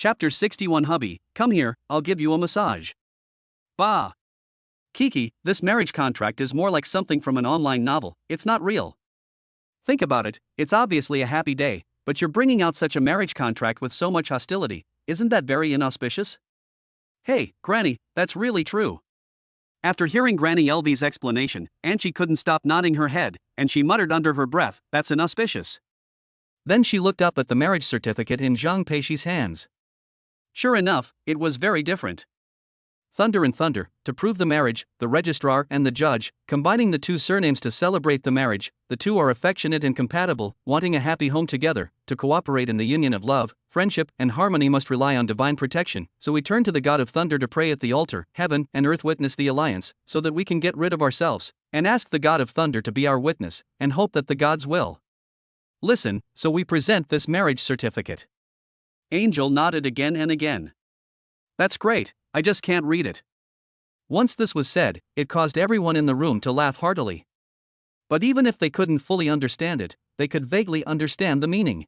Chapter 61 Hubby, come here, I'll give you a massage. Bah! Kiki, this marriage contract is more like something from an online novel, it's not real. Think about it, it's obviously a happy day, but you're bringing out such a marriage contract with so much hostility, isn't that very inauspicious? Hey, Granny, that's really true. After hearing Granny Elvie's explanation, Angie couldn't stop nodding her head, and she muttered under her breath, that's inauspicious. Then she looked up at the marriage certificate in Zhang Peixi's hands. Sure enough, it was very different. Thunder and Thunder, to prove the marriage, the registrar and the judge, combining the two surnames to celebrate the marriage, the two are affectionate and compatible, wanting a happy home together, to cooperate in the union of love, friendship and harmony must rely on divine protection, so we turn to the God of Thunder to pray at the altar, heaven and earth witness the alliance, so that we can get rid of ourselves, and ask the God of Thunder to be our witness, and hope that the gods will listen, so we present this marriage certificate. Angel nodded again and again. That's great, I just can't read it. Once this was said, it caused everyone in the room to laugh heartily. But even if they couldn't fully understand it, they could vaguely understand the meaning.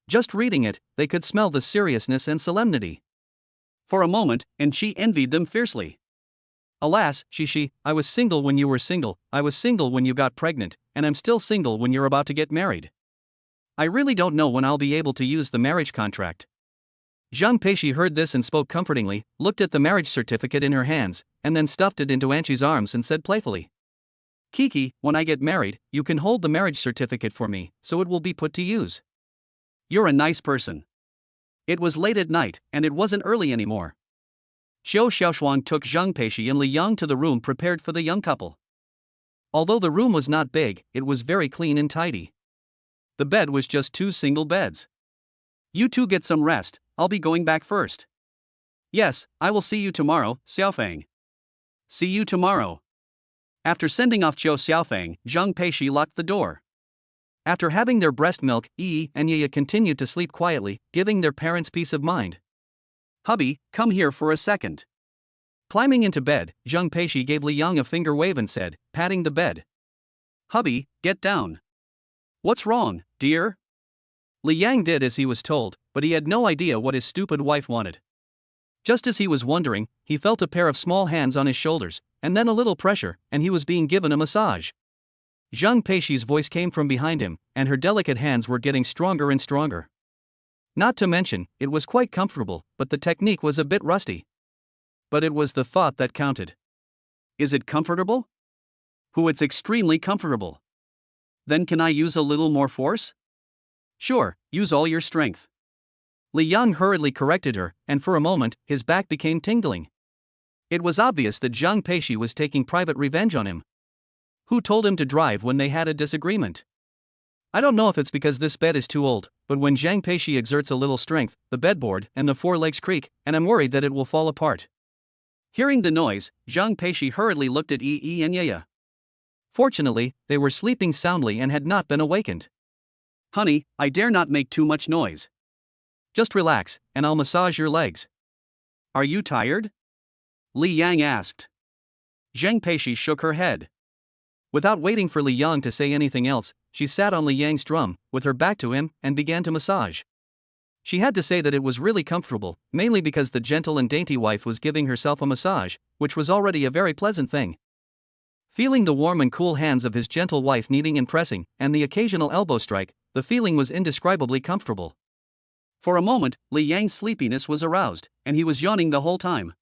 Just reading it, they could smell the seriousness and solemnity. For a moment, and she envied them fiercely. Alas, she, I was single when you were single, I was single when you got pregnant, and I'm still single when you're about to get married. I really don't know when I'll be able to use the marriage contract. Zhang Peixi heard this and spoke comfortingly, looked at the marriage certificate in her hands, and then stuffed it into Angie's arms and said playfully, Kiki, when I get married, you can hold the marriage certificate for me, so it will be put to use. You're a nice person. It was late at night, and it wasn't early anymore. Xiao Xiaoshuang took Zhang Peixi and Li Yang to the room prepared for the young couple. Although the room was not big, it was very clean and tidy. The bed was just two single beds. You two get some rest, I'll be going back first. Yes, I will see you tomorrow, Xiaofang. See you tomorrow. After sending off Zhou Xiaofang, Zhang Peixi locked the door. After having their breast milk, Yi and Yaya continued to sleep quietly, giving their parents peace of mind. Hubby, come here for a second. Climbing into bed, Zhang Peixi gave Li Yang a finger wave and said, patting the bed. Hubby, get down. What's wrong, dear? Li Yang did as he was told, but he had no idea what his stupid wife wanted. Just as he was wondering, he felt a pair of small hands on his shoulders, and then a little pressure, and he was being given a massage. Zhang Peixi's voice came from behind him, and her delicate hands were getting stronger and stronger. Not to mention, it was quite comfortable, but the technique was a bit rusty. But it was the thought that counted. Is it comfortable? It's extremely comfortable. Then can I use a little more force? Sure, use all your strength. Li Yang hurriedly corrected her, and for a moment, his back became tingling. It was obvious that Zhang Peixi was taking private revenge on him. Who told him to drive when they had a disagreement? I don't know if it's because this bed is too old, but when Zhang Peixi exerts a little strength, the bedboard and the four legs creak, and I'm worried that it will fall apart. Hearing the noise, Zhang Peixi hurriedly looked at Yi and Yaya. Fortunately, they were sleeping soundly and had not been awakened. Honey, I dare not make too much noise. Just relax, and I'll massage your legs. Are you tired? Li Yang asked. Zhang Peixi shook her head. Without waiting for Li Yang to say anything else, she sat on Li Yang's drum, with her back to him, and began to massage. She had to say that it was really comfortable, mainly because the gentle and dainty wife was giving herself a massage, which was already a very pleasant thing. Feeling the warm and cool hands of his gentle wife kneading and pressing, and the occasional elbow strike, the feeling was indescribably comfortable. For a moment, Li Yang's sleepiness was aroused, and he was yawning the whole time.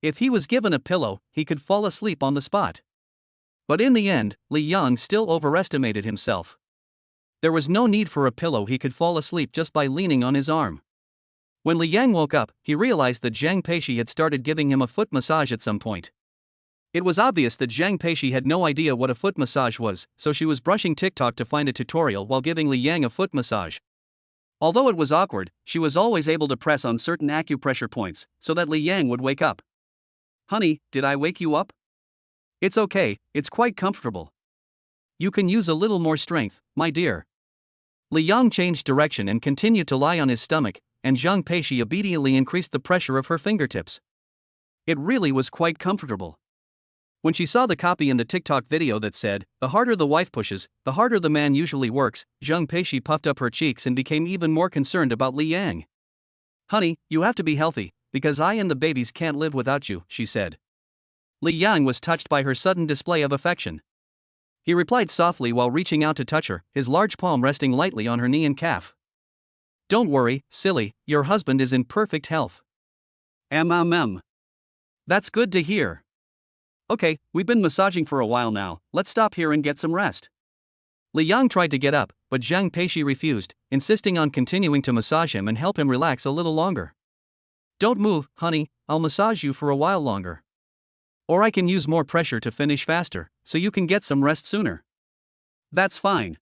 If he was given a pillow, he could fall asleep on the spot. But in the end, Li Yang still overestimated himself. There was no need for a pillow, he could fall asleep just by leaning on his arm. When Li Yang woke up, he realized that Zhang Peixi had started giving him a foot massage at some point. It was obvious that Zhang Peixi had no idea what a foot massage was, so she was brushing TikTok to find a tutorial while giving Li Yang a foot massage. Although it was awkward, she was always able to press on certain acupressure points, so that Li Yang would wake up. Honey, did I wake you up? It's okay, it's quite comfortable. You can use a little more strength, my dear. Li Yang changed direction and continued to lie on his stomach, and Zhang Peixi obediently increased the pressure of her fingertips. It really was quite comfortable. When she saw the copy in the TikTok video that said, the harder the wife pushes, the harder the man usually works, Zhang Peixi puffed up her cheeks and became even more concerned about Li Yang. Honey, you have to be healthy, because I and the babies can't live without you, she said. Li Yang was touched by her sudden display of affection. He replied softly while reaching out to touch her, his large palm resting lightly on her knee and calf. Don't worry, silly, your husband is in perfect health. That's good to hear. Okay, we've been massaging for a while now, let's stop here and get some rest. Li Yang tried to get up, but Zhang Peishi refused, insisting on continuing to massage him and help him relax a little longer. Don't move, honey, I'll massage you for a while longer. Or I can use more pressure to finish faster, so you can get some rest sooner. That's fine.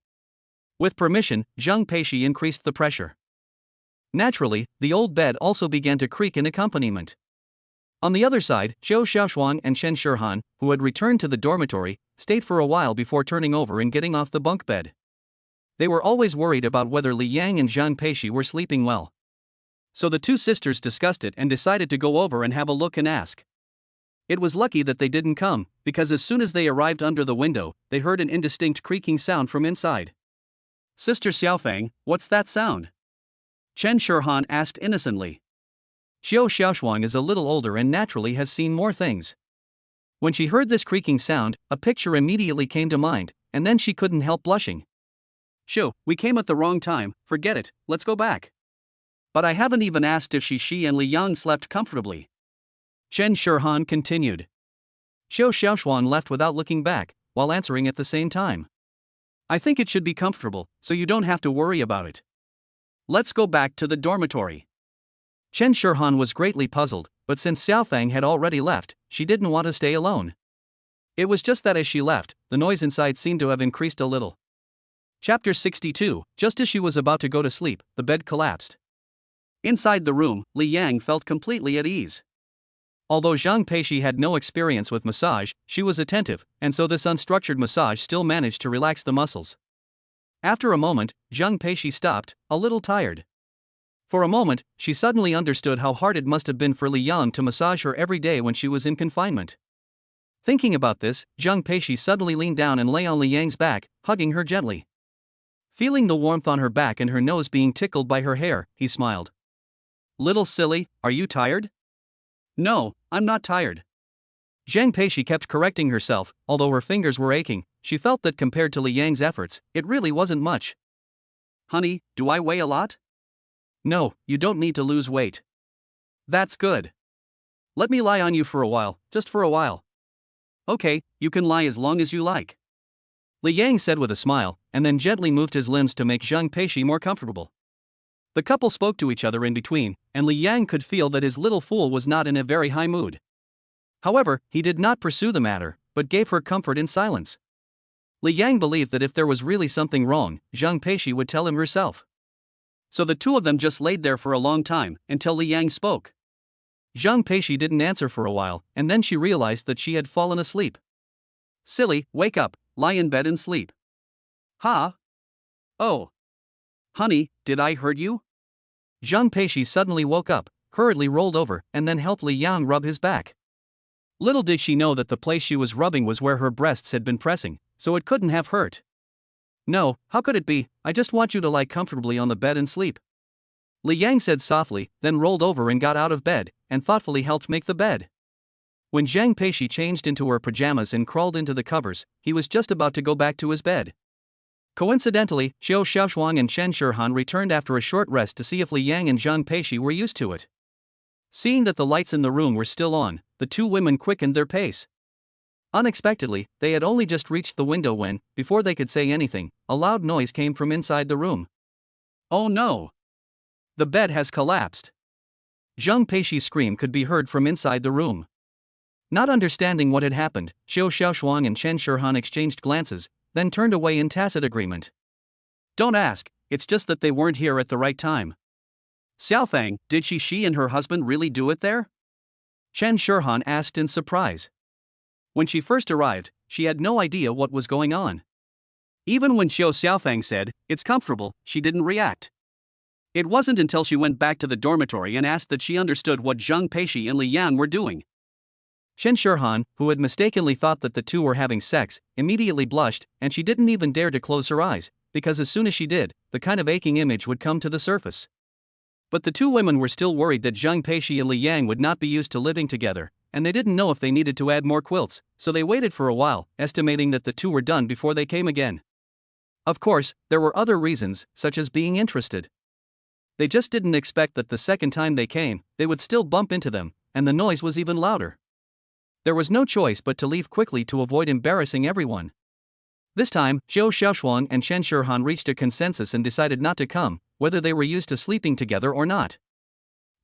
With permission, Zhang Peishi increased the pressure. Naturally, the old bed also began to creak in accompaniment. On the other side, Zhou Xiaoshuang and Shen Shirhan, who had returned to the dormitory, stayed for a while before turning over and getting off the bunk bed. They were always worried about whether Li Yang and Zhang Peishi were sleeping well. So the two sisters discussed it and decided to go over and have a look and ask. It was lucky that they didn't come, because as soon as they arrived under the window, they heard an indistinct creaking sound from inside. Sister Xiaofang, what's that sound? Chen Shirhan asked innocently. Xiao Xiaoshuang is a little older and naturally has seen more things. When she heard this creaking sound, a picture immediately came to mind, and then she couldn't help blushing. Shoo, we came at the wrong time, forget it, let's go back. But I haven't even asked if she and Li Yang slept comfortably. Chen Shirhan continued. Xiao Xiaoshuang left without looking back, while answering at the same time. I think it should be comfortable, so you don't have to worry about it. Let's go back to the dormitory. Chen Shirhan was greatly puzzled, but since Xiaofang had already left, she didn't want to stay alone. It was just that as she left, the noise inside seemed to have increased a little. Chapter 62, just as she was about to go to sleep, the bed collapsed. Inside the room, Li Yang felt completely at ease. Although Zhang Peishi had no experience with massage, she was attentive, and so this unstructured massage still managed to relax the muscles. After a moment, Zhang Peishi stopped, a little tired. For a moment, she suddenly understood how hard it must have been for Li Yang to massage her every day when she was in confinement. Thinking about this, Zhang Peishi suddenly leaned down and lay on Li Yang's back, hugging her gently. Feeling the warmth on her back and her nose being tickled by her hair, he smiled. Little silly, are you tired? No, I'm not tired. Zhang Peishi kept correcting herself, although her fingers were aching, she felt that compared to Li Yang's efforts, it really wasn't much. Honey, do I weigh a lot? No, you don't need to lose weight. That's good. Let me lie on you for a while, just for a while. Okay, you can lie as long as you like. Li Yang said with a smile, and then gently moved his limbs to make Zhang Peishi more comfortable. The couple spoke to each other in between, and Li Yang could feel that his little fool was not in a very high mood. However, he did not pursue the matter, but gave her comfort in silence. Li Yang believed that if there was really something wrong, Zhang Peishi would tell him herself. So the two of them just laid there for a long time, until Li Yang spoke. Zhang Peishi didn't answer for a while, and then she realized that she had fallen asleep. Silly, wake up, lie in bed and sleep. Huh? Oh. Honey, did I hurt you? Zhang Peishi suddenly woke up, hurriedly rolled over, and then helped Li Yang rub his back. Little did she know that the place she was rubbing was where her breasts had been pressing, so it couldn't have hurt. No, how could it be? I just want you to lie comfortably on the bed and sleep. Li Yang said softly, then rolled over and got out of bed, and thoughtfully helped make the bed. When Zhang Peishi changed into her pajamas and crawled into the covers, he was just about to go back to his bed. Coincidentally, Xiao Xiaoshuang and Chen Shirhan returned after a short rest to see if Li Yang and Zhang Peishi were used to it. Seeing that the lights in the room were still on, the two women quickened their pace. Unexpectedly, they had only just reached the window when, before they could say anything, a loud noise came from inside the room. Oh no! The bed has collapsed. Zhang Peishi's scream could be heard from inside the room. Not understanding what had happened, Xiao Xiaoshuang and Chen Shirhan exchanged glances, then turned away in tacit agreement. Don't ask, it's just that they weren't here at the right time. Xiaofang, did she and her husband really do it there? Chen Shirhan asked in surprise. When she first arrived, she had no idea what was going on. Even when Xiaofang said, it's comfortable, she didn't react. It wasn't until she went back to the dormitory and asked that she understood what Zhang Peishi and Li Yang were doing. Chen Shirhan, who had mistakenly thought that the two were having sex, immediately blushed, and she didn't even dare to close her eyes, because as soon as she did, the kind of aching image would come to the surface. But the two women were still worried that Zhang Peishi and Li Yang would not be used to living together, and they didn't know if they needed to add more quilts, so they waited for a while, estimating that the two were done before they came again. Of course, there were other reasons, such as being interested. They just didn't expect that the second time they came, they would still bump into them, and the noise was even louder. There was no choice but to leave quickly to avoid embarrassing everyone. This time, Zhou Xiaoshuang and Chen Shirhan reached a consensus and decided not to come, whether they were used to sleeping together or not.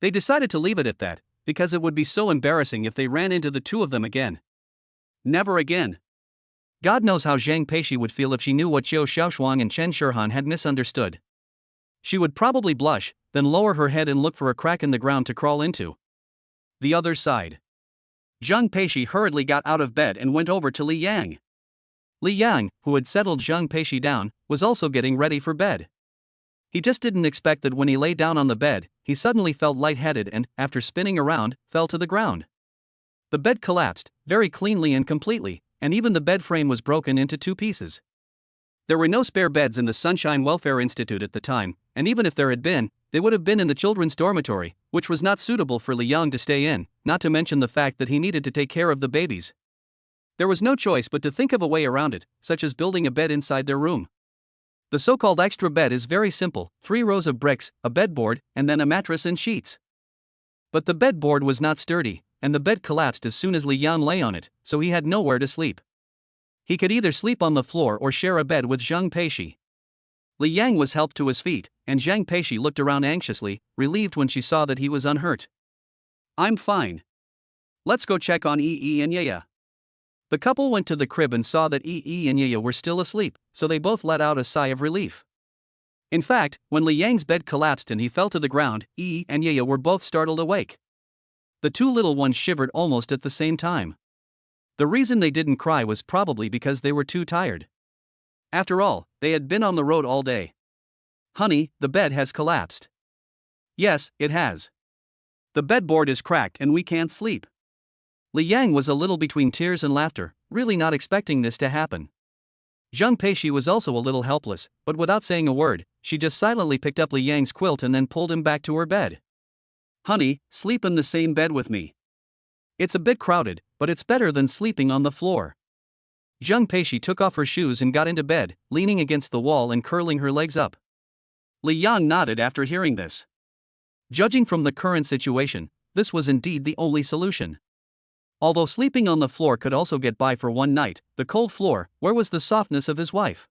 They decided to leave it at that, because it would be so embarrassing if they ran into the two of them again. Never again. God knows how Zhang Peishi would feel if she knew what Zhou Xiaoshuang and Chen Shirhan had misunderstood. She would probably blush, then lower her head and look for a crack in the ground to crawl into. The other side. Zhang Peishi hurriedly got out of bed and went over to Li Yang. Li Yang, who had settled Zhang Peishi down, was also getting ready for bed. He just didn't expect that when he lay down on the bed, he suddenly felt lightheaded and, after spinning around, fell to the ground. The bed collapsed, very cleanly and completely, and even the bed frame was broken into two pieces. There were no spare beds in the Sunshine Welfare Institute at the time, and even if there had been, they would have been in the children's dormitory, which was not suitable for Li Yang to stay in, not to mention the fact that he needed to take care of the babies. There was no choice but to think of a way around it, such as building a bed inside their room. The so-called extra bed is very simple, 3 rows of bricks, a bedboard, and then a mattress and sheets. But the bedboard was not sturdy, and the bed collapsed as soon as Li Yang lay on it, so he had nowhere to sleep. He could either sleep on the floor or share a bed with Zhang Peishi. Li Yang was helped to his feet, and Zhang Peishi looked around anxiously, relieved when she saw that he was unhurt. "I'm fine. Let's go check on Yi and Yaya." The couple went to the crib and saw that Yi and Yaya were still asleep, so they both let out a sigh of relief. In fact, when Li Yang's bed collapsed and he fell to the ground, Yi and Yaya were both startled awake. The two little ones shivered almost at the same time. The reason they didn't cry was probably because they were too tired. After all, they had been on the road all day. "Honey, the bed has collapsed." "Yes, it has. The bedboard is cracked and we can't sleep." Li Yang was a little between tears and laughter, really not expecting this to happen. Zhang Peishi was also a little helpless, but without saying a word, she just silently picked up Li Yang's quilt and then pulled him back to her bed. "Honey, sleep in the same bed with me. It's a bit crowded, but it's better than sleeping on the floor." Zhang Peishi took off her shoes and got into bed, leaning against the wall and curling her legs up. Li Yang nodded after hearing this. Judging from the current situation, this was indeed the only solution. Although sleeping on the floor could also get by for one night, the cold floor, where was the softness of his wife?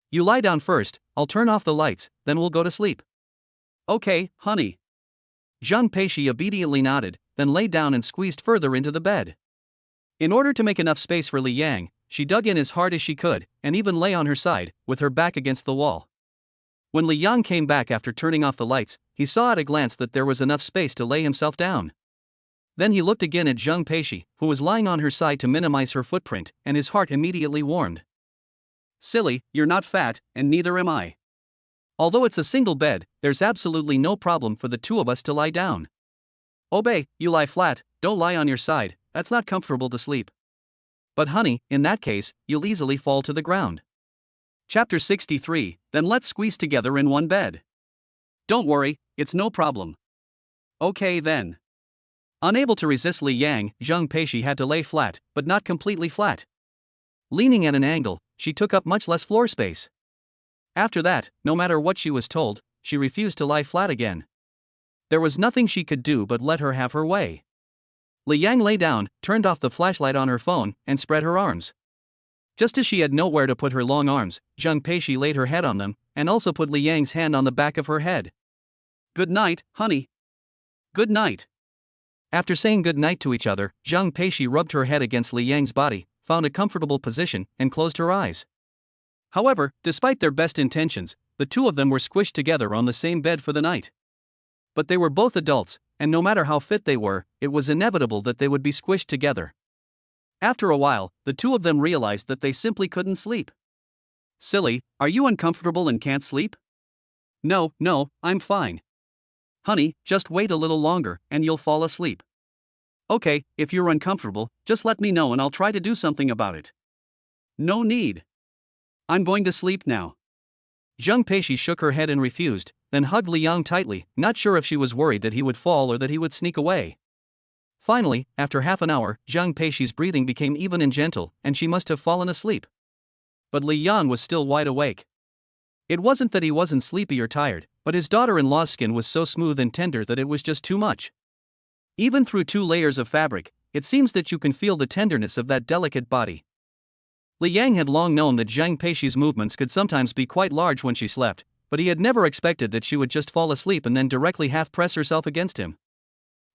"You lie down first, I'll turn off the lights, then we'll go to sleep." "Okay, honey." Zhang Peishi obediently nodded, then lay down and squeezed further into the bed. In order to make enough space for Li Yang, she dug in as hard as she could, and even lay on her side, with her back against the wall. When Li Yang came back after turning off the lights, he saw at a glance that there was enough space to lay himself down. Then he looked again at Zhang Peishi, who was lying on her side to minimize her footprint, and his heart immediately warmed. "Silly, you're not fat, and neither am I. Although it's a single bed, there's absolutely no problem for the two of us to lie down. Obey, you lie flat, don't lie on your side, that's not comfortable to sleep. But honey, in that case, you'll easily fall to the ground." Chapter 63, Then let's squeeze together in one bed. "Don't worry, it's no problem." "Okay then." Unable to resist Li Yang, Zhang Peishi had to lay flat, but not completely flat. Leaning at an angle, she took up much less floor space. After that, no matter what she was told, she refused to lie flat again. There was nothing she could do but let her have her way. Li Yang lay down, turned off the flashlight on her phone, and spread her arms. Just as she had nowhere to put her long arms, Zhang Peishi laid her head on them, and also put Li Yang's hand on the back of her head. "Good night, honey." "Good night." After saying good night to each other, Zhang Peishi rubbed her head against Li Yang's body, found a comfortable position, and closed her eyes. However, despite their best intentions, the two of them were squished together on the same bed for the night. But they were both adults, and no matter how fit they were, it was inevitable that they would be squished together. After a while, the two of them realized that they simply couldn't sleep. "Silly, are you uncomfortable and can't sleep?" No, I'm fine." "Honey, just wait a little longer, and you'll fall asleep." "Okay, if you're uncomfortable, just let me know and I'll try to do something about it." "No need. I'm going to sleep now." Zhang Peishi shook her head and refused, then hugged Li Yang tightly, not sure if she was worried that he would fall or that he would sneak away. Finally, after half an hour, Zhang Peixi's breathing became even and gentle, and she must have fallen asleep. But Li Yang was still wide awake. It wasn't that he wasn't sleepy or tired, but his daughter-in-law's skin was so smooth and tender that it was just too much. Even through 2 layers of fabric, it seems that you can feel the tenderness of that delicate body. Li Yang had long known that Zhang Peixi's movements could sometimes be quite large when she slept, but he had never expected that she would just fall asleep and then directly half-press herself against him.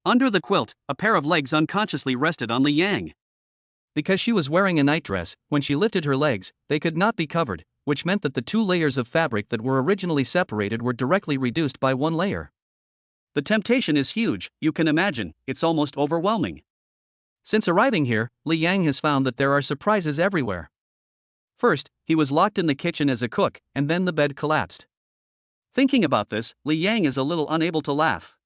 Under the quilt, a pair of legs unconsciously rested on Li Yang. Because she was wearing a nightdress, when she lifted her legs, they could not be covered, which meant that the 2 layers of fabric that were originally separated were directly reduced by 1 layer. The temptation is huge, you can imagine, it's almost overwhelming. Since arriving here, Li Yang has found that there are surprises everywhere. First, he was locked in the kitchen as a cook, and then the bed collapsed. Thinking about this, Li Yang is a little unable to laugh.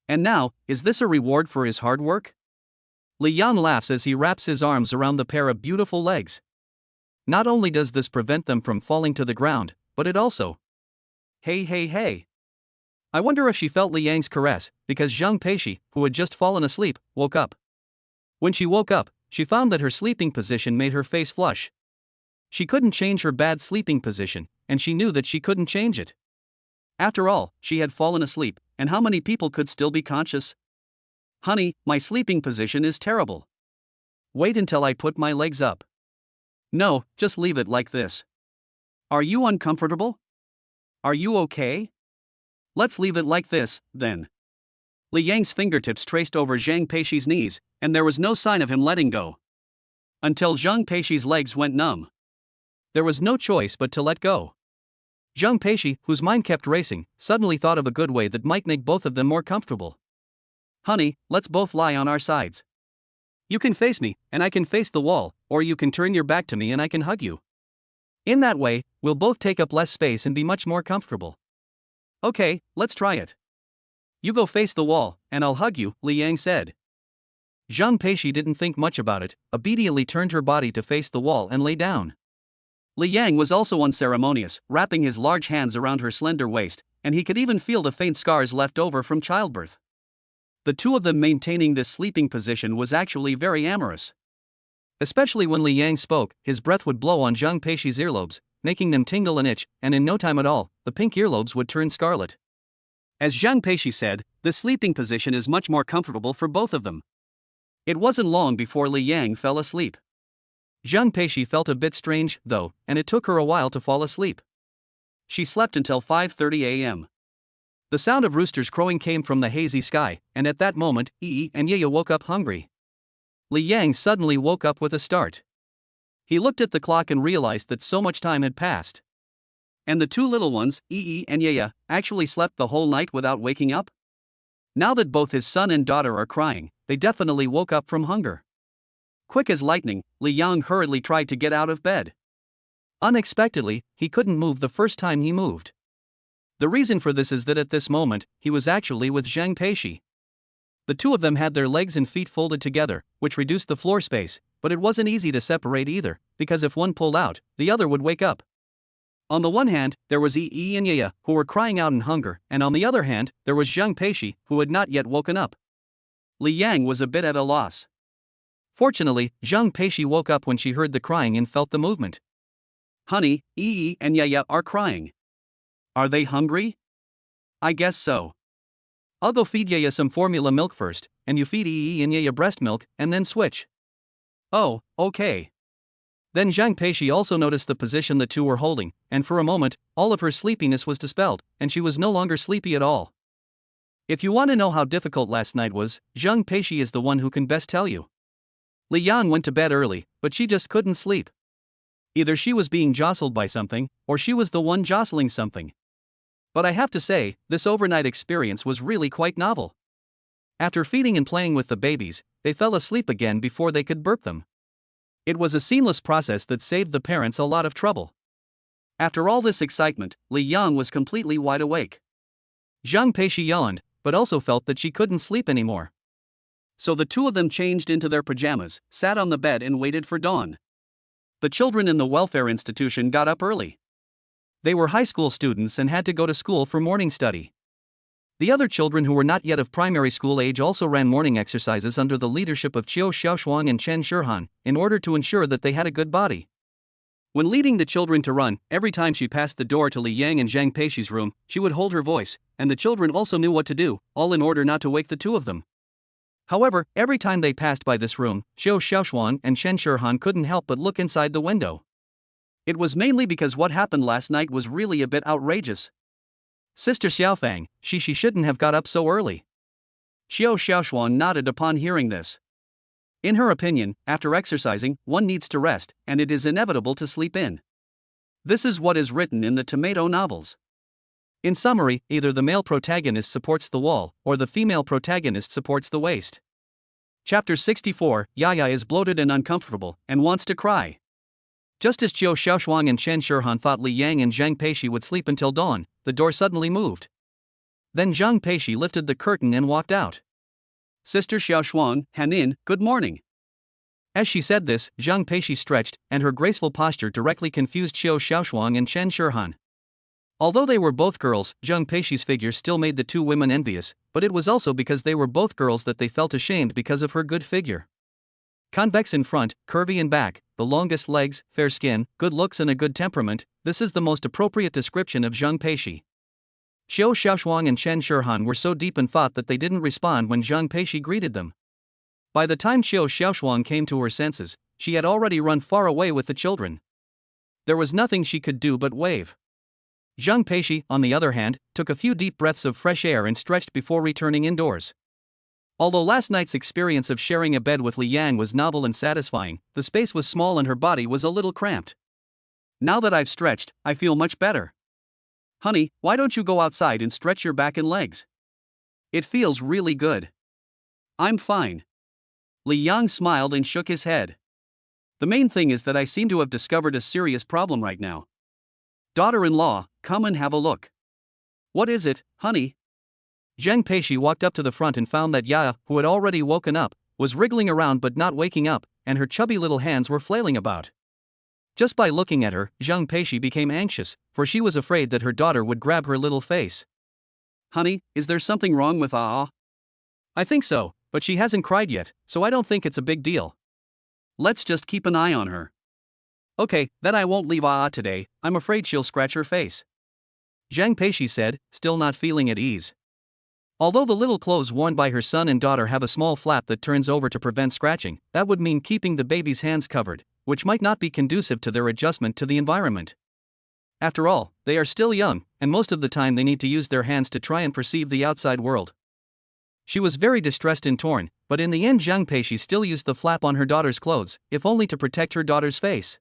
And now, is this a reward for his hard work? Li Yang laughs as he wraps his arms around the pair of beautiful legs. Not only does this prevent them from falling to the ground, but it also... Hey. I wonder if she felt Li Yang's caress, because Zhang Peixi, who had just fallen asleep, woke up. When she woke up, she found that her sleeping position made her face flush. She couldn't change her bad sleeping position, and she knew that she couldn't change it. After all, she had fallen asleep, and how many people could still be conscious? Honey, my sleeping position is terrible. Wait until I put my legs up. No, just leave it like this. Are you uncomfortable? Are you okay? Let's leave it like this, then. Li Yang's fingertips traced over Zhang Peixi's knees, and there was no sign of him letting go. Until Zhang Peixi's legs went numb. There was no choice but to let go. Zhang Peixi, whose mind kept racing, suddenly thought of a good way that might make both of them more comfortable. Honey, let's both lie on our sides. You can face me, and I can face the wall, or you can turn your back to me and I can hug you. In that way, we'll both take up less space and be much more comfortable. Okay, let's try it. You go face the wall, and I'll hug you, Li Yang said. Zhang Peixi didn't think much about it, obediently turned her body to face the wall and lay down. Li Yang was also unceremonious, wrapping his large hands around her slender waist, and he could even feel the faint scars left over from childbirth. The 2 of them maintaining this sleeping position was actually very amorous. Especially when Li Yang spoke, his breath would blow on Zhang Peixi's earlobes, making them tingle and itch, and in no time at all, the pink earlobes would turn scarlet. As Zhang Peixi said, this sleeping position is much more comfortable for both of them. It wasn't long before Li Yang fell asleep. Zhang Peixi felt a bit strange, though, and it took her a while to fall asleep. She slept until 5:30 a.m. The sound of roosters crowing came from the hazy sky, and at that moment, Yi and Yaya woke up hungry. Li Yang suddenly woke up with a start. He looked at the clock and realized that so much time had passed. And the 2 little ones, Yi and Yaya, actually slept the whole night without waking up? Now that both his son and daughter are crying, they definitely woke up from hunger. Quick as lightning, Li Yang hurriedly tried to get out of bed. Unexpectedly, he couldn't move the first time he moved. The reason for this is that at this moment, he was actually with Zhang Peixi. The 2 of them had their legs and feet folded together, which reduced the floor space, but it wasn't easy to separate either, because if one pulled out, the other would wake up. On the one hand, there was Yi and Yaya, who were crying out in hunger, and on the other hand, there was Zhang Peixi, who had not yet woken up. Li Yang was a bit at a loss. Fortunately, Zhang Peixi woke up when she heard the crying and felt the movement. Honey, Yi and Yaya are crying. Are they hungry? I guess so. I'll go feed Yaya some formula milk first, and you feed Yi and Yaya breast milk, and then switch. Oh, okay. Then Zhang Peixi also noticed the position the 2 were holding, and for a moment, all of her sleepiness was dispelled, and she was no longer sleepy at all. If you want to know how difficult last night was, Zhang Peixi is the one who can best tell you. Li Yang went to bed early, but she just couldn't sleep. Either she was being jostled by something, or she was the one jostling something. But I have to say, this overnight experience was really quite novel. After feeding and playing with the babies, they fell asleep again before they could burp them. It was a seamless process that saved the parents a lot of trouble. After all this excitement, Li Yang was completely wide awake. Zhang Peixi yawned, but also felt that she couldn't sleep anymore. So the 2 of them changed into their pajamas, sat on the bed and waited for dawn. The children in the welfare institution got up early. They were high school students and had to go to school for morning study. The other children who were not yet of primary school age also ran morning exercises under the leadership of Qiu Xiaoshuang and Chen Shirhan, in order to ensure that they had a good body. When leading the children to run, every time she passed the door to Li Yang and Zhang Peixi's room, she would hold her voice, and the children also knew what to do, all in order not to wake the two of them. However, every time they passed by this room, Qiu Xiaoshuang and Chen Shirhan couldn't help but look inside the window. It was mainly because what happened last night was really a bit outrageous. Sister Xiaofang, she shouldn't have got up so early. Qiu Xiaoshuang nodded upon hearing this. In her opinion, after exercising, one needs to rest, and it is inevitable to sleep in. This is what is written in the tomato novels. In summary, either the male protagonist supports the wall, or the female protagonist supports the waist. Chapter 64, Yaya is bloated and uncomfortable, and wants to cry. Just as Qiu Xiaoshuang and Chen Shirhan thought Li Yang and Zhang Peixi would sleep until dawn, the door suddenly moved. Then Zhang Peixi lifted the curtain and walked out. Sister Xiaoshuang, Hanin, good morning. As she said this, Zhang Peixi stretched, and her graceful posture directly confused Qiu Xiaoshuang and Chen Shirhan. Although they were both girls, Zhang Peixi's figure still made the two women envious, but it was also because they were both girls that they felt ashamed because of her good figure. Convex in front, curvy in back, the longest legs, fair skin, good looks and a good temperament, this is the most appropriate description of Zhang Peixi. Qiu Xiaoshuang and Chen Shirhan were so deep in thought that they didn't respond when Zhang Peixi greeted them. By the time Qiu Xiaoshuang came to her senses, she had already run far away with the children. There was nothing she could do but wave. Zhang Peixi, on the other hand, took a few deep breaths of fresh air and stretched before returning indoors. Although last night's experience of sharing a bed with Li Yang was novel and satisfying, the space was small and her body was a little cramped. Now that I've stretched, I feel much better. Honey, why don't you go outside and stretch your back and legs? It feels really good. I'm fine. Li Yang smiled and shook his head. The main thing is that I seem to have discovered a serious problem right now. Daughter-in-law, come and have a look. What is it, honey? Zhang Peixi walked up to the front and found that Yaya, who had already woken up, was wriggling around but not waking up, and her chubby little hands were flailing about. Just by looking at her, Zhang Peixi became anxious, for she was afraid that her daughter would grab her little face. Honey, is there something wrong with Ah? I think so, but she hasn't cried yet, so I don't think it's a big deal. Let's just keep an eye on her. Okay, then I won't leave Ah today, I'm afraid she'll scratch her face. Zhang Peixi said, still not feeling at ease. Although the little clothes worn by her son and daughter have a small flap that turns over to prevent scratching, that would mean keeping the baby's hands covered, which might not be conducive to their adjustment to the environment. After all, they are still young, and most of the time they need to use their hands to try and perceive the outside world. She was very distressed and torn, but in the end Zhang Peixi still used the flap on her daughter's clothes, if only to protect her daughter's face.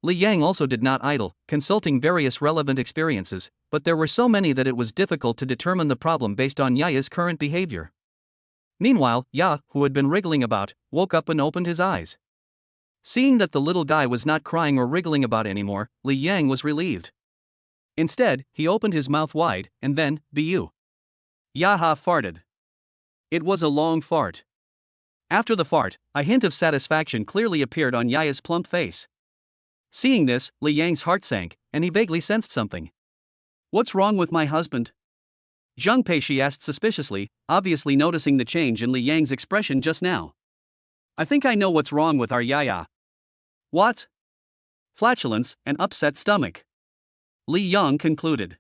Li Yang also did not idle, consulting various relevant experiences, but there were so many that it was difficult to determine the problem based on Yaya's current behavior. Meanwhile, Ya, who had been wriggling about, woke up and opened his eyes. Seeing that the little guy was not crying or wriggling about anymore, Li Yang was relieved. Instead, he opened his mouth wide, and then, Bu. Yaha farted. It was a long fart. After the fart, a hint of satisfaction clearly appeared on Yaya's plump face. Seeing this, Li Yang's heart sank, and he vaguely sensed something. What's wrong with my husband? Zhang Peixi asked suspiciously, obviously noticing the change in Li Yang's expression just now. I think I know what's wrong with our Yaya. What? Flatulence, and upset stomach. Li Yang concluded.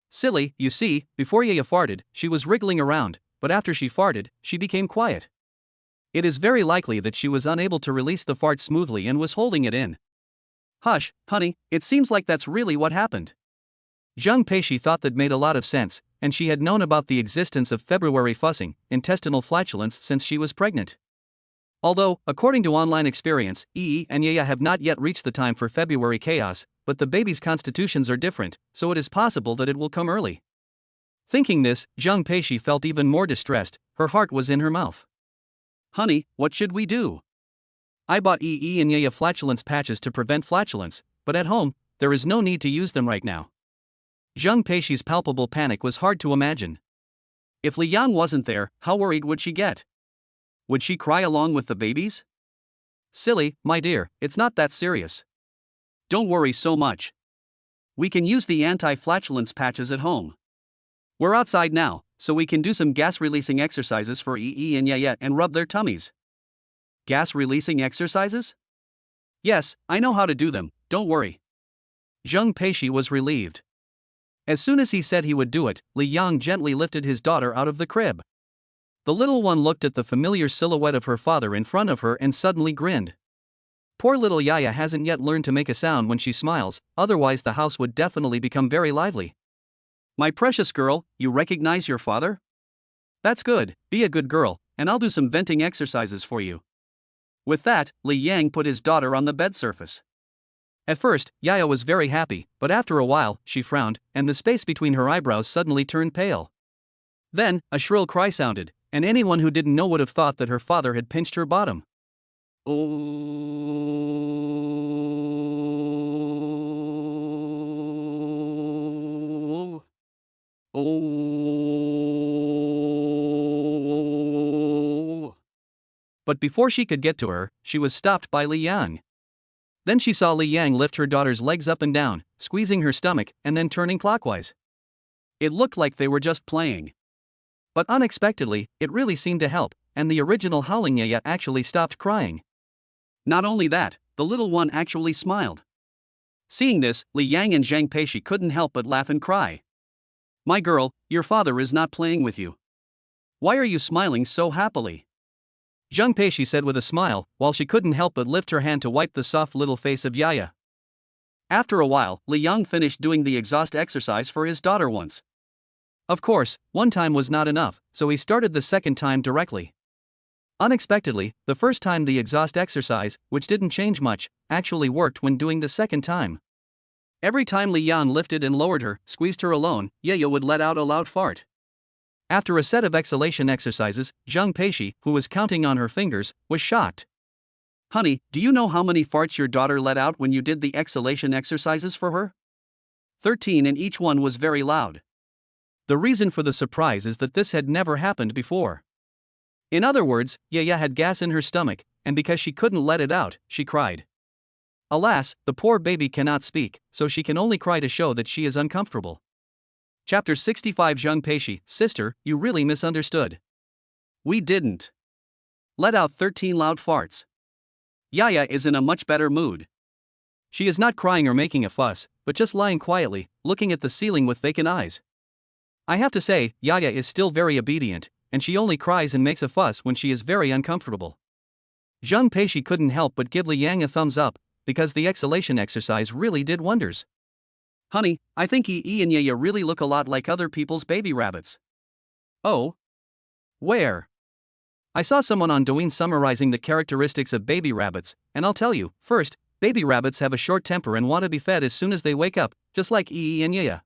Silly, you see, before Yaya farted, she was wriggling around, but after she farted, she became quiet. It is very likely that she was unable to release the fart smoothly and was holding it in. Hush, honey, it seems like that's really what happened. Zhang Peixi thought that made a lot of sense, and she had known about the existence of February fussing, intestinal flatulence, since she was pregnant. Although, according to online experience, Yi and Yaya have not yet reached the time for February chaos, but the baby's constitutions are different, so it is possible that it will come early. Thinking this, Zhang Peixi felt even more distressed, her heart was in her mouth. Honey, what should we do? I bought Yi and Yaya flatulence patches to prevent flatulence, but at home, there is no need to use them right now. Zhang Peixi's palpable panic was hard to imagine. If Li Yang wasn't there, how worried would she get? Would she cry along with the babies? Silly, my dear, it's not that serious. Don't worry so much. We can use the anti-flatulence patches at home. We're outside now, so we can do some gas-releasing exercises for Yi and Yaya and rub their tummies. Gas-releasing exercises? Yes, I know how to do them, don't worry. Zheng Peishi was relieved. As soon as he said he would do it, Li Yang gently lifted his daughter out of the crib. The little one looked at the familiar silhouette of her father in front of her and suddenly grinned. Poor little Yaya hasn't yet learned to make a sound when she smiles, otherwise the house would definitely become very lively. My precious girl, you recognize your father? That's good, be a good girl, and I'll do some venting exercises for you. With that, Li Yang put his daughter on the bed surface. At first, Yaya was very happy, but after a while, she frowned, and the space between her eyebrows suddenly turned pale. Then, a shrill cry sounded, and anyone who didn't know would have thought that her father had pinched her bottom. Oh. But before she could get to her, she was stopped by Li Yang. Then she saw Li Yang lift her daughter's legs up and down, squeezing her stomach and then turning clockwise. It looked like they were just playing. But unexpectedly, it really seemed to help, and the original howling Yaya actually stopped crying. Not only that, the little one actually smiled. Seeing this, Li Yang and Zheng Peishi couldn't help but laugh and cry. My girl, your father is not playing with you. Why are you smiling so happily? Zheng Peishi said with a smile, while she couldn't help but lift her hand to wipe the soft little face of Yaya. After a while, Li Yang finished doing the exhaust exercise for his daughter once. Of course, one time was not enough, so he started the second time directly. Unexpectedly, the first time the exhaust exercise, which didn't change much, actually worked when doing the second time. Every time Li Yang lifted and lowered her, squeezed her alone, Yaya would let out a loud fart. After a set of exhalation exercises, Zheng Peishi, who was counting on her fingers, was shocked. Honey, do you know how many farts your daughter let out when you did the exhalation exercises for her? 13, and each one was very loud. The reason for the surprise is that this had never happened before. In other words, Yaya had gas in her stomach, and because she couldn't let it out, she cried. Alas, the poor baby cannot speak, so she can only cry to show that she is uncomfortable. Chapter 65. Zheng Peishi, sister, you really misunderstood. We didn't let out 13 loud farts. Yaya is in a much better mood. She is not crying or making a fuss, but just lying quietly, looking at the ceiling with vacant eyes. I have to say, Yaya is still very obedient, and she only cries and makes a fuss when she is very uncomfortable. Zheng Peishi couldn't help but give Li Yang a thumbs up, because the exhalation exercise really did wonders. Honey, I think Yi and Yaya really look a lot like other people's baby rabbits. Oh? Where? I saw someone on Douyin summarizing the characteristics of baby rabbits, and I'll tell you, first, baby rabbits have a short temper and want to be fed as soon as they wake up, just like Yi and Yaya.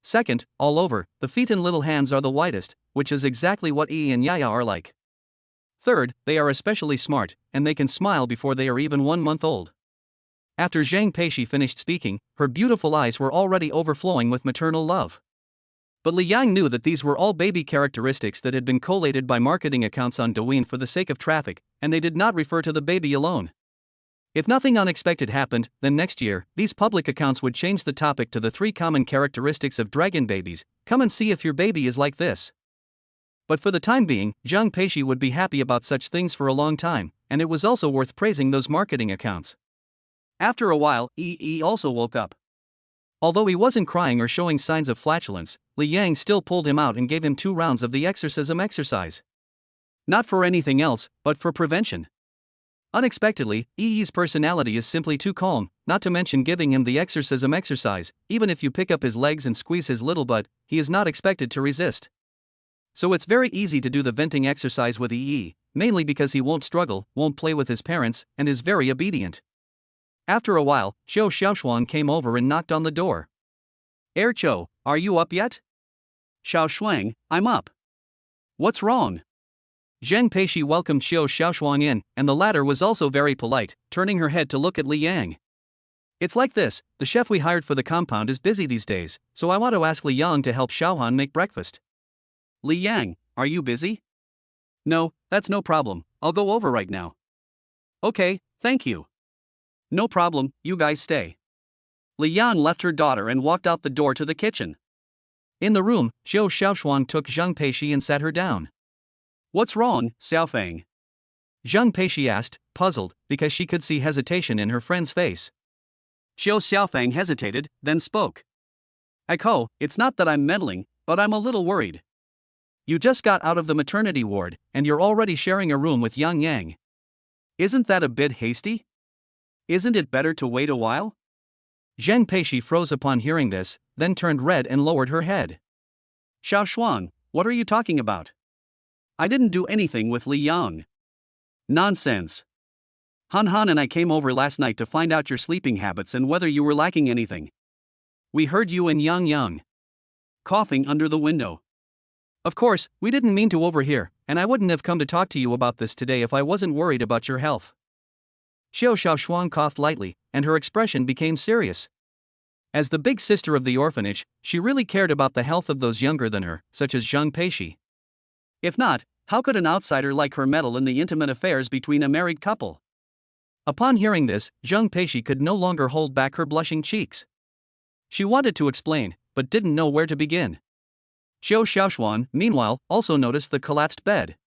Second, all over, the feet and little hands are the widest, which is exactly what Yi and Yaya are like. Third, they are especially smart, and they can smile before they are even 1 month old. After Zheng Peishi finished speaking, her beautiful eyes were already overflowing with maternal love. But Li Yang knew that these were all baby characteristics that had been collated by marketing accounts on Douyin for the sake of traffic, and they did not refer to the baby alone. If nothing unexpected happened, then next year, these public accounts would change the topic to the 3 common characteristics of dragon babies. Come and see if your baby is like this. But for the time being, Zheng Peishi would be happy about such things for a long time, and it was also worth praising those marketing accounts. After a while, Yi also woke up. Although he wasn't crying or showing signs of flatulence, Li Yang still pulled him out and gave him 2 rounds of the exorcism exercise. Not for anything else, but for prevention. Unexpectedly, Yi's personality is simply too calm, not to mention giving him the exorcism exercise. Even if you pick up his legs and squeeze his little butt, he is not expected to resist. So it's very easy to do the venting exercise with Yi, mainly because he won't struggle, won't play with his parents, and is very obedient. After a while, Xiao Xiaoshuang came over and knocked on the door. Cho, are you up yet? Xiao Shuang, I'm up. What's wrong? Zheng Peishi welcomed Xiao Xiaoshuang in, and the latter was also very polite, turning her head to look at Li Yang. It's like this, the chef we hired for the compound is busy these days, so I want to ask Li Yang to help Xiaohan make breakfast. Li Yang, are you busy? No, that's no problem, I'll go over right now. Okay, thank you. No problem, you guys stay. Li Yan left her daughter and walked out the door to the kitchen. In the room, Zhou Xiaoshuang took Zhang Peishi and sat her down. "What's wrong, Xiaofeng?" Zhang Peishi asked, puzzled, because she could see hesitation in her friend's face. Zhou Xiaofeng hesitated, then spoke. "Echo, it's not that I'm meddling, but I'm a little worried. You just got out of the maternity ward, and you're already sharing a room with Yang Yang. Isn't that a bit hasty? Isn't it better to wait a while?" Zhang Peishi froze upon hearing this, then turned red and lowered her head. "Xiaoshuang, what are you talking about? I didn't do anything with Li Yang." "Nonsense. Han Han and I came over last night to find out your sleeping habits and whether you were lacking anything. We heard you and Yang Yang coughing under the window. Of course, we didn't mean to overhear, and I wouldn't have come to talk to you about this today if I wasn't worried about your health." Xiao Xiaoshuang coughed lightly, and her expression became serious. As the big sister of the orphanage, she really cared about the health of those younger than her, such as Zhang Peishi. If not, how could an outsider like her meddle in the intimate affairs between a married couple? Upon hearing this, Zhang Peishi could no longer hold back her blushing cheeks. She wanted to explain, but didn't know where to begin. Zhou Xiaoshuan, meanwhile, also noticed the collapsed bed.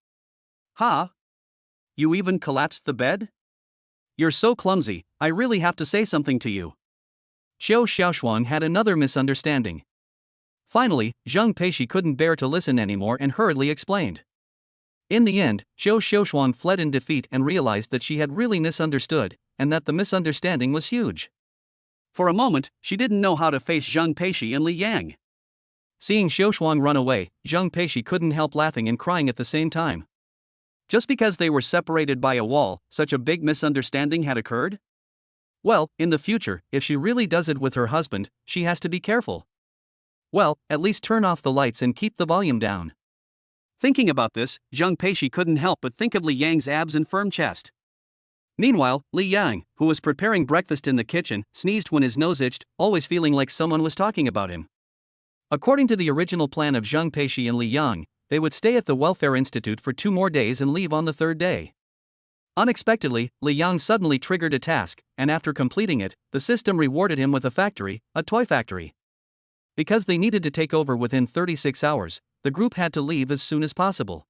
"Ha? You even collapsed the bed? You're so clumsy, I really have to say something to you." Zhou Xiaoshuan had another misunderstanding. Finally, Zhang Peishi couldn't bear to listen anymore and hurriedly explained. In the end, Zhou Xiaoshuan fled in defeat and realized that she had really misunderstood, and that the misunderstanding was huge. For a moment, she didn't know how to face Zhang Peishi and Li Yang. Seeing Xiaoshuang run away, Zhang Peishi couldn't help laughing and crying at the same time. Just because they were separated by a wall, such a big misunderstanding had occurred? Well, in the future, if she really does it with her husband, she has to be careful. Well, at least turn off the lights and keep the volume down. Thinking about this, Zhang Peishi couldn't help but think of Li Yang's abs and firm chest. Meanwhile, Li Yang, who was preparing breakfast in the kitchen, sneezed when his nose itched, always feeling like someone was talking about him. According to the original plan of Zhang Peishi and Li Yang, they would stay at the Welfare Institute for 2 more days and leave on the 3rd day. Unexpectedly, Li Yang suddenly triggered a task, and after completing it, the system rewarded him with a toy factory. Because they needed to take over within 36 hours, the group had to leave as soon as possible.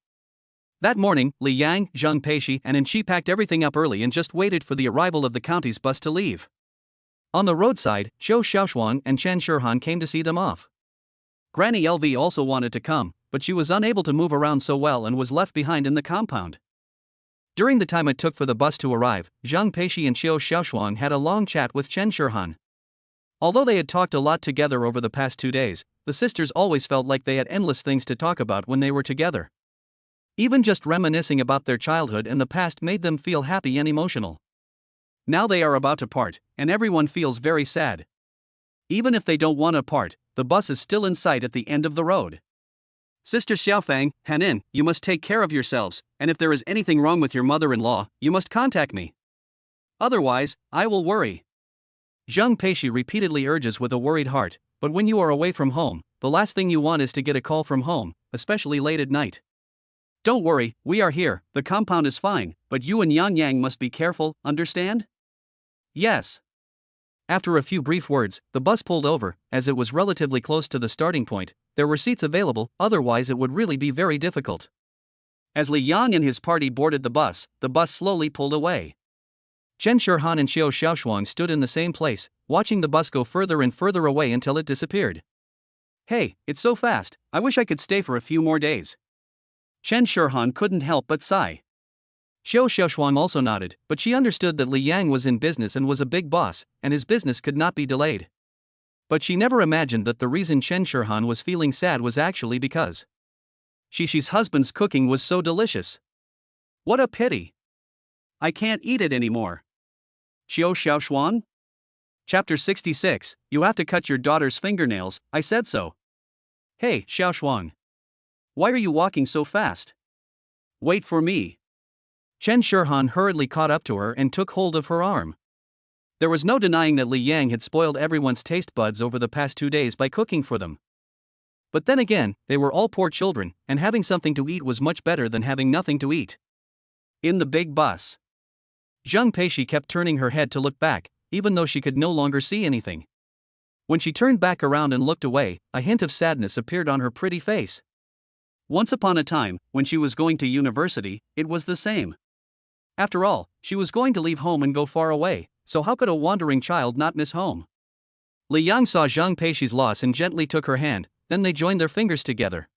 That morning, Li Yang, Zhang Peishi, and Enchi packed everything up early and just waited for the arrival of the county's bus to leave. On the roadside, Zhou Xiaoshuang and Chen Shirhan came to see them off. Granny LV also wanted to come, but she was unable to move around so well and was left behind in the compound. During the time it took for the bus to arrive, Zhang Peishi and Zhou Xiaoshuang had a long chat with Chen Shirhan. Although they had talked a lot together over the past 2 days, the sisters always felt like they had endless things to talk about when they were together. Even just reminiscing about their childhood and the past made them feel happy and emotional. Now they are about to part, and everyone feels very sad. Even if they don't want to part, the bus is still in sight at the end of the road. "Sister Xiaofeng, Hanin, you must take care of yourselves, and if there is anything wrong with your mother-in-law, you must contact me. Otherwise, I will worry." Zhang Peishi repeatedly urges with a worried heart, but when you are away from home, the last thing you want is to get a call from home, especially late at night. "Don't worry, we are here, the compound is fine, but you and Yang Yang must be careful, understand?" "Yes." After a few brief words, the bus pulled over. As it was relatively close to the starting point, there were seats available, otherwise it would really be very difficult. As Li Yang and his party boarded the bus slowly pulled away. Chen Shirhan and Zhou Xiaoshuang stood in the same place, watching the bus go further and further away until it disappeared. "Hey, it's so fast, I wish I could stay for a few more days." Chen Shirhan couldn't help but sigh. Zhou Xiaoshuang also nodded, but she understood that Li Yang was in business and was a big boss, and his business could not be delayed. But she never imagined that the reason Chen Shirhan was feeling sad was actually because Shishi's husband's cooking was so delicious. What a pity. I can't eat it anymore. Zhou Xiaoshuang? Chapter 66, You have to cut your daughter's fingernails, I said so. Hey, Xiaoshuang. Why are you walking so fast? Wait for me. Chen Shirhan hurriedly caught up to her and took hold of her arm. There was no denying that Li Yang had spoiled everyone's taste buds over the past 2 days by cooking for them. But then again, they were all poor children, and having something to eat was much better than having nothing to eat. In the big bus, Zhang Peishi kept turning her head to look back, even though she could no longer see anything. When she turned back around and looked away, a hint of sadness appeared on her pretty face. Once upon a time, when she was going to university, it was the same. After all, she was going to leave home and go far away, so how could a wandering child not miss home? Li Yang saw Zhang Peixi's loss and gently took her hand, then they joined their fingers together.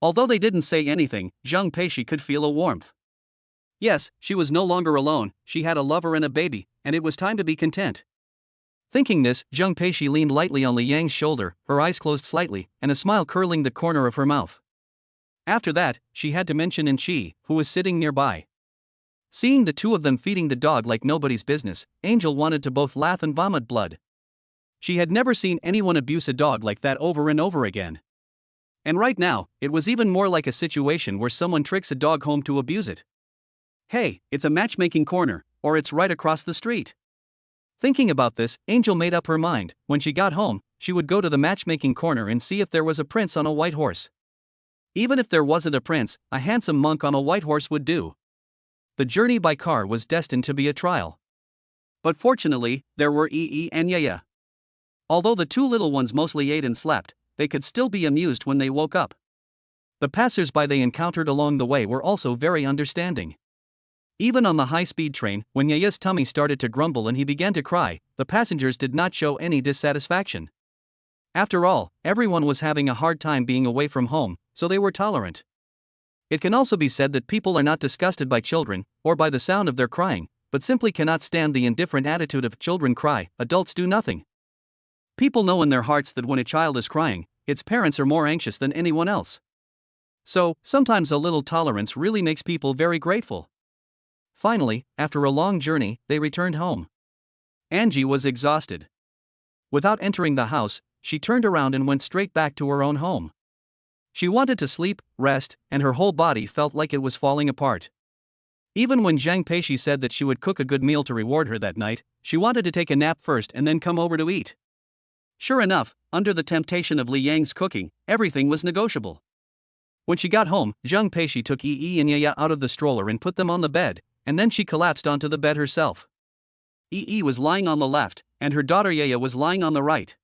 Although they didn't say anything, Zhang Peixi could feel a warmth. Yes, she was no longer alone, she had a lover and a baby, and it was time to be content. Thinking this, Zhang Peixi leaned lightly on Li Yang's shoulder, her eyes closed slightly, and a smile curling the corner of her mouth. After that, she had to mention Qi, who was sitting nearby. Seeing the two of them feeding the dog like nobody's business, Angel wanted to both laugh and vomit blood. She had never seen anyone abuse a dog like that over and over again. And right now, it was even more like a situation where someone tricks a dog home to abuse it. Hey, it's a matchmaking corner, or it's right across the street. Thinking about this, Angel made up her mind. When she got home, she would go to the matchmaking corner and see if there was a prince on a white horse. Even if there wasn't a prince, a handsome monk on a white horse would do. The journey by car was destined to be a trial. But fortunately, there were Yi and Yaya. Although the two little ones mostly ate and slept, they could still be amused when they woke up. The passers-by they encountered along the way were also very understanding. Even on the high-speed train, when Yaya's tummy started to grumble and he began to cry, the passengers did not show any dissatisfaction. After all, everyone was having a hard time being away from home, so they were tolerant. It can also be said that people are not disgusted by children, or by the sound of their crying, but simply cannot stand the indifferent attitude of children cry, adults do nothing. People know in their hearts that when a child is crying, its parents are more anxious than anyone else. So, sometimes a little tolerance really makes people very grateful. Finally, after a long journey, they returned home. Angie was exhausted. Without entering the house, she turned around and went straight back to her own home. She wanted to sleep, rest, and her whole body felt like it was falling apart. Even when Zhang Peixi said that she would cook a good meal to reward her that night, she wanted to take a nap first and then come over to eat. Sure enough, under the temptation of Li Yang's cooking, everything was negotiable. When she got home, Zhang Peixi took Yi and Yaya out of the stroller and put them on the bed, and then she collapsed onto the bed herself. Yi was lying on the left, and her daughter Yaya was lying on the right.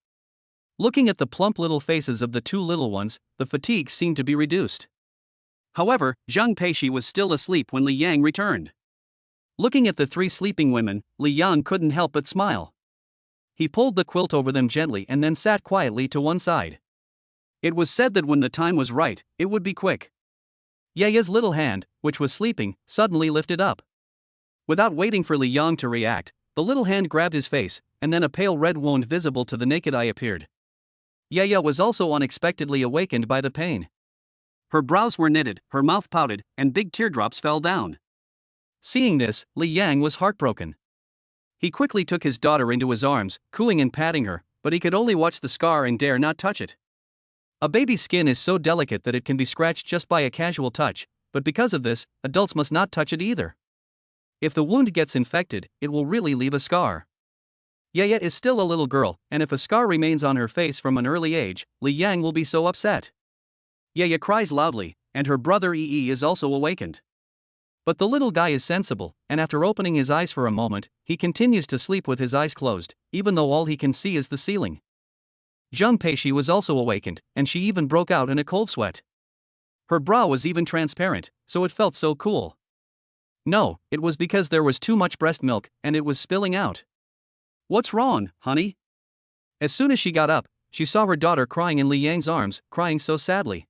Looking at the plump little faces of the two little ones, the fatigue seemed to be reduced. However, Zhang Peixi was still asleep when Li Yang returned. Looking at the three sleeping women, Li Yang couldn't help but smile. He pulled the quilt over them gently and then sat quietly to one side. It was said that when the time was right, it would be quick. Yaya's little hand, which was sleeping, suddenly lifted up. Without waiting for Li Yang to react, the little hand grabbed his face, and then a pale red wound visible to the naked eye appeared. Yaya was also unexpectedly awakened by the pain. Her brows were knitted, her mouth pouted, and big teardrops fell down. Seeing this, Li Yang was heartbroken. He quickly took his daughter into his arms, cooing and patting her, but he could only watch the scar and dare not touch it. A baby's skin is so delicate that it can be scratched just by a casual touch, but because of this, adults must not touch it either. If the wound gets infected, it will really leave a scar. Yaya is still a little girl, and if a scar remains on her face from an early age, Li Yang will be so upset. Yaya cries loudly, and her brother Yi is also awakened. But the little guy is sensible, and after opening his eyes for a moment, he continues to sleep with his eyes closed, even though all he can see is the ceiling. Zhang Peixi was also awakened, and she even broke out in a cold sweat. Her bra was even transparent, so it felt so cool. No, it was because there was too much breast milk, and it was spilling out. What's wrong, honey? As soon as she got up, she saw her daughter crying in Li Yang's arms, crying so sadly.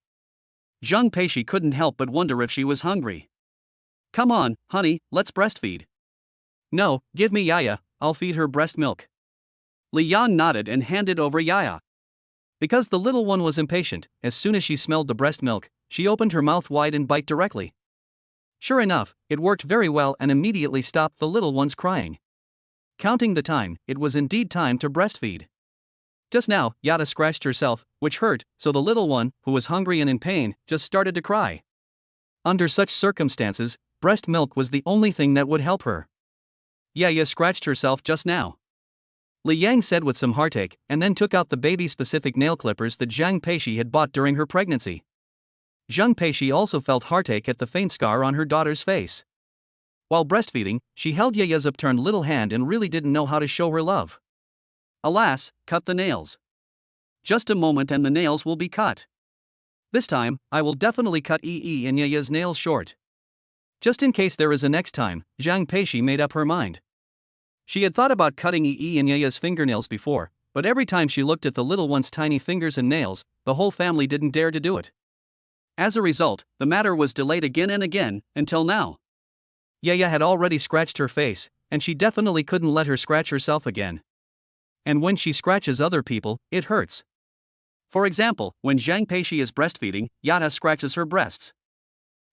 Zhang Peixi couldn't help but wonder if she was hungry. Come on, honey, let's breastfeed. No, give me Yaya, I'll feed her breast milk. Li Yang nodded and handed over Yaya. Because the little one was impatient, as soon as she smelled the breast milk, she opened her mouth wide and bite directly. Sure enough, it worked very well and immediately stopped the little one's crying. Counting the time, it was indeed time to breastfeed. Just now, Yada scratched herself, which hurt, so the little one, who was hungry and in pain, just started to cry. Under such circumstances, breast milk was the only thing that would help her. Yaya scratched herself just now. Li Yang said with some heartache, and then took out the baby-specific nail clippers that Zhang Peixi had bought during her pregnancy. Zhang Peixi also felt heartache at the faint scar on her daughter's face. While breastfeeding, she held Yaya's upturned little hand and really didn't know how to show her love. Alas, cut the nails. Just a moment and the nails will be cut. This time, I will definitely cut Yi and Yaya's nails short. Just in case there is a next time, Zhang Peishi made up her mind. She had thought about cutting Yi and Yaya's fingernails before, but every time she looked at the little one's tiny fingers and nails, the whole family didn't dare to do it. As a result, the matter was delayed again and again, until now. Yaya had already scratched her face, and she definitely couldn't let her scratch herself again. And when she scratches other people, it hurts. For example, when Zhang Peishi is breastfeeding, Yaya scratches her breasts.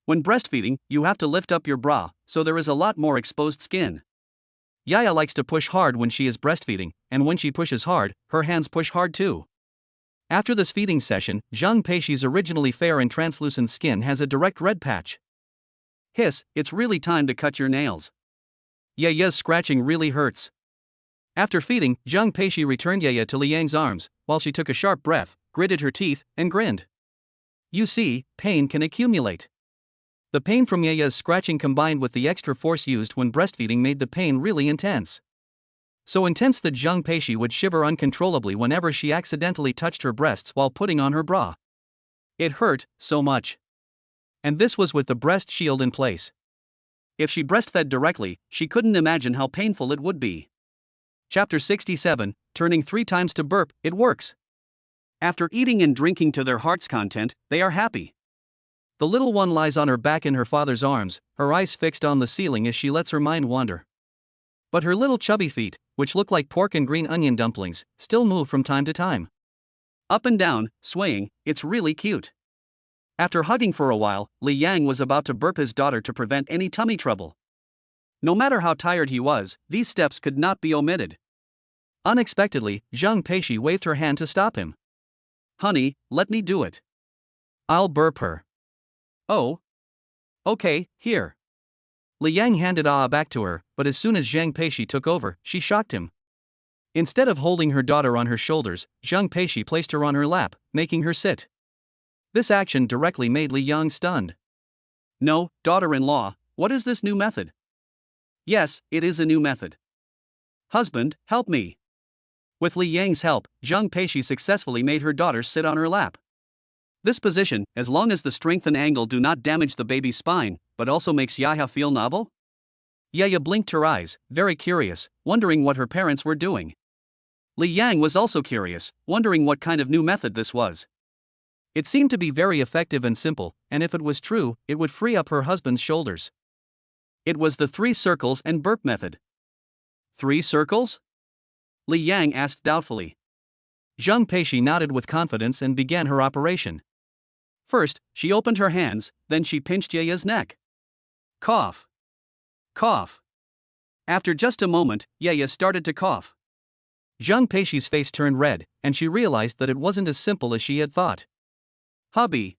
When breastfeeding, you have to lift up your bra, so there is a lot more exposed skin. Yaya likes to push hard when she is breastfeeding, and when she pushes hard, her hands push hard too. After this feeding session, Zhang Peishi's originally fair and translucent skin has a direct red patch. Hiss, it's really time to cut your nails. Yaya's scratching really hurts. After feeding, Zhang Peishi returned Yaya to Liang's arms, while she took a sharp breath, gritted her teeth, and grinned. You see, pain can accumulate. The pain from Yaya's scratching combined with the extra force used when breastfeeding made the pain really intense. So intense that Zhang Peishi would shiver uncontrollably whenever she accidentally touched her breasts while putting on her bra. It hurt so much. And this was with the breast shield in place. If she breastfed directly, she couldn't imagine how painful it would be. Chapter 67, Turning 3 times to burp, it works. After eating and drinking to their heart's content, they are happy. The little one lies on her back in her father's arms, her eyes fixed on the ceiling as she lets her mind wander. But her little chubby feet, which look like pork and green onion dumplings, still move from time to time. Up and down, swaying, it's really cute. After hugging for a while, Li Yang was about to burp his daughter to prevent any tummy trouble. No matter how tired he was, these steps could not be omitted. Unexpectedly, Zhang Peishi waved her hand to stop him. Honey, let me do it. I'll burp her. Oh. Okay, here. Li Yang handed back to her, but as soon as Zhang Peishi took over, she shocked him. Instead of holding her daughter on her shoulders, Zhang Peishi placed her on her lap, making her sit. This action directly made Li Yang stunned. No, daughter-in-law, what is this new method? Yes, it is a new method. Husband, help me. With Li Yang's help, Zhang Peishi successfully made her daughter sit on her lap. This position, as long as the strength and angle do not damage the baby's spine, but also makes Yaya feel novel? Yaya blinked her eyes, very curious, wondering what her parents were doing. Li Yang was also curious, wondering what kind of new method this was. It seemed to be very effective and simple, and if it was true, it would free up her husband's shoulders. It was the 3 circles and burp method. 3 circles? Li Yang asked doubtfully. Zhang Peishi nodded with confidence and began her operation. First, she opened her hands, then she pinched Yaya's neck. Cough. Cough. After just a moment, Yaya started to cough. Zhang Peishi's face turned red, and she realized that it wasn't as simple as she had thought. Hubby.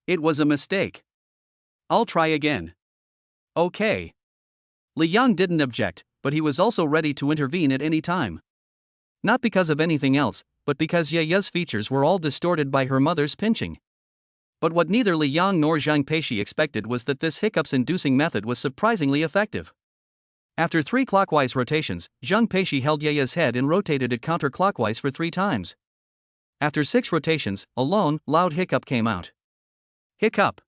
It was a mistake. I'll try again. Okay. Li Yang didn't object, but he was also ready to intervene at any time. Not because of anything else, but because Yaya's features were all distorted by her mother's pinching. But what neither Li Yang nor Zhang Peishi expected was that this hiccups-inducing method was surprisingly effective. After 3 clockwise rotations, Zhang Peishi held Yaya's head and rotated it counterclockwise for 3 times. After 6 rotations, a long, loud hiccup came out. Hiccup.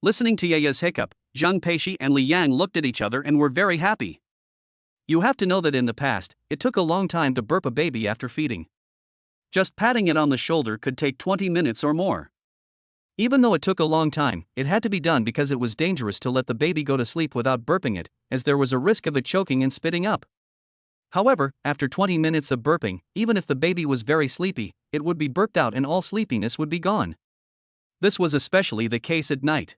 Listening to Yaya's hiccup, Zhang Peishi and Li Yang looked at each other and were very happy. You have to know that in the past, it took a long time to burp a baby after feeding. Just patting it on the shoulder could take 20 minutes or more. Even though it took a long time, it had to be done because it was dangerous to let the baby go to sleep without burping it, as there was a risk of it choking and spitting up. However, after 20 minutes of burping, even if the baby was very sleepy, it would be burped out and all sleepiness would be gone. This was especially the case at night.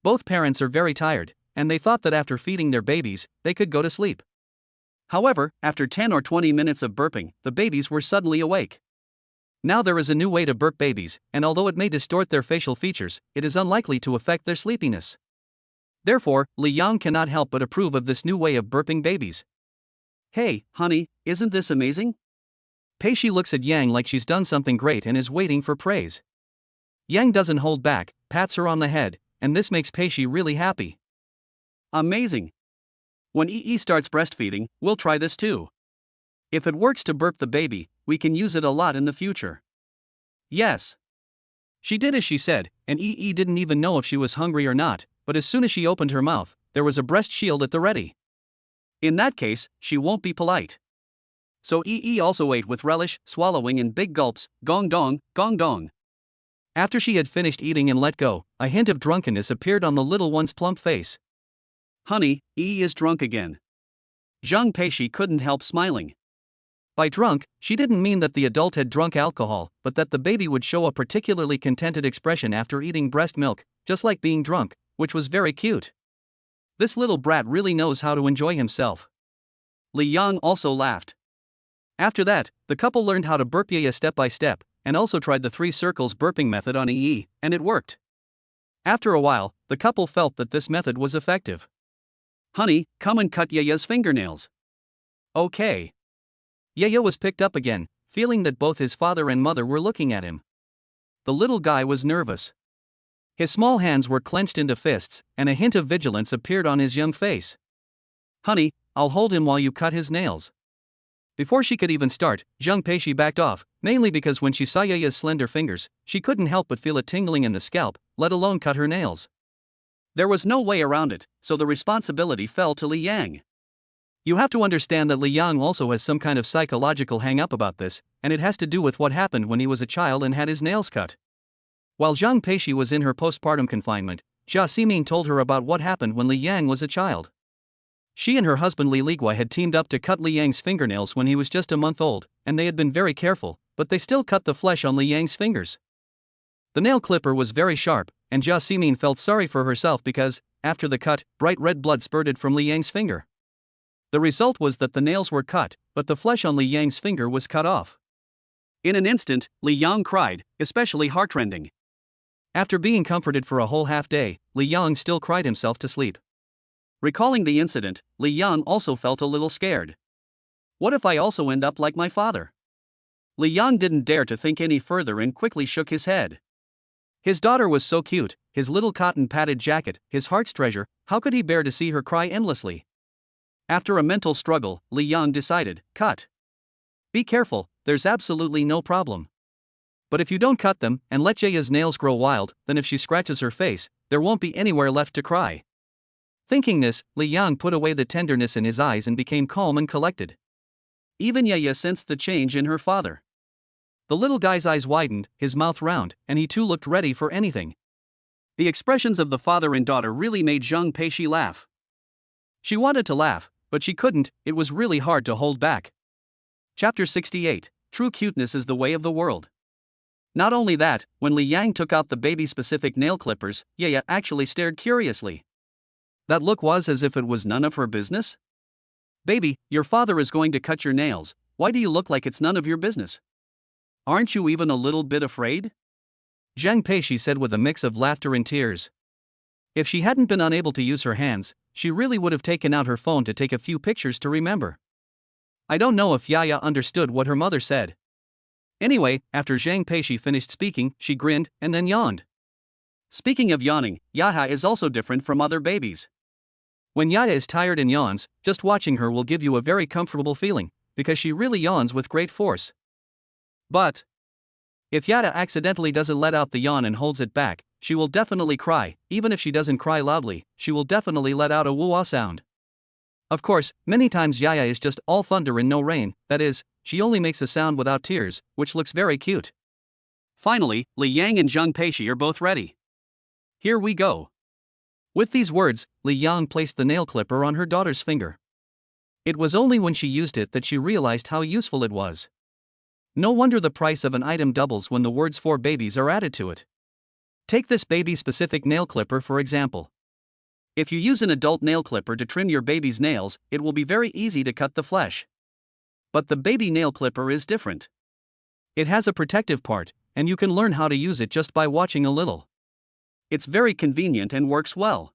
Both parents are very tired, and they thought that after feeding their babies, they could go to sleep. However, after 10 or 20 minutes of burping, the babies were suddenly awake. Now there is a new way to burp babies, and although it may distort their facial features, it is unlikely to affect their sleepiness. Therefore, Li Yang cannot help but approve of this new way of burping babies. Hey, honey, isn't this amazing? Peishi looks at Yang like she's done something great and is waiting for praise. Yang doesn't hold back, pats her on the head, and this makes Peishi really happy. Amazing. When EE starts breastfeeding, we'll try this too. If it works to burp the baby, we can use it a lot in the future. Yes. She did as she said, and Yi didn't even know if she was hungry or not, but as soon as she opened her mouth, there was a breast shield at the ready. In that case, she won't be polite. So Yi also ate with relish, swallowing in big gulps, gong dong, gong dong. After she had finished eating and let go, a hint of drunkenness appeared on the little one's plump face. Honey, Yi is drunk again. Zhang Peishi couldn't help smiling. By drunk, she didn't mean that the adult had drunk alcohol, but that the baby would show a particularly contented expression after eating breast milk, just like being drunk, which was very cute. This little brat really knows how to enjoy himself. Li Yang also laughed. After that, the couple learned how to burp Yaya step by step, and also tried the 3 circles burping method on Yi, and it worked. After a while, the couple felt that this method was effective. Honey, come and cut Yaya's fingernails. Okay. Yaya was picked up again, feeling that both his father and mother were looking at him. The little guy was nervous. His small hands were clenched into fists, and a hint of vigilance appeared on his young face. Honey, I'll hold him while you cut his nails. Before she could even start, Zhang Peishi backed off, mainly because when she saw Yaya's slender fingers, she couldn't help but feel a tingling in the scalp, let alone cut her nails. There was no way around it, so the responsibility fell to Li Yang. You have to understand that Li Yang also has some kind of psychological hang-up about this, and it has to do with what happened when he was a child and had his nails cut. While Zhang Peishi was in her postpartum confinement, Jia Ximing told her about what happened when Li Yang was a child. She and her husband Li Liguai had teamed up to cut Li Yang's fingernails when he was just a month old, and they had been very careful, but they still cut the flesh on Li Yang's fingers. The nail clipper was very sharp, and Jia Ximing felt sorry for herself because, after the cut, bright red blood spurted from Li Yang's finger. The result was that the nails were cut, but the flesh on Li Yang's finger was cut off. In an instant, Li Yang cried, especially heartrending. After being comforted for a whole half day, Li Yang still cried himself to sleep. Recalling the incident, Li Yang also felt a little scared. What if I also end up like my father? Li Yang didn't dare to think any further and quickly shook his head. His daughter was so cute, his little cotton-padded jacket, his heart's treasure, how could he bear to see her cry endlessly? After a mental struggle, Li Yang decided, cut. Be careful, there's absolutely no problem. But if you don't cut them, and let Jaya's nails grow wild, then if she scratches her face, there won't be anywhere left to cry. Thinking this, Li Yang put away the tenderness in his eyes and became calm and collected. Even Yaya sensed the change in her father. The little guy's eyes widened, his mouth round, and he too looked ready for anything. The expressions of the father and daughter really made Zhang Peishi laugh. She wanted to laugh, but she couldn't, it was really hard to hold back. Chapter 68, True Cuteness is the Way of the World. Not only that, when Li Yang took out the baby-specific nail clippers, Yaya actually stared curiously. That look was as if it was none of her business. Baby, your father is going to cut your nails, why do you look like it's none of your business? Aren't you even a little bit afraid? Zhang Peishi said with a mix of laughter and tears. If she hadn't been unable to use her hands, she really would have taken out her phone to take a few pictures to remember. I don't know if Yaya understood what her mother said. Anyway, after Zhang Peishi finished speaking, she grinned and then yawned. Speaking of yawning, Yaya is also different from other babies. When Yaya is tired and yawns, just watching her will give you a very comfortable feeling, because she really yawns with great force. But if Yaya accidentally doesn't let out the yawn and holds it back, she will definitely cry. Even if she doesn't cry loudly, she will definitely let out a woo-ah sound. Of course, many times Yaya is just all thunder and no rain, that is, she only makes a sound without tears, which looks very cute. Finally, Li Yang and Zhang Peishi are both ready. Here we go. With these words, Li Yang placed the nail clipper on her daughter's finger. It was only when she used it that she realized how useful it was. No wonder the price of an item doubles when the words for babies are added to it. Take this baby-specific nail clipper for example. If you use an adult nail clipper to trim your baby's nails, it will be very easy to cut the flesh. But the baby nail clipper is different. It has a protective part, and you can learn how to use it just by watching a little. It's very convenient and works well.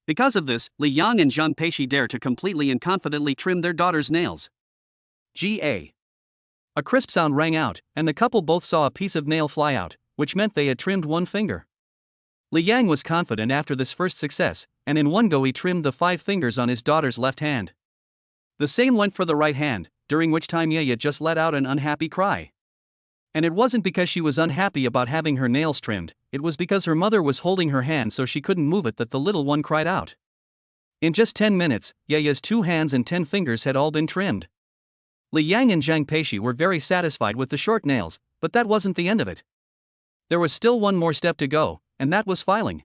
Because of this, Li Yang and Zhang Peishi dare to completely and confidently trim their daughter's nails. Ga. A crisp sound rang out, and the couple both saw a piece of nail fly out, which meant they had trimmed one finger. Li Yang was confident after this first success, and in one go he trimmed the 5 fingers on his daughter's left hand. The same went for the right hand, during which time Yaya just let out an unhappy cry. And it wasn't because she was unhappy about having her nails trimmed, it was because her mother was holding her hand so she couldn't move it that the little one cried out. In just 10 minutes, Yaya's 2 hands and 10 fingers had all been trimmed. Li Yang and Zhang Peishi were very satisfied with the short nails, but that wasn't the end of it. There was still one more step to go, and that was filing.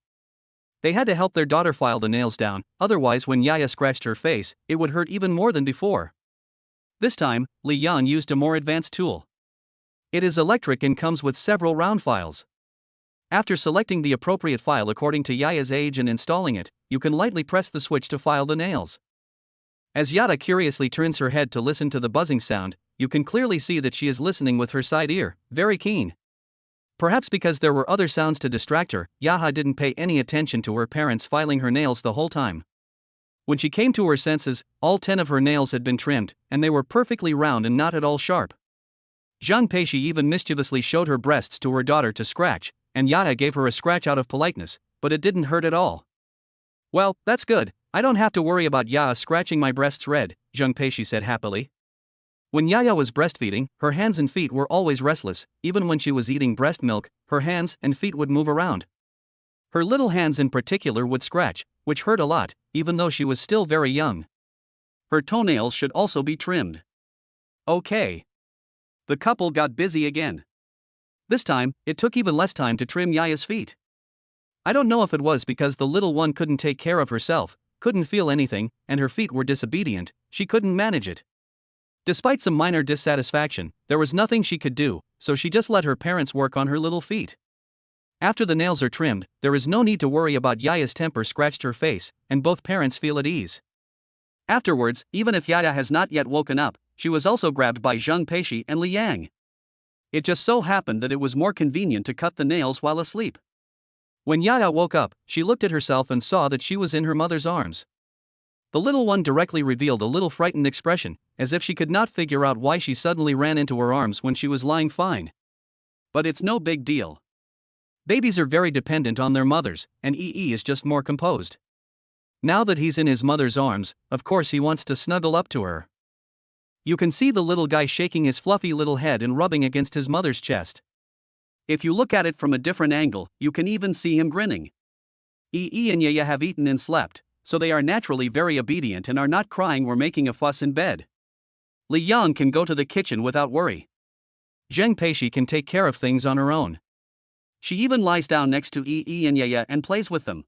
They had to help their daughter file the nails down, otherwise when Yaya scratched her face, it would hurt even more than before. This time, Li Yang used a more advanced tool. It is electric and comes with several round files. After selecting the appropriate file according to Yaya's age and installing it, you can lightly press the switch to file the nails. As Yada curiously turns her head to listen to the buzzing sound, you can clearly see that she is listening with her side ear, very keen. Perhaps because there were other sounds to distract her, Yaha didn't pay any attention to her parents filing her nails the whole time. When she came to her senses, all 10 of her nails had been trimmed, and they were perfectly round and not at all sharp. Zhang Peishi even mischievously showed her breasts to her daughter to scratch, and Yaya gave her a scratch out of politeness, but it didn't hurt at all. Well, that's good, I don't have to worry about Yaya scratching my breasts red, Zhang Peishi said happily. When Yaya was breastfeeding, her hands and feet were always restless, even when she was eating breast milk, her hands and feet would move around. Her little hands in particular would scratch, which hurt a lot, even though she was still very young. Her toenails should also be trimmed. Okay. The couple got busy again. This time, it took even less time to trim Yaya's feet. I don't know if it was because the little one couldn't take care of herself, couldn't feel anything, and her feet were disobedient, she couldn't manage it. Despite some minor dissatisfaction, there was nothing she could do, so she just let her parents work on her little feet. After the nails are trimmed, there is no need to worry about Yaya's temper scratched her face, and both parents feel at ease. Afterwards, even if Yaya has not yet woken up, she was also grabbed by Zhang Peishi and Li Yang. It just so happened that it was more convenient to cut the nails while asleep. When Yaya woke up, she looked at herself and saw that she was in her mother's arms. The little one directly revealed a little frightened expression, as if she could not figure out why she suddenly ran into her arms when she was lying fine. But it's no big deal. Babies are very dependent on their mothers, and EE is just more composed. Now that he's in his mother's arms, of course he wants to snuggle up to her. You can see the little guy shaking his fluffy little head and rubbing against his mother's chest. If you look at it from a different angle, you can even see him grinning. EE and Yaya have eaten and slept, so they are naturally very obedient and are not crying or making a fuss in bed. Li Yang can go to the kitchen without worry. Zhang Peishi can take care of things on her own. She even lies down next to EE and Yaya and plays with them.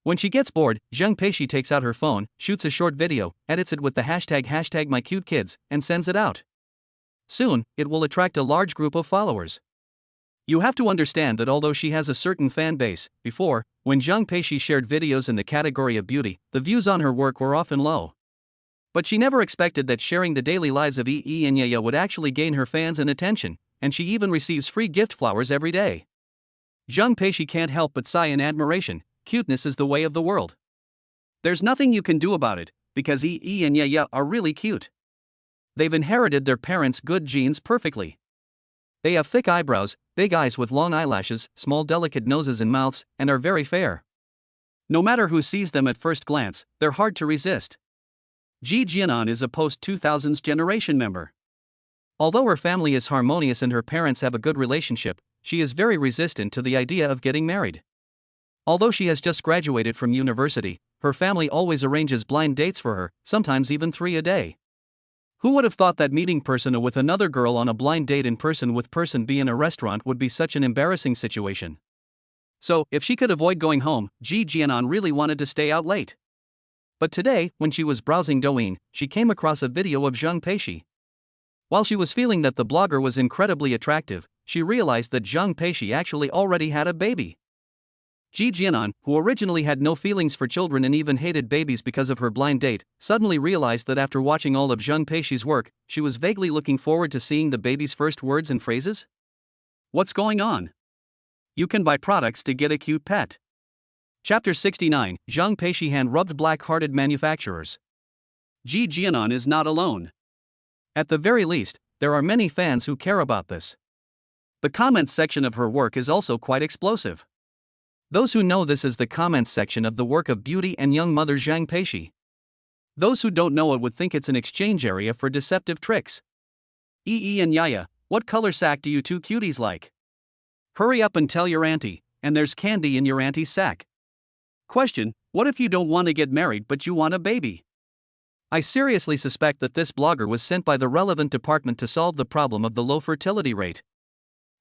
When she gets bored, Zhang Peishi takes out her phone, shoots a short video, edits it with the hashtag #MyCuteKids, and sends it out. Soon, it will attract a large group of followers. You have to understand that although she has a certain fan base, before, when Zhang Peishi shared videos in the category of beauty, the views on her work were often low. But she never expected that sharing the daily lives of EE and Yaya would actually gain her fans and attention, and she even receives free gift flowers every day. Zhang Peishi can't help but sigh in admiration. Cuteness is the way of the world. There's nothing you can do about it, because EE and Yaya are really cute. They've inherited their parents' good genes perfectly. They have thick eyebrows, big eyes with long eyelashes, small delicate noses and mouths, and are very fair. No matter who sees them at first glance, they're hard to resist. Ji Jianan is a post-2000s generation member. Although her family is harmonious and her parents have a good relationship, she is very resistant to the idea of getting married. Although she has just graduated from university, her family always arranges blind dates for her, sometimes even 3 a day. Who would have thought that meeting person with another girl on a blind date in person with person B in a restaurant would be such an embarrassing situation? So, if she could avoid going home, Ji Jianan really wanted to stay out late. But today, when she was browsing Douyin, she came across a video of Zhang Peishi. While she was feeling that the blogger was incredibly attractive, she realized that Zhang Peishi actually already had a baby. Ji Jianan, who originally had no feelings for children and even hated babies because of her blind date, suddenly realized that after watching all of Zhang Peishi's work, she was vaguely looking forward to seeing the baby's first words and phrases. What's going on? You can buy products to get a cute pet. Chapter 69, Zhang Peishi hand-rubbed black-hearted manufacturers. Ji Jianan is not alone. At the very least, there are many fans who care about this. The comments section of her work is also quite explosive. Those who know this is the comments section of the work of beauty and young mother Zhang Peishi. Those who don't know it would think it's an exchange area for deceptive tricks. And Yaya, what color sack do you two cuties like? Hurry up and tell your auntie, and there's candy in your auntie's sack. Question, what if you don't want to get married but you want a baby? I seriously suspect that this blogger was sent by the relevant department to solve the problem of the low fertility rate.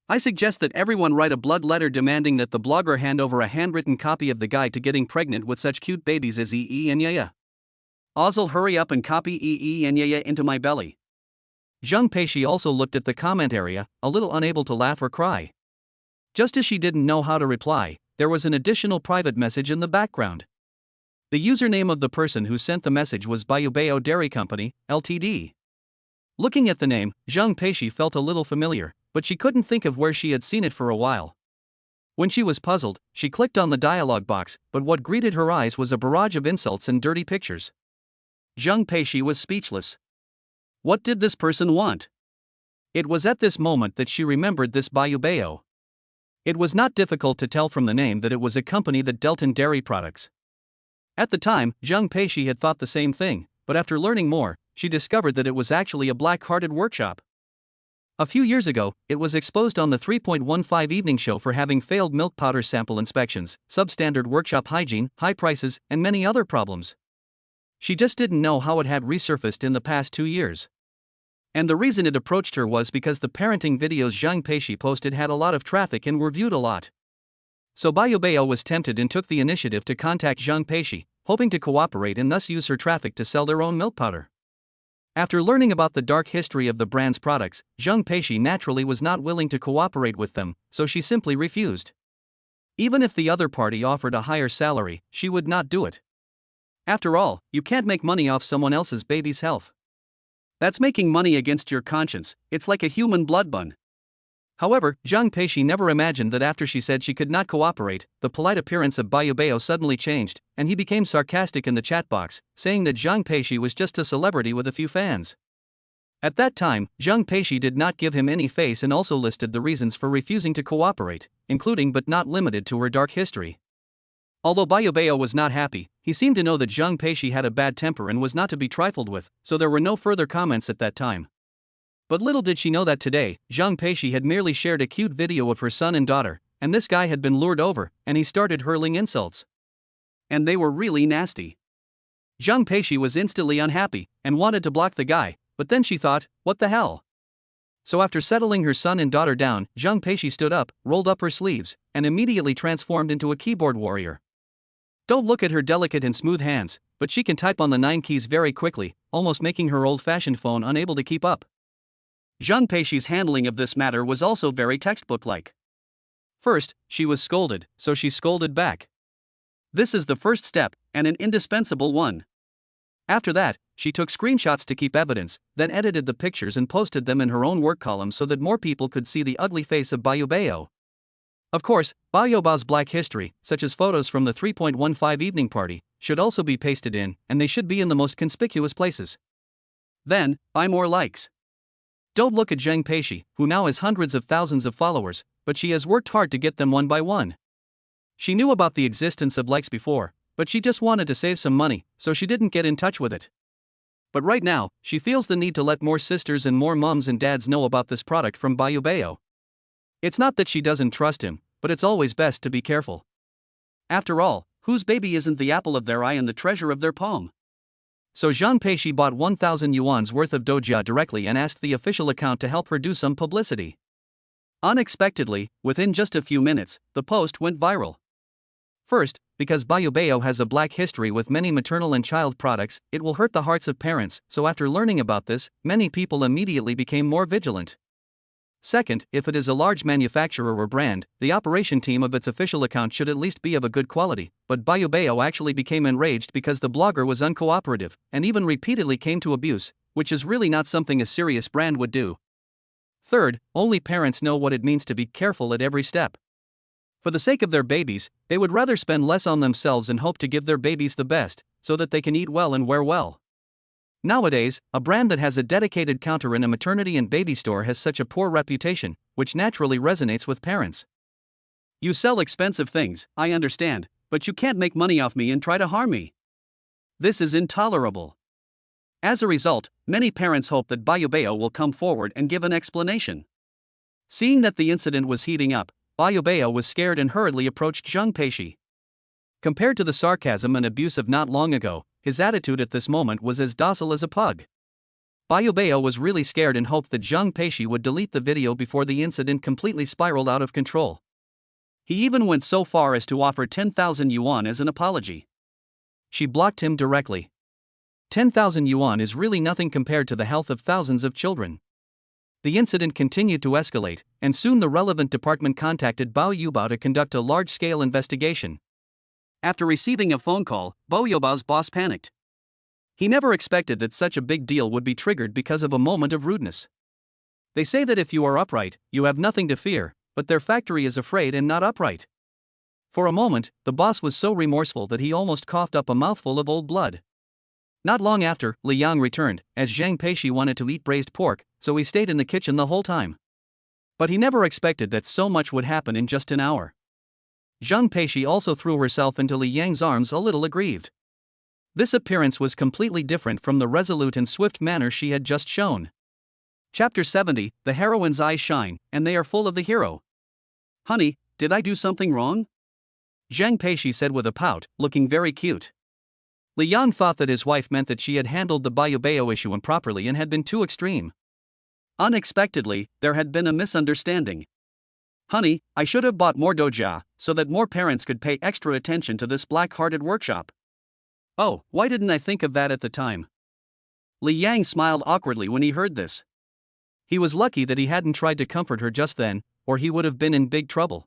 I suggest that everyone write a blood letter demanding that the blogger hand over a handwritten copy of the guide to getting pregnant with such cute babies as and Yaya. Ozil, hurry up and copy and Yaya into my belly. Zheng Peishi also looked at the comment area, a little unable to laugh or cry. Just as she didn't know how to reply, there was an additional private message in the background. The username of the person who sent the message was Bayubeo Dairy Company, Ltd. Looking at the name, Zheng Peishi felt a little familiar, but she couldn't think of where she had seen it for a while. When she was puzzled, she clicked on the dialog box, but what greeted her eyes was a barrage of insults and dirty pictures. Zheng Peishi was speechless. What did this person want? It was at this moment that she remembered this Bayubeo. It was not difficult to tell from the name that it was a company that dealt in dairy products. At the time, Zheng Peishi had thought the same thing, but after learning more, she discovered that it was actually a black-hearted workshop. A few years ago, it was exposed on the 3.15 evening show for having failed milk powder sample inspections, substandard workshop hygiene, high prices, and many other problems. She just didn't know how it had resurfaced in the past 2 years. And the reason it approached her was because the parenting videos Zheng Peishi posted had a lot of traffic and were viewed a lot. So Bayubeo was tempted and took the initiative to contact Zheng Peishi, hoping to cooperate and thus use her traffic to sell their own milk powder. After learning about the dark history of the brand's products, Zheng Peishi naturally was not willing to cooperate with them, so she simply refused. Even if the other party offered a higher salary, she would not do it. After all, you can't make money off someone else's baby's health. That's making money against your conscience. It's like a human blood bun. However, Zheng Peishi never imagined that after she said she could not cooperate, the polite appearance of Bayubeo suddenly changed, and he became sarcastic in the chat box, saying that Zheng Peishi was just a celebrity with a few fans. At that time, Zheng Peishi did not give him any face and also listed the reasons for refusing to cooperate, including but not limited to her dark history. Although Bayubeo was not happy, he seemed to know that Zheng Peishi had a bad temper and was not to be trifled with, so there were no further comments at that time. But little did she know that today, Zheng Peishi had merely shared a cute video of her son and daughter, and this guy had been lured over, and he started hurling insults. And they were really nasty. Zheng Peishi was instantly unhappy, and wanted to block the guy, but then she thought, what the hell? So after settling her son and daughter down, Zheng Peishi stood up, rolled up her sleeves, and immediately transformed into a keyboard warrior. Don't look at her delicate and smooth hands, but she can type on the 9 keys very quickly, almost making her old-fashioned phone unable to keep up. Zheng Peishi's handling of this matter was also very textbook-like. First, she was scolded, so she scolded back. This is the first step, and an indispensable one. After that, she took screenshots to keep evidence, then edited the pictures and posted them in her own work column so that more people could see the ugly face of Bayubeo. Of course, Bayubeo's black history, such as photos from the 3.15 evening party, should also be pasted in, and they should be in the most conspicuous places. Then, buy more likes. Don't look at Zheng Peishi, who now has hundreds of thousands of followers, but she has worked hard to get them one by one. She knew about the existence of likes before, but she just wanted to save some money, so she didn't get in touch with it. But right now, she feels the need to let more sisters and more moms and dads know about this product from Bayubeo. It's not that she doesn't trust him, but it's always best to be careful. After all, whose baby isn't the apple of their eye and the treasure of their palm? So Zheng Peishi bought 1,000 yuan's worth of doja directly and asked the official account to help her do some publicity. Unexpectedly, within just a few minutes, the post went viral. First, because Bayubeo has a black history with many maternal and child products, it will hurt the hearts of parents, so after learning about this, many people immediately became more vigilant. Second, if it is a large manufacturer or brand, the operation team of its official account should at least be of a good quality, but Bayubeo actually became enraged because the blogger was uncooperative, and even repeatedly came to abuse, which is really not something a serious brand would do. Third, only parents know what it means to be careful at every step. For the sake of their babies, they would rather spend less on themselves and hope to give their babies the best, so that they can eat well and wear well. Nowadays, a brand that has a dedicated counter in a maternity and baby store has such a poor reputation, which naturally resonates with parents. You sell expensive things, I understand, but you can't make money off me and try to harm me. This is intolerable. As a result, many parents hope that Bayubeo will come forward and give an explanation. Seeing that the incident was heating up, Bayubeo was scared and hurriedly approached Zheng Peishi. Compared to the sarcasm and abuse of not long ago, his attitude at this moment was as docile as a pug. Bayubeo was really scared and hoped that Zheng Peishi would delete the video before the incident completely spiraled out of control. He even went so far as to offer 10,000 yuan as an apology. She blocked him directly. 10,000 yuan is really nothing compared to the health of thousands of children. The incident continued to escalate, and soon the relevant department contacted Bao Yubao to conduct a large-scale investigation. After receiving a phone call, Bao Yubao's boss panicked. He never expected that such a big deal would be triggered because of a moment of rudeness. They say that if you are upright, you have nothing to fear, but their factory is afraid and not upright. For a moment, the boss was so remorseful that he almost coughed up a mouthful of old blood. Not long after, Li Yang returned, as Zheng Peishi wanted to eat braised pork, so he stayed in the kitchen the whole time. But he never expected that so much would happen in just an hour. Zheng Peishi also threw herself into Li Yang's arms a little aggrieved. This appearance was completely different from the resolute and swift manner she had just shown. Chapter 70, The heroine's eyes shine, and they are full of the hero. Honey, did I do something wrong? Zheng Peishi said with a pout, looking very cute. Li Yang thought that his wife meant that she had handled the Bayubeo issue improperly and had been too extreme. Unexpectedly, there had been a misunderstanding. Honey, I should have bought more doja, so that more parents could pay extra attention to this black-hearted workshop. Oh, why didn't I think of that at the time? Li Yang smiled awkwardly when he heard this. He was lucky that he hadn't tried to comfort her just then, or he would have been in big trouble.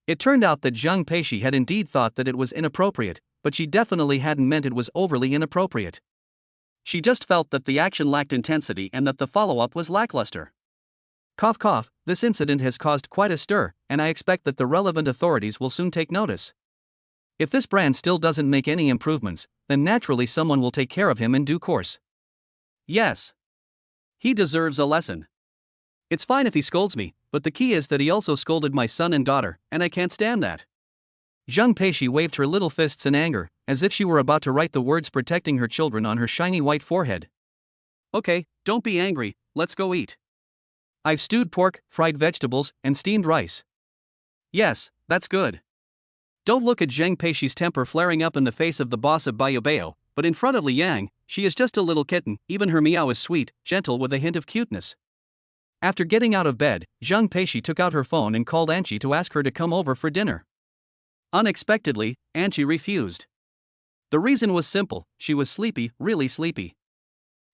It turned out that Zheng Peishi had indeed thought that it was inappropriate, but she definitely hadn't meant it was overly inappropriate. She just felt that the action lacked intensity and that the follow-up was lackluster. Cough cough, this incident has caused quite a stir, and I expect that the relevant authorities will soon take notice. If this brand still doesn't make any improvements, then naturally someone will take care of him in due course. Yes. He deserves a lesson. It's fine if he scolds me, but the key is that he also scolded my son and daughter, and I can't stand that. Zheng Peishi waved her little fists in anger, as if she were about to write the words protecting her children on her shiny white forehead. Okay, don't be angry, let's go eat. I've stewed pork, fried vegetables, and steamed rice. Yes, that's good. Don't look at Zheng Peishi's temper flaring up in the face of the boss of Bayubeo, but in front of Li Yang, she is just a little kitten, even her meow is sweet, gentle with a hint of cuteness. After getting out of bed, Zheng Peishi took out her phone and called Anqi to ask her to come over for dinner. Unexpectedly, Anqi refused. The reason was simple, she was sleepy, really sleepy.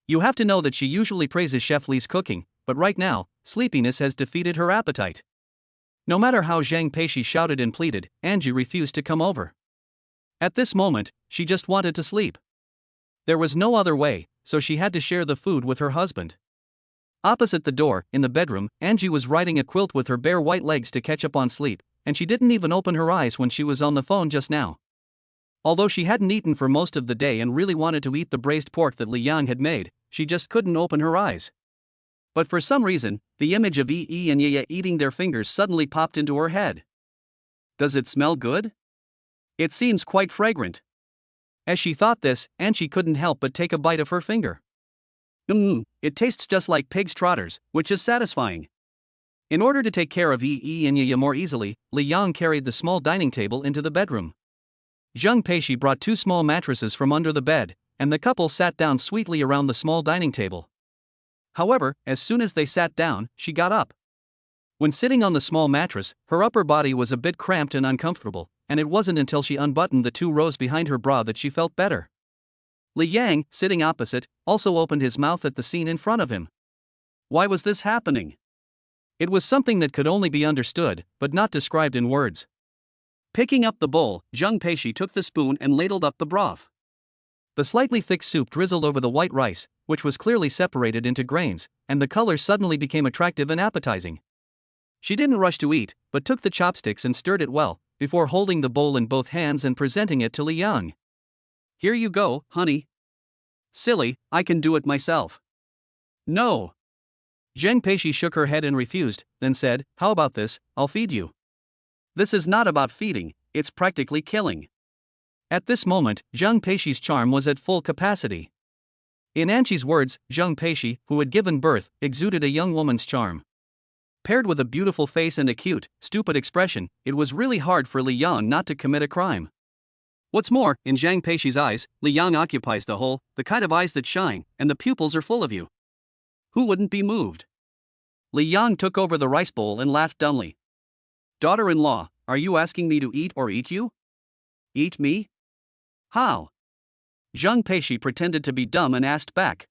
You have to know that she usually praises Chef Li's cooking, but right now, sleepiness has defeated her appetite. No matter how Zheng Peishi shouted and pleaded, Anqi refused to come over. At this moment, she just wanted to sleep. There was no other way, so she had to share the food with her husband. Opposite the door, in the bedroom, Anqi was riding a quilt with her bare white legs to catch up on sleep, and she didn't even open her eyes when she was on the phone just now. Although she hadn't eaten for most of the day and really wanted to eat the braised pork that Li Yang had made, she just couldn't open her eyes. But for some reason, the image of Yi and Yaya eating their fingers suddenly popped into her head. Does it smell good? It seems quite fragrant. As she thought this, Anqi couldn't help but take a bite of her finger. It tastes just like pig's trotters, which is satisfying. In order to take care of Yi and Yaya more easily, Li Yang carried the small dining table into the bedroom. Zheng Peishi brought 2 small mattresses from under the bed, and the couple sat down sweetly around the small dining table. However, as soon as they sat down, she got up. When sitting on the small mattress, her upper body was a bit cramped and uncomfortable, and it wasn't until she unbuttoned the 2 rows behind her bra that she felt better. Li Yang, sitting opposite, also opened his mouth at the scene in front of him. Why was this happening? It was something that could only be understood, but not described in words. Picking up the bowl, Zheng Peishi took the spoon and ladled up the broth. The slightly thick soup drizzled over the white rice, which was clearly separated into grains, and the color suddenly became attractive and appetizing. She didn't rush to eat, but took the chopsticks and stirred it well, before holding the bowl in both hands and presenting it to Li Yang. Here you go, honey. Silly, I can do it myself. No. Zheng Peishi shook her head and refused, then said, how about this, I'll feed you. This is not about feeding, it's practically killing. At this moment, Zheng Peishi's charm was at full capacity. In Angie's words, Zheng Peishi, who had given birth, exuded a young woman's charm. Paired with a beautiful face and a cute, stupid expression, it was really hard for Li Yang not to commit a crime. What's more, in Zhang Peishi's eyes, Li Yang occupies the kind of eyes that shine, and the pupils are full of you. Who wouldn't be moved? Li Yang took over the rice bowl and laughed dumbly. Daughter-in-law, are you asking me to eat or eat you? Eat me? How? Zheng Peishi pretended to be dumb and asked back.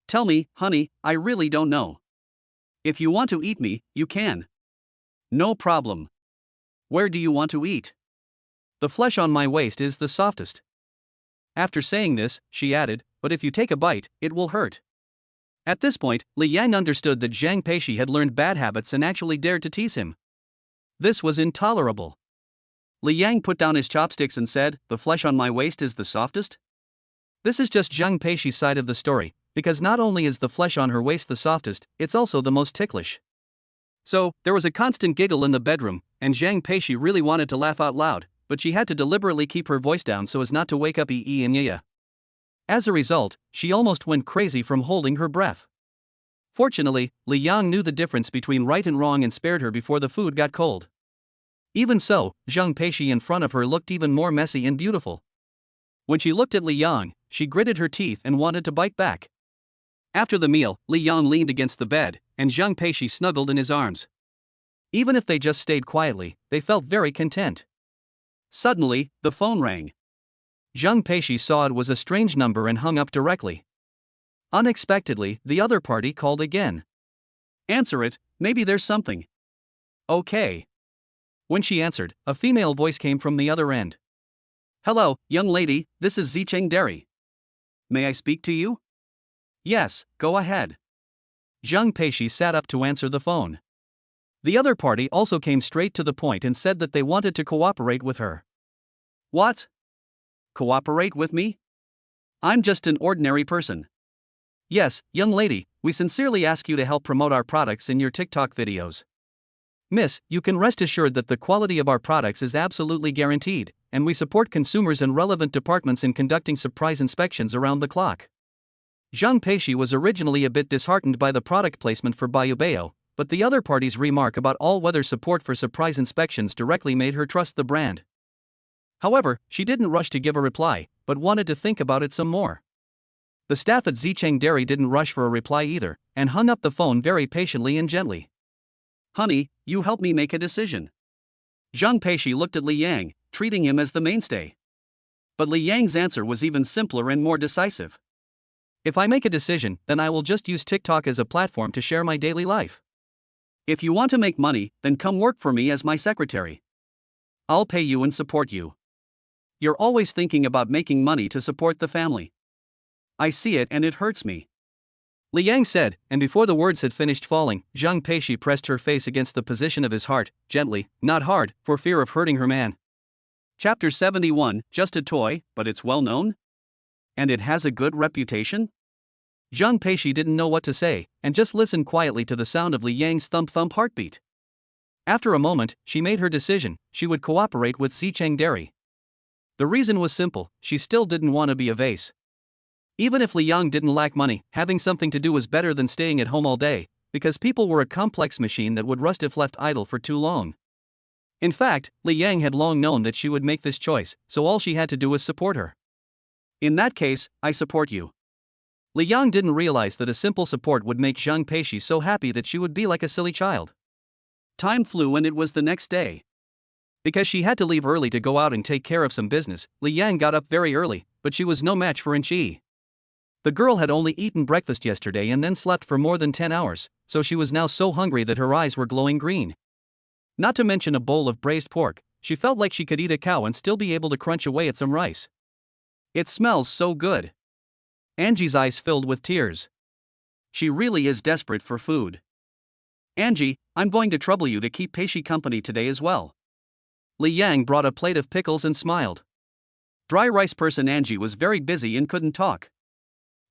Tell me, honey, I really don't know. If you want to eat me, you can. No problem. Where do you want to eat? The flesh on my waist is the softest. After saying this, she added, but if you take a bite, it will hurt. At this point, Li Yang understood that Zhang Peishi had learned bad habits and actually dared to tease him. This was intolerable. Li Yang put down his chopsticks and said, the flesh on my waist is the softest? This is just Zhang Peishi's side of the story, because not only is the flesh on her waist the softest, it's also the most ticklish. So, there was a constant giggle in the bedroom, and Zhang Peishi really wanted to laugh out loud, but she had to deliberately keep her voice down so as not to wake up Yi and Yaya. As a result, she almost went crazy from holding her breath. Fortunately, Li Yang knew the difference between right and wrong and spared her before the food got cold. Even so, Zhang Peishi in front of her looked even more messy and beautiful. When she looked at Li Yang, she gritted her teeth and wanted to bite back. After the meal, Li Yang leaned against the bed, and Zhang Peishi snuggled in his arms. Even if they just stayed quietly, they felt very content. Suddenly, the phone rang. Zhang Peishi saw it was a strange number and hung up directly. Unexpectedly, the other party called again. Answer it, maybe there's something. Okay. When she answered, a female voice came from the other end. Hello, young lady, this is Zicheng Dairy. May I speak to you? Yes, go ahead. Zhang Peishi sat up to answer the phone. The other party also came straight to the point and said that they wanted to cooperate with her. What? Cooperate with me? I'm just an ordinary person. Yes, young lady, we sincerely ask you to help promote our products in your TikTok videos. Miss, you can rest assured that the quality of our products is absolutely guaranteed, and we support consumers and relevant departments in conducting surprise inspections around the clock. Zhang Peishi was originally a bit disheartened by the product placement for Bayubeo, but the other party's remark about all-weather support for surprise inspections directly made her trust the brand. However, she didn't rush to give a reply, but wanted to think about it some more. The staff at Zicheng Dairy didn't rush for a reply either, and hung up the phone very patiently and gently. Honey, you help me make a decision. Zhang Peishi looked at Li Yang, treating him as the mainstay. But Li Yang's answer was even simpler and more decisive. If I make a decision, then I will just use TikTok as a platform to share my daily life. If you want to make money, then come work for me as my secretary. I'll pay you and support you. You're always thinking about making money to support the family. I see it and it hurts me. Li Yang said, and before the words had finished falling, Zhang Peishi pressed her face against the position of his heart, gently, not hard, for fear of hurting her man. Chapter 71, just a toy, but it's well known? And it has a good reputation? Zhang Peishi didn't know what to say, and just listened quietly to the sound of Li Yang's thump-thump heartbeat. After a moment, she made her decision: she would cooperate with Zicheng Dairy. The reason was simple: she still didn't want to be a vase. Even if Li Yang didn't lack money, having something to do was better than staying at home all day, because people were a complex machine that would rust if left idle for too long. In fact, Li Yang had long known that she would make this choice, so all she had to do was support her. In that case, I support you. Li Yang didn't realize that a simple support would make Zhang Peishi so happy that she would be like a silly child. Time flew and it was the next day. Because she had to leave early to go out and take care of some business, Li Yang got up very early, but she was no match for Inchi. The girl had only eaten breakfast yesterday and then slept for more than 10 hours, so she was now so hungry that her eyes were glowing green. Not to mention a bowl of braised pork, she felt like she could eat a cow and still be able to crunch away at some rice. It smells so good. Angie's eyes filled with tears. She really is desperate for food. Angie, I'm going to trouble you to keep Peishi company today as well. Li Yang brought a plate of pickles and smiled. Dry rice person Angie was very busy and couldn't talk.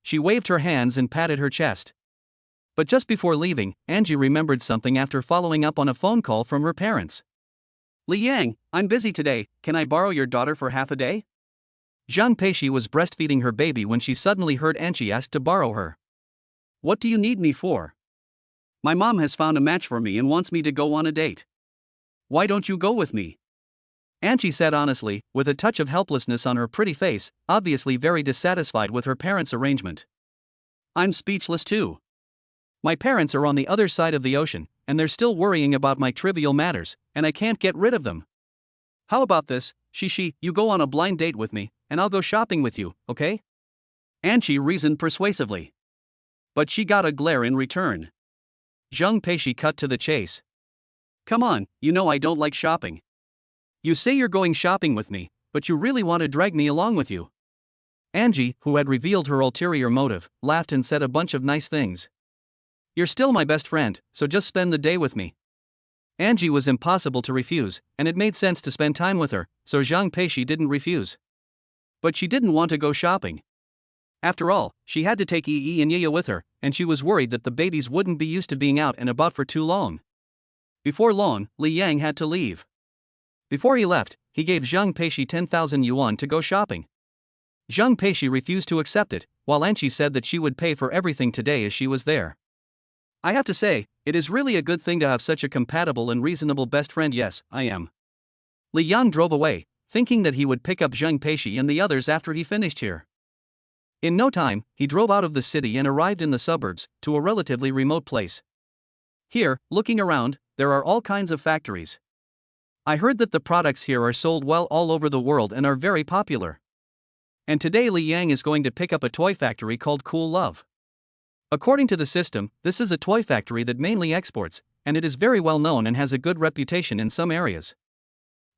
She waved her hands and patted her chest. But just before leaving, Angie remembered something after following up on a phone call from her parents. Li Yang, I'm busy today, can I borrow your daughter for half a day? Zhang Peishi was breastfeeding her baby when she suddenly heard Anchi ask to borrow her. What do you need me for? My mom has found a match for me and wants me to go on a date. Why don't you go with me? Anchi said honestly, with a touch of helplessness on her pretty face, obviously very dissatisfied with her parents' arrangement. I'm speechless too. My parents are on the other side of the ocean, and they're still worrying about my trivial matters, and I can't get rid of them. How about this, you go on a blind date with me, and I'll go shopping with you, okay? Anchi reasoned persuasively. But she got a glare in return. Zhang Peishi cut to the chase. Come on, you know I don't like shopping. You say you're going shopping with me, but you really want to drag me along with you. Angie, who had revealed her ulterior motive, laughed and said a bunch of nice things. You're still my best friend, so just spend the day with me. Angie was impossible to refuse, and it made sense to spend time with her, so Zhang Peishi didn't refuse. But she didn't want to go shopping. After all, she had to take Yi and Yiya with her, and she was worried that the babies wouldn't be used to being out and about for too long. Before long, Li Yang had to leave. Before he left, he gave Zhang Peishi 10,000 yuan to go shopping. Zhang Peishi refused to accept it, while Anchi said that she would pay for everything today as she was there. I have to say, it is really a good thing to have such a compatible and reasonable best friend. Yes, I am. Li Yang drove away, thinking that he would pick up Zhang Peishi and the others after he finished here. In no time, he drove out of the city and arrived in the suburbs, to a relatively remote place. Here, looking around, there are all kinds of factories. I heard that the products here are sold well all over the world and are very popular. And today Li Yang is going to pick up a toy factory called Cool Love. According to the system, this is a toy factory that mainly exports, and it is very well known and has a good reputation in some areas.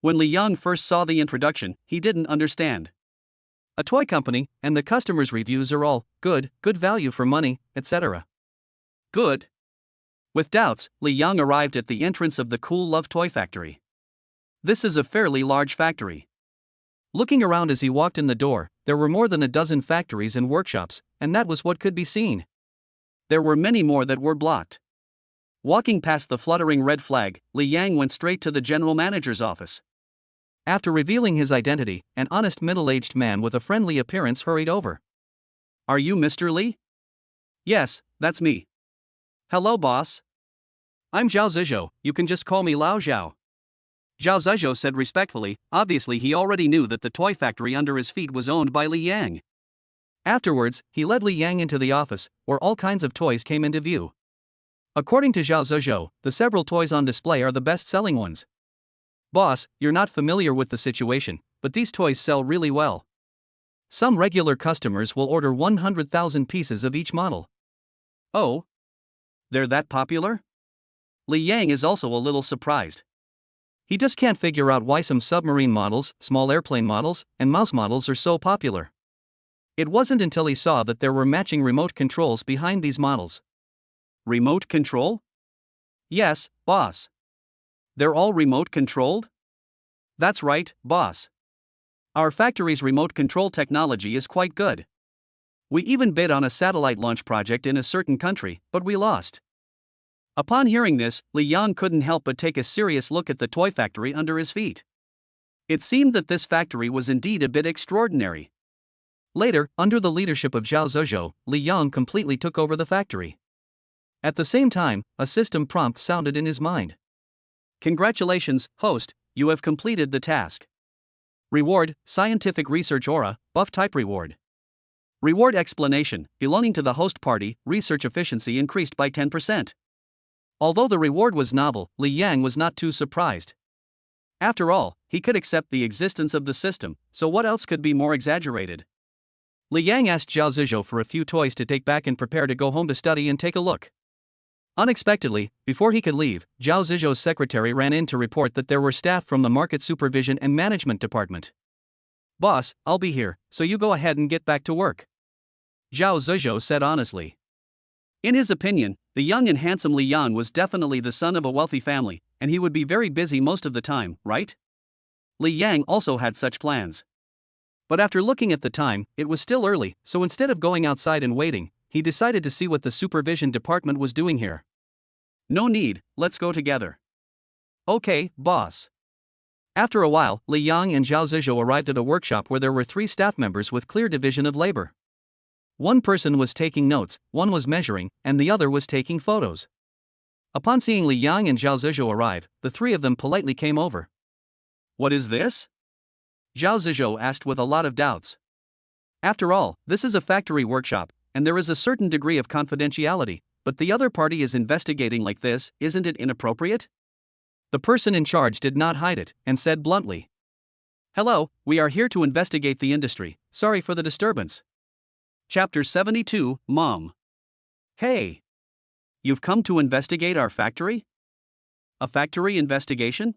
When Li Yang first saw the introduction, he didn't understand. A toy company, and the customers' reviews are all good value for money, etc. Good. With doubts, Li Yang arrived at the entrance of the Cool Love toy factory. This is a fairly large factory. Looking around as he walked in the door, there were more than a dozen factories and workshops, and that was what could be seen. There were many more that were blocked. Walking past the fluttering red flag, Li Yang went straight to the general manager's office. After revealing his identity, an honest middle-aged man with a friendly appearance hurried over. Are you Mr. Li? Yes, that's me. Hello, boss. I'm Zhao Zizhou, you can just call me Lao Zhao. Zhao Zizhou said respectfully. Obviously he already knew that the toy factory under his feet was owned by Li Yang. Afterwards, he led Li Yang into the office, where all kinds of toys came into view. According to Zhao Zizhou, the several toys on display are the best-selling ones. Boss, you're not familiar with the situation, but these toys sell really well. Some regular customers will order 100,000 pieces of each model. Oh? They're that popular? Li Yang is also a little surprised. He just can't figure out why some submarine models, small airplane models, and mouse models are so popular. It wasn't until he saw that there were matching remote controls behind these models. Remote control? Yes, boss. They're all remote controlled? That's right, boss. Our factory's remote control technology is quite good. We even bid on a satellite launch project in a certain country, but we lost. Upon hearing this, Li Yang couldn't help but take a serious look at the toy factory under his feet. It seemed that this factory was indeed a bit extraordinary. Later, under the leadership of Zhao Zizhou, Li Yang completely took over the factory. At the same time, a system prompt sounded in his mind. Congratulations, host, you have completed the task. Reward, Scientific Research Aura, Buff Type Reward. Reward explanation, belonging to the host party, research efficiency increased by 10%. Although the reward was novel, Li Yang was not too surprised. After all, he could accept the existence of the system, so what else could be more exaggerated? Li Yang asked Zhao Zizhou for a few toys to take back and prepare to go home to study and take a look. Unexpectedly, before he could leave, Zhao Zizhou's secretary ran in to report that there were staff from the Market Supervision and Management Department. Boss, I'll be here, so you go ahead and get back to work. Zhao Zizhou said honestly. In his opinion, the young and handsome Li Yang was definitely the son of a wealthy family, and he would be very busy most of the time, right? Li Yang also had such plans. But after looking at the time, it was still early, so instead of going outside and waiting, he decided to see what the supervision department was doing here. No need, let's go together. Okay, boss. After a while, Li Yang and Zhao Zizhou arrived at a workshop where there were 3 staff members with clear division of labor. One person was taking notes, one was measuring, and the other was taking photos. Upon seeing Li Yang and Zhao Zizhou arrive, the 3 of them politely came over. "What is this?" Zhao Zizhou asked with a lot of doubts. After all, this is a factory workshop, and there is a certain degree of confidentiality, but the other party is investigating like this, isn't it inappropriate? The person in charge did not hide it, and said bluntly, "Hello, we are here to investigate the industry, sorry for the disturbance." Chapter 72, Mom. "Hey! You've come to investigate our factory? A factory investigation?"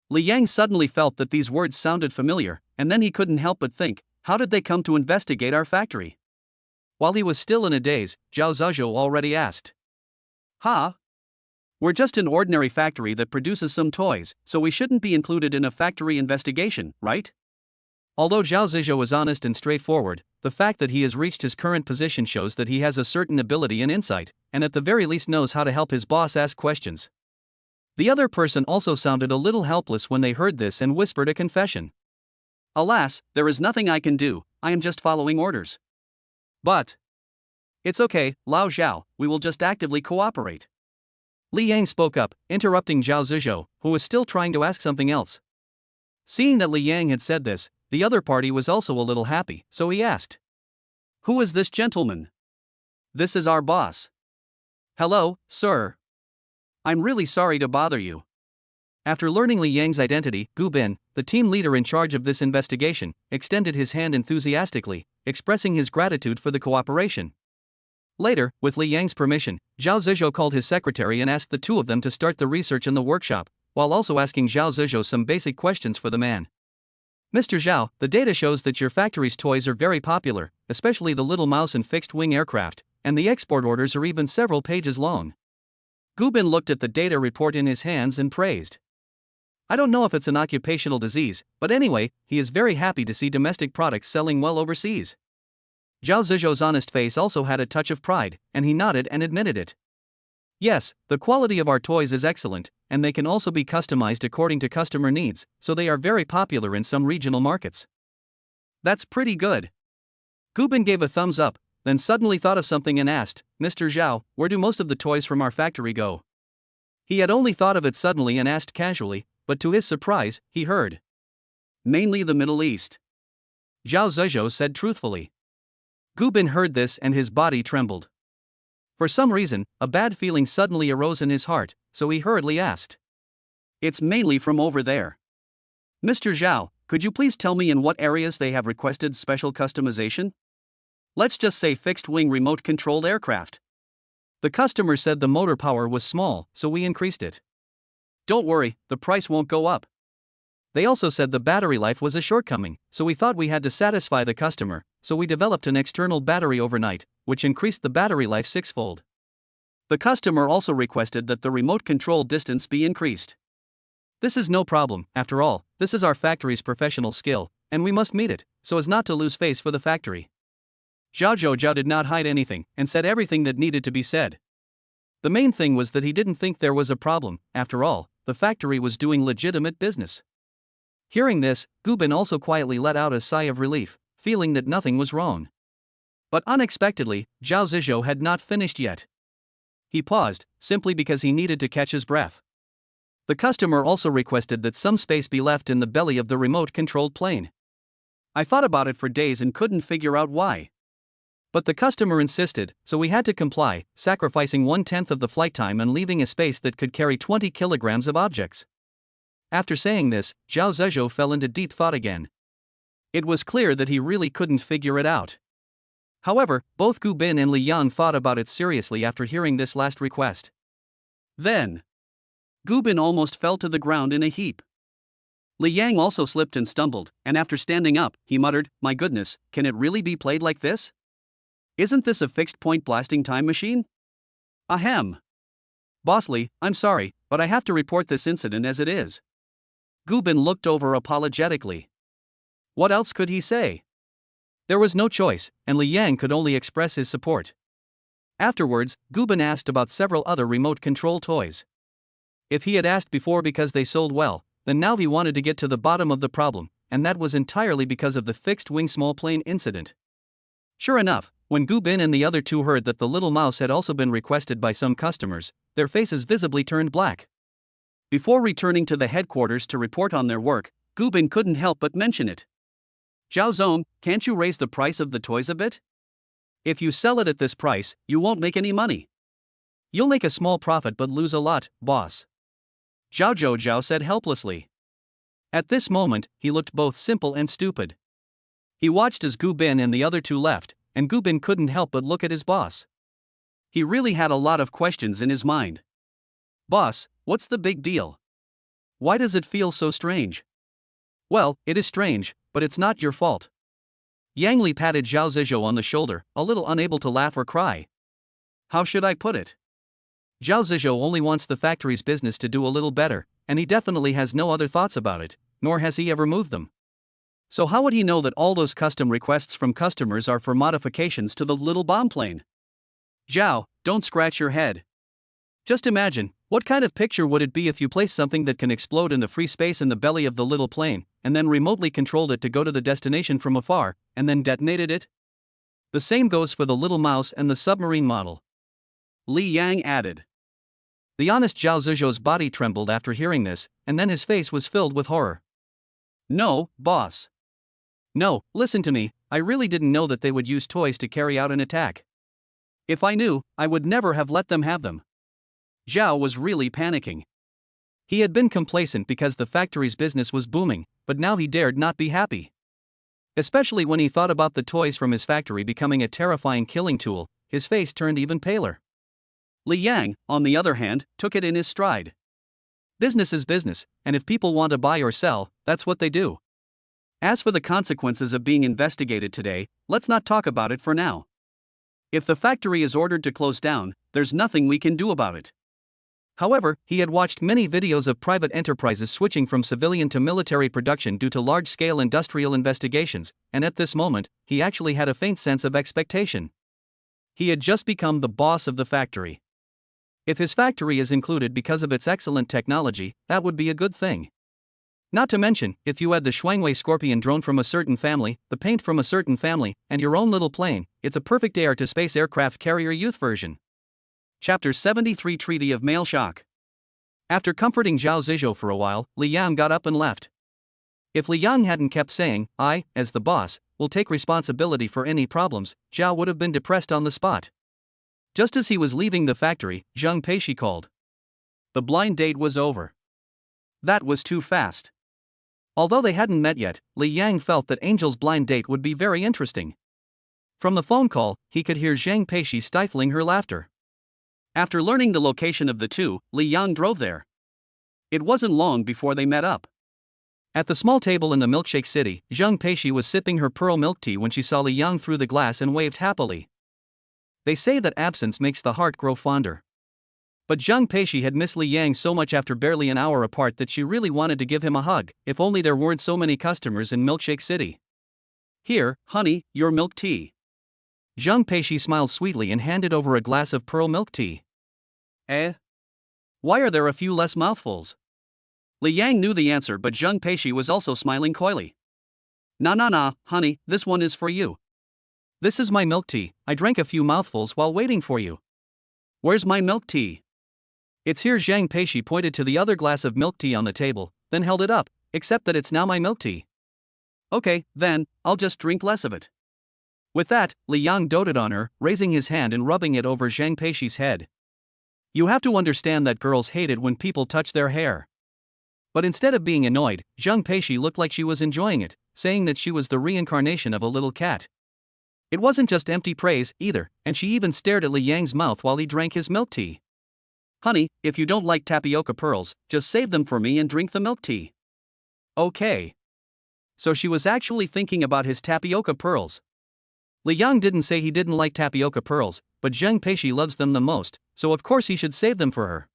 Li Yang suddenly felt that these words sounded familiar, and then he couldn't help but think, how did they come to investigate our factory? While he was still in a daze, Zhao Zizhou already asked. "Huh? We're just an ordinary factory that produces some toys, so we shouldn't be included in a factory investigation, right?" Although Zhao Zizhou is honest and straightforward, the fact that he has reached his current position shows that he has a certain ability and insight, and at the very least knows how to help his boss ask questions. The other person also sounded a little helpless when they heard this and whispered a confession. "Alas, there is nothing I can do, I am just following orders." "But it's okay, Lao Zhao, we will just actively cooperate." Li Yang spoke up, interrupting Zhao Zizhou, who was still trying to ask something else. Seeing that Li Yang had said this, the other party was also a little happy, so he asked, "Who is this gentleman?" "This is our boss." "Hello, sir. I'm really sorry to bother you." After learning Li Yang's identity, Gu Bin, the team leader in charge of this investigation, extended his hand enthusiastically, expressing his gratitude for the cooperation. Later, with Li Yang's permission, Zhao Zizhou called his secretary and asked the 2 of them to start the research in the workshop, while also asking Zhao Zizhou some basic questions for the man. "Mr. Zhao, the data shows that your factory's toys are very popular, especially the little mouse and fixed-wing aircraft, and the export orders are even several pages long." Gu Bin looked at the data report in his hands and praised. "I don't know if it's an occupational disease, but anyway, he is very happy to see domestic products selling well overseas." Zhao Zizhou's honest face also had a touch of pride, and he nodded and admitted it. "Yes, the quality of our toys is excellent, and they can also be customized according to customer needs, so they are very popular in some regional markets." "That's pretty good." Gu Bin gave a thumbs up, then suddenly thought of something and asked, "Mr. Zhao, where do most of the toys from our factory go?" He had only thought of it suddenly and asked casually, but to his surprise, he heard, "Mainly the Middle East." Zhao Zizhou said truthfully. Gu Bin heard this and his body trembled. For some reason, a bad feeling suddenly arose in his heart, so he hurriedly asked, "It's mainly from over there. Mr. Zhao, could you please tell me in what areas they have requested special customization? Let's just say fixed-wing remote-controlled aircraft." The customer said the motor power was small, so we increased it. "Don't worry, the price won't go up." They also said the battery life was a shortcoming, so we thought we had to satisfy the customer, so we developed an external battery overnight, which increased the battery life 6-fold. The customer also requested that the remote control distance be increased. This is no problem, after all, this is our factory's professional skill, and we must meet it, so as not to lose face for the factory. Zhao Zizhou did not hide anything, and said everything that needed to be said. The main thing was that he didn't think there was a problem, after all, the factory was doing legitimate business. Hearing this, Gu Bin also quietly let out a sigh of relief, feeling that nothing was wrong. But unexpectedly, Zhao Zizhou had not finished yet. He paused, simply because he needed to catch his breath. The customer also requested that some space be left in the belly of the remote-controlled plane. I thought about it for days and couldn't figure out why. But the customer insisted, so we had to comply, sacrificing 1/10 of the flight time and leaving a space that could carry 20 kilograms of objects. After saying this, Zhao Zizhou fell into deep thought again. It was clear that he really couldn't figure it out. However, both Gu Bin and Li Yang thought about it seriously after hearing this last request. Then, Gu Bin almost fell to the ground in a heap. Li Yang also slipped and stumbled, and after standing up, he muttered, "My goodness, can it really be played like this? Isn't this a fixed-point blasting time machine? Ahem. Boss Li, I'm sorry, but I have to report this incident as it is." Gu Bin looked over apologetically. What else could he say? There was no choice, and Li Yang could only express his support. Afterwards, Gu Bin asked about several other remote control toys. If he had asked before because they sold well, then now he wanted to get to the bottom of the problem, and that was entirely because of the fixed-wing small plane incident. Sure enough, when Gu Bin and the other two heard that the little mouse had also been requested by some customers, their faces visibly turned black. Before returning to the headquarters to report on their work, Gu Bin couldn't help but mention it. "Zhao Zong, can't you raise the price of the toys a bit? If you sell it at this price, you won't make any money. You'll make a small profit but lose a lot, boss." Zhao Zhou said helplessly. At this moment, he looked both simple and stupid. He watched as Gu Bin and the other two left, and Gu Bin couldn't help but look at his boss. He really had a lot of questions in his mind. "Boss, what's the big deal? Why does it feel so strange?" "Well, it is strange, but it's not your fault." Yang Li patted Zhao Zizhou on the shoulder, a little unable to laugh or cry. "How should I put it? Zhao Zizhou only wants the factory's business to do a little better, and he definitely has no other thoughts about it, nor has he ever moved them. So how would he know that all those custom requests from customers are for modifications to the little bomb plane?" "Zhao, don't scratch your head. Just imagine, what kind of picture would it be if you placed something that can explode in the free space in the belly of the little plane, and then remotely controlled it to go to the destination from afar, and then detonated it? The same goes for the little mouse and the submarine model," Li Yang added. The honest Zhao Zizhou's body trembled after hearing this, and then his face was filled with horror. "No, boss. No, listen to me, I really didn't know that they would use toys to carry out an attack. If I knew, I would never have let them have them." Zhao was really panicking. He had been complacent because the factory's business was booming, but now he dared not be happy. Especially when he thought about the toys from his factory becoming a terrifying killing tool, his face turned even paler. Li Yang, on the other hand, took it in his stride. Business is business, and if people want to buy or sell, that's what they do. As for the consequences of being investigated today, let's not talk about it for now. If the factory is ordered to close down, there's nothing we can do about it. However, he had watched many videos of private enterprises switching from civilian to military production due to large-scale industrial investigations, and at this moment, he actually had a faint sense of expectation. He had just become the boss of the factory. If his factory is included because of its excellent technology, that would be a good thing. Not to mention, if you add the Shuangwei Scorpion drone from a certain family, the paint from a certain family, and your own little plane, it's a perfect air-to-space aircraft carrier youth version. Chapter 73 Treaty of Mail Shock. After comforting Zhao Zizhou for a while, Li Yang got up and left. If Li Yang hadn't kept saying, "I, as the boss, will take responsibility for any problems," Zhao would have been depressed on the spot. Just as he was leaving the factory, Zhang Peishi called. The blind date was over. That was too fast. Although they hadn't met yet, Li Yang felt that Angel's blind date would be very interesting. From the phone call, he could hear Zhang Peishi stifling her laughter. After learning the location of the two, Li Yang drove there. It wasn't long before they met up. At the small table in the milkshake city, Zhang Peishi was sipping her pearl milk tea when she saw Li Yang through the glass and waved happily. They say that absence makes the heart grow fonder. But Zhang Peishi had missed Li Yang so much after barely an hour apart that she really wanted to give him a hug, if only there weren't so many customers in Milkshake City. "Here, honey, your milk tea." Zhang Peishi smiled sweetly and handed over a glass of pearl milk tea. "Eh? Why are there a few less mouthfuls?" Li Yang knew the answer, but Zhang Peishi was also smiling coyly. Nah, honey, this one is for you." "This is my milk tea, I drank a few mouthfuls while waiting for you." "Where's my milk tea?" "It's here." Zhang Peishi pointed to the other glass of milk tea on the table, then held it up, "except that it's now my milk tea." "Okay, then, I'll just drink less of it." With that, Li Yang doted on her, raising his hand and rubbing it over Zhang Peishi's head. You have to understand that girls hate it when people touch their hair. But instead of being annoyed, Zhang Peishi looked like she was enjoying it, saying that she was the reincarnation of a little cat. It wasn't just empty praise, either, and she even stared at Li Yang's mouth while he drank his milk tea. "Honey, if you don't like tapioca pearls, just save them for me and drink the milk tea." Okay. So she was actually thinking about his tapioca pearls. Li Yang didn't say he didn't like tapioca pearls, but Zhang Peishi loves them the most, so of course he should save them for her.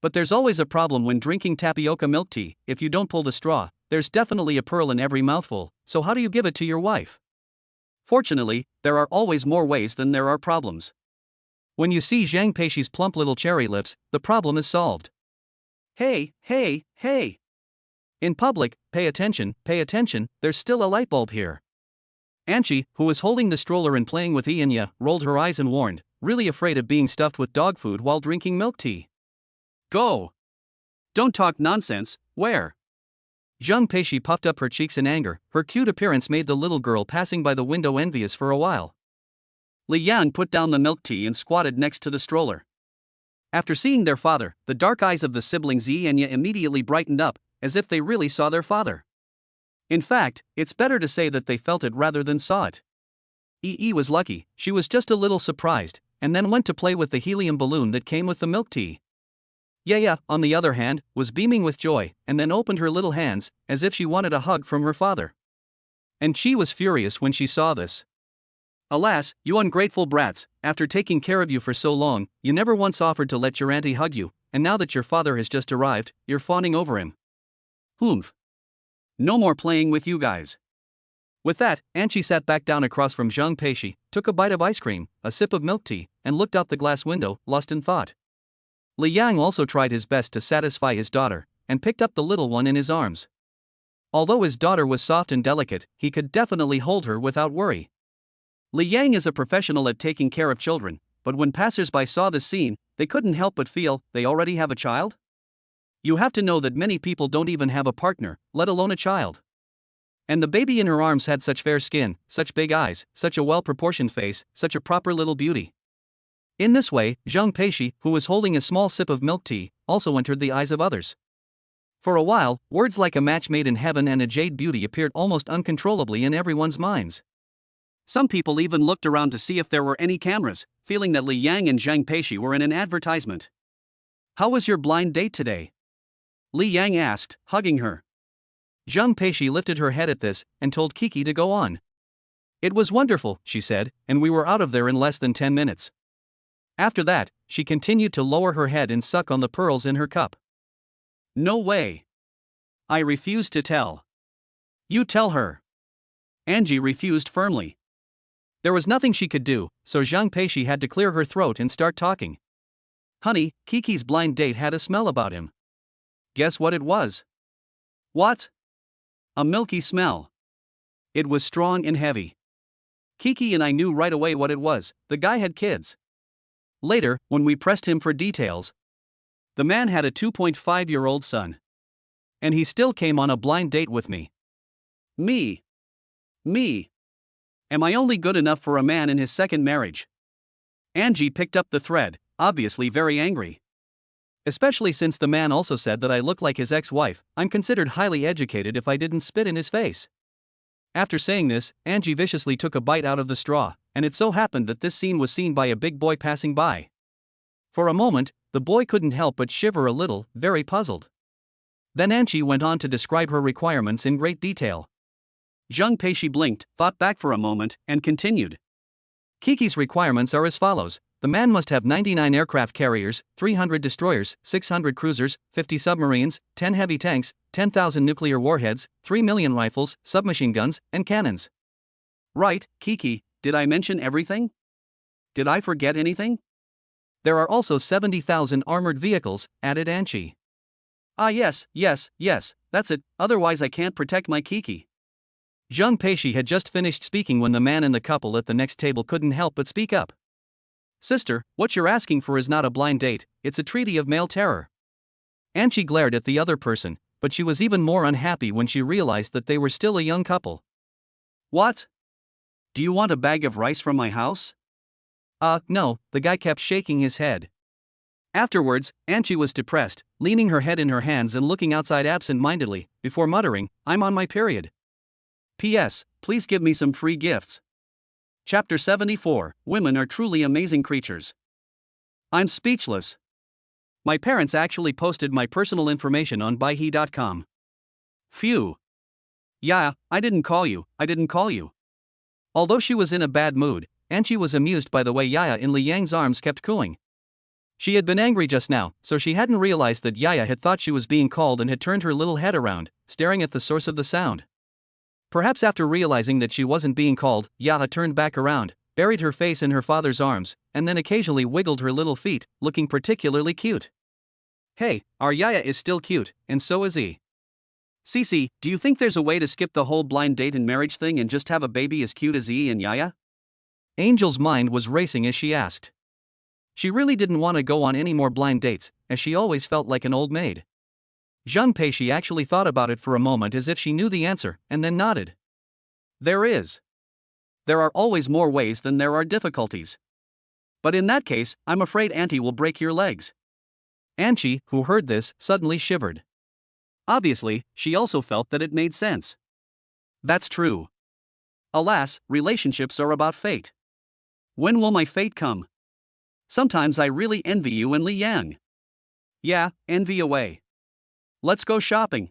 But there's always a problem when drinking tapioca milk tea. If you don't pull the straw, there's definitely a pearl in every mouthful, so how do you give it to your wife? Fortunately, there are always more ways than there are problems. When you see Zhang Peishi's plump little cherry lips, the problem is solved. Hey! In public, pay attention, there's still a light bulb here. Anchi, who was holding the stroller and playing with Ianya, rolled her eyes and warned, really afraid of being stuffed with dog food while drinking milk tea. Go! Don't talk nonsense, where? Zhang Peishi puffed up her cheeks in anger. Her cute appearance made the little girl passing by the window envious for a while. Li Yang put down the milk tea and squatted next to the stroller. After seeing their father, the dark eyes of the siblings Yi and Ya immediately brightened up, as if they really saw their father. In fact, it's better to say that they felt it rather than saw it. Yi was lucky, she was just a little surprised, and then went to play with the helium balloon that came with the milk tea. Ya, on the other hand, was beaming with joy, and then opened her little hands, as if she wanted a hug from her father. And she was furious when she saw this. Alas, you ungrateful brats, after taking care of you for so long, you never once offered to let your auntie hug you, and now that your father has just arrived, you're fawning over him. Humph. No more playing with you guys. With that, Anchi sat back down across from Zhang Peishi, took a bite of ice cream, a sip of milk tea, and looked out the glass window, lost in thought. Li Yang also tried his best to satisfy his daughter, and picked up the little one in his arms. Although his daughter was soft and delicate, he could definitely hold her without worry. Li Yang is a professional at taking care of children, but when passers-by saw this scene, they couldn't help but feel, they already have a child? You have to know that many people don't even have a partner, let alone a child. And the baby in her arms had such fair skin, such big eyes, such a well-proportioned face, such a proper little beauty. In this way, Zhang Peishi, who was holding a small sip of milk tea, also entered the eyes of others. For a while, words like a match made in heaven and a jade beauty appeared almost uncontrollably in everyone's minds. Some people even looked around to see if there were any cameras, feeling that Li Yang and Zhang Peishi were in an advertisement. How was your blind date today? Li Yang asked, hugging her. Zhang Peishi lifted her head at this, and told Kiki to go on. It was wonderful, she said, and we were out of there in less than 10 minutes. After that, she continued to lower her head and suck on the pearls in her cup. No way. I refuse to tell. You tell her. Angie refused firmly. There was nothing she could do, so Zhang Peishi had to clear her throat and start talking. Honey, Kiki's blind date had a smell about him. Guess what it was? What? A milky smell. It was strong and heavy. Kiki and I knew right away what it was. The guy had kids. Later, when we pressed him for details, the man had a 2.5-year-old son. And he still came on a blind date with me. Me. Am I only good enough for a man in his second marriage? Angie picked up the thread, obviously very angry. Especially since the man also said that I look like his ex-wife. I'm considered highly educated if I didn't spit in his face. After saying this, Angie viciously took a bite out of the straw, and it so happened that this scene was seen by a big boy passing by. For a moment, the boy couldn't help but shiver a little, very puzzled. Then Angie went on to describe her requirements in great detail. Zhang Peishi blinked, thought back for a moment, and continued. Kiki's requirements are as follows. The man must have 99 aircraft carriers, 300 destroyers, 600 cruisers, 50 submarines, 10 heavy tanks, 10,000 nuclear warheads, 3 million rifles, submachine guns, and cannons. Right, Kiki, did I mention everything? Did I forget anything? There are also 70,000 armored vehicles, added Anchi. Ah yes, that's it, otherwise I can't protect my Kiki. Zhang Peishi had just finished speaking when the man in the couple at the next table couldn't help but speak up. Sister, what you're asking for is not a blind date, it's a treaty of male terror. Anchi glared at the other person, but she was even more unhappy when she realized that they were still a young couple. What? Do you want a bag of rice from my house? No, the guy kept shaking his head. Afterwards, Anchi was depressed, leaning her head in her hands and looking outside absent-mindedly, before muttering, I'm on my period. P.S. Please give me some free gifts. Chapter 74, Women are truly amazing creatures. I'm speechless. My parents actually posted my personal information on buyhe.com. Phew. Yeah, I didn't call you. Although she was in a bad mood, Anchi was amused by the way Yaya in Li Yang's arms kept cooing. She had been angry just now, so she hadn't realized that Yaya had thought she was being called and had turned her little head around, staring at the source of the sound. Perhaps after realizing that she wasn't being called, Yaya turned back around, buried her face in her father's arms, and then occasionally wiggled her little feet, looking particularly cute. Hey, our Yaya is still cute, and so is he. Cece, do you think there's a way to skip the whole blind date and marriage thing and just have a baby as cute as E and Yaya? Angel's mind was racing as she asked. She really didn't want to go on any more blind dates, as she always felt like an old maid. Zhang Peishi actually thought about it for a moment as if she knew the answer, and then nodded. There is. There are always more ways than there are difficulties. But in that case, I'm afraid Auntie will break your legs. Anchi, who heard this, suddenly shivered. Obviously, she also felt that it made sense. That's true. Alas, relationships are about fate. When will my fate come? Sometimes I really envy you and Li Yang. Yeah, envy away. Let's go shopping.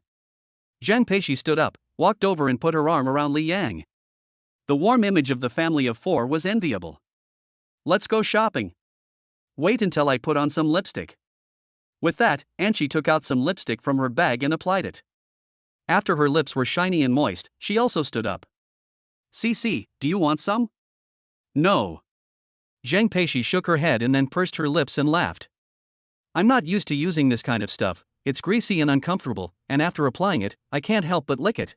Zhang Peishi stood up, walked over and put her arm around Li Yang. The warm image of the family of four was enviable. Let's go shopping. Wait until I put on some lipstick. With that, Anchi took out some lipstick from her bag and applied it. After her lips were shiny and moist, she also stood up. Cece, do you want some? No. Zhang Peishi shook her head and then pursed her lips and laughed. I'm not used to using this kind of stuff, it's greasy and uncomfortable, and after applying it, I can't help but lick it.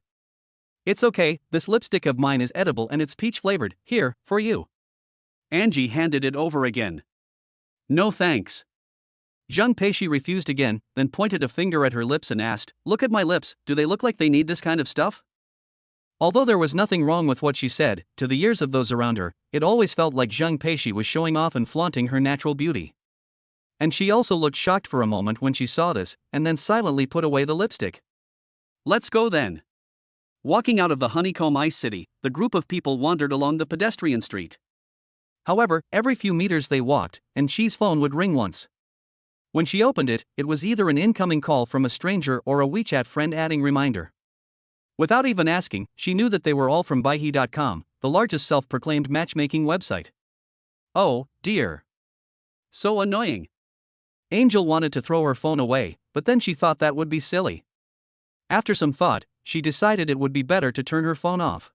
It's okay, this lipstick of mine is edible and it's peach flavored, here, for you. Angie handed it over again. No thanks. Zhang Peishi refused again, then pointed a finger at her lips and asked, Look at my lips, do they look like they need this kind of stuff? Although there was nothing wrong with what she said, to the ears of those around her, it always felt like Zhang Peishi was showing off and flaunting her natural beauty. And she also looked shocked for a moment when she saw this, and then silently put away the lipstick. Let's go then. Walking out of the Honeycomb Ice City, the group of people wandered along the pedestrian street. However, every few meters they walked, and Xi's phone would ring once. When she opened it, it was either an incoming call from a stranger or a WeChat friend adding reminder. Without even asking, she knew that they were all from Baihe.com, the largest self-proclaimed matchmaking website. Oh, dear. So annoying. Angel wanted to throw her phone away, but then she thought that would be silly. After some thought, she decided it would be better to turn her phone off.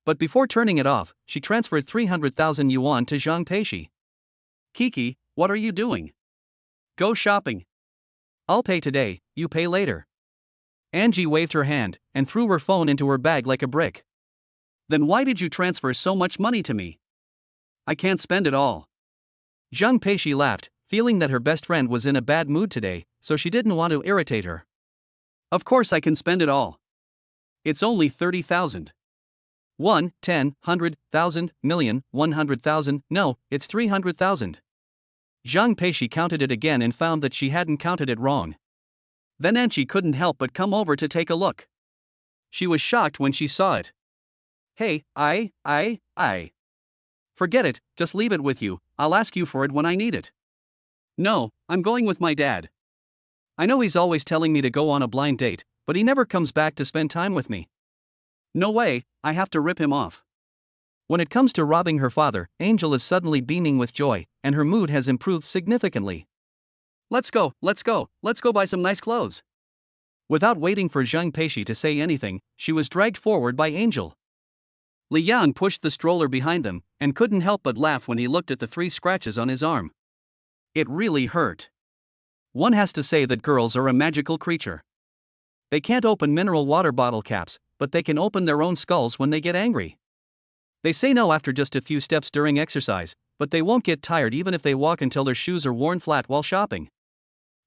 But before turning it off, she transferred 300,000 yuan to Zhang Peishi. Kiki, what are you doing? Go shopping. I'll pay today, you pay later. Angie waved her hand and threw her phone into her bag like a brick. Then why did you transfer so much money to me? I can't spend it all. Zhang Peishi laughed, feeling that her best friend was in a bad mood today, so she didn't want to irritate her. Of course I can spend it all. It's only 30,000. 1, 10, 100,000, million, 100,000, no, it's 300,000. Zhang Peishi counted it again and found that she hadn't counted it wrong. Then Anchi couldn't help but come over to take a look. She was shocked when she saw it. Hey, I. Forget it, just leave it with you, I'll ask you for it when I need it. No, I'm going with my dad. I know he's always telling me to go on a blind date, but he never comes back to spend time with me. No way, I have to rip him off. When it comes to robbing her father, Angel is suddenly beaming with joy, and her mood has improved significantly. Let's go buy some nice clothes. Without waiting for Zhang Peishi to say anything, she was dragged forward by Angel. Li Yang pushed the stroller behind them, and couldn't help but laugh when he looked at the 3 scratches on his arm. It really hurt. One has to say that girls are a magical creature. They can't open mineral water bottle caps, but they can open their own skulls when they get angry. They say no after just a few steps during exercise, but they won't get tired even if they walk until their shoes are worn flat while shopping.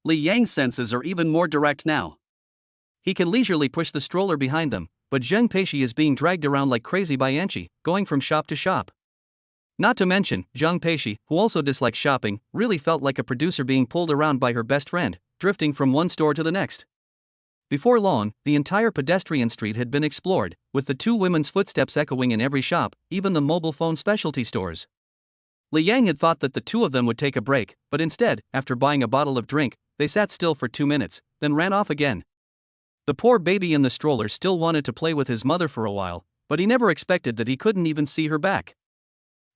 Li Yang's senses are even more direct now. He can leisurely push the stroller behind them, but Zhang Peishi is being dragged around like crazy by Anchi, going from shop to shop. Not to mention, Zhang Peishi, who also dislikes shopping, really felt like a producer being pulled around by her best friend, drifting from one store to the next. Before long, the entire pedestrian street had been explored, with the 2 women's footsteps echoing in every shop, even the mobile phone specialty stores. Li Yang had thought that the 2 of them would take a break, but instead, after buying a bottle of drink, they sat still for 2 minutes, then ran off again. The poor baby in the stroller still wanted to play with his mother for a while, but he never expected that he couldn't even see her back.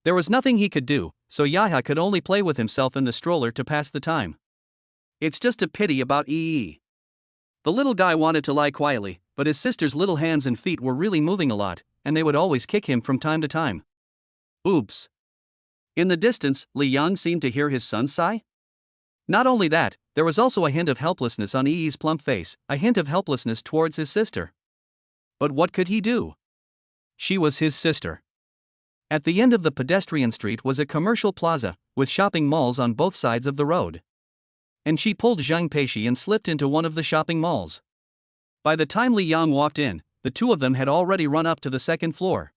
There was nothing he could do, so Yahya could only play with himself in the stroller to pass the time. It's just a pity about EE. The little guy wanted to lie quietly, but his sister's little hands and feet were really moving a lot, and they would always kick him from time to time. Oops. In the distance, Li Yang seemed to hear his son sigh. Not only that, There was also a hint of helplessness on Yi's plump face, a hint of helplessness towards his sister. But what could he do? She was his sister. At the end of the pedestrian street was a commercial plaza, with shopping malls on both sides of the road. And she pulled Zhang Peishi and slipped into one of the shopping malls. By the time Li Yang walked in, the two of them had already run up to the second floor.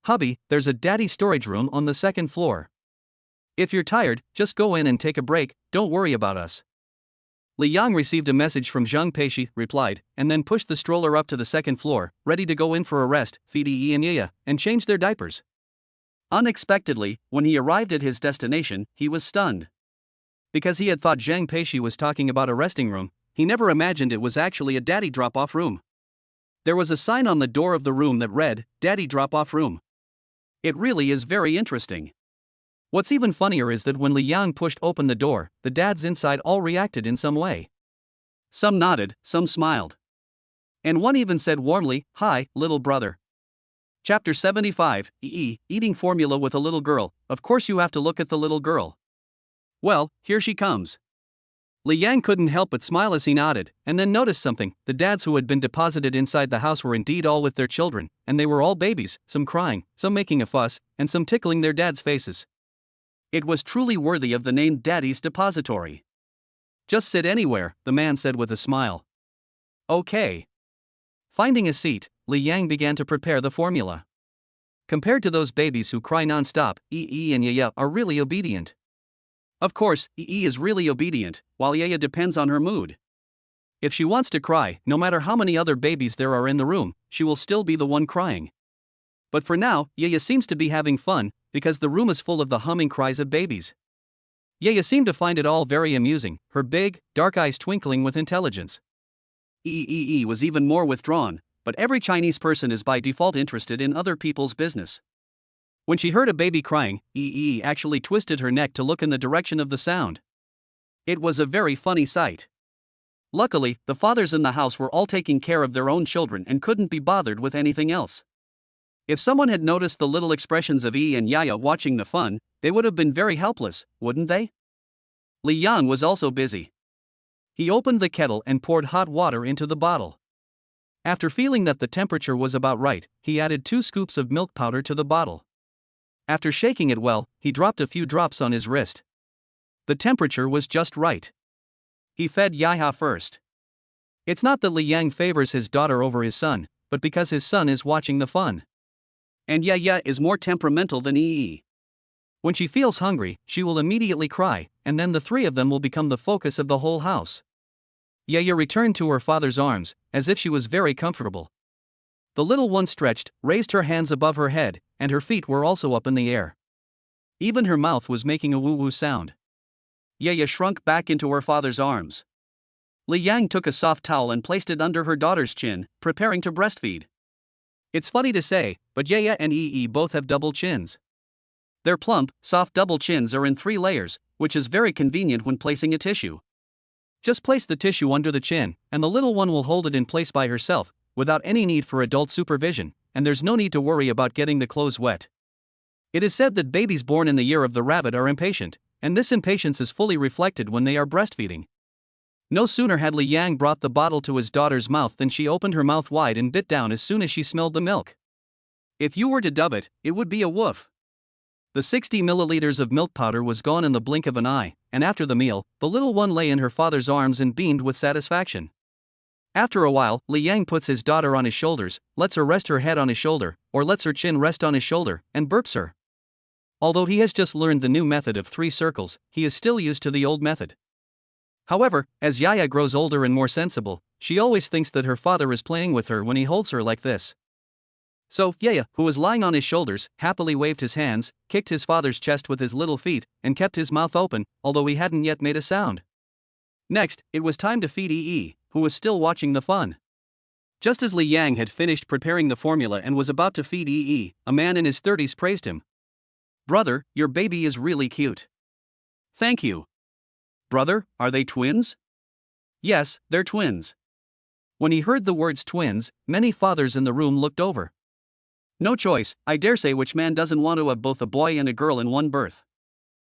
"Hubby, there's a daddy storage room on the second floor. If you're tired, just go in and take a break, don't worry about us." Li Yang received a message from Zhang Peishi, replied, and then pushed the stroller up to the second floor, ready to go in for a rest, feed Yi and Yaya, and change their diapers. Unexpectedly, when he arrived at his destination, he was stunned. Because he had thought Zhang Peishi was talking about a resting room, he never imagined it was actually a daddy drop-off room. There was a sign on the door of the room that read, "Daddy Drop-Off Room." It really is very interesting. What's even funnier is that when Li Yang pushed open the door, the dads inside all reacted in some way. Some nodded, some smiled. And one even said warmly, "Hi, little brother." Chapter 75, Eating formula with a little girl. Of course you have to look at the little girl. Well, here she comes. Li Yang couldn't help but smile as he nodded, and then noticed something. The dads who had been deposited inside the house were indeed all with their children, and they were all babies, some crying, some making a fuss, and some tickling their dads' faces. It was truly worthy of the name Daddy's Depository. "Just sit anywhere," the man said with a smile. "Okay." Finding a seat, Li Yang began to prepare the formula. Compared to those babies who cry non-stop, Yi and Yaya are really obedient. Of course, Yi is really obedient, while Yaya depends on her mood. If she wants to cry, no matter how many other babies there are in the room, she will still be the one crying. But for now, Yaya seems to be having fun, because the room is full of the humming cries of babies. Yaya seemed to find it all very amusing, her big, dark eyes twinkling with intelligence. Yi was even more withdrawn, but every Chinese person is by default interested in other people's business. When she heard a baby crying, Yi actually twisted her neck to look in the direction of the sound. It was a very funny sight. Luckily, the fathers in the house were all taking care of their own children and couldn't be bothered with anything else. If someone had noticed the little expressions of Yi and Yaya watching the fun, they would have been very helpless, wouldn't they? Li Yang was also busy. He opened the kettle and poured hot water into the bottle. After feeling that the temperature was about right, he added 2 scoops of milk powder to the bottle. After shaking it well, he dropped a few drops on his wrist. The temperature was just right. He fed Yaya first. It's not that Li Yang favors his daughter over his son, but because his son is watching the fun. And Yaya is more temperamental than Yi. When she feels hungry, she will immediately cry, and then the three of them will become the focus of the whole house. Yaya returned to her father's arms, as if she was very comfortable. The little one stretched, raised her hands above her head, and her feet were also up in the air. Even her mouth was making a woo-woo sound. Yaya shrunk back into her father's arms. Li Yang took a soft towel and placed it under her daughter's chin, preparing to breastfeed. It's funny to say, but Yaya and Yi both have double chins. Their plump, soft double chins are in 3 layers, which is very convenient when placing a tissue. Just place the tissue under the chin, and the little one will hold it in place by herself, without any need for adult supervision, and there's no need to worry about getting the clothes wet. It is said that babies born in the year of the rabbit are impatient, and this impatience is fully reflected when they are breastfeeding. No sooner had Li Yang brought the bottle to his daughter's mouth than she opened her mouth wide and bit down as soon as she smelled the milk. If you were to dub it, it would be a woof. The 60 milliliters of milk powder was gone in the blink of an eye, and after the meal, the little one lay in her father's arms and beamed with satisfaction. After a while, Li Yang puts his daughter on his shoulders, lets her rest her head on his shoulder, or lets her chin rest on his shoulder, and burps her. Although he has just learned the new method of 3 circles, he is still used to the old method. However, as Yaya grows older and more sensible, she always thinks that her father is playing with her when he holds her like this. So, Yaya, who was lying on his shoulders, happily waved his hands, kicked his father's chest with his little feet, and kept his mouth open, although he hadn't yet made a sound. Next, it was time to feed Yi, who was still watching the fun. Just as Li Yang had finished preparing the formula and was about to feed Yi, a man in his 30s praised him. "Brother, your baby is really cute." "Thank you." "Brother, are they twins?" "Yes, they're twins." When he heard the words twins, many fathers in the room looked over. No choice, I dare say which man doesn't want to have both a boy and a girl in one birth.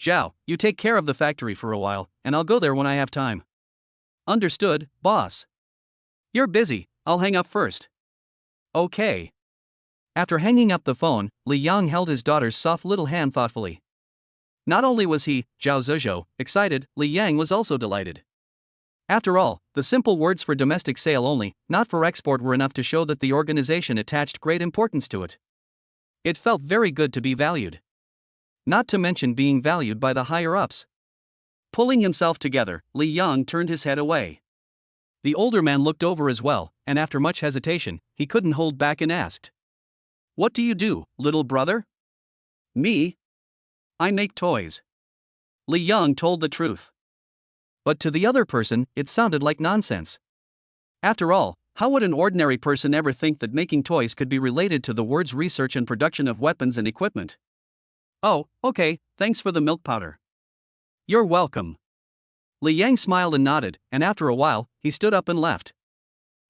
Zhao, you take care of the factory for a while, and I'll go there when I have time. Understood, boss. You're busy, I'll hang up first. Okay. After hanging up the phone, Li Yang held his daughter's soft little hand thoughtfully. Not only was he, Zhao Zizhou, excited, Li Yang was also delighted. After all, the simple words for domestic sale only, not for export, were enough to show that the organization attached great importance to it. It felt very good to be valued. Not to mention being valued by the higher-ups. Pulling himself together, Li Yang turned his head away. The older man looked over as well, and after much hesitation, he couldn't hold back and asked, "What do you do, little brother?" "Me? I make toys." Li Yang told the truth. But to the other person, it sounded like nonsense. After all, how would an ordinary person ever think that making toys could be related to the words research and production of weapons and equipment? "Oh, okay, thanks for the milk powder." "You're welcome." Li Yang smiled and nodded, and after a while, he stood up and left.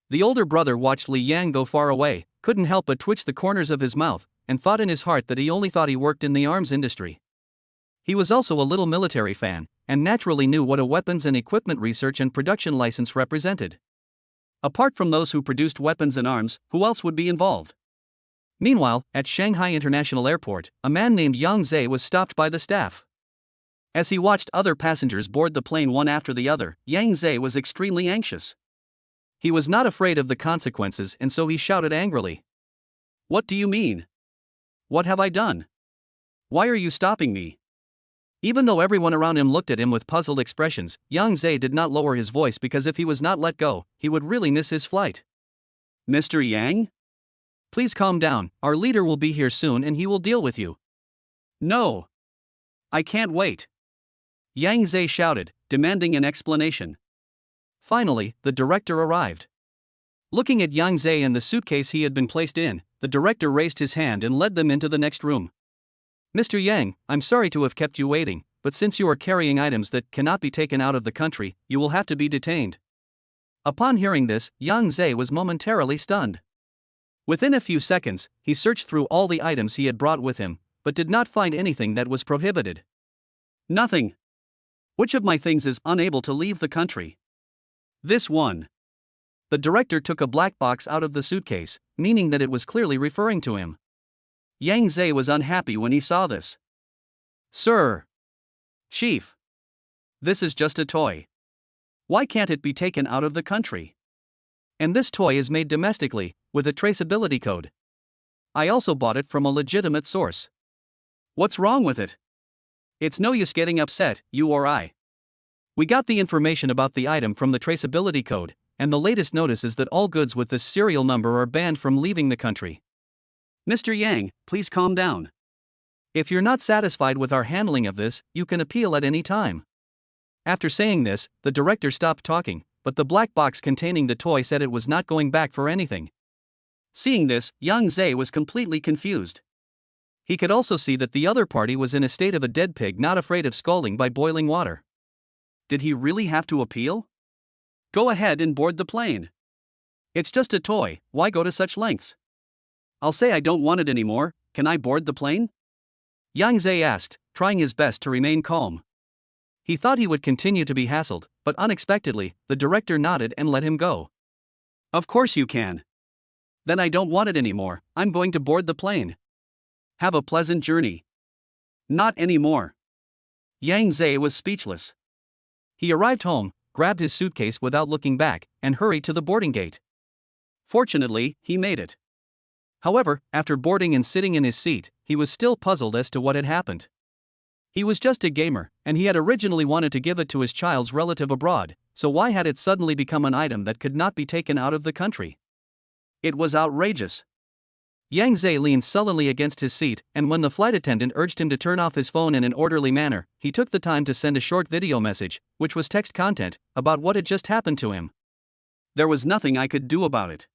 The older brother watched Li Yang go far away, couldn't help but twitch the corners of his mouth, and thought in his heart that he only thought he worked in the arms industry. He was also a little military fan, and naturally knew what a weapons and equipment research and production license represented. Apart from those who produced weapons and arms, who else would be involved? Meanwhile, at Shanghai International Airport, a man named Yang Zhe was stopped by the staff. As he watched other passengers board the plane one after the other, Yang Zhe was extremely anxious. He was not afraid of the consequences, and so he shouted angrily, "What do you mean? What have I done? Why are you stopping me?" Even though everyone around him looked at him with puzzled expressions, Yang Zhe did not lower his voice, because if he was not let go, he would really miss his flight. "Mr. Yang? Please calm down, our leader will be here soon and he will deal with you." "No. I can't wait." Yang Zhe shouted, demanding an explanation. Finally, the director arrived. Looking at Yang Zhe and the suitcase he had been placed in, the director raised his hand and led them into the next room. "Mr. Yang, I'm sorry to have kept you waiting, but since you are carrying items that cannot be taken out of the country, you will have to be detained." Upon hearing this, Yang Zhe was momentarily stunned. Within a few seconds, he searched through all the items he had brought with him, but did not find anything that was prohibited. "Nothing. Which of my things is unable to leave the country?" "This one." The director took a black box out of the suitcase, meaning that it was clearly referring to him. Yang Zhe was unhappy when he saw this. "Sir. Chief. This is just a toy. Why can't it be taken out of the country? And this toy is made domestically, with a traceability code. I also bought it from a legitimate source. What's wrong with it? It's no use getting upset, you or I. We got the information about the item from the traceability code, and the latest notice is that all goods with this serial number are banned from leaving the country." "Mr. Yang, please calm down. If you're not satisfied with our handling of this, you can appeal at any time." After saying this, the director stopped talking, but the black box containing the toy said it was not going back for anything. Seeing this, Yang Zhe was completely confused. He could also see that the other party was in a state of a dead pig not afraid of scalding by boiling water. Did he really have to appeal? Go ahead and board the plane. It's just a toy, why go to such lengths? I'll say I don't want it anymore, can I board the plane? Yang Zhe asked, trying his best to remain calm. He thought he would continue to be hassled, but unexpectedly, the director nodded and let him go. Of course you can. Then I don't want it anymore, I'm going to board the plane. Have a pleasant journey. Not anymore. Yang Zhe was speechless. He arrived home, grabbed his suitcase without looking back, and hurried to the boarding gate. Fortunately, he made it. However, after boarding and sitting in his seat, he was still puzzled as to what had happened. He was just a gamer, and he had originally wanted to give it to his child's relative abroad, so why had it suddenly become an item that could not be taken out of the country? It was outrageous. Yang Zhe leaned sullenly against his seat, and when the flight attendant urged him to turn off his phone in an orderly manner, he took the time to send a short video message, which was text content, about what had just happened to him. There was nothing I could do about it.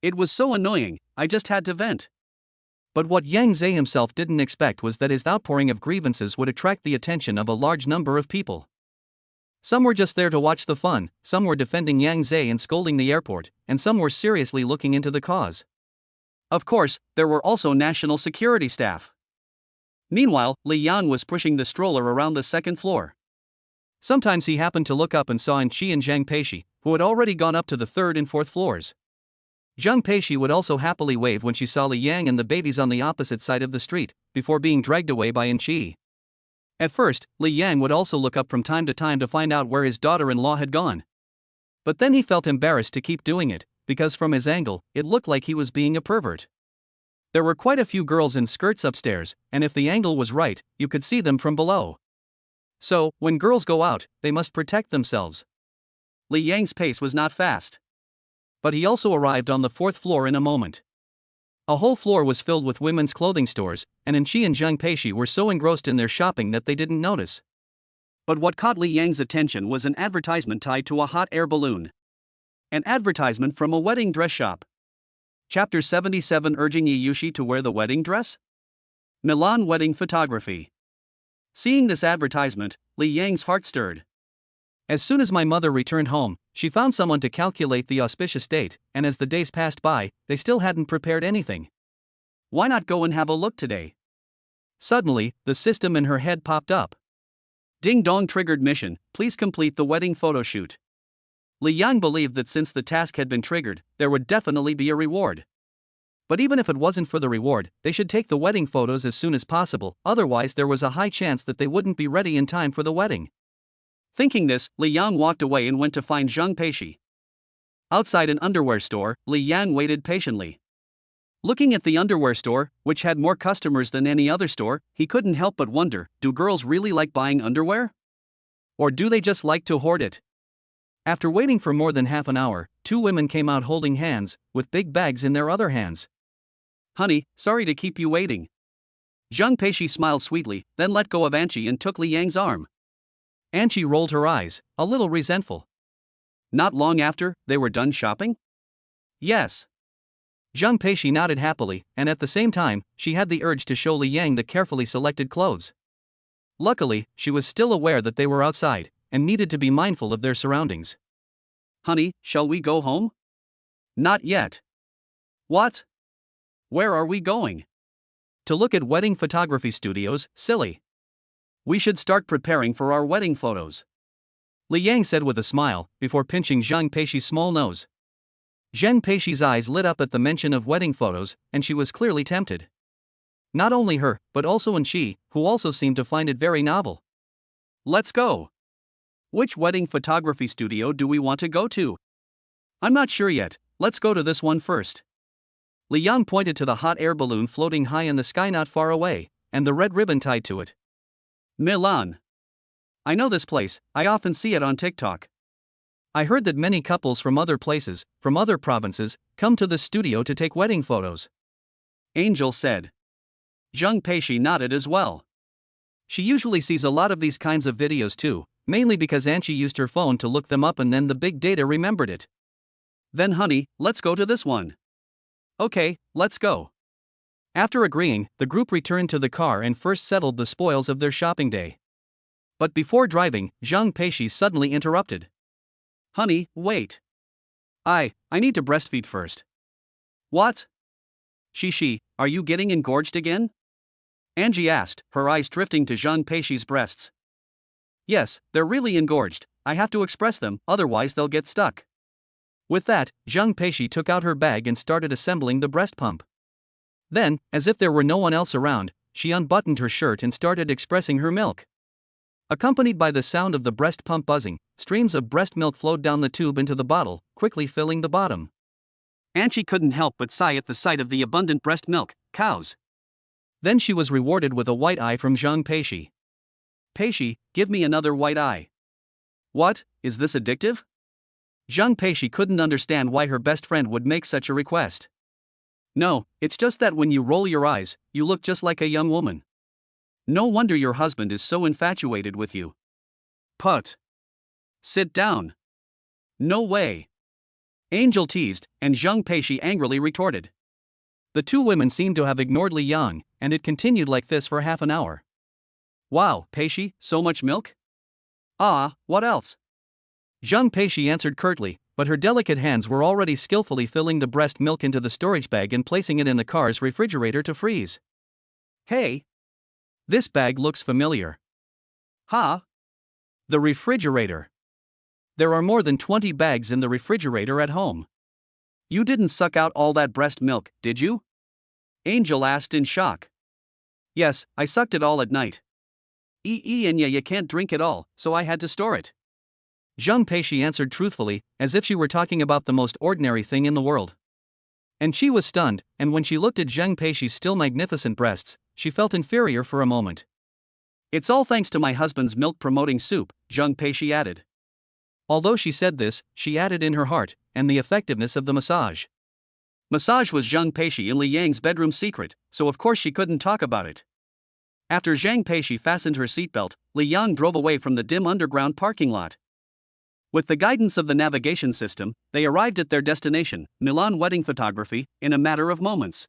It was so annoying, I just had to vent. But what Yang Zhe himself didn't expect was that his outpouring of grievances would attract the attention of a large number of people. Some were just there to watch the fun, some were defending Yang Zhe and scolding the airport, and some were seriously looking into the cause. Of course, there were also national security staff. Meanwhile, Li Yan was pushing the stroller around the second floor. Sometimes he happened to look up and saw Anqi and Zhang Peishi, who had already gone up to the third and fourth floors. Zhang Peishi would also happily wave when she saw Li Yang and the babies on the opposite side of the street, before being dragged away by Anqi. At first, Li Yang would also look up from time to time to find out where his daughter-in-law had gone. But then he felt embarrassed to keep doing it, because from his angle, it looked like he was being a pervert. There were quite a few girls in skirts upstairs, and if the angle was right, you could see them from below. So, when girls go out, they must protect themselves. Li Yang's pace was not fast. But he also arrived on the fourth floor in a moment. A whole floor was filled with women's clothing stores, and Anqi and Zhang Peishi were so engrossed in their shopping that they didn't notice. But what caught Li Yang's attention was an advertisement tied to a hot air balloon. An advertisement from a wedding dress shop. Chapter 77, urging Yi Yushi to wear the wedding dress? Milan wedding photography. Seeing this advertisement, Li Yang's heart stirred. As soon as my mother returned home, she found someone to calculate the auspicious date, and as the days passed by, they still hadn't prepared anything. Why not go and have a look today? Suddenly, the system in her head popped up. Ding dong, triggered mission, please complete the wedding photo shoot. Li Yang believed that since the task had been triggered, there would definitely be a reward. But even if it wasn't for the reward, they should take the wedding photos as soon as possible, otherwise there was a high chance that they wouldn't be ready in time for the wedding. Thinking this, Li Yang walked away and went to find Zhang Peishi. Outside an underwear store, Li Yang waited patiently. Looking at the underwear store, which had more customers than any other store, he couldn't help but wonder, do girls really like buying underwear? Or do they just like to hoard it? After waiting for more than half an hour, two women came out holding hands, with big bags in their other hands. Honey, sorry to keep you waiting. Zhang Peishi smiled sweetly, then let go of Anqi and took Li Yang's arm. Anqi rolled her eyes, a little resentful. Not long after, they were done shopping? Yes. Zhang Peishi nodded happily, and at the same time, she had the urge to show Li Yang the carefully selected clothes. Luckily, she was still aware that they were outside, and needed to be mindful of their surroundings. Honey, shall we go home? Not yet. What? Where are we going? To look at wedding photography studios, silly. We should start preparing for our wedding photos. Li Yang said with a smile, before pinching Zhang Peishi's small nose. Zhang Peishi's eyes lit up at the mention of wedding photos, and she was clearly tempted. Not only her, but also Anqi, who also seemed to find it very novel. Let's go. Which wedding photography studio do we want to go to? I'm not sure yet, let's go to this one first. Li Yang pointed to the hot air balloon floating high in the sky not far away, and the red ribbon tied to it. Milan. I know this place, I often see it on TikTok. I heard that many couples from other places, from other provinces, come to the studio to take wedding photos. Angel said. Zhang Peishi nodded as well. She usually sees a lot of these kinds of videos too, mainly because Anqi used her phone to look them up and then the big data remembered it. Then honey, let's go to this one. Okay, let's go. After agreeing, the group returned to the car and first settled the spoils of their shopping day. But before driving, Zhang Peishi suddenly interrupted. Honey, wait. I need to breastfeed first. What? She, are you getting engorged again? Angie asked, her eyes drifting to Zhang Peishi's breasts. Yes, they're really engorged, I have to express them, otherwise they'll get stuck. With that, Zhang Peishi took out her bag and started assembling the breast pump. Then, as if there were no one else around, she unbuttoned her shirt and started expressing her milk. Accompanied by the sound of the breast pump buzzing, streams of breast milk flowed down the tube into the bottle, quickly filling the bottom. Anqi couldn't help but sigh at the sight of the abundant breast milk, cows. Then she was rewarded with a white eye from Zhang Peishi. Peishi, give me another white eye. What, is this addictive? Zhang Peishi couldn't understand why her best friend would make such a request. No, it's just that when you roll your eyes, you look just like a young woman. No wonder your husband is so infatuated with you. Put. Sit down. No way. Angel teased, and Zhang Peishi angrily retorted. The two women seemed to have ignored Li Yang, and it continued like this for half an hour. Wow, Peishi, so much milk? Ah, what else? Zhang Peishi answered curtly, but her delicate hands were already skillfully filling the breast milk into the storage bag and placing it in the car's refrigerator to freeze. Hey! This bag looks familiar. Ha! The refrigerator. There are more than 20 bags in the refrigerator at home. You didn't suck out all that breast milk, did you? Angel asked in shock. Yes, I sucked it all at night. And you can't drink it all, so I had to store it. Zhang Peishi answered truthfully, as if she were talking about the most ordinary thing in the world. And she was stunned, and when she looked at Zhang Peishi's still magnificent breasts, she felt inferior for a moment. It's all thanks to my husband's milk-promoting soup, Zhang Peishi added. Although she said this, she added in her heart, and the effectiveness of the massage. Massage was Zhang Peishi and Li Yang's bedroom secret, so of course she couldn't talk about it. After Zhang Peishi fastened her seatbelt, Li Yang drove away from the dim underground parking lot. With the guidance of the navigation system, they arrived at their destination, Milan Wedding Photography, in a matter of moments.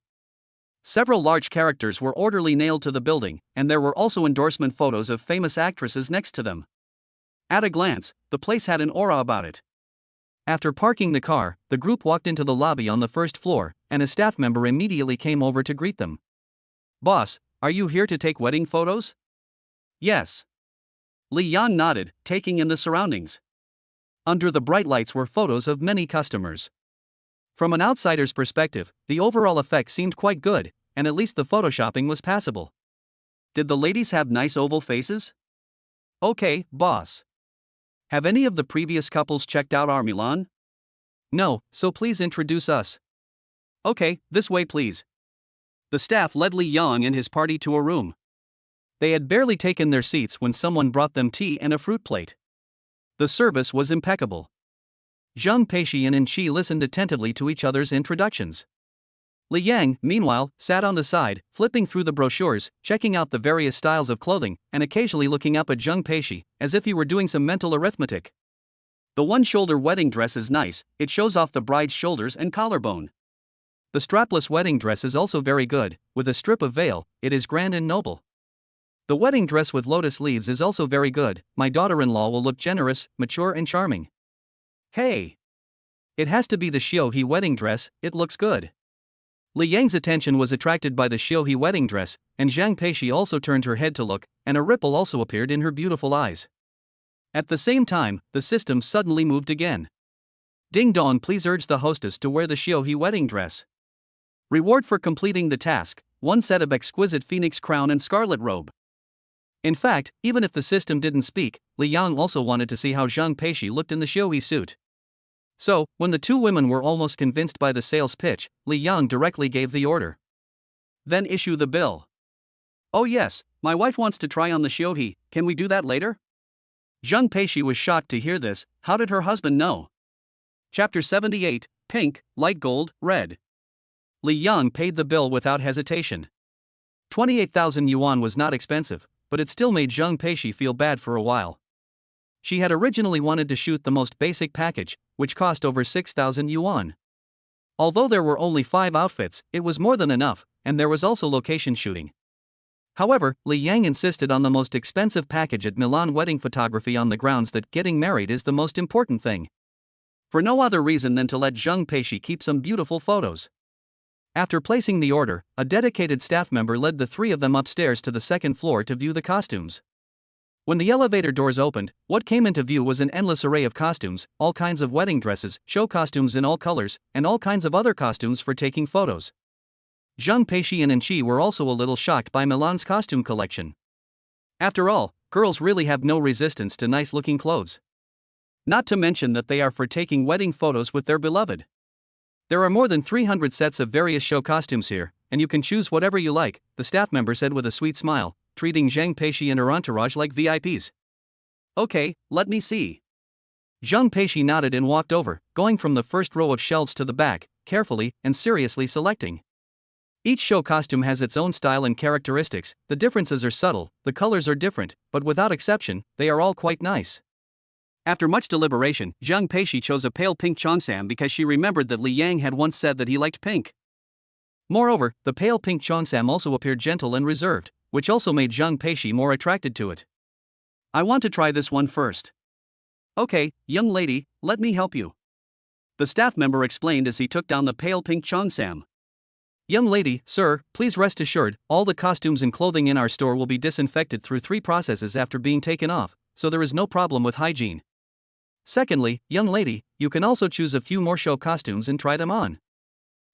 Several large characters were orderly nailed to the building, and there were also endorsement photos of famous actresses next to them. At a glance, the place had an aura about it. After parking the car, the group walked into the lobby on the first floor, and a staff member immediately came over to greet them. Boss, are you here to take wedding photos? Yes. Li Yang nodded, taking in the surroundings. Under the bright lights were photos of many customers. From an outsider's perspective, the overall effect seemed quite good, and at least the photoshopping was passable. Did the ladies have nice oval faces? Okay, boss. Have any of the previous couples checked out our Milan? No, so please introduce us. Okay, this way please. The staff led Li Yang and his party to a room. They had barely taken their seats when someone brought them tea and a fruit plate. The service was impeccable. Zhang Peishi and Qi listened attentively to each other's introductions. Li Yang, meanwhile, sat on the side, flipping through the brochures, checking out the various styles of clothing, and occasionally looking up at Zhang Peishi, as if he were doing some mental arithmetic. The one-shoulder wedding dress is nice, it shows off the bride's shoulders and collarbone. The strapless wedding dress is also very good, with a strip of veil, it is grand and noble. The wedding dress with lotus leaves is also very good, my daughter-in-law will look generous, mature and charming. Hey! It has to be the Xiaohe wedding dress, it looks good. Li Yang's attention was attracted by the Xiaohe wedding dress, and Zhang Peishi also turned her head to look, and a ripple also appeared in her beautiful eyes. At the same time, the system suddenly moved again. Ding dong, please urge the hostess to wear the Xiaohe wedding dress. Reward for completing the task, 1 set of exquisite phoenix crown and scarlet robe. In fact, even if the system didn't speak, Li Yang also wanted to see how Zhang Peishi looked in the Xiaohe suit. So, when the two women were almost convinced by the sales pitch, Li Yang directly gave the order. Then issue the bill. Oh yes, my wife wants to try on the Xiaohe, can we do that later? Zhang Peishi was shocked to hear this, how did her husband know? Chapter 78, Pink, Light Gold, Red. Li Yang paid the bill without hesitation. 28,000 yuan was not expensive, but it still made Zhang Peishi feel bad for a while. She had originally wanted to shoot the most basic package, which cost over 6,000 yuan. Although there were only 5 outfits, it was more than enough, and there was also location shooting. However, Li Yang insisted on the most expensive package at Milan Wedding Photography on the grounds that getting married is the most important thing. For no other reason than to let Zhang Peishi keep some beautiful photos. After placing the order, a dedicated staff member led the 3 of them upstairs to the second floor to view the costumes. When the elevator doors opened, what came into view was an endless array of costumes, all kinds of wedding dresses, show costumes in all colors, and all kinds of other costumes for taking photos. Zhang Peishi and Qi were also a little shocked by Milan's costume collection. After all, girls really have no resistance to nice-looking clothes. Not to mention that they are for taking wedding photos with their beloved. There are more than 300 sets of various show costumes here, and you can choose whatever you like, the staff member said with a sweet smile, treating Zhang Peishi and her entourage like VIPs. Okay, let me see. Zhang Peishi nodded and walked over, going from the first row of shelves to the back, carefully and seriously selecting. Each show costume has its own style and characteristics, the differences are subtle, the colors are different, but without exception, they are all quite nice. After much deliberation, Zhang Peishi chose a pale pink cheongsam because she remembered that Li Yang had once said that he liked pink. Moreover, the pale pink cheongsam also appeared gentle and reserved, which also made Zhang Peishi more attracted to it. I want to try this one first. Okay, young lady, let me help you. The staff member explained as he took down the pale pink cheongsam. Young lady, sir, please rest assured, all the costumes and clothing in our store will be disinfected through 3 processes after being taken off, so there is no problem with hygiene. Secondly, young lady, you can also choose a few more show costumes and try them on.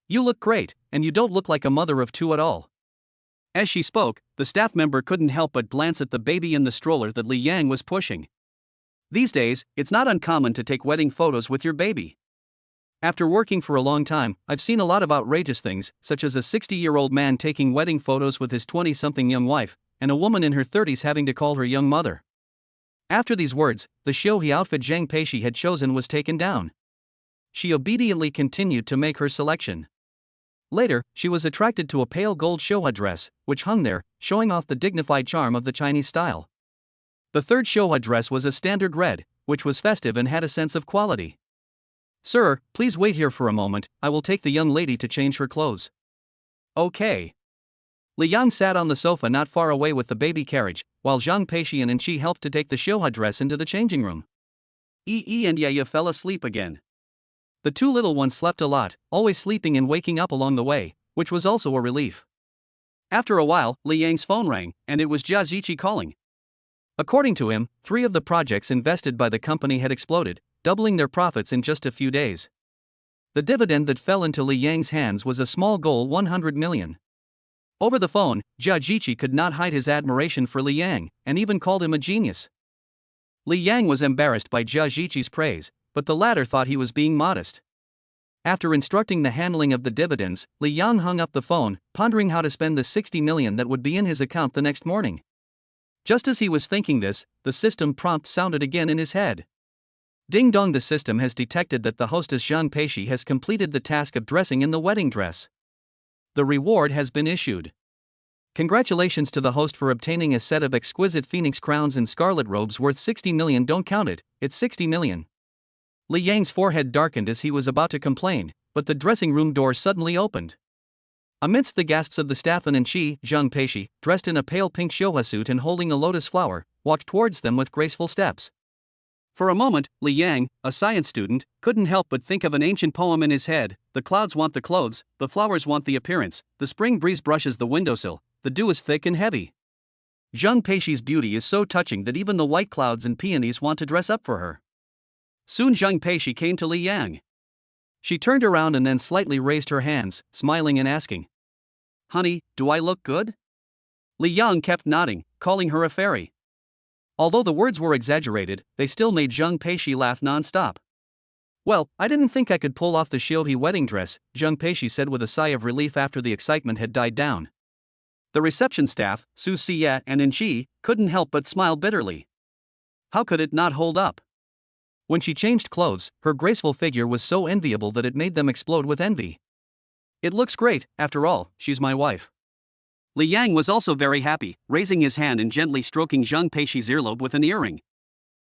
You look great, and you don't look like a mother of 2 at all. As she spoke, the staff member couldn't help but glance at the baby in the stroller that Li Yang was pushing. These days, it's not uncommon to take wedding photos with your baby. After working for a long time, I've seen a lot of outrageous things, such as a 60-year-old man taking wedding photos with his 20-something young wife, and a woman in her 30s having to call her young mother. After these words, the shohi outfit Zhang Peishi had chosen was taken down. She obediently continued to make her selection. Later, she was attracted to a pale gold shoha dress, which hung there, showing off the dignified charm of the Chinese style. The third shoha dress was a standard red, which was festive and had a sense of quality. Sir, please wait here for a moment, I will take the young lady to change her clothes. Okay. Li Yang sat on the sofa not far away with the baby carriage, while Zhang Peishi and Chi helped to take the shoha dress into the changing room. And Yaya fell asleep again. The 2 little ones slept a lot, always sleeping and waking up along the way, which was also a relief. After a while, Li Yang's phone rang, and it was Jia Ziqi calling. According to him, 3 of the projects invested by the company had exploded, doubling their profits in just a few days. The dividend that fell into Li Yang's hands was a small goal 100 million. Over the phone, Jia Ziqi could not hide his admiration for Li Yang, and even called him a genius. Li Yang was embarrassed by Jia Ziqi's praise, but the latter thought he was being modest. After instructing the handling of the dividends, Li Yang hung up the phone, pondering how to spend the 60 million that would be in his account the next morning. Just as he was thinking this, the system prompt sounded again in his head. Ding dong, the system has detected that the hostess Zhang Peishi has completed the task of dressing in the wedding dress. The reward has been issued. Congratulations to the host for obtaining a set of exquisite phoenix crowns and scarlet robes worth 60 million. Don't count it, it's 60 million. Li Yang's forehead darkened as he was about to complain, but the dressing room door suddenly opened. Amidst the gasps of the staff and Chi, Zhang Peishi, dressed in a pale pink shoha suit and holding a lotus flower, walked towards them with graceful steps. For a moment, Li Yang, a science student, couldn't help but think of an ancient poem in his head. The clouds want the clothes, the flowers want the appearance, the spring breeze brushes the windowsill, the dew is thick and heavy. Zhang Peishi's beauty is so touching that even the white clouds and peonies want to dress up for her. Soon Zhang Peishi came to Li Yang. She turned around and then slightly raised her hands, smiling and asking, "Honey, do I look good?" Li Yang kept nodding, calling her a fairy. Although the words were exaggerated, they still made Zhang Peishi laugh non-stop. "Well, I didn't think I could pull off the shohi wedding dress," Zhang Peishi said with a sigh of relief after the excitement had died down. The reception staff, Su Xie and Chi, couldn't help but smile bitterly. How could it not hold up? When she changed clothes, her graceful figure was so enviable that it made them explode with envy. "It looks great, after all, she's my wife." Li Yang was also very happy, raising his hand and gently stroking Zhang Peishi's earlobe with an earring.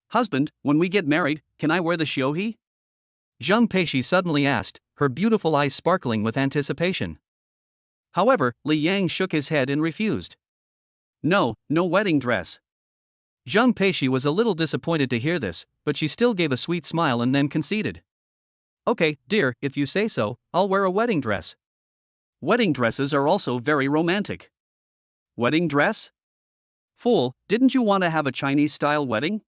"Husband, when we get married, can I wear the shohi?" Zhang Peishi suddenly asked, her beautiful eyes sparkling with anticipation. However, Li Yang shook his head and refused. No wedding dress." Zhang Peishi was a little disappointed to hear this, but she still gave a sweet smile and then conceded. "Okay, dear, if you say so, I'll wear a wedding dress." Wedding dresses are also very romantic. Wedding dress? Fool, didn't you want to have a Chinese-style wedding?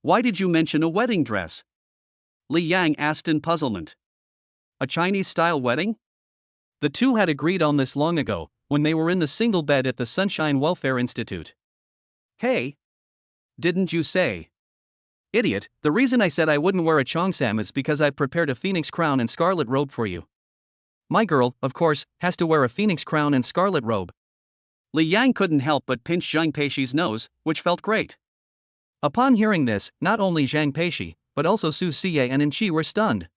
Why did you mention a wedding dress? Li Yang asked in puzzlement. A Chinese-style wedding? The two had agreed on this long ago, when they were in the single bed at the Sunshine Welfare Institute. Hey! Didn't you say? Idiot, the reason I said I wouldn't wear a cheongsam is because I've prepared a phoenix crown and scarlet robe for you. My girl, of course, has to wear a phoenix crown and scarlet robe. Li Yang couldn't help but pinch Zhang Peishi's nose, which felt great. Upon hearing this, not only Zhang Peishi, but also Su Xie and Chi were stunned.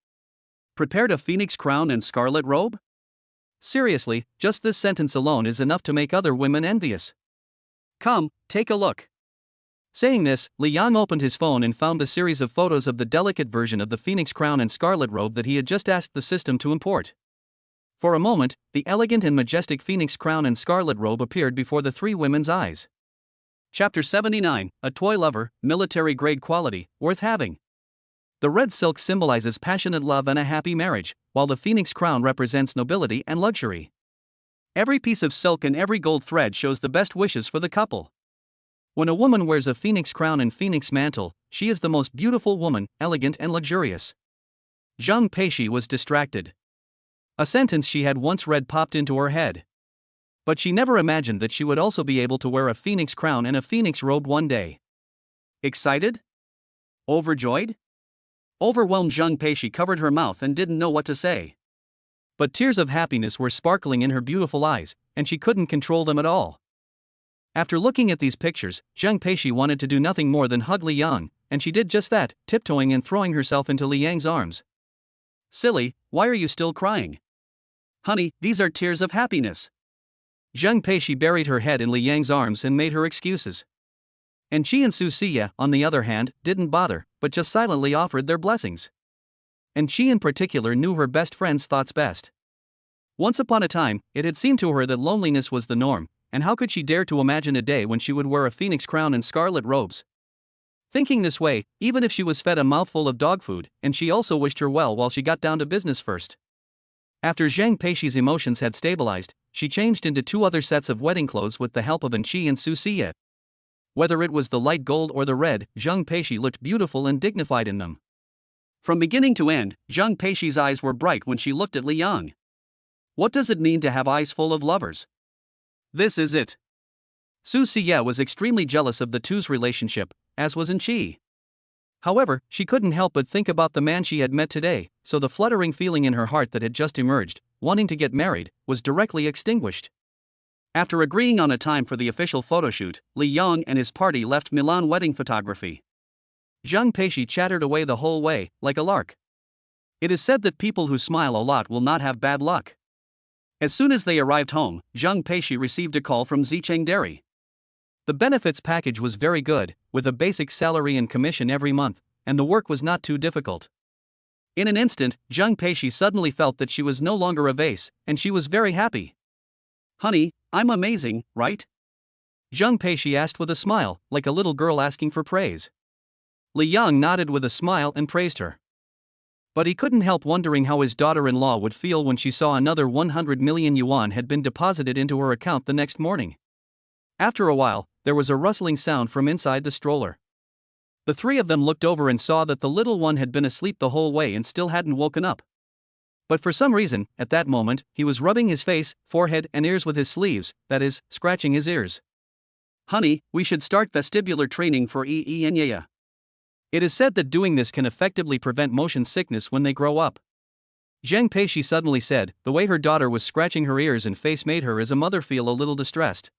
Prepared a phoenix crown and scarlet robe? Seriously, just this sentence alone is enough to make other women envious. Come, take a look. Saying this, Li Yang opened his phone and found the series of photos of the delicate version of the phoenix crown and scarlet robe that he had just asked the system to import. For a moment, the elegant and majestic phoenix crown and scarlet robe appeared before the 3 women's eyes. Chapter 79, A Toy Lover, Military-Grade Quality, Worth Having. The red silk symbolizes passionate love and a happy marriage, while the phoenix crown represents nobility and luxury. Every piece of silk and every gold thread shows the best wishes for the couple. When a woman wears a phoenix crown and phoenix mantle, she is the most beautiful woman, elegant and luxurious. Zhang Peishi was distracted. A sentence she had once read popped into her head. But she never imagined that she would also be able to wear a phoenix crown and a phoenix robe one day. Excited? Overjoyed? Overwhelmed, Zhang Peishi covered her mouth and didn't know what to say. But tears of happiness were sparkling in her beautiful eyes, and she couldn't control them at all. After looking at these pictures, Zhang Peishi wanted to do nothing more than hug Li Yang, and she did just that, tiptoeing and throwing herself into Li Yang's arms. Silly, why are you still crying? Honey, these are tears of happiness. Zhang Peishi buried her head in Li Yang's arms and made her excuses. And she and Su Siya, on the other hand, didn't bother, but just silently offered their blessings. And she in particular knew her best friend's thoughts best. Once upon a time, it had seemed to her that loneliness was the norm, and how could she dare to imagine a day when she would wear a phoenix crown and scarlet robes? Thinking this way, even if she was fed a mouthful of dog food, and she also wished her well while she got down to business first. After Zhang Peishi's emotions had stabilized, she changed into 2 other sets of wedding clothes with the help of Anqi and Su Siya. Whether it was the light gold or the red, Zhang Peishi looked beautiful and dignified in them. From beginning to end, Zhang Peishi's eyes were bright when she looked at Li Yang. What does it mean to have eyes full of lovers? This is it. Su Siya was extremely jealous of the two's relationship, as was Anqi. However, she couldn't help but think about the man she had met today, so the fluttering feeling in her heart that had just emerged, wanting to get married, was directly extinguished. After agreeing on a time for the official photoshoot, Li Yang and his party left Milan Wedding Photography. Zhang Peishi chattered away the whole way, like a lark. It is said that people who smile a lot will not have bad luck. As soon as they arrived home, Zhang Peishi received a call from Zicheng Dairy. The benefits package was very good, with a basic salary and commission every month, and the work was not too difficult. In an instant, Zhang Peishi suddenly felt that she was no longer a vase, and she was very happy. Honey, I'm amazing, right? Zhang Peishi asked with a smile, like a little girl asking for praise. Li Yang nodded with a smile and praised her. But he couldn't help wondering how his daughter-in-law would feel when she saw another 100 million yuan had been deposited into her account the next morning. After a while, there was a rustling sound from inside the stroller. The 3 of them looked over and saw that the little one had been asleep the whole way and still hadn't woken up. But for some reason, at that moment, he was rubbing his face, forehead and ears with his sleeves, that is, scratching his ears. Honey, we should start vestibular training for Yi and Yaya. It is said that doing this can effectively prevent motion sickness when they grow up. Zhang Peishi suddenly said, the way her daughter was scratching her ears and face made her as a mother feel a little distressed.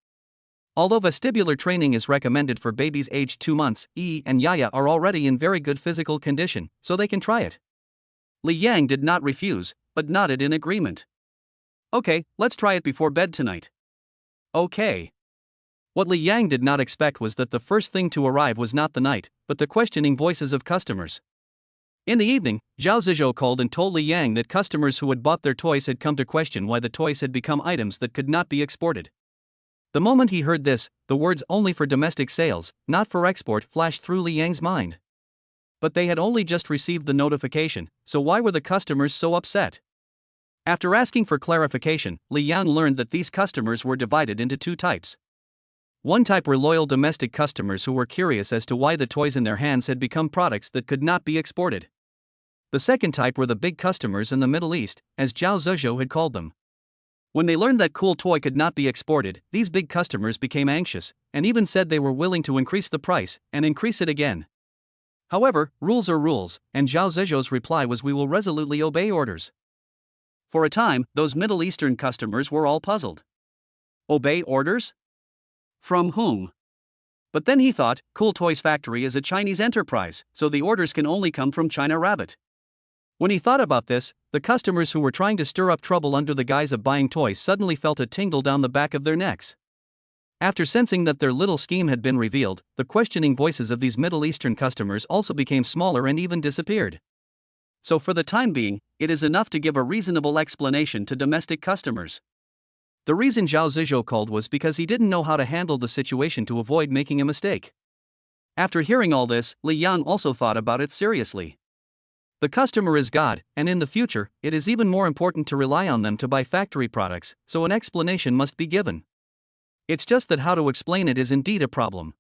Although vestibular training is recommended for babies aged 2 months, Yi and Yaya are already in very good physical condition, so they can try it. Li Yang did not refuse, but nodded in agreement. Okay, let's try it before bed tonight. Okay. What Li Yang did not expect was that the first thing to arrive was not the night, but the questioning voices of customers. In the evening, Zhao Zizhou called and told Li Yang that customers who had bought their toys had come to question why the toys had become items that could not be exported. The moment he heard this, the words only for domestic sales, not for export, flashed through Li Yang's mind. But they had only just received the notification, so why were the customers so upset? After asking for clarification, Li Yang learned that these customers were divided into 2 types. One type were loyal domestic customers who were curious as to why the toys in their hands had become products that could not be exported. The second type were the big customers in the Middle East, as Zhao Zizhou had called them. When they learned that cool toy could not be exported, these big customers became anxious, and even said they were willing to increase the price, and increase it again. However, rules are rules, and Zhao Zizhou's reply was, we will resolutely obey orders. For a time, those Middle Eastern customers were all puzzled. Obey orders? From whom? But then he thought, Cool Toys Factory is a Chinese enterprise, so the orders can only come from China Rabbit. When he thought about this, the customers who were trying to stir up trouble under the guise of buying toys suddenly felt a tingle down the back of their necks. After sensing that their little scheme had been revealed, the questioning voices of these Middle Eastern customers also became smaller and even disappeared. So for the time being, it is enough to give a reasonable explanation to domestic customers. The reason Zhao Zizhou called was because he didn't know how to handle the situation to avoid making a mistake. After hearing all this, Li Yang also thought about it seriously. The customer is God, and in the future, it is even more important to rely on them to buy factory products, so an explanation must be given. It's just that how to explain it is indeed a problem.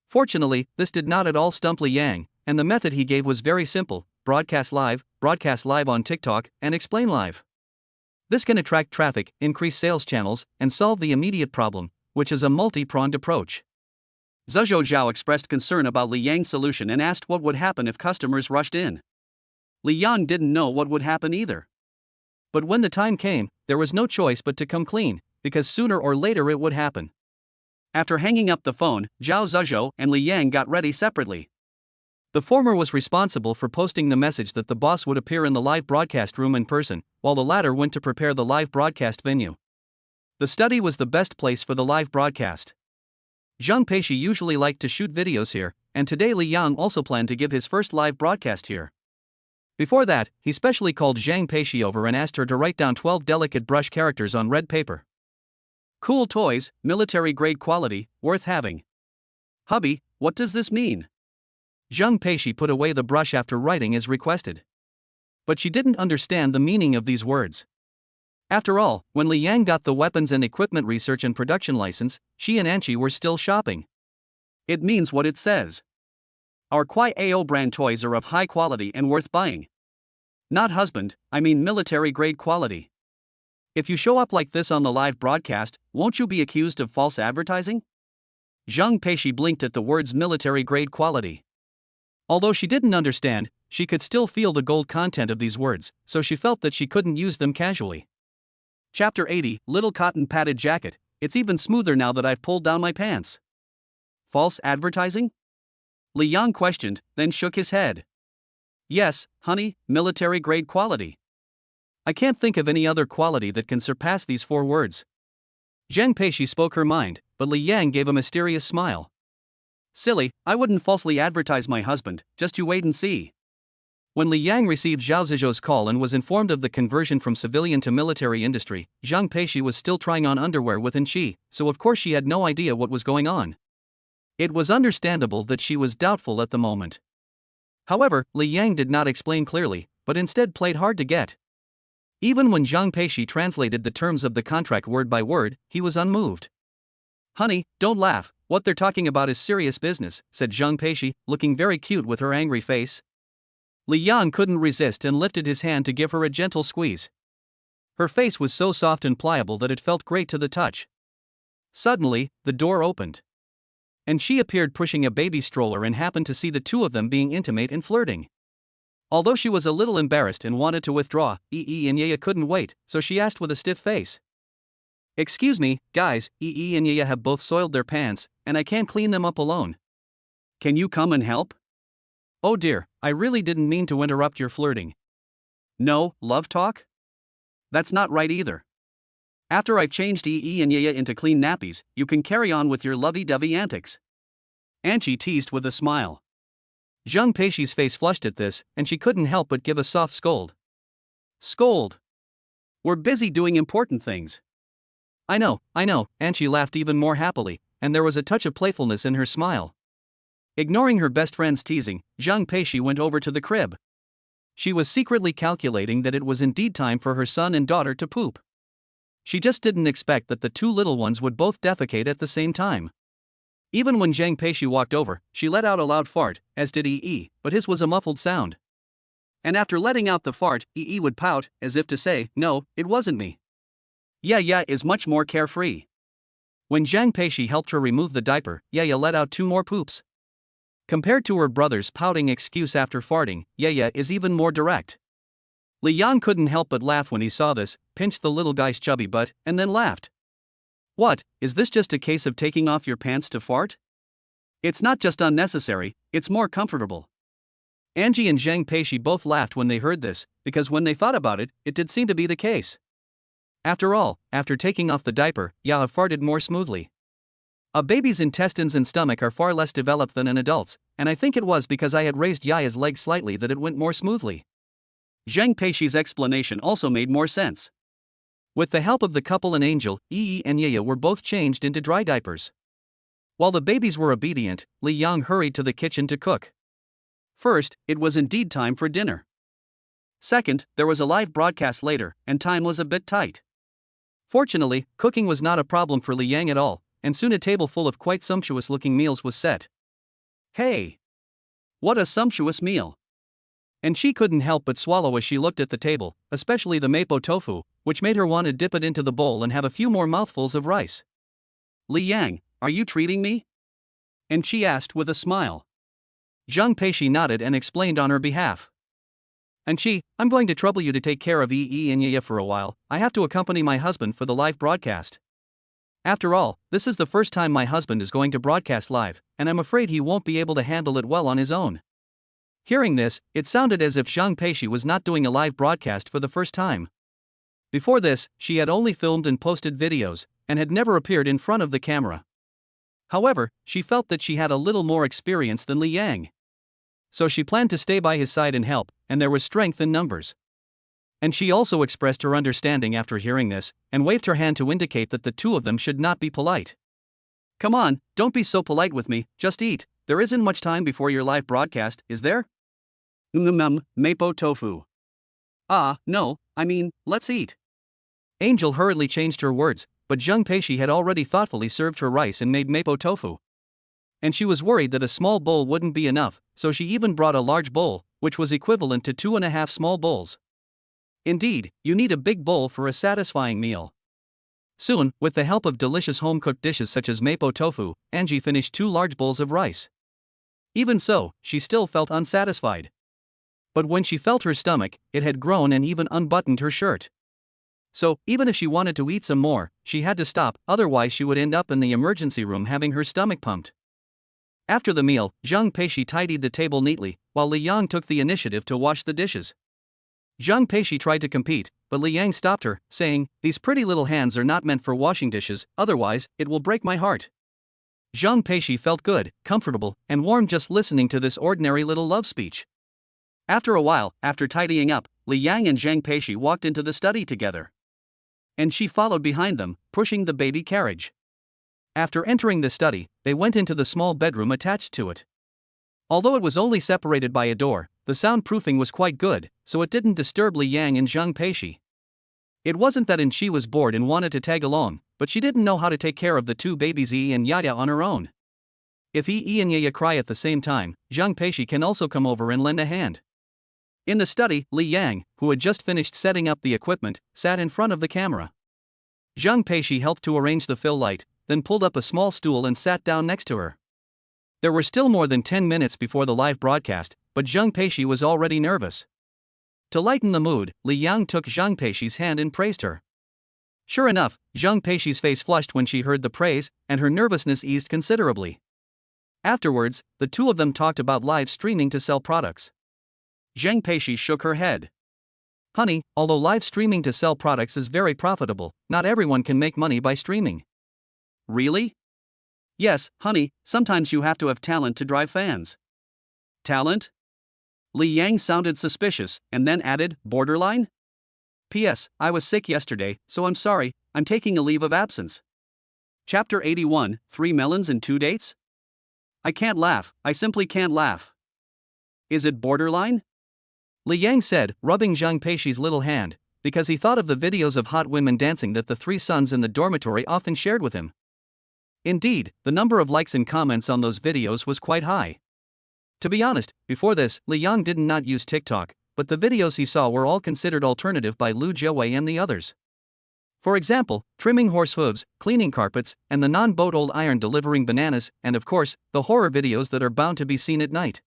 Fortunately, this did not at all stump Li Yang, and the method he gave was very simple: broadcast live on TikTok, and explain live. This can attract traffic, increase sales channels, and solve the immediate problem, which is a multi-pronged approach. Zhuzhou Zhao expressed concern about Li Yang's solution and asked what would happen if customers rushed in. Li Yang didn't know what would happen either. But when the time came, there was no choice but to come clean, because sooner or later it would happen. After hanging up the phone, Zhao Zhuzhou and Li Yang got ready separately. The former was responsible for posting the message that the boss would appear in the live broadcast room in person, while the latter went to prepare the live broadcast venue. The study was the best place for the live broadcast. Zhang Peishi usually liked to shoot videos here, and today Li Yang also planned to give his first live broadcast here. Before that, he specially called Zhang Peishi over and asked her to write down 12 delicate brush characters on red paper. Cool toys, military-grade quality, worth having. Hubby, what does this mean? Zhang Peishi put away the brush after writing as requested. But she didn't understand the meaning of these words. After all, when Li Yang got the weapons and equipment research and production license, she and Anchi were still shopping. It means what it says. Our Kwai Ao brand toys are of high quality and worth buying. Not husband, I mean military-grade quality. If you show up like this on the live broadcast, won't you be accused of false advertising? Zhang Peishi blinked at the words military-grade quality. Although she didn't understand, she could still feel the gold content of these words, so she felt that she couldn't use them casually. Chapter 80, Little Cotton Padded Jacket. It's even smoother now that I've pulled down my pants. False advertising? Li Yang questioned, then shook his head. Yes, honey, military-grade quality. I can't think of any other quality that can surpass these 4 words. Zhang Peishi spoke her mind, but Li Yang gave a mysterious smile. Silly, I wouldn't falsely advertise my husband, just you wait and see. When Li Yang received Zhao Zizhou's call and was informed of the conversion from civilian to military industry, Zhang Peishi was still trying on underwear with Anchi, so of course she had no idea what was going on. It was understandable that she was doubtful at the moment. However, Li Yang did not explain clearly, but instead played hard to get. Even when Zhang Peishi translated the terms of the contract word by word, he was unmoved. Honey, don't laugh, what they're talking about is serious business, said Zhang Peishi, looking very cute with her angry face. Li Yang couldn't resist and lifted his hand to give her a gentle squeeze. Her face was so soft and pliable that it felt great to the touch. Suddenly, the door opened. And she appeared pushing a baby stroller and happened to see the two of them being intimate and flirting. Although she was a little embarrassed and wanted to withdraw, Yi and Yaya couldn't wait, so she asked with a stiff face. Excuse me, guys, Yi and Yaya have both soiled their pants, and I can't clean them up alone. Can you come and help? Oh dear, I really didn't mean to interrupt your flirting. No, love talk? That's not right either. After I've changed Yi and Yaya into clean nappies, you can carry on with your lovey-dovey antics. Anchi teased with a smile. Zhang Peishi's face flushed at this, and she couldn't help but give a soft scold. Scold? We're busy doing important things. I know, Anchi laughed even more happily, and there was a touch of playfulness in her smile. Ignoring her best friend's teasing, Zhang Peishi went over to the crib. She was secretly calculating that it was indeed time for her son and daughter to poop. She just didn't expect that the two little ones would both defecate at the same time. Even when Zhang Peishi walked over, she let out a loud fart, as did Yi, but his was a muffled sound. And after letting out the fart, Yi would pout, as if to say, no, it wasn't me. Yaya is much more carefree. When Zhang Peishi helped her remove the diaper, Yaya let out 2 more poops. Compared to her brother's pouting excuse after farting, Yaya is even more direct. Li Yang couldn't help but laugh when he saw this, pinched the little guy's chubby butt, and then laughed. What, is this just a case of taking off your pants to fart? It's not just unnecessary, it's more comfortable. Angie and Zhang Peishi both laughed when they heard this, because when they thought about it, it did seem to be the case. After all, after taking off the diaper, Yaya farted more smoothly. A baby's intestines and stomach are far less developed than an adult's, and I think it was because I had raised Yaya's legs slightly that it went more smoothly. Zhang Peishi's explanation also made more sense. With the help of the couple and Angel, Yi and Yaya were both changed into dry diapers. While the babies were obedient, Li Yang hurried to the kitchen to cook. First, it was indeed time for dinner. Second, there was a live broadcast later, and time was a bit tight. Fortunately, cooking was not a problem for Li Yang at all, and soon a table full of quite sumptuous-looking meals was set. Hey! What a sumptuous meal! And she couldn't help but swallow as she looked at the table, especially the mapo tofu, which made her want to dip it into the bowl and have a few more mouthfuls of rice. Li Yang, are you treating me? And she asked with a smile. Zhang Peishi nodded and explained on her behalf. And I'm going to trouble you to take care of Yi and Yaya for a while. I have to accompany my husband for the live broadcast. After all, this is the first time my husband is going to broadcast live, and I'm afraid he won't be able to handle it well on his own. Hearing this, it sounded as if Zhang Peishi was not doing a live broadcast for the first time. Before this, she had only filmed and posted videos, and had never appeared in front of the camera. However, she felt that she had a little more experience than Li Yang. So she planned to stay by his side and help, and there was strength in numbers. And she also expressed her understanding after hearing this, and waved her hand to indicate that the two of them should not be polite. Come on, don't be so polite with me, just eat. There isn't much time before your live broadcast, is there? Mapo tofu. No, let's eat. Angel hurriedly changed her words, but Zhang Peishi had already thoughtfully served her rice and made mapo tofu. And she was worried that a small bowl wouldn't be enough, so she even brought a large bowl, which was equivalent to 2.5 small bowls. Indeed, you need a big bowl for a satisfying meal. Soon, with the help of delicious home-cooked dishes such as mapo tofu, Angie finished 2 large bowls of rice. Even so, she still felt unsatisfied. But when she felt her stomach, it had grown and even unbuttoned her shirt. So, even if she wanted to eat some more, she had to stop, otherwise she would end up in the emergency room having her stomach pumped. After the meal, Zhang Peishi tidied the table neatly, while Li Yang took the initiative to wash the dishes. Zhang Peishi tried to compete, but Li Yang stopped her, saying, "These pretty little hands are not meant for washing dishes, otherwise, it will break my heart." Zhang Peishi felt good, comfortable, and warm just listening to this ordinary little love speech. After a while, after tidying up, Li Yang and Zhang Peishi walked into the study together. And she followed behind them, pushing the baby carriage. After entering the study, they went into the small bedroom attached to it. Although it was only separated by a door, the soundproofing was quite good, so it didn't disturb Li Yang and Zhang Peishi. It wasn't that she was bored and wanted to tag along, but she didn't know how to take care of the 2 babies Yi and Yaya on her own. If Yi and Yaya cry at the same time, Zhang Peishi can also come over and lend a hand. In the study, Li Yang, who had just finished setting up the equipment, sat in front of the camera. Zhang Peishi helped to arrange the fill light, then pulled up a small stool and sat down next to her. There were still more than 10 minutes before the live broadcast, but Zhang Peishi was already nervous. To lighten the mood, Li Yang took Zhang Peishi's hand and praised her. Sure enough, Zhang Peishi's face flushed when she heard the praise, and her nervousness eased considerably. Afterwards, the two of them talked about live streaming to sell products. Zhang Peishi shook her head. Honey, although live streaming to sell products is very profitable, not everyone can make money by streaming. Really? Yes, honey, sometimes you have to have talent to drive fans. Talent? Li Yang sounded suspicious, and then added, borderline? P.S. I was sick yesterday, so I'm sorry, I'm taking a leave of absence. Chapter 81, 3 melons and 2 dates? I can't laugh, I simply can't laugh. Is it borderline? Li Yang said, rubbing Zhang Peishi's little hand, because he thought of the videos of hot women dancing that the 3 sons in the dormitory often shared with him. Indeed, the number of likes and comments on those videos was quite high. To be honest, before this, Li Yang did not use TikTok, but the videos he saw were all considered alternative by Lu Jiawei and the others. For example, trimming horse hooves, cleaning carpets, and the non-boat old iron delivering bananas, and of course, the horror videos that are bound to be seen at night.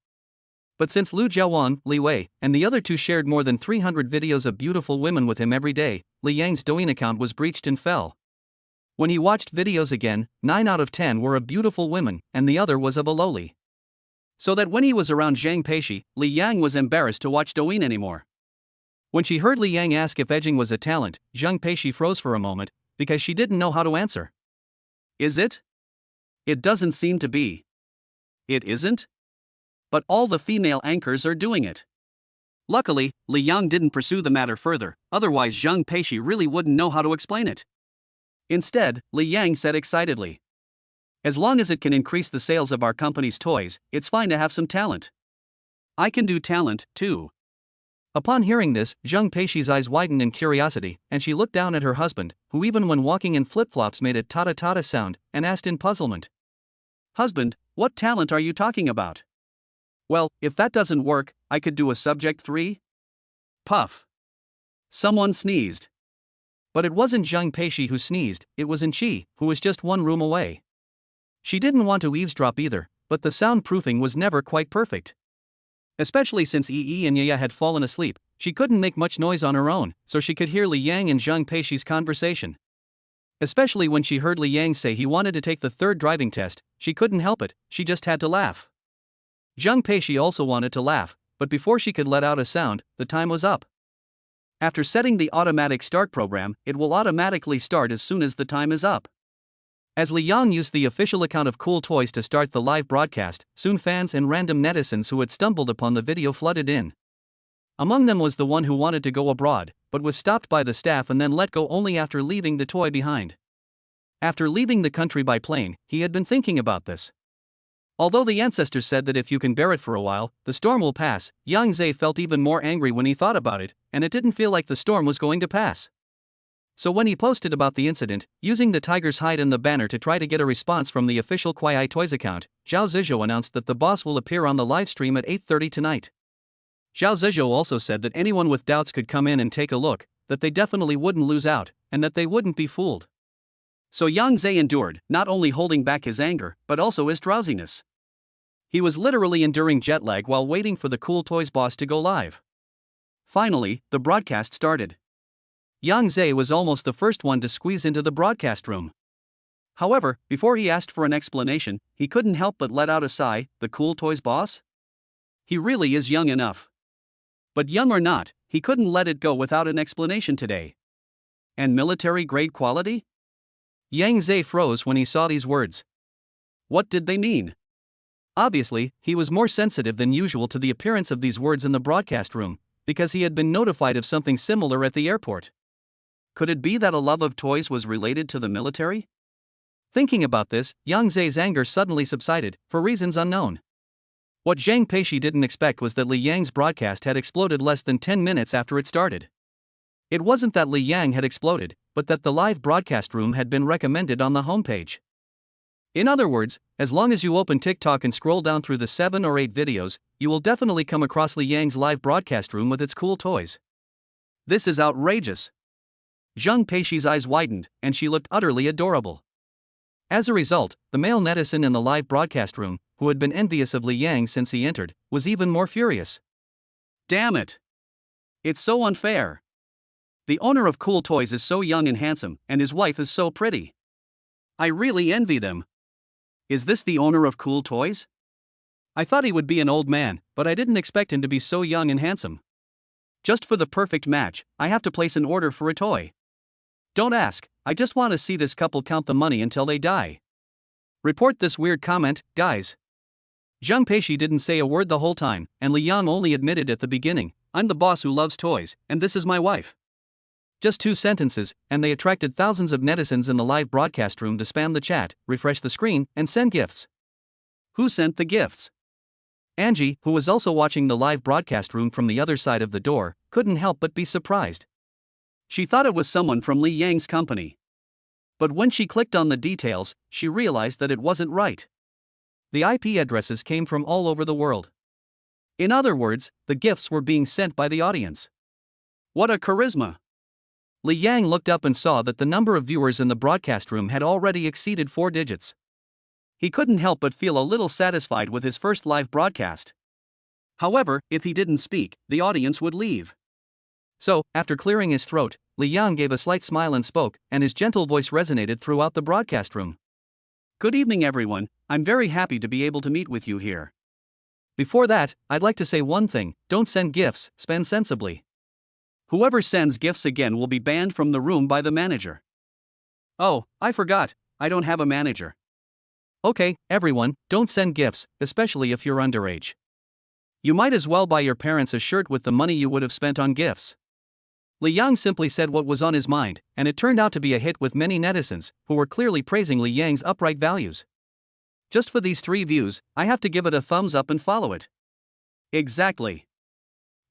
But since Lu Jiawan, Li Wei, and the other 2 shared more than 300 videos of beautiful women with him every day, Li Yang's Douyin account was breached and fell. When he watched videos again, 9 out of 10 were of beautiful women, and the other was of a lowly. So that when he was around Zhang Peishi, Li Yang was embarrassed to watch Douyin anymore. When she heard Li Yang ask if edging was a talent, Zhang Peishi froze for a moment, because she didn't know how to answer. Is it? It doesn't seem to be. It isn't? But all the female anchors are doing it. Luckily, Li Yang didn't pursue the matter further, otherwise Zhang Peishi really wouldn't know how to explain it. Instead, Li Yang said excitedly, as long as it can increase the sales of our company's toys, it's fine to have some talent. I can do talent, too. Upon hearing this, Zhang Peixi's eyes widened in curiosity, and she looked down at her husband, who even when walking in flip-flops made a ta-ta-ta-ta sound, and asked in puzzlement. Husband, what talent are you talking about? Well, if that doesn't work, I could do a subject 3. Puff. Someone sneezed. But it wasn't Zhang Peixi who sneezed, it was Enqi, who was just one room away. She didn't want to eavesdrop either, but the soundproofing was never quite perfect. Especially since Yi and Yaya had fallen asleep, she couldn't make much noise on her own, so she could hear Li Yang and Zhang Peixi's conversation. Especially when she heard Li Yang say he wanted to take the 3rd driving test, she couldn't help it, she just had to laugh. Zhang Peixi also wanted to laugh, but before she could let out a sound, the time was up. After setting the automatic start program, it will automatically start as soon as the time is up. As Li Yang used the official account of Cool Toys to start the live broadcast, soon fans and random netizens who had stumbled upon the video flooded in. Among them was the one who wanted to go abroad, but was stopped by the staff and then let go only after leaving the toy behind. After leaving the country by plane, he had been thinking about this. Although the ancestors said that if you can bear it for a while, the storm will pass, Yang Zhe felt even more angry when he thought about it, and it didn't feel like the storm was going to pass. So when he posted about the incident, using the tiger's hide and the banner to try to get a response from the official Kuai Toys account, Zhao Zizhou announced that the boss will appear on the livestream at 8:30 tonight. Zhao Zizhou also said that anyone with doubts could come in and take a look, that they definitely wouldn't lose out, and that they wouldn't be fooled. So Yang Zhe endured, not only holding back his anger, but also his drowsiness. He was literally enduring jet lag while waiting for the Cool Toys boss to go live. Finally, the broadcast started. Yang Zhe was almost the first one to squeeze into the broadcast room. However, before he asked for an explanation, he couldn't help but let out a sigh. The Cool Toys boss? He really is young enough. But young or not, he couldn't let it go without an explanation today. And military-grade quality? Yang Zhe froze when he saw these words. What did they mean? Obviously, he was more sensitive than usual to the appearance of these words in the broadcast room, because he had been notified of something similar at the airport. Could it be that a love of toys was related to the military? Thinking about this, Yang Zhe's anger suddenly subsided, for reasons unknown. What Zhang Peixi didn't expect was that Li Yang's broadcast had exploded less than 10 minutes after it started. It wasn't that Li Yang had exploded, but that the live broadcast room had been recommended on the homepage. In other words, as long as you open TikTok and scroll down through the 7 or 8 videos, you will definitely come across Li Yang's live broadcast room with its cool toys. This is outrageous. Zhang Peixi's eyes widened, and she looked utterly adorable. As a result, the male netizen in the live broadcast room, who had been envious of Li Yang since he entered, was even more furious. Damn it! It's so unfair. The owner of Cool Toys is so young and handsome, and his wife is so pretty. I really envy them. Is this the owner of Cool Toys? I thought he would be an old man, but I didn't expect him to be so young and handsome. Just for the perfect match, I have to place an order for a toy. Don't ask, I just want to see this couple count the money until they die. Report this weird comment, guys. Zhang Peixi didn't say a word the whole time, and Li Yang only admitted at the beginning, I'm the boss who loves toys, and this is my wife. Just 2 sentences, and they attracted thousands of netizens in the live broadcast room to spam the chat, refresh the screen, and send gifts. Who sent the gifts? Angie, who was also watching the live broadcast room from the other side of the door, couldn't help but be surprised. She thought it was someone from Li Yang's company. But when she clicked on the details, she realized that it wasn't right. The IP addresses came from all over the world. In other words, the gifts were being sent by the audience. What a charisma! Li Yang looked up and saw that the number of viewers in the broadcast room had already exceeded 4 digits. He couldn't help but feel a little satisfied with his first live broadcast. However, if he didn't speak, the audience would leave. So, after clearing his throat, Li Yang gave a slight smile and spoke, and his gentle voice resonated throughout the broadcast room. Good evening, everyone. I'm very happy to be able to meet with you here. Before that, I'd like to say one thing: don't send gifts, spend sensibly. Whoever sends gifts again will be banned from the room by the manager. Oh, I forgot, I don't have a manager. Okay, everyone, don't send gifts, especially if you're underage. You might as well buy your parents a shirt with the money you would have spent on gifts. Li Yang simply said what was on his mind, and it turned out to be a hit with many netizens, who were clearly praising Li Yang's upright values. Just for these 3 views, I have to give it a thumbs up and follow it. Exactly.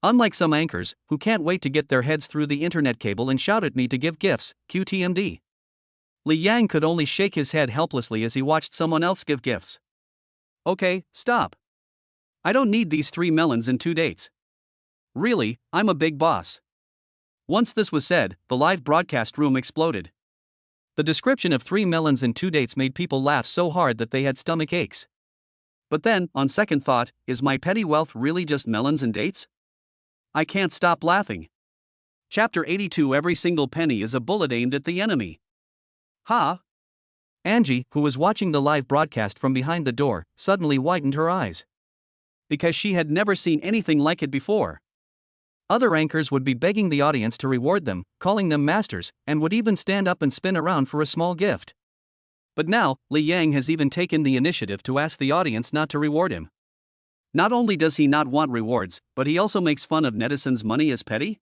Unlike some anchors, who can't wait to get their heads through the internet cable and shout at me to give gifts, QTMD. Li Yang could only shake his head helplessly as he watched someone else give gifts. Okay, stop. I don't need these 3 melons and 2 dates. Really, I'm a big boss. Once this was said, the live broadcast room exploded. The description of 3 melons and 2 dates made people laugh so hard that they had stomach aches. But then, on second thought, is my petty wealth really just melons and dates? I can't stop laughing. Chapter 82. Every single penny is a bullet aimed at the enemy. Ha! Angie, who was watching the live broadcast from behind the door, suddenly widened her eyes. Because she had never seen anything like it before. Other anchors would be begging the audience to reward them, calling them masters, and would even stand up and spin around for a small gift. But now, Li Yang has even taken the initiative to ask the audience not to reward him. Not only does he not want rewards, but he also makes fun of netizens' money as petty?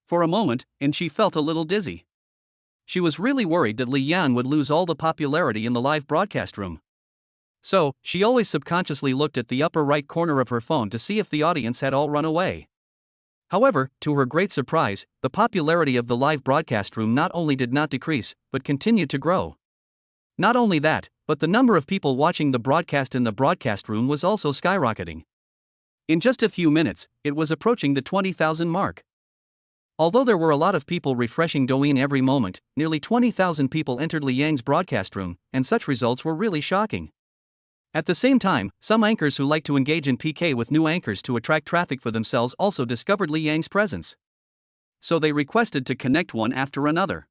For a moment, and she felt a little dizzy. She was really worried that Li Yang would lose all the popularity in the live broadcast room. So, she always subconsciously looked at the upper right corner of her phone to see if the audience had all run away. However, to her great surprise, the popularity of the live broadcast room not only did not decrease, but continued to grow. Not only that, but the number of people watching the broadcast in the broadcast room was also skyrocketing. In just a few minutes, it was approaching the 20,000 mark. Although there were a lot of people refreshing Douyin every moment, nearly 20,000 people entered Li Yang's broadcast room, and such results were really shocking. At the same time, some anchors who like to engage in PK with new anchors to attract traffic for themselves also discovered Li Yang's presence. So they requested to connect one after another.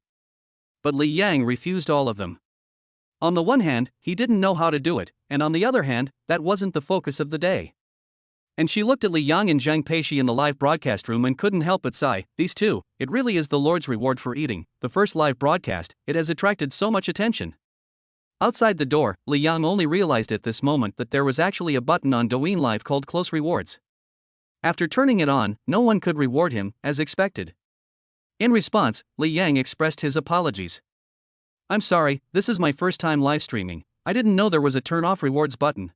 But Li Yang refused all of them. On the one hand, he didn't know how to do it, and on the other hand, that wasn't the focus of the day. And she looked at Li Yang and Zhang Peishi in the live broadcast room and couldn't help but sigh. These two, it really is the Lord's reward for eating. The first live broadcast, it has attracted so much attention. Outside the door, Li Yang only realized at this moment that there was actually a button on Douyin Live called Close Rewards. After turning it on, no one could reward him, as expected. In response, Li Yang expressed his apologies. I'm sorry, this is my first time live streaming. I didn't know there was a turn off rewards button.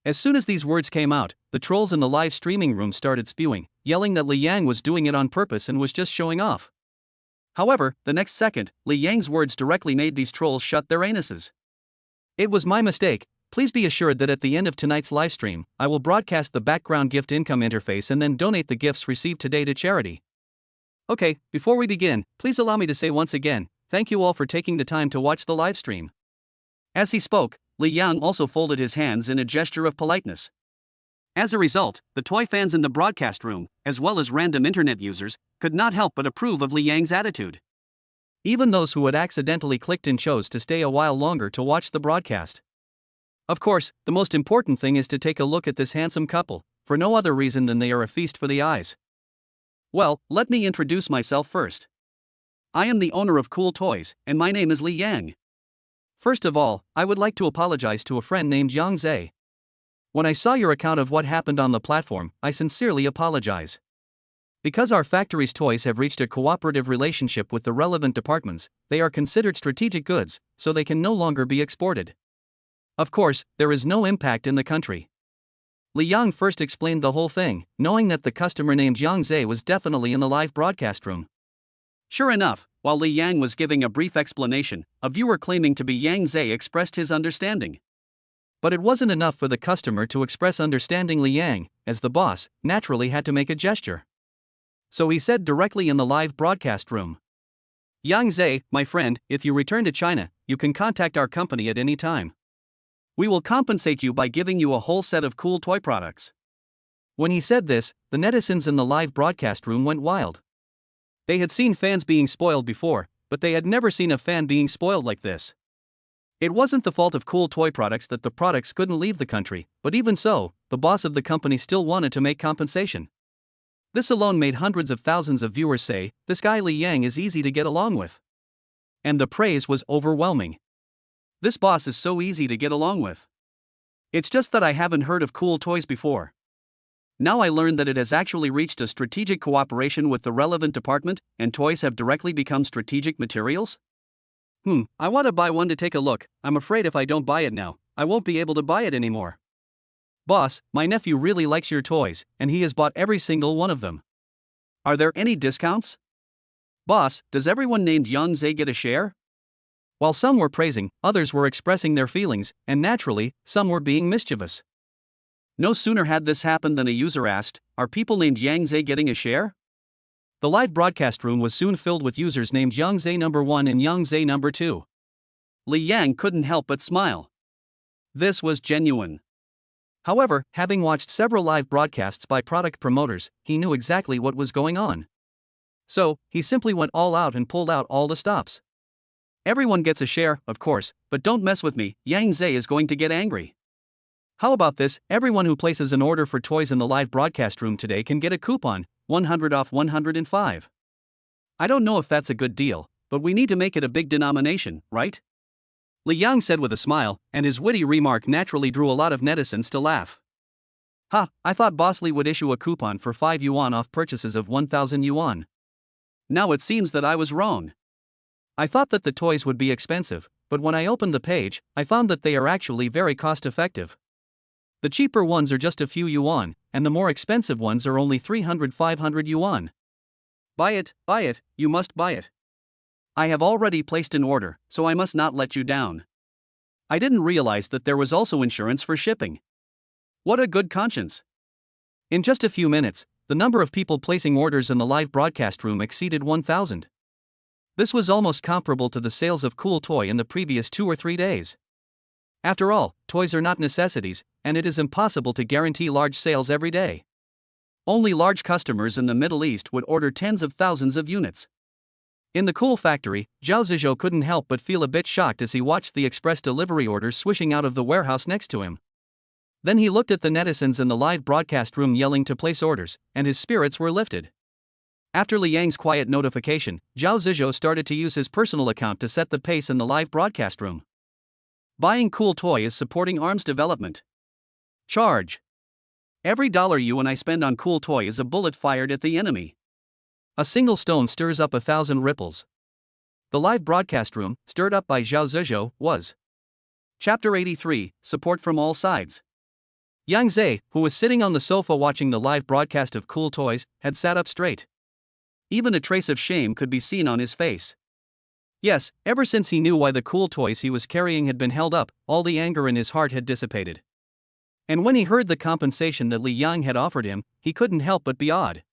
As soon as these words came out, the trolls in the live streaming room started spewing, yelling that Li Yang was doing it on purpose and was just showing off. However, the next second, Li Yang's words directly made these trolls shut their anuses. It was my mistake. Please be assured that at the end of tonight's livestream, I will broadcast the background gift income interface and then donate the gifts received today to charity. Okay, before we begin, please allow me to say once again, thank you all for taking the time to watch the livestream. As he spoke, Li Yang also folded his hands in a gesture of politeness. As a result, the toy fans in the broadcast room, as well as random internet users, could not help but approve of Li Yang's attitude. Even those who had accidentally clicked in chose to stay a while longer to watch the broadcast. Of course, the most important thing is to take a look at this handsome couple, for no other reason than they are a feast for the eyes. Well, let me introduce myself first. I am the owner of Cool Toys, and my name is Li Yang. First of all, I would like to apologize to a friend named Yang Zhe. When I saw your account of what happened on the platform, I sincerely apologize. Because our factory's toys have reached a cooperative relationship with the relevant departments, they are considered strategic goods, so they can no longer be exported. Of course, there is no impact in the country. Li Yang first explained the whole thing, knowing that the customer named Yang Zhe was definitely in the live broadcast room. Sure enough, while Li Yang was giving a brief explanation, a viewer claiming to be Yang Zhe expressed his understanding. But it wasn't enough for the customer to express understanding Li Yang, as the boss naturally had to make a gesture. So he said directly in the live broadcast room, Yang Zhe, my friend, if you return to China, you can contact our company at any time. We will compensate you by giving you a whole set of cool toy products. When he said this, the netizens in the live broadcast room went wild. They had seen fans being spoiled before, but they had never seen a fan being spoiled like this. It wasn't the fault of Cool Toy Products that the products couldn't leave the country, but even so, the boss of the company still wanted to make compensation. This alone made hundreds of thousands of viewers say, this guy Li Yang is easy to get along with. And the praise was overwhelming. This boss is so easy to get along with. It's just that I haven't heard of Cool Toys before. Now I learned that it has actually reached a strategic cooperation with the relevant department, and toys have directly become strategic materials? I want to buy one to take a look. I'm afraid if I don't buy it now, I won't be able to buy it anymore. Boss, my nephew really likes your toys, and he has bought every single one of them. Are there any discounts? Boss, does everyone named Yang Zhe get a share? While some were praising, others were expressing their feelings, and naturally, some were being mischievous. No sooner had this happened than a user asked, "Are people named Yang Zhe getting a share?" The live broadcast room was soon filled with users named Yang Zhe number 1 and Yang Zhe number 2. Li Yang couldn't help but smile. This was genuine. However, having watched several live broadcasts by product promoters, he knew exactly what was going on. So, he simply went all out and pulled out all the stops. Everyone gets a share, of course, but don't mess with me, Yang Zhe is going to get angry. How about this, everyone who places an order for toys in the live broadcast room today can get a coupon, 100 off 105. I don't know if that's a good deal, but we need to make it a big denomination, right? Li Yang said with a smile, and his witty remark naturally drew a lot of netizens to laugh. Ha, I thought Boss Li would issue a coupon for 5 yuan off purchases of 1,000 yuan. Now it seems that I was wrong. I thought that the toys would be expensive, but when I opened the page, I found that they are actually very cost-effective. The cheaper ones are just a few yuan, and the more expensive ones are only 300-500 yuan. Buy it, you must buy it. I have already placed an order, so I must not let you down. I didn't realize that there was also insurance for shipping. What a good conscience. In just a few minutes, the number of people placing orders in the live broadcast room exceeded 1,000. This was almost comparable to the sales of Cool Toy in the previous 2 or 3 days. After all, toys are not necessities, and it is impossible to guarantee large sales every day. Only large customers in the Middle East would order tens of thousands of units. In the Cool factory, Zhao Zizhou couldn't help but feel a bit shocked as he watched the express delivery orders swishing out of the warehouse next to him. Then he looked at the netizens in the live broadcast room yelling to place orders, and his spirits were lifted. After Li Yang's quiet notification, Zhao Zizhou started to use his personal account to set the pace in the live broadcast room. Buying Cool Toy is supporting arms development. Charge. Every dollar you and I spend on Cool Toy is a bullet fired at the enemy. A single stone stirs up 1,000 ripples. The live broadcast room, stirred up by Zhao Zizhou, was. Chapter 83, Support from All Sides. Yang Zhe, who was sitting on the sofa watching the live broadcast of Cool Toys, had sat up straight. Even a trace of shame could be seen on his face. Yes, ever since he knew why the Cool Toys he was carrying had been held up, all the anger in his heart had dissipated. And when he heard the compensation that Li Yang had offered him, he couldn't help but be awed.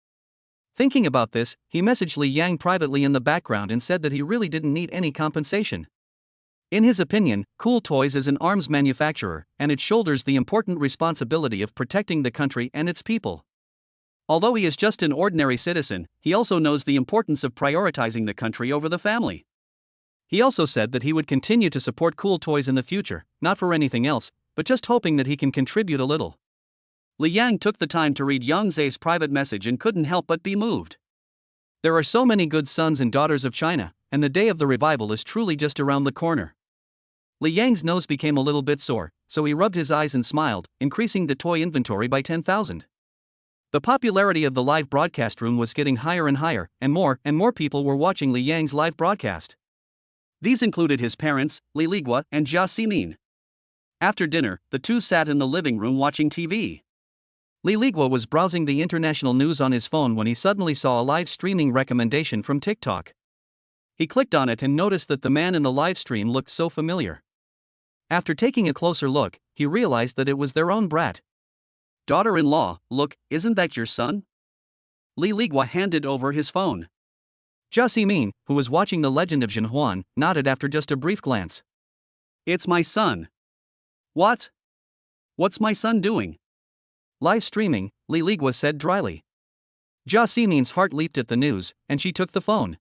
Thinking about this, he messaged Li Yang privately in the background and said that he really didn't need any compensation. In his opinion, Cool Toys is an arms manufacturer, and it shoulders the important responsibility of protecting the country and its people. Although he is just an ordinary citizen, he also knows the importance of prioritizing the country over the family. He also said that he would continue to support Cool Toys in the future, not for anything else, but just hoping that he can contribute a little. Li Yang took the time to read Yang Zhe's private message and couldn't help but be moved. There are so many good sons and daughters of China, and the day of the revival is truly just around the corner. Li Yang's nose became a little bit sore, so he rubbed his eyes and smiled, increasing the toy inventory by 10,000. The popularity of the live broadcast room was getting higher and higher, and more people were watching Li Yang's live broadcast. These included his parents, Li Ligua and Jia Ximin. After dinner, the two sat in the living room watching TV. Li Ligua was browsing the international news on his phone when he suddenly saw a live streaming recommendation from TikTok. He clicked on it and noticed that the man in the live stream looked so familiar. After taking a closer look, he realized that it was their own brat. Daughter-in-law, look, isn't that your son? Li Ligua handed over his phone. Jia Ximin, who was watching The Legend of Zhen Huan, nodded after just a brief glance. It's my son. What? What's my son doing? Live streaming, Li Ligua said dryly. Jia Ximin's heart leaped at the news, and she took the phone.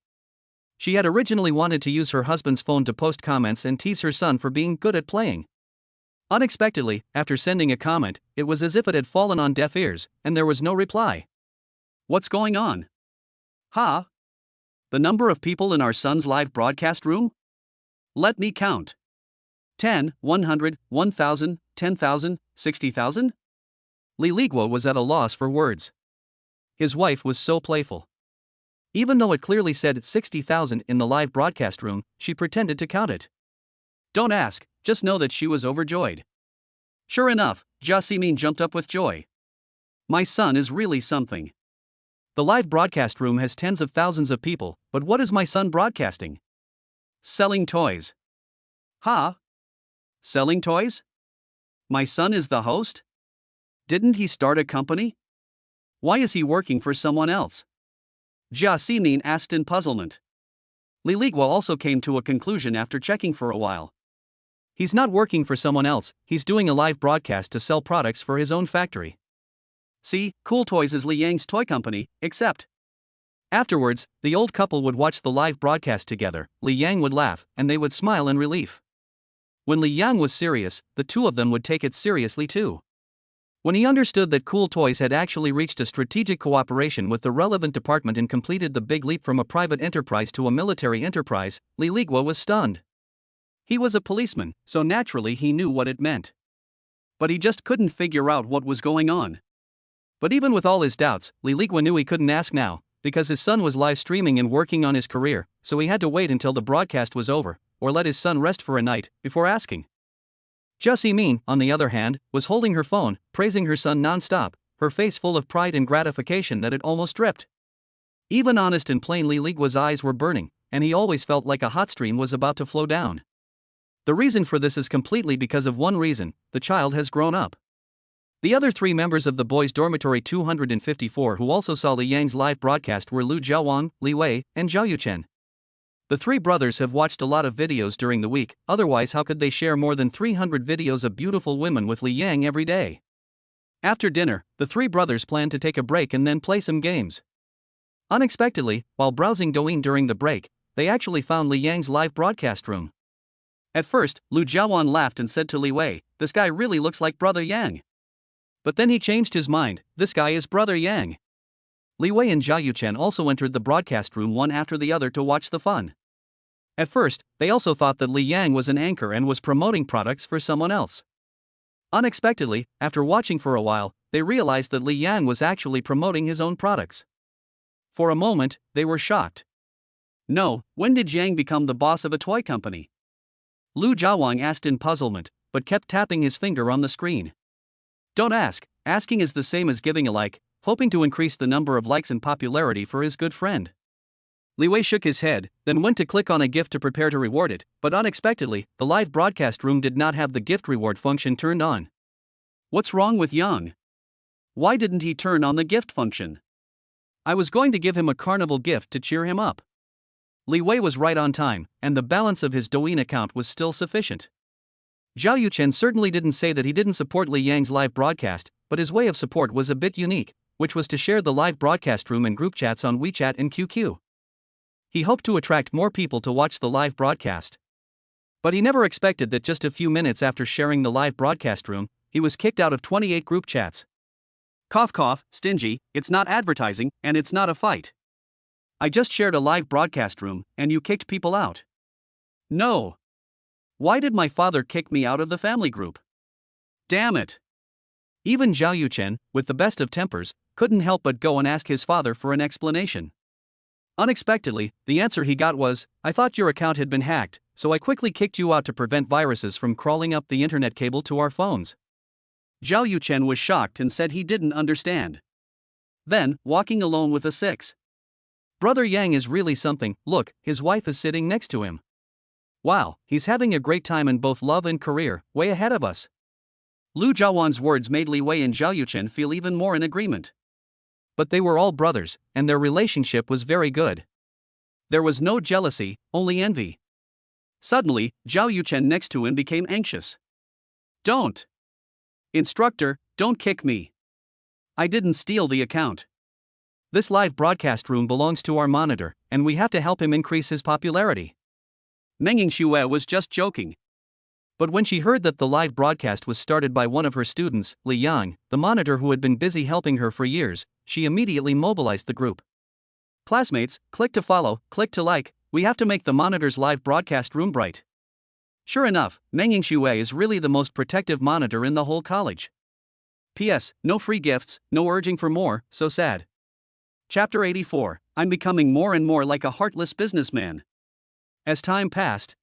She had originally wanted to use her husband's phone to post comments and tease her son for being good at playing. Unexpectedly, after sending a comment, it was as if it had fallen on deaf ears, and there was no reply. What's going on? Ha? The number of people in our son's live broadcast room? Let me count. 10, 100, 1,000, 10,000, 60,000? Li Ligua was at a loss for words. His wife was so playful. Even though it clearly said 60,000 in the live broadcast room, she pretended to count it. Don't ask, just know that she was overjoyed. Sure enough, Jia Simin jumped up with joy. My son is really something. The live broadcast room has tens of thousands of people, but what is my son broadcasting? Selling toys. Ha? Selling toys? My son is the host? Didn't he start a company? Why is he working for someone else? Jia Simin asked in puzzlement. Li Ligua also came to a conclusion after checking for a while. He's not working for someone else, he's doing a live broadcast to sell products for his own factory. See, Cool Toys is Li Yang's toy company, except. Afterwards, the old couple would watch the live broadcast together, Li Yang would laugh, and they would smile in relief. When Li Yang was serious, the two of them would take it seriously too. When he understood that Cool Toys had actually reached a strategic cooperation with the relevant department and completed the big leap from a private enterprise to a military enterprise, Li Ligua was stunned. He was a policeman, so naturally he knew what it meant. But he just couldn't figure out what was going on. But even with all his doubts, Li Ligua knew he couldn't ask now, because his son was live streaming and working on his career, so he had to wait until the broadcast was over, or let his son rest for a night, before asking. Jia Simin, on the other hand, was holding her phone, praising her son non-stop, her face full of pride and gratification that it almost dripped. Even honest and plain Li Ligua's eyes were burning, and he always felt like a hot stream was about to flow down. The reason for this is completely because of one reason: the child has grown up. The other three members of the boys' dormitory 254 who also saw Li Yang's live broadcast were Lu Jiawang, Li Wei, and Zhao Yuchen. The three brothers have watched a lot of videos during the week, otherwise how could they share more than 300 videos of beautiful women with Li Yang every day? After dinner, the three brothers planned to take a break and then play some games. Unexpectedly, while browsing Douyin during the break, they actually found Li Yang's live broadcast room. At first, Lu Jiawang laughed and said to Li Wei, "This guy really looks like Brother Yang." But then he changed his mind, "This guy is Brother Yang." Li Wei and Zhao Yuchen also entered the broadcast room one after the other to watch the fun. At first, they also thought that Li Yang was an anchor and was promoting products for someone else. Unexpectedly, after watching for a while, they realized that Li Yang was actually promoting his own products. For a moment, they were shocked. No, when did Yang become the boss of a toy company? Lu Jiawang asked in puzzlement, but kept tapping his finger on the screen. Don't ask, asking is the same as giving a like, hoping to increase the number of likes and popularity for his good friend. Li Wei shook his head, then went to click on a gift to prepare to reward it, but unexpectedly, the live broadcast room did not have the gift reward function turned on. What's wrong with Yang? Why didn't he turn on the gift function? I was going to give him a carnival gift to cheer him up. Li Wei was right on time, and the balance of his Douyin account was still sufficient. Zhao Yuchen certainly didn't say that he didn't support Li Yang's live broadcast, but his way of support was a bit unique, which was to share the live broadcast room and group chats on WeChat and QQ. He hoped to attract more people to watch the live broadcast. But he never expected that just a few minutes after sharing the live broadcast room, he was kicked out of 28 group chats. Cough cough, stingy, it's not advertising, and it's not a fight. I just shared a live broadcast room, and you kicked people out. No. Why did my father kick me out of the family group? Damn it. Even Zhao Yuchen, with the best of tempers, couldn't help but go and ask his father for an explanation. Unexpectedly, the answer he got was, "I thought your account had been hacked, so I quickly kicked you out to prevent viruses from crawling up the internet cable to our phones." Zhao Yuchen was shocked and said he didn't understand. Then, walking alone with a 6. Brother Yang is really something. Look, his wife is sitting next to him. Wow, he's having a great time in both love and career, way ahead of us. Lu Jiawang's words made Li Wei and Zhao Yuchen feel even more in agreement. But they were all brothers, and their relationship was very good. There was no jealousy, only envy. Suddenly, Zhao Yuchen next to him became anxious. Don't. Instructor, don't kick me. I didn't steal the account. This live broadcast room belongs to our monitor, and we have to help him increase his popularity. Meng Yingxue was just joking. But when she heard that the live broadcast was started by one of her students, Li Yang, the monitor who had been busy helping her for years, she immediately mobilized the group. Classmates, click to follow, click to like, we have to make the monitor's live broadcast room bright. Sure enough, Meng Yingxue is really the most protective monitor in the whole college. P.S. No free gifts, no urging for more, so sad. Chapter 84, I'm becoming more and more like a heartless businessman. As time passed,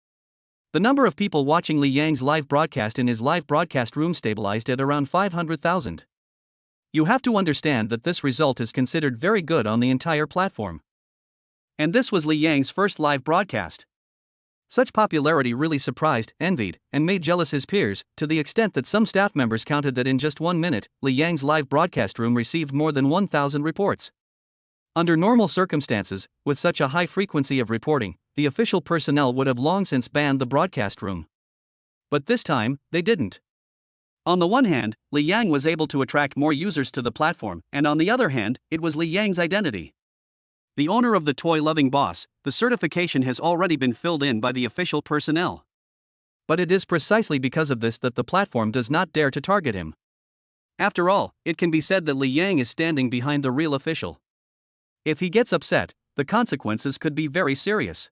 The number of people watching Li Yang's live broadcast in his live broadcast room stabilized at around 500,000. You have to understand that this result is considered very good on the entire platform. And this was Li Yang's first live broadcast. Such popularity really surprised, envied, and made jealous his peers, to the extent that some staff members counted that in just 1 minute, Li Yang's live broadcast room received more than 1,000 reports. Under normal circumstances, with such a high frequency of reporting, the official personnel would have long since banned the broadcast room. But this time, they didn't. On the one hand, Li Yang was able to attract more users to the platform, and on the other hand, it was Li Yang's identity. The owner of the toy-loving boss, the certification has already been filled in by the official personnel. But it is precisely because of this that the platform does not dare to target him. After all, it can be said that Li Yang is standing behind the real official. If he gets upset, the consequences could be very serious.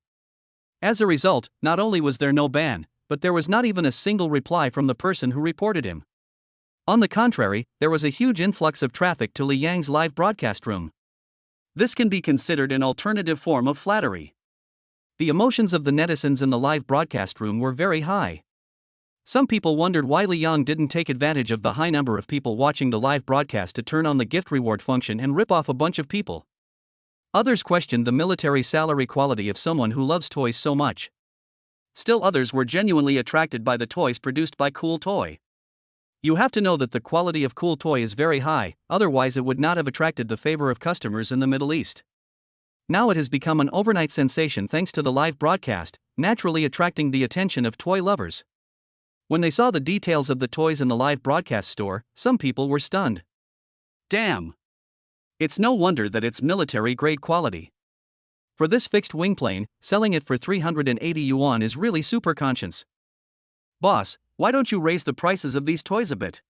As a result, not only was there no ban, but there was not even a single reply from the person who reported him. On the contrary, there was a huge influx of traffic to Li Yang's live broadcast room. This can be considered an alternative form of flattery. The emotions of the netizens in the live broadcast room were very high. Some people wondered why Li Yang didn't take advantage of the high number of people watching the live broadcast to turn on the gift reward function and rip off a bunch of people. Others questioned the military salary quality of someone who loves toys so much. Still others were genuinely attracted by the toys produced by Cool Toy. You have to know that the quality of Cool Toy is very high, otherwise it would not have attracted the favor of customers in the Middle East. Now it has become an overnight sensation thanks to the live broadcast, naturally attracting the attention of toy lovers. When they saw the details of the toys in the live broadcast store, some people were stunned. Damn! It's no wonder that it's military-grade quality. For this fixed wing plane, selling it for 380 yuan is really super conscious. Boss, why don't you raise the prices of these toys a bit?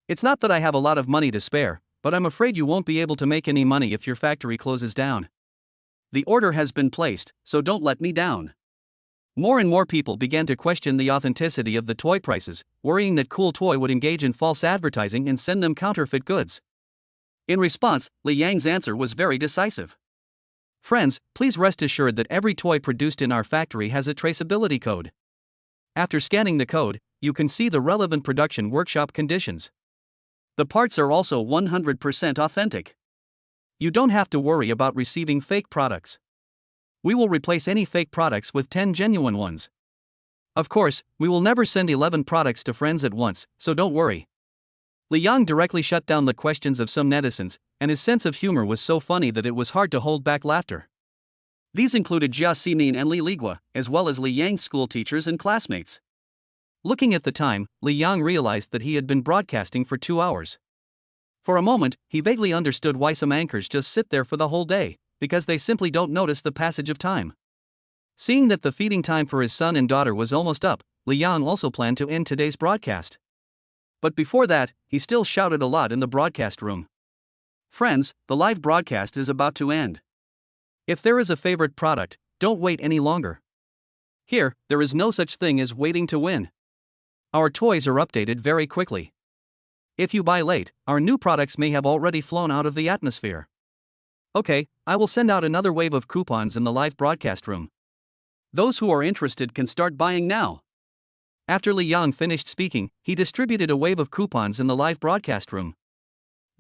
It's not that I have a lot of money to spare, but I'm afraid you won't be able to make any money if your factory closes down. The order has been placed, so don't let me down. More and more people began to question the authenticity of the toy prices, worrying that Cool Toy would engage in false advertising and send them counterfeit goods. In response, Li Yang's answer was very decisive. Friends, please rest assured that every toy produced in our factory has a traceability code. After scanning the code, you can see the relevant production workshop conditions. The parts are also 100% authentic. You don't have to worry about receiving fake products. We will replace any fake products with 10 genuine ones. Of course, we will never send 11 products to friends at once, so don't worry. Li Yang directly shut down the questions of some netizens, and his sense of humor was so funny that it was hard to hold back laughter. These included Jia Ximin and Li Ligua, as well as Li Yang's school teachers and classmates. Looking at the time, Li Yang realized that he had been broadcasting for 2 hours. For a moment, he vaguely understood why some anchors just sit there for the whole day, because they simply don't notice the passage of time. Seeing that the feeding time for his son and daughter was almost up, Li Yang also planned to end today's broadcast. But before that, he still shouted a lot in the broadcast room. Friends, the live broadcast is about to end. If there is a favorite product, don't wait any longer. Here, there is no such thing as waiting to win. Our toys are updated very quickly. If you buy late, our new products may have already flown out of the atmosphere. Okay, I will send out another wave of coupons in the live broadcast room. Those who are interested can start buying now. After Li Yang finished speaking, he distributed a wave of coupons in the live broadcast room.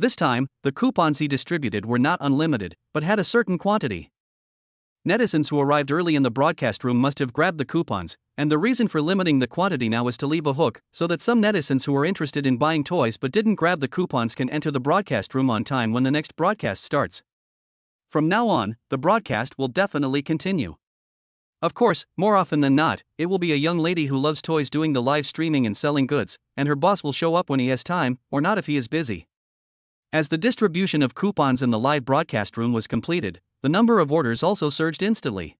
This time, the coupons he distributed were not unlimited, but had a certain quantity. Netizens who arrived early in the broadcast room must have grabbed the coupons, and the reason for limiting the quantity now is to leave a hook, so that some netizens who are interested in buying toys but didn't grab the coupons can enter the broadcast room on time when the next broadcast starts. From now on, the broadcast will definitely continue. Of course, more often than not, it will be a young lady who loves toys doing the live streaming and selling goods, and her boss will show up when he has time, or not if he is busy. As the distribution of coupons in the live broadcast room was completed, the number of orders also surged instantly.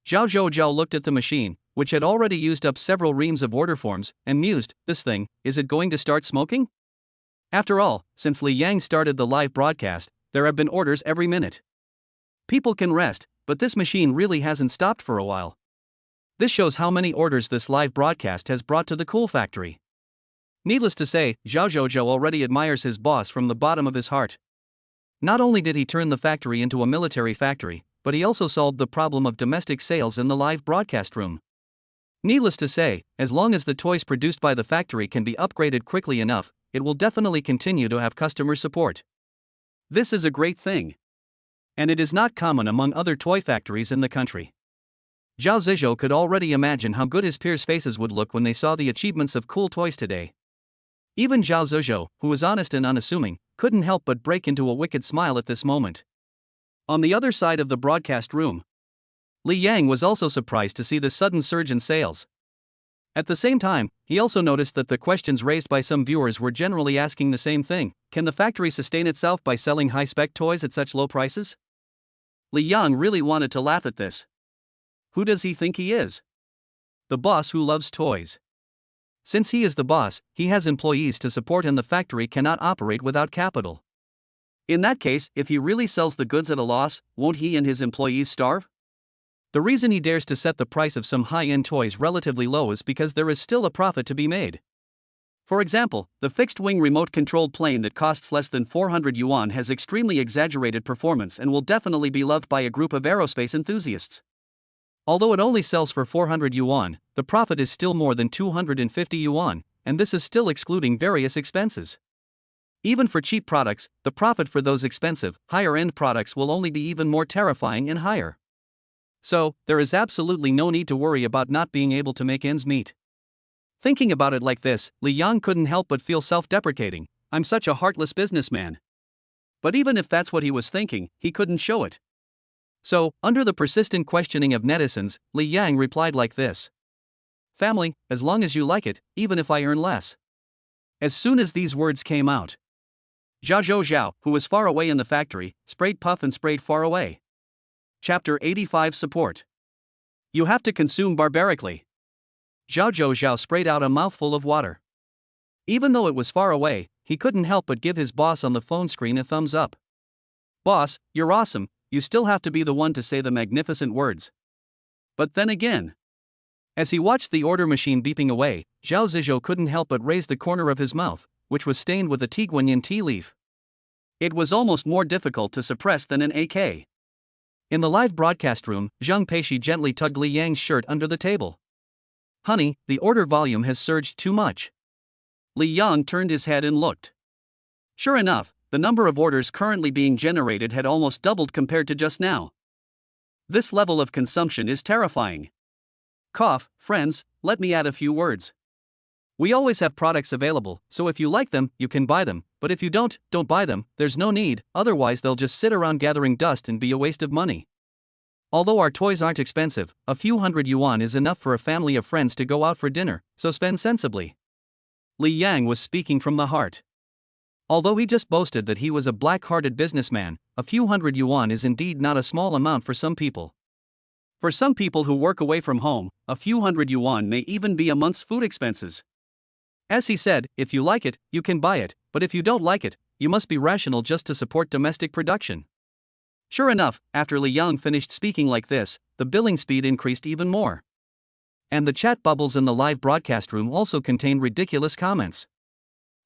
Zhao Zhou looked at the machine, which had already used up several reams of order forms, and mused, "This thing, is it going to start smoking?" After all, since Li Yang started the live broadcast, there have been orders every minute. People can rest, but this machine really hasn't stopped for a while. This shows how many orders this live broadcast has brought to the Cool Factory. Needless to say, Zhao Zhou already admires his boss from the bottom of his heart. Not only did he turn the factory into a military factory, but he also solved the problem of domestic sales in the live broadcast room. Needless to say, as long as the toys produced by the factory can be upgraded quickly enough, it will definitely continue to have customer support. This is a great thing. And it is not common among other toy factories in the country. Zhao Zizhou could already imagine how good his peers' faces would look when they saw the achievements of cool toys today. Even Zhao Zizhou, who was honest and unassuming, couldn't help but break into a wicked smile at this moment. On the other side of the broadcast room, Li Yang was also surprised to see the sudden surge in sales. At the same time, he also noticed that the questions raised by some viewers were generally asking the same thing: can the factory sustain itself by selling high-spec toys at such low prices? Li Yang really wanted to laugh at this. Who does he think he is? The boss who loves toys. Since he is the boss, he has employees to support and the factory cannot operate without capital. In that case, if he really sells the goods at a loss, won't he and his employees starve? The reason he dares to set the price of some high-end toys relatively low is because there is still a profit to be made. For example, the fixed-wing remote-controlled plane that costs less than 400 yuan has extremely exaggerated performance and will definitely be loved by a group of aerospace enthusiasts. Although it only sells for 400 yuan, the profit is still more than 250 yuan, and this is still excluding various expenses. Even for cheap products, the profit for those expensive, higher-end products will only be even more terrifying and higher. So, there is absolutely no need to worry about not being able to make ends meet. Thinking about it like this, Li Yang couldn't help but feel self-deprecating. I'm such a heartless businessman. But even if that's what he was thinking, he couldn't show it. So, under the persistent questioning of netizens, Li Yang replied like this: family, as long as you like it, even if I earn less. As soon as these words came out, Zhao Zhou, who was far away in the factory, sprayed puff and sprayed far away. Chapter 85 Support. You have to consume barbarically. Zhao Zhou sprayed out a mouthful of water. Even though it was far away, he couldn't help but give his boss on the phone screen a thumbs up. Boss, you're awesome, you still have to be the one to say the magnificent words. But then again, as he watched the order machine beeping away, Zhao Zizhou couldn't help but raise the corner of his mouth, which was stained with a Tiguanyin tea leaf. It was almost more difficult to suppress than an AK. In the live broadcast room, Zhang Peishi gently tugged Li Yang's shirt under the table. Honey, the order volume has surged too much. Li Yang turned his head and looked. Sure enough, the number of orders currently being generated had almost doubled compared to just now. This level of consumption is terrifying. Cough, friends, let me add a few words. We always have products available, so if you like them, you can buy them, but if you don't buy them, there's no need, otherwise they'll just sit around gathering dust and be a waste of money. Although our toys aren't expensive, a few hundred yuan is enough for a family of friends to go out for dinner, so spend sensibly. Li Yang was speaking from the heart. Although he just boasted that he was a black-hearted businessman, a few hundred yuan is indeed not a small amount for some people. For some people who work away from home, a few hundred yuan may even be a month's food expenses. As he said, if you like it, you can buy it, but if you don't like it, you must be rational just to support domestic production. Sure enough, after Li Yang finished speaking like this, the billing speed increased even more. And the chat bubbles in the live broadcast room also contained ridiculous comments.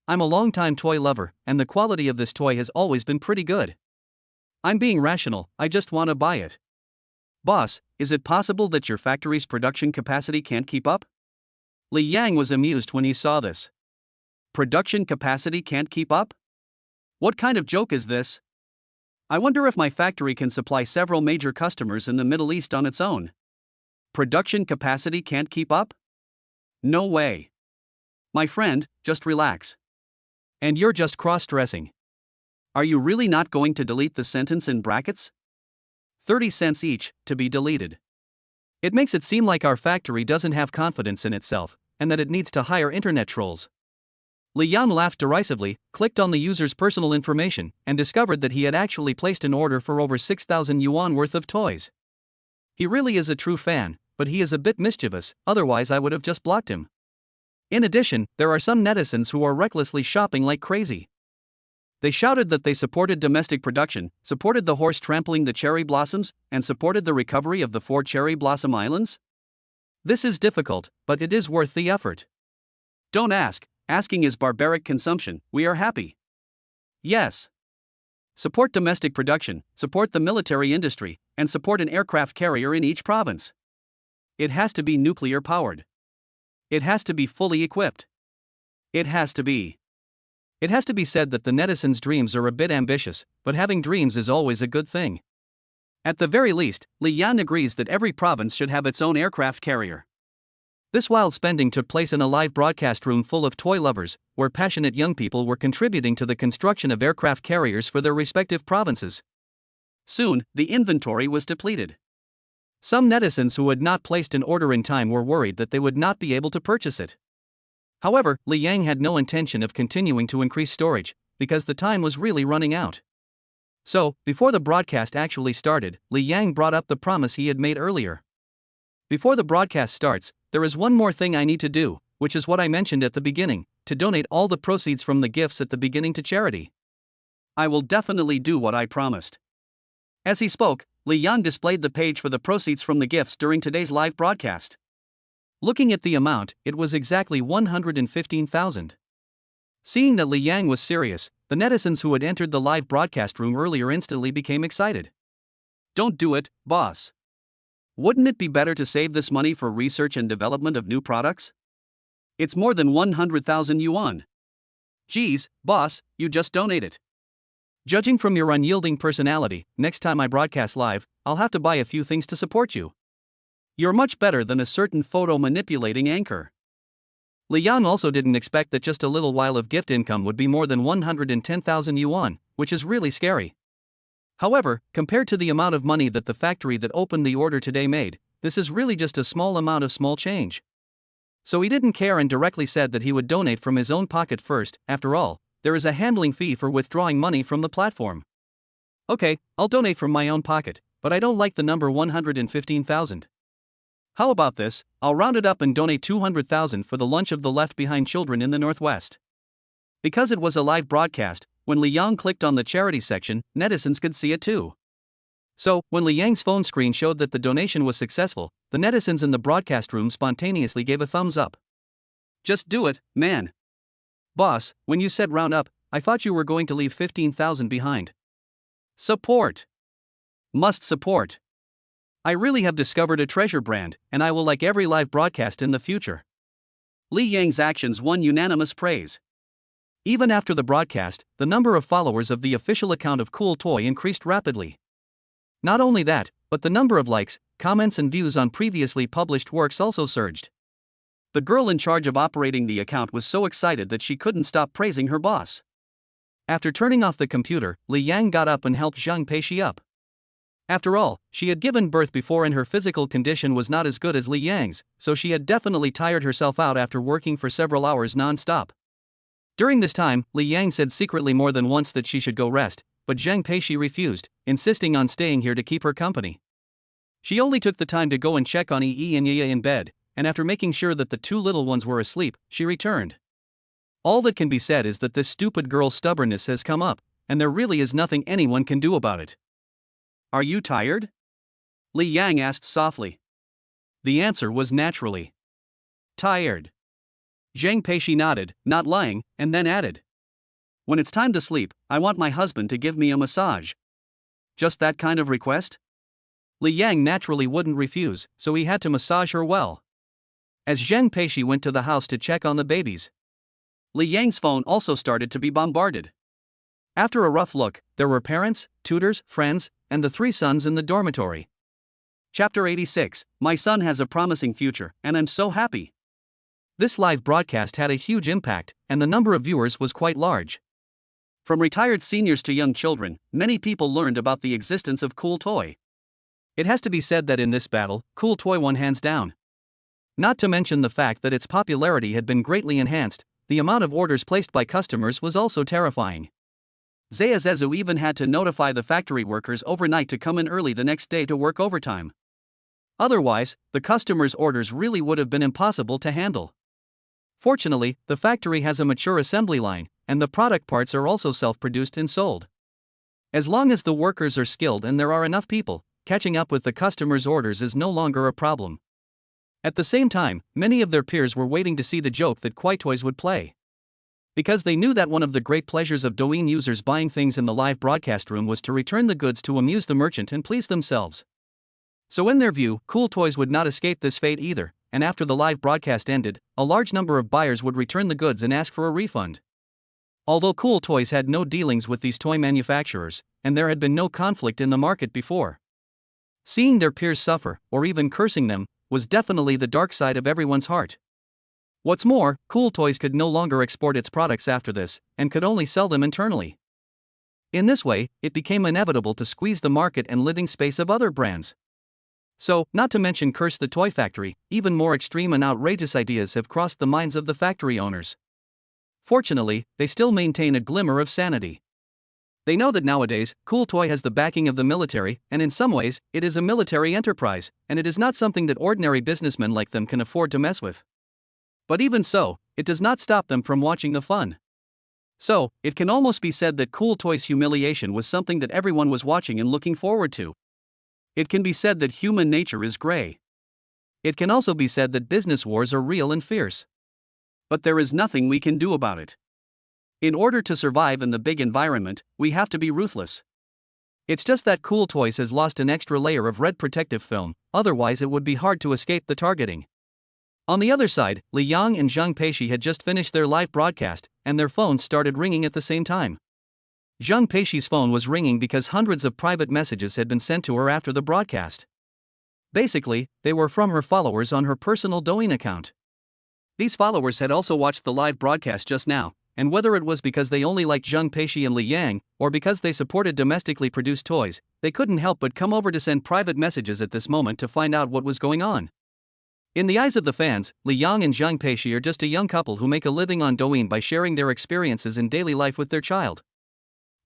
I'm a long-time toy lover, and the quality of this toy has always been pretty good. I'm being rational, I just want to buy it. Boss, is it possible that your factory's production capacity can't keep up? Li Yang was amused when he saw this. Production capacity can't keep up? What kind of joke is this? I wonder if my factory can supply several major customers in the Middle East on its own. Production capacity can't keep up? No way. My friend, just relax. And you're just cross-dressing. Are you really not going to delete the sentence in brackets? 30 cents each, to be deleted. It makes it seem like our factory doesn't have confidence in itself, and that it needs to hire internet trolls. Li Yang laughed derisively, clicked on the user's personal information, and discovered that he had actually placed an order for over 6,000 yuan worth of toys. He really is a true fan, but he is a bit mischievous, otherwise I would have just blocked him. In addition, there are some netizens who are recklessly shopping like crazy. They shouted that they supported domestic production, supported the horse trampling the cherry blossoms, and supported the recovery of the 4 cherry blossom islands. This is difficult, but it is worth the effort. Don't ask, asking is barbaric consumption, we are happy. Yes. Support domestic production, support the military industry, and support an aircraft carrier in each province. It has to be nuclear powered. It has to be fully equipped. It has to be. It has to be said that the netizens' dreams are a bit ambitious, but having dreams is always a good thing. At the very least, Li Yan agrees that every province should have its own aircraft carrier. This wild spending took place in a live broadcast room full of toy lovers, where passionate young people were contributing to the construction of aircraft carriers for their respective provinces. Soon, the inventory was depleted. Some netizens who had not placed an order in time were worried that they would not be able to purchase it. However, Li Yang had no intention of continuing to increase storage, because the time was really running out. So, before the broadcast actually started, Li Yang brought up the promise he had made earlier. Before the broadcast starts, there is one more thing I need to do, which is what I mentioned at the beginning, to donate all the proceeds from the gifts at the beginning to charity. I will definitely do what I promised. As he spoke, Li Yan displayed the page for the proceeds from the gifts during today's live broadcast. Looking at the amount, it was exactly 115,000. Seeing that Li Yang was serious, the netizens who had entered the live broadcast room earlier instantly became excited. Don't do it, boss. Wouldn't it be better to save this money for research and development of new products? It's more than 100,000 yuan. Geez, boss, you just donate it. Judging from your unyielding personality, next time I broadcast live, I'll have to buy a few things to support you. You're much better than a certain photo-manipulating anchor. Li Yan also didn't expect that just a little while of gift income would be more than 110,000 yuan, which is really scary. However, compared to the amount of money that the factory that opened the order today made, this is really just a small amount of small change. So he didn't care and directly said that he would donate from his own pocket first. After all, there is a handling fee for withdrawing money from the platform. Okay, I'll donate from my own pocket, but I don't like the number 115,000. How about this? I'll round it up and donate 200,000 for the lunch of the left-behind children in the Northwest. Because it was a live broadcast, when Li Yang clicked on the charity section, netizens could see it too. So, when Li Yang's phone screen showed that the donation was successful, the netizens in the broadcast room spontaneously gave a thumbs up. Just do it, man. Boss, when you said round up, I thought you were going to leave 15,000 behind. Support. Must support. I really have discovered a treasure brand, and I will like every live broadcast in the future. Li Yang's actions won unanimous praise. Even after the broadcast, the number of followers of the official account of Cool Toy increased rapidly. Not only that, but the number of likes, comments and views on previously published works also surged. The girl in charge of operating the account was so excited that she couldn't stop praising her boss. After turning off the computer, Li Yang got up and helped Zhang Peishi up. After all, she had given birth before and her physical condition was not as good as Li Yang's, so she had definitely tired herself out after working for several hours non-stop. During this time, Li Yang said secretly more than once that she should go rest, but Zhang Peishi refused, insisting on staying here to keep her company. She only took the time to go and check on Yi and Ye in bed, and after making sure that the two little ones were asleep, she returned. All that can be said is that this stupid girl's stubbornness has come up, and there really is nothing anyone can do about it. Are you tired? Li Yang asked softly. The answer was naturally. Tired. Zhang Peishi nodded, not lying, and then added. When it's time to sleep, I want my husband to give me a massage. Just that kind of request? Li Yang naturally wouldn't refuse, so he had to massage her well. As Zhang Peishi went to the house to check on the babies, Li Yang's phone also started to be bombarded. After a rough look, there were parents, tutors, friends, and the three sons in the dormitory. Chapter 86, My son has a promising future, and I'm so happy. This live broadcast had a huge impact, and the number of viewers was quite large. From retired seniors to young children, many people learned about the existence of Cool Toy. It has to be said that in this battle, Cool Toy won hands down. Not to mention the fact that its popularity had been greatly enhanced, the amount of orders placed by customers was also terrifying. Zayazezu even had to notify the factory workers overnight to come in early the next day to work overtime. Otherwise, the customers' orders really would have been impossible to handle. Fortunately, the factory has a mature assembly line, and the product parts are also self-produced and sold. As long as the workers are skilled and there are enough people, catching up with the customers' orders is no longer a problem. At the same time, many of their peers were waiting to see the joke that Toys would play. Because they knew that one of the great pleasures of Douyin users buying things in the live broadcast room was to return the goods to amuse the merchant and please themselves. So in their view, Cool Toys would not escape this fate either, and after the live broadcast ended, a large number of buyers would return the goods and ask for a refund. Although Cool Toys had no dealings with these toy manufacturers, and there had been no conflict in the market before, seeing their peers suffer, or even cursing them, was definitely the dark side of everyone's heart. What's more, Cool Toys could no longer export its products after this, and could only sell them internally. In this way, it became inevitable to squeeze the market and living space of other brands. So, not to mention curse the toy factory, even more extreme and outrageous ideas have crossed the minds of the factory owners. Fortunately, they still maintain a glimmer of sanity. They know that nowadays, Cool Toy has the backing of the military, and in some ways, it is a military enterprise, and it is not something that ordinary businessmen like them can afford to mess with. But even so, it does not stop them from watching the fun. So, it can almost be said that Cool Toy's humiliation was something that everyone was watching and looking forward to. It can be said that human nature is gray. It can also be said that business wars are real and fierce. But there is nothing we can do about it. In order to survive in the big environment, we have to be ruthless. It's just that Cool Toys has lost an extra layer of red protective film, otherwise it would be hard to escape the targeting. On the other side, Li Yang and Zhang Peishi had just finished their live broadcast, and their phones started ringing at the same time. Zhang Peishi's phone was ringing because hundreds of private messages had been sent to her after the broadcast. Basically, they were from her followers on her personal Douyin account. These followers had also watched the live broadcast just now, and whether it was because they only liked Zhang Peishi and Li Yang, or because they supported domestically produced toys, they couldn't help but come over to send private messages at this moment to find out what was going on. In the eyes of the fans, Li Yang and Zhang Peishi are just a young couple who make a living on Douyin by sharing their experiences in daily life with their child.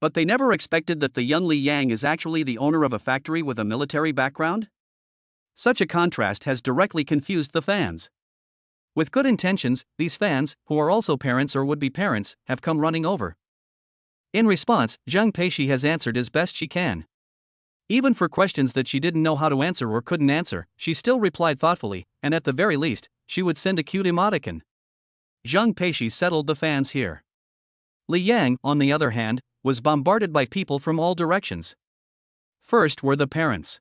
But they never expected that the young Li Yang is actually the owner of a factory with a military background? Such a contrast has directly confused the fans. With good intentions, these fans, who are also parents or would-be parents, have come running over. In response, Zhang Peishi has answered as best she can. Even for questions that she didn't know how to answer or couldn't answer, she still replied thoughtfully, and at the very least, she would send a cute emoticon. Zhang Peishi settled the fans here. Li Yang, on the other hand, was bombarded by people from all directions. First were the parents.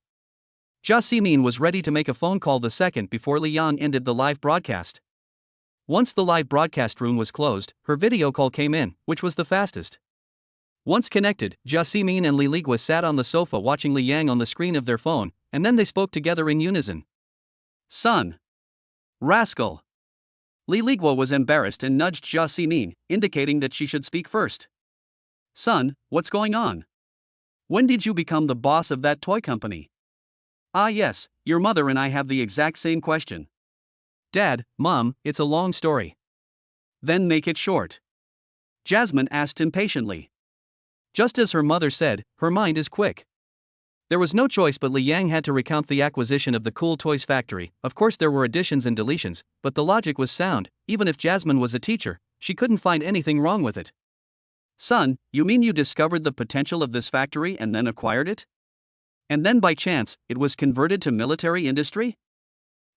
Jia Ximin was ready to make a phone call the second before Li Yang ended the live broadcast. Once the live broadcast room was closed, her video call came in, which was the fastest. Once connected, Jia Ximin and Li Ligua sat on the sofa watching Li Yang on the screen of their phone, and then they spoke together in unison. "Son. Rascal." Li Ligua was embarrassed and nudged Jia Ximin, indicating that she should speak first. "Son, what's going on? When did you become the boss of that toy company?" "Ah yes, your mother and I have the exact same question." "Dad, Mom, it's a long story." "Then make it short." Jasmine asked impatiently. Just as her mother said, her mind is quick. There was no choice but Li Yang had to recount the acquisition of the Cool Toys factory. Of course there were additions and deletions, but the logic was sound. Even if Jasmine was a teacher, she couldn't find anything wrong with it. "Son, you mean you discovered the potential of this factory and then acquired it? And then by chance, it was converted to military industry?"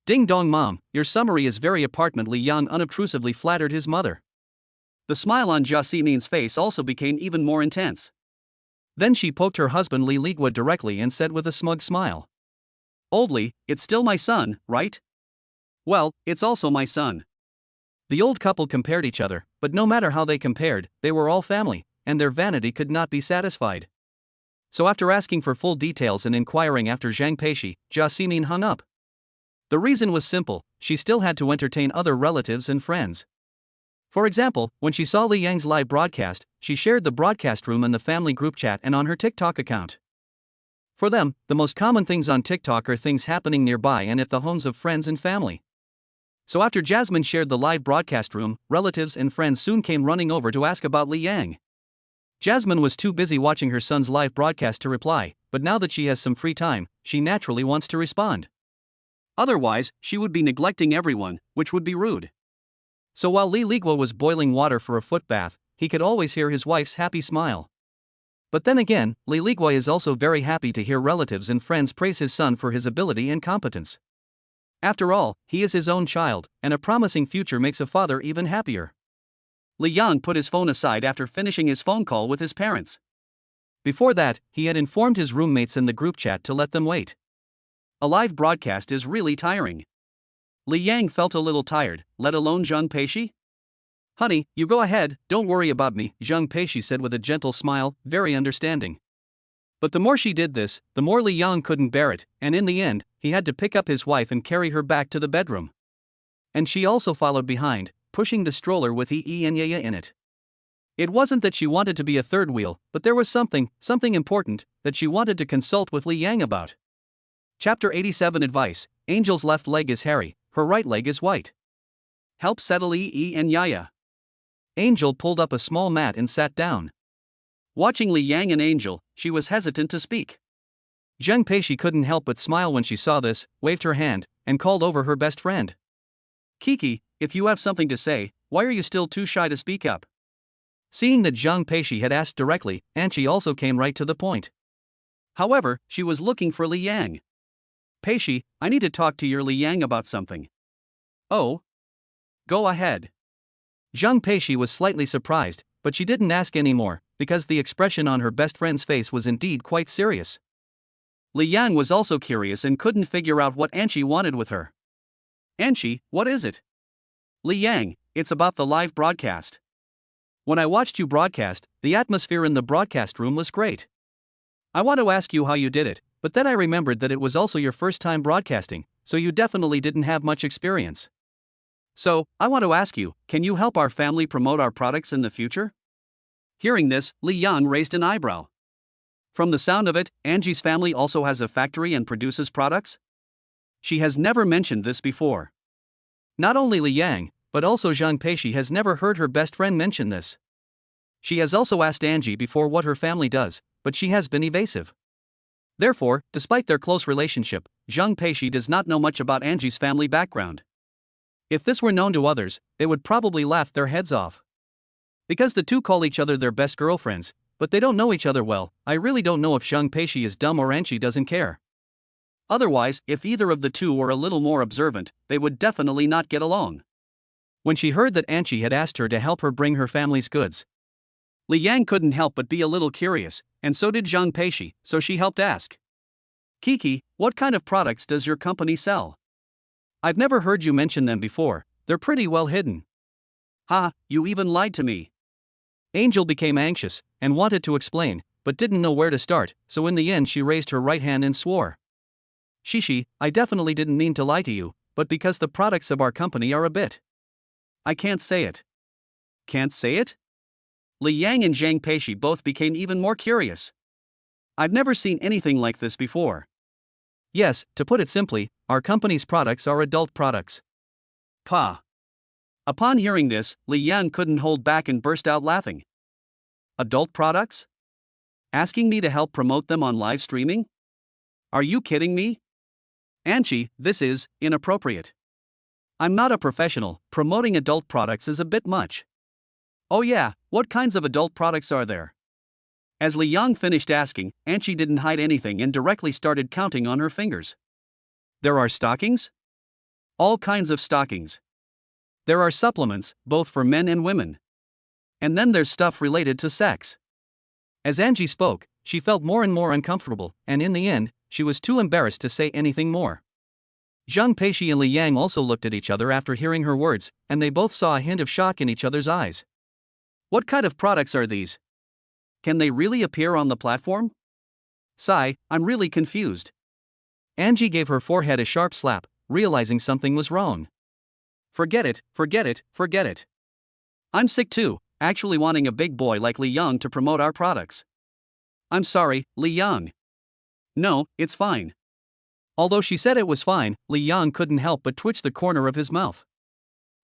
"Ding dong Mom, your summary is very apartment." Li Yang unobtrusively flattered his mother. The smile on Jia Ximin's face also became even more intense. Then she poked her husband Li Ligua directly and said with a smug smile, "Old Li, it's still my son, right?" "Well, it's also my son." The old couple compared each other, but no matter how they compared, they were all family, and their vanity could not be satisfied. So after asking for full details and inquiring after Zhang Peishi, Jia Ximin hung up. The reason was simple: she still had to entertain other relatives and friends. For example, when she saw Li Yang's live broadcast, she shared the broadcast room in the family group chat and on her TikTok account. For them, the most common things on TikTok are things happening nearby and at the homes of friends and family. So after Jasmine shared the live broadcast room, relatives and friends soon came running over to ask about Li Yang. Jasmine was too busy watching her son's live broadcast to reply, but now that she has some free time, she naturally wants to respond. Otherwise, she would be neglecting everyone, which would be rude. So while Li Ligua was boiling water for a foot bath, he could always hear his wife's happy smile. But then again, Li Ligua is also very happy to hear relatives and friends praise his son for his ability and competence. After all, he is his own child, and a promising future makes a father even happier. Li Yang put his phone aside after finishing his phone call with his parents. Before that, he had informed his roommates in the group chat to let them wait. A live broadcast is really tiring. Li Yang felt a little tired, let alone Zhang Peishi. Honey, you go ahead, don't worry about me, Zhang Peishi said with a gentle smile, very understanding. But the more she did this, the more Li Yang couldn't bear it, and in the end, he had to pick up his wife and carry her back to the bedroom. And she also followed behind, pushing the stroller with Yi and Yaya in it. It wasn't that she wanted to be a third wheel, but there was something important, that she wanted to consult with Li Yang about. Chapter 87 Advice. Angel's left leg is hairy, her right leg is white. Help settle Yi and Yaya. Angel pulled up a small mat and sat down. Watching Li Yang and Angel, she was hesitant to speak. Zhang Peishi couldn't help but smile when she saw this, waved her hand, and called over her best friend. Kiki, if you have something to say, why are you still too shy to speak up? Seeing that Zhang Peishi had asked directly, Anchi also came right to the point. However, she was looking for Li Yang. Peishi, I need to talk to your Li Yang about something. Oh? Go ahead. Zhang Peishi was slightly surprised, but she didn't ask any more, because the expression on her best friend's face was indeed quite serious. Li Yang was also curious and couldn't figure out what Anchi wanted with her. Anchi, what is it? Li Yang, it's about the live broadcast. When I watched you broadcast, the atmosphere in the broadcast room was great. I want to ask you how you did it, but then I remembered that it was also your first time broadcasting, so you definitely didn't have much experience. So, I want to ask you, can you help our family promote our products in the future? Hearing this, Li Yang raised an eyebrow. From the sound of it, Angie's family also has a factory and produces products? She has never mentioned this before. Not only Li Yang, but also Zhang Peishi has never heard her best friend mention this. She has also asked Angie before what her family does, but she has been evasive. Therefore, despite their close relationship, Zhang Peishi does not know much about Angie's family background. If this were known to others, they would probably laugh their heads off. Because the two call each other their best girlfriends, but they don't know each other well, I really don't know if Zhang Peishi is dumb or Angie doesn't care. Otherwise, if either of the two were a little more observant, they would definitely not get along. When she heard that Anchi had asked her to help her bring her family's goods, Li Yang couldn't help but be a little curious, and so did Zhang Peishi, so she helped ask. Kiki, what kind of products does your company sell? I've never heard you mention them before, they're pretty well hidden. Ha, you even lied to me. Angel became anxious, and wanted to explain, but didn't know where to start, so in the end she raised her right hand and swore. Shishi, I definitely didn't mean to lie to you, but because the products of our company are a bit. I can't say it. Can't say it? Li Yang and Zhang Peishi both became even more curious. I've never seen anything like this before. Yes, to put it simply, our company's products are adult products. Pa. Upon hearing this, Li Yang couldn't hold back and burst out laughing. Adult products? Asking me to help promote them on live streaming? Are you kidding me? Anchi, this is inappropriate. I'm not a professional, promoting adult products is a bit much. Oh yeah, what kinds of adult products are there? As Li Yang finished asking, Anchi didn't hide anything and directly started counting on her fingers. There are stockings? All kinds of stockings. There are supplements, both for men and women. And then there's stuff related to sex. As Angie spoke, she felt more and more uncomfortable, and in the end, she was too embarrassed to say anything more. Zhang Peishi and Li Yang also looked at each other after hearing her words, and they both saw a hint of shock in each other's eyes. What kind of products are these? Can they really appear on the platform? Sigh, I'm really confused. Angie gave her forehead a sharp slap, realizing something was wrong. Forget it, forget it, forget it. I'm sick too, actually wanting a big boy like Li Yang to promote our products. I'm sorry, Li Yang. No, it's fine. Although she said it was fine, Li Yang couldn't help but twitch the corner of his mouth.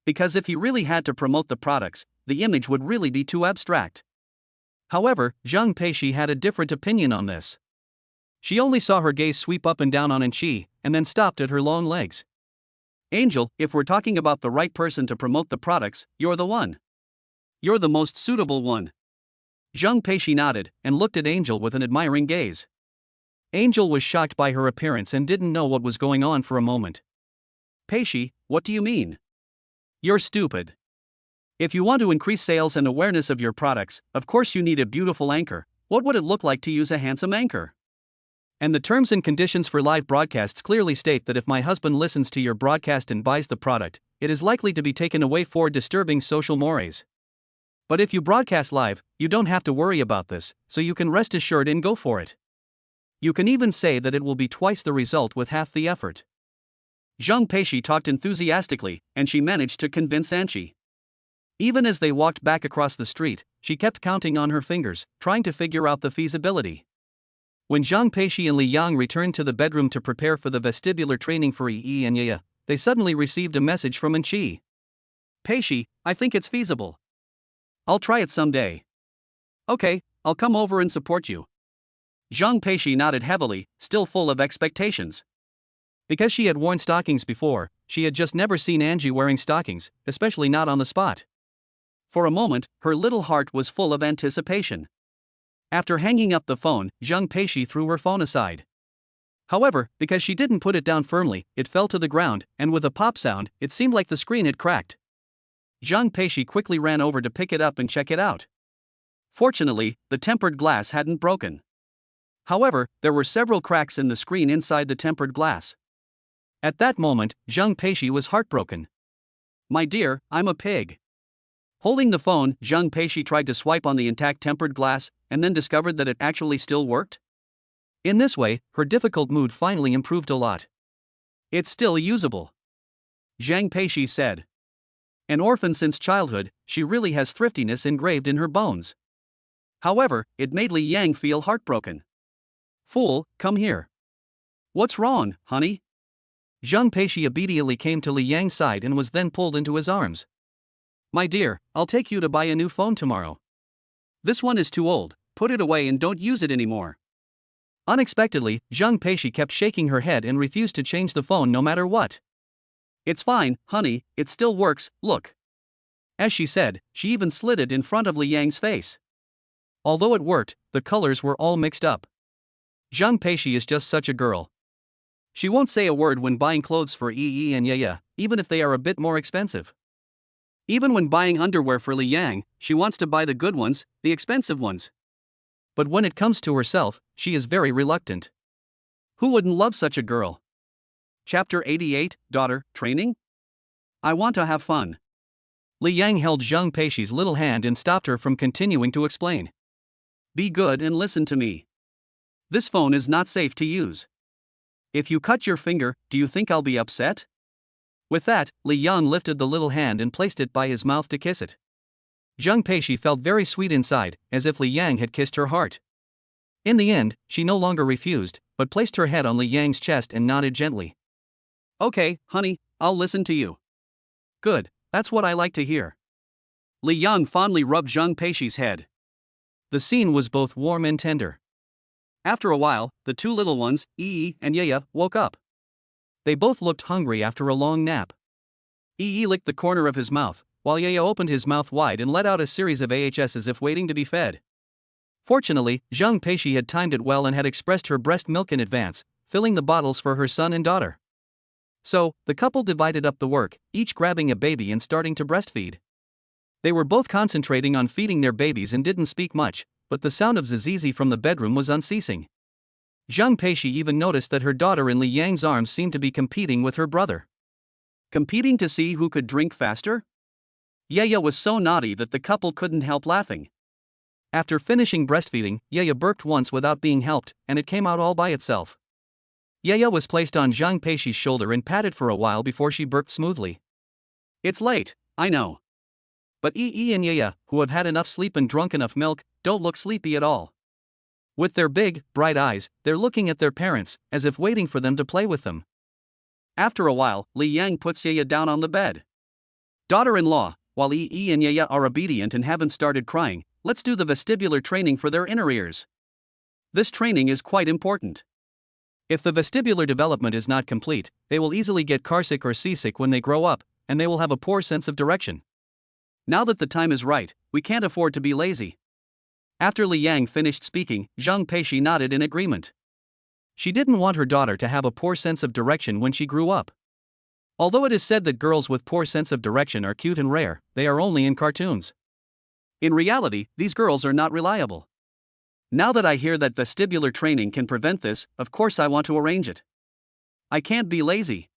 Because if he really had to promote the products, the image would really be too abstract. However, Zhang Peishi had a different opinion on this. She only saw her gaze sweep up and down on Anchi, and then stopped at her long legs. Angel, if we're talking about the right person to promote the products, you're the one. You're the most suitable one. Zhang Peishi nodded, and looked at Angel with an admiring gaze. Angel was shocked by her appearance and didn't know what was going on for a moment. Peishi, what do you mean? You're stupid. If you want to increase sales and awareness of your products, of course you need a beautiful anchor. What would it look like to use a handsome anchor? And the terms and conditions for live broadcasts clearly state that if my husband listens to your broadcast and buys the product, it is likely to be taken away for disturbing social mores. But if you broadcast live, you don't have to worry about this, so you can rest assured and go for it. You can even say that it will be twice the result with half the effort. Zhang Peishi talked enthusiastically, and she managed to convince Anqi. Even as they walked back across the street, she kept counting on her fingers, trying to figure out the feasibility. When Zhang Peishi and Li Yang returned to the bedroom to prepare for the vestibular training for Yi and Yaya, they suddenly received a message from Anqi. Peishi, I think it's feasible. I'll try it someday. Okay, I'll come over and support you. Zhang Peishi nodded heavily, still full of expectations. Because she had worn stockings before, she had just never seen Anqi wearing stockings, especially not on the spot. For a moment, her little heart was full of anticipation. After hanging up the phone, Zhang Peishi threw her phone aside. However, because she didn't put it down firmly, it fell to the ground, and with a pop sound, it seemed like the screen had cracked. Zhang Peishi quickly ran over to pick it up and check it out. Fortunately, the tempered glass hadn't broken. However, there were several cracks in the screen inside the tempered glass. At that moment, Zhang Peishi was heartbroken. My dear, I'm a pig. Holding the phone, Zhang Peishi tried to swipe on the intact tempered glass, and then discovered that it actually still worked. In this way, her difficult mood finally improved a lot. It's still usable. Zhang Peishi said. An orphan since childhood, she really has thriftiness engraved in her bones. However, it made Li Yang feel heartbroken. Fool, come here. What's wrong, honey? Zhang Peishi immediately came to Li Yang's side and was then pulled into his arms. My dear, I'll take you to buy a new phone tomorrow. This one is too old, put it away and don't use it anymore. Unexpectedly, Zhang Peishi kept shaking her head and refused to change the phone no matter what. It's fine, honey, it still works, look. As she said, she even slid it in front of Li Yang's face. Although it worked, the colors were all mixed up. Zhang Peishi is just such a girl. She won't say a word when buying clothes for Yi and Yaya, even if they are a bit more expensive. Even when buying underwear for Li Yang, she wants to buy the good ones, the expensive ones. But when it comes to herself, she is very reluctant. Who wouldn't love such a girl? Chapter 88, Daughter, Training? I want to have fun. Li Yang held Zhang Peishi's little hand and stopped her from continuing to explain. Be good and listen to me. This phone is not safe to use. If you cut your finger, do you think I'll be upset? With that, Li Yang lifted the little hand and placed it by his mouth to kiss it. Zhang Peishi felt very sweet inside, as if Li Yang had kissed her heart. In the end, she no longer refused, but placed her head on Li Yang's chest and nodded gently. Okay, honey, I'll listen to you. Good, that's what I like to hear. Li Yang fondly rubbed Zhang Peishi's head. The scene was both warm and tender. After a while, the two little ones, Yi and Yaya, woke up. They both looked hungry after a long nap. Yi licked the corner of his mouth, while Yaya opened his mouth wide and let out a series of ahs as if waiting to be fed. Fortunately, Zhang Peishi had timed it well and had expressed her breast milk in advance, filling the bottles for her son and daughter. So, the couple divided up the work, each grabbing a baby and starting to breastfeed. They were both concentrating on feeding their babies and didn't speak much, but the sound of zizizi from the bedroom was unceasing. Zhang Peishi even noticed that her daughter in Li Yang's arms seemed to be competing with her brother. Competing to see who could drink faster? Yaya was so naughty that the couple couldn't help laughing. After finishing breastfeeding, Yaya burped once without being helped, and it came out all by itself. Yaya was placed on Zhang Peishi's shoulder and patted for a while before she burped smoothly. It's late, I know. But Yi and Yaya, who have had enough sleep and drunk enough milk, don't look sleepy at all. With their big, bright eyes, they're looking at their parents, as if waiting for them to play with them. After a while, Li Yang puts Yaya down on the bed. Daughter-in-law, while Yi and Yaya are obedient and haven't started crying, let's do the vestibular training for their inner ears. This training is quite important. If the vestibular development is not complete, they will easily get carsick or seasick when they grow up, and they will have a poor sense of direction. Now that the time is right, we can't afford to be lazy. After Li Yang finished speaking, Zhang Peishi nodded in agreement. She didn't want her daughter to have a poor sense of direction when she grew up. Although it is said that girls with poor sense of direction are cute and rare, they are only in cartoons. In reality, these girls are not reliable. Now that I hear that vestibular training can prevent this, of course I want to arrange it. I can't be lazy.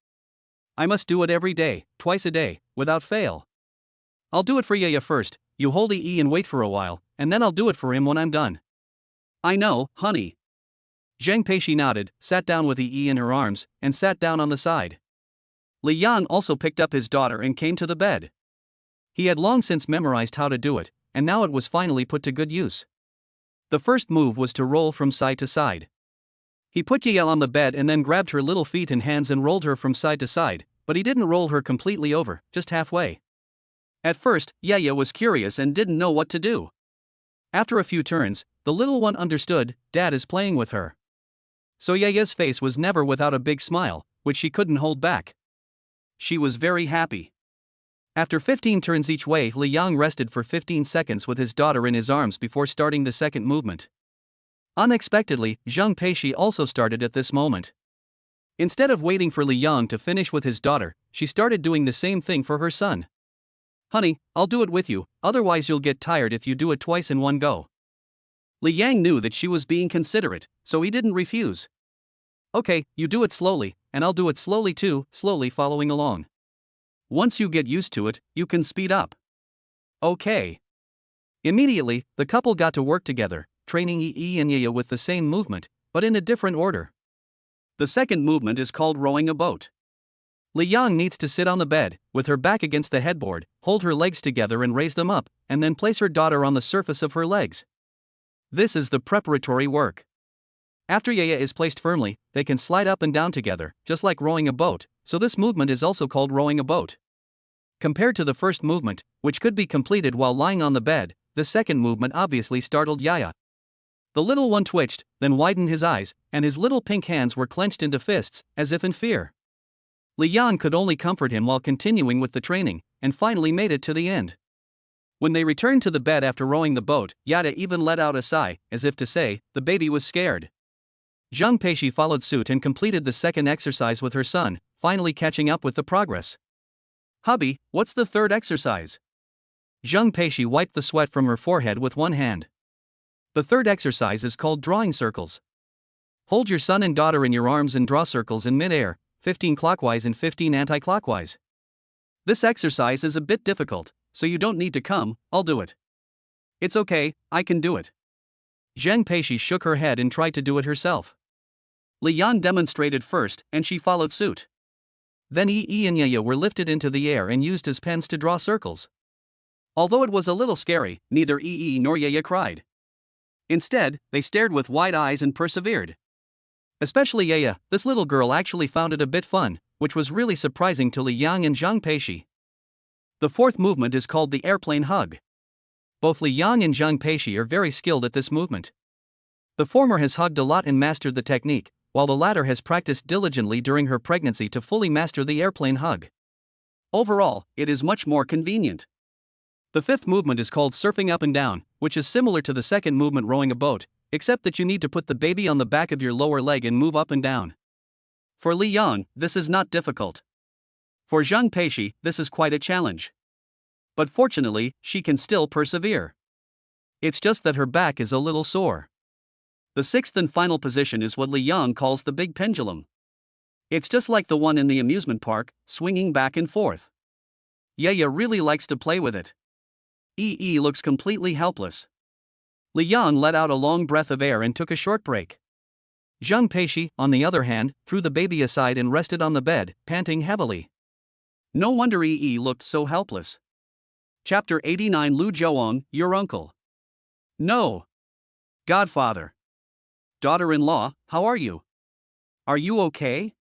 I must do it every day, twice a day, without fail. I'll do it for Yaya first, you hold EE and wait for a while, and then I'll do it for him when I'm done. I know, honey. Zhang Peishi nodded, sat down with EE in her arms, and sat down on the side. Li Yang also picked up his daughter and came to the bed. He had long since memorized how to do it, and now it was finally put to good use. The first move was to roll from side to side. He put Yaya on the bed and then grabbed her little feet and hands and rolled her from side to side, but he didn't roll her completely over, just halfway. At first, Yaya was curious and didn't know what to do. After a few turns, the little one understood, Dad is playing with her. So Yaya's face was never without a big smile, which she couldn't hold back. She was very happy. After 15 turns each way, Li Yang rested for 15 seconds with his daughter in his arms before starting the second movement. Unexpectedly, Zhang Peishi also started at this moment. Instead of waiting for Li Yang to finish with his daughter, she started doing the same thing for her son. Honey, I'll do it with you, otherwise you'll get tired if you do it twice in one go. Li Yang knew that she was being considerate, so he didn't refuse. Okay, you do it slowly, and I'll do it slowly too, slowly following along. Once you get used to it, you can speed up. Okay. Immediately, the couple got to work together, training EE and Yaya with the same movement, but in a different order. The second movement is called rowing a boat. Li Yang needs to sit on the bed, with her back against the headboard, hold her legs together and raise them up, and then place her daughter on the surface of her legs. This is the preparatory work. After Yaya is placed firmly, they can slide up and down together, just like rowing a boat, so this movement is also called rowing a boat. Compared to the first movement, which could be completed while lying on the bed, the second movement obviously startled Yaya. The little one twitched, then widened his eyes, and his little pink hands were clenched into fists, as if in fear. Li Yang could only comfort him while continuing with the training, and finally made it to the end. When they returned to the bed after rowing the boat, Yaya even let out a sigh, as if to say, the baby was scared. Zhang Peishi followed suit and completed the second exercise with her son, finally catching up with the progress. Hubby, what's the third exercise? Zhang Peishi wiped the sweat from her forehead with one hand. The third exercise is called drawing circles. Hold your son and daughter in your arms and draw circles in mid-air, 15 clockwise and 15 anti-clockwise. This exercise is a bit difficult, so you don't need to come, I'll do it. It's okay, I can do it. Zhang Peishi shook her head and tried to do it herself. Li Yan demonstrated first, and she followed suit. Then EE and Yaya were lifted into the air and used as pens to draw circles. Although it was a little scary, neither EE nor Yaya cried. Instead, they stared with wide eyes and persevered. Especially Yaya, this little girl actually found it a bit fun, which was really surprising to Li Yang and Zhang Peishi. The fourth movement is called the airplane hug. Both Li Yang and Zhang Peishi are very skilled at this movement. The former has hugged a lot and mastered the technique, while the latter has practiced diligently during her pregnancy to fully master the airplane hug. Overall, it is much more convenient. The fifth movement is called surfing up and down, which is similar to the second movement rowing a boat, except that you need to put the baby on the back of your lower leg and move up and down. For Li Yang, this is not difficult. For Zhang Peishi, this is quite a challenge. But fortunately, she can still persevere. It's just that her back is a little sore. The sixth and final position is what Li Yang calls the big pendulum. It's just like the one in the amusement park, swinging back and forth. Yaya really likes to play with it. EE looks completely helpless. Li Yang let out a long breath of air and took a short break. Zhang Peishi, on the other hand, threw the baby aside and rested on the bed, panting heavily. No wonder EE looked so helpless. Chapter 89 Lu Zhouong, your uncle. No. Godfather. Daughter-in-law, how are you? Are you okay?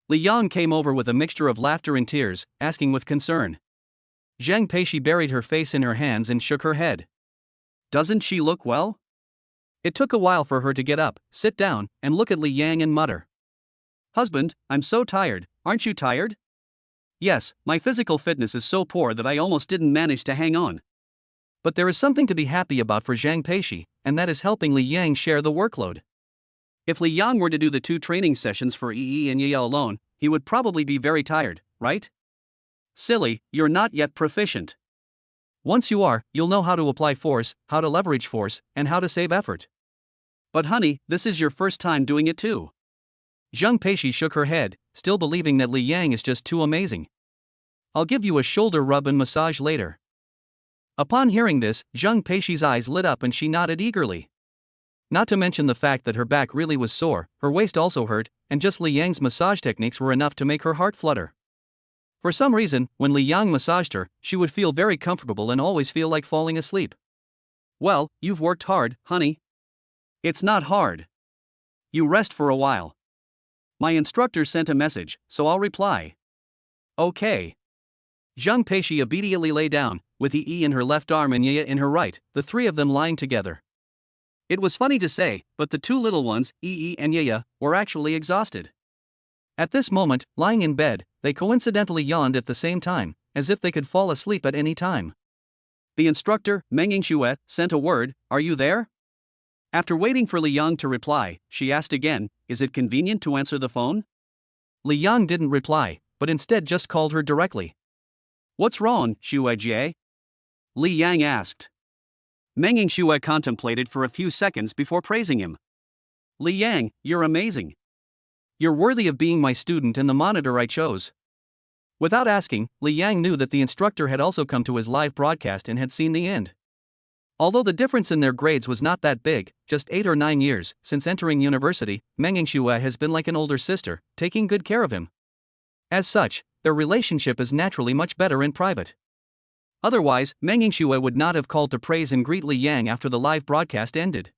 Li Yang came over with a mixture of laughter and tears, asking with concern. Zhang Peishi buried her face in her hands and shook her head. Doesn't she look well? It took a while for her to get up, sit down, and look at Li Yang and mutter. Husband, I'm so tired, aren't you tired? Yes, my physical fitness is so poor that I almost didn't manage to hang on. But there is something to be happy about for Zhang Peishi, and that is helping Li Yang share the workload. If Li Yang were to do the 2 training sessions for EE and Yaya alone, he would probably be very tired, right? Silly, you're not yet proficient. Once you are, you'll know how to apply force, how to leverage force, and how to save effort. But honey, this is your first time doing it too. Zhang Peishi shook her head, still believing that Li Yang is just too amazing. I'll give you a shoulder rub and massage later. Upon hearing this, Zhang Peishi's eyes lit up and she nodded eagerly. Not to mention the fact that her back really was sore, her waist also hurt, and just Li Yang's massage techniques were enough to make her heart flutter. For some reason, when Li Yang massaged her, she would feel very comfortable and always feel like falling asleep. Well, you've worked hard, honey. It's not hard. You rest for a while. My instructor sent a message, so I'll reply. Okay. Zhang Peishi obediently lay down, with Yi in her left arm and Ye in her right, the three of them lying together. It was funny to say, but the two little ones, Yi and Ye, were actually exhausted. At this moment, lying in bed, they coincidentally yawned at the same time, as if they could fall asleep at any time. The instructor, Meng Yingxue, sent a word, "Are you there?" After waiting for Li Yang to reply, she asked again, "Is it convenient to answer the phone?" Li Yang didn't reply, but instead just called her directly. "What's wrong, Xue Jie?" Li Yang asked. Meng Yingxue contemplated for a few seconds before praising him. "Li Yang, you're amazing. You're worthy of being my student and the monitor I chose." Without asking, Li Yang knew that the instructor had also come to his live broadcast and had seen the end. Although the difference in their grades was not that big, just 8 or 9 years since entering university, Meng Yingxue has been like an older sister, taking good care of him. As such, their relationship is naturally much better in private. Otherwise, Meng Yingxue would not have called to praise and greet Li Yang after the live broadcast ended.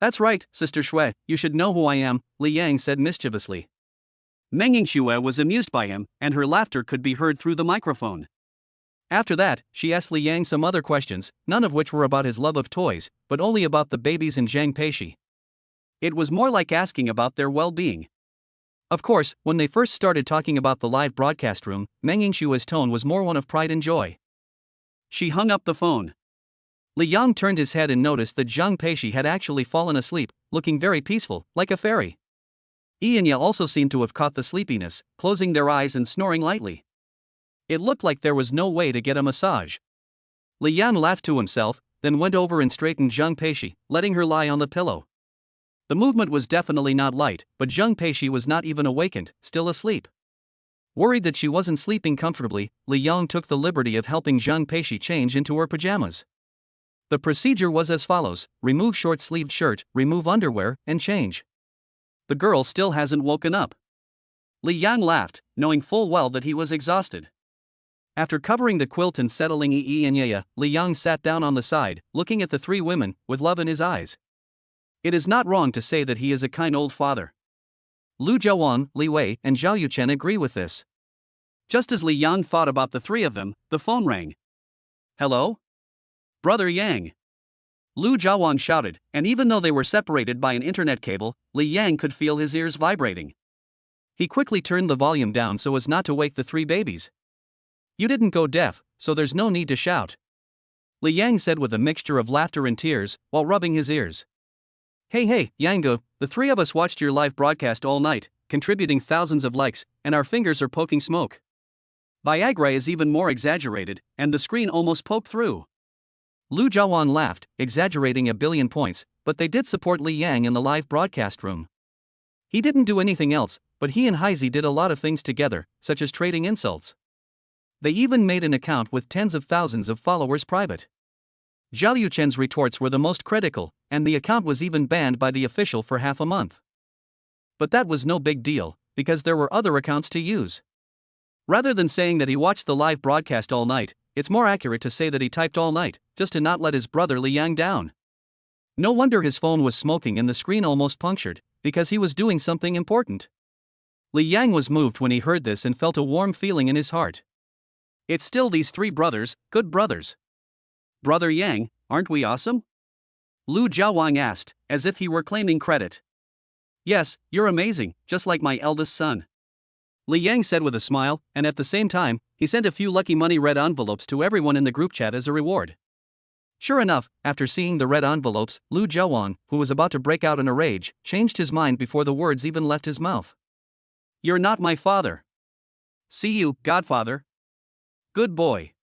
"That's right, Sister Xue, you should know who I am," Li Yang said mischievously. Meng Yingxue was amused by him, and her laughter could be heard through the microphone. After that, she asked Li Yang some other questions, none of which were about his love of toys, but only about the babies and Zhang Peishi. It was more like asking about their well-being. Of course, when they first started talking about the live broadcast room, Meng Yingshue's tone was more one of pride and joy. She hung up the phone. Li Yang turned his head and noticed that Zhang Peishi had actually fallen asleep, looking very peaceful, like a fairy. Yi and Ye also seemed to have caught the sleepiness, closing their eyes and snoring lightly. It looked like there was no way to get a massage. Li Yang laughed to himself, then went over and straightened Zhang Peishi, letting her lie on the pillow. The movement was definitely not light, but Zhang Peishi was not even awakened, still asleep. Worried that she wasn't sleeping comfortably, Li Yang took the liberty of helping Zhang Peishi change into her pajamas. The procedure was as follows: remove short-sleeved shirt, remove underwear, and change. The girl still hasn't woken up. Li Yang laughed, knowing full well that he was exhausted. After covering the quilt and settling Yi and Ye, Li Yang sat down on the side, looking at the three women, with love in his eyes. It is not wrong to say that he is a kind old father. Lu Jiawan, Li Wei, and Zhao Yuchen agree with this. Just as Li Yang thought about the three of them, the phone rang. "Hello? Brother Yang." Lu Jiawan shouted, and even though they were separated by an internet cable, Li Yang could feel his ears vibrating. He quickly turned the volume down so as not to wake the three babies. "You didn't go deaf, so there's no need to shout," Li Yang said with a mixture of laughter and tears, while rubbing his ears. Hey, Yango, the three of us watched your live broadcast all night, contributing thousands of likes, and our fingers are poking smoke. Viagra is even more exaggerated, and the screen almost poked through." Lu Jiawan laughed, exaggerating a billion points, but they did support Li Yang in the live broadcast room. He didn't do anything else, but he and Heizi did a lot of things together, such as trading insults. They even made an account with tens of thousands of followers private. Zhao Yuchen's retorts were the most critical, and the account was even banned by the official for half a month. But that was no big deal, because there were other accounts to use. Rather than saying that he watched the live broadcast all night, it's more accurate to say that he typed all night, just to not let his brother Li Yang down. No wonder his phone was smoking and the screen almost punctured, because he was doing something important. Li Yang was moved when he heard this and felt a warm feeling in his heart. It's still these three brothers, good brothers. "Brother Yang, aren't we awesome?" Lu Jiawang asked, as if he were claiming credit. "Yes, you're amazing, just like my eldest son," Li Yang said with a smile, and at the same time, he sent a few lucky money red envelopes to everyone in the group chat as a reward. Sure enough, after seeing the red envelopes, Lu Jiawang, who was about to break out in a rage, changed his mind before the words even left his mouth. "You're not my father." "See you, godfather." "Good boy."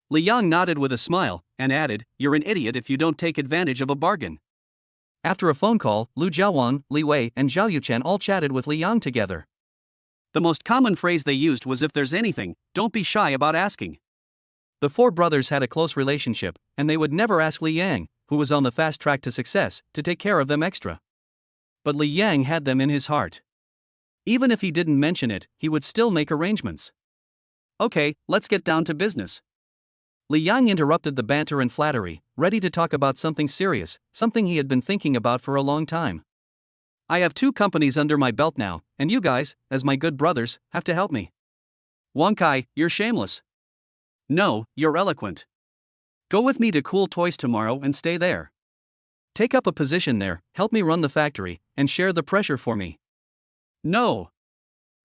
Li Yang nodded with a smile, and added, "You're an idiot if you don't take advantage of a bargain." After a phone call, Lu Jiawang, Li Wei, and Zhao Yuchen all chatted with Li Yang together. The most common phrase they used was if there's anything, don't be shy about asking. The four brothers had a close relationship, and they would never ask Li Yang, who was on the fast track to success, to take care of them extra. But Li Yang had them in his heart. Even if he didn't mention it, he would still make arrangements. Okay, let's get down to business. Li Yang interrupted the banter and flattery, ready to talk about something serious, something he had been thinking about for a long time. I have 2 companies under my belt now, and you guys, as my good brothers, have to help me. Wang Kai, you're shameless. No, you're eloquent. Go with me to Cool Toys tomorrow and stay there. Take up a position there, help me run the factory, and share the pressure for me. No.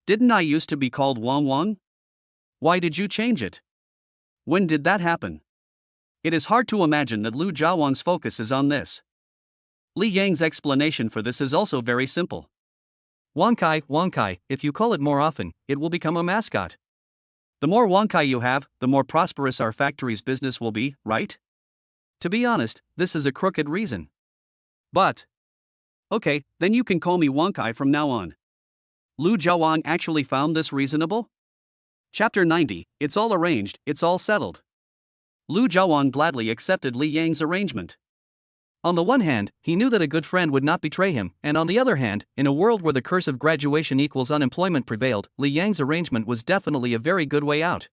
Didn't I used to be called Wang Wang? Why did you change it? When did that happen? It is hard to imagine that Lu Jiawang's focus is on this. Li Yang's explanation for this is also very simple. Wang Kai, if you call it more often, it will become a mascot. The more Wang Kai you have, the more prosperous our factory's business will be, right? To be honest, this is a crooked reason. But. Okay, then you can call me Wang Kai from now on. Lu Jiawang actually found this reasonable? Chapter 90, It's all arranged, it's all settled. Lu Jiawang gladly accepted Li Yang's arrangement. On the one hand, he knew that a good friend would not betray him, and on the other hand, in a world where the curse of graduation equals unemployment prevailed, Li Yang's arrangement was definitely a very good way out.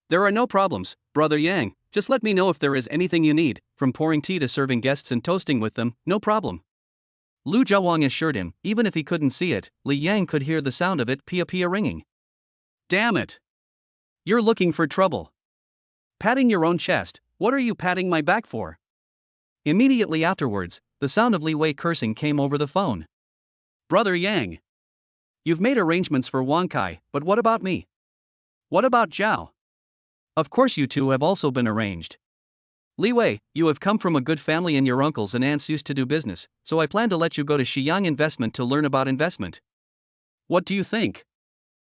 There are no problems, Brother Yang, just let me know if there is anything you need, from pouring tea to serving guests and toasting with them, no problem. Lu Jiawang assured him, even if he couldn't see it, Li Yang could hear the sound of it pia ringing. Damn it! You're looking for trouble. Patting your own chest, what are you patting my back for? Immediately afterwards, the sound of Li Wei cursing came over the phone. Brother Yang. You've made arrangements for Wang Kai, but what about me? What about Zhao? Of course you two have also been arranged. Li Wei, you have come from a good family and your uncles and aunts used to do business, so I plan to let you go to Xiyang Investment to learn about investment. What do you think?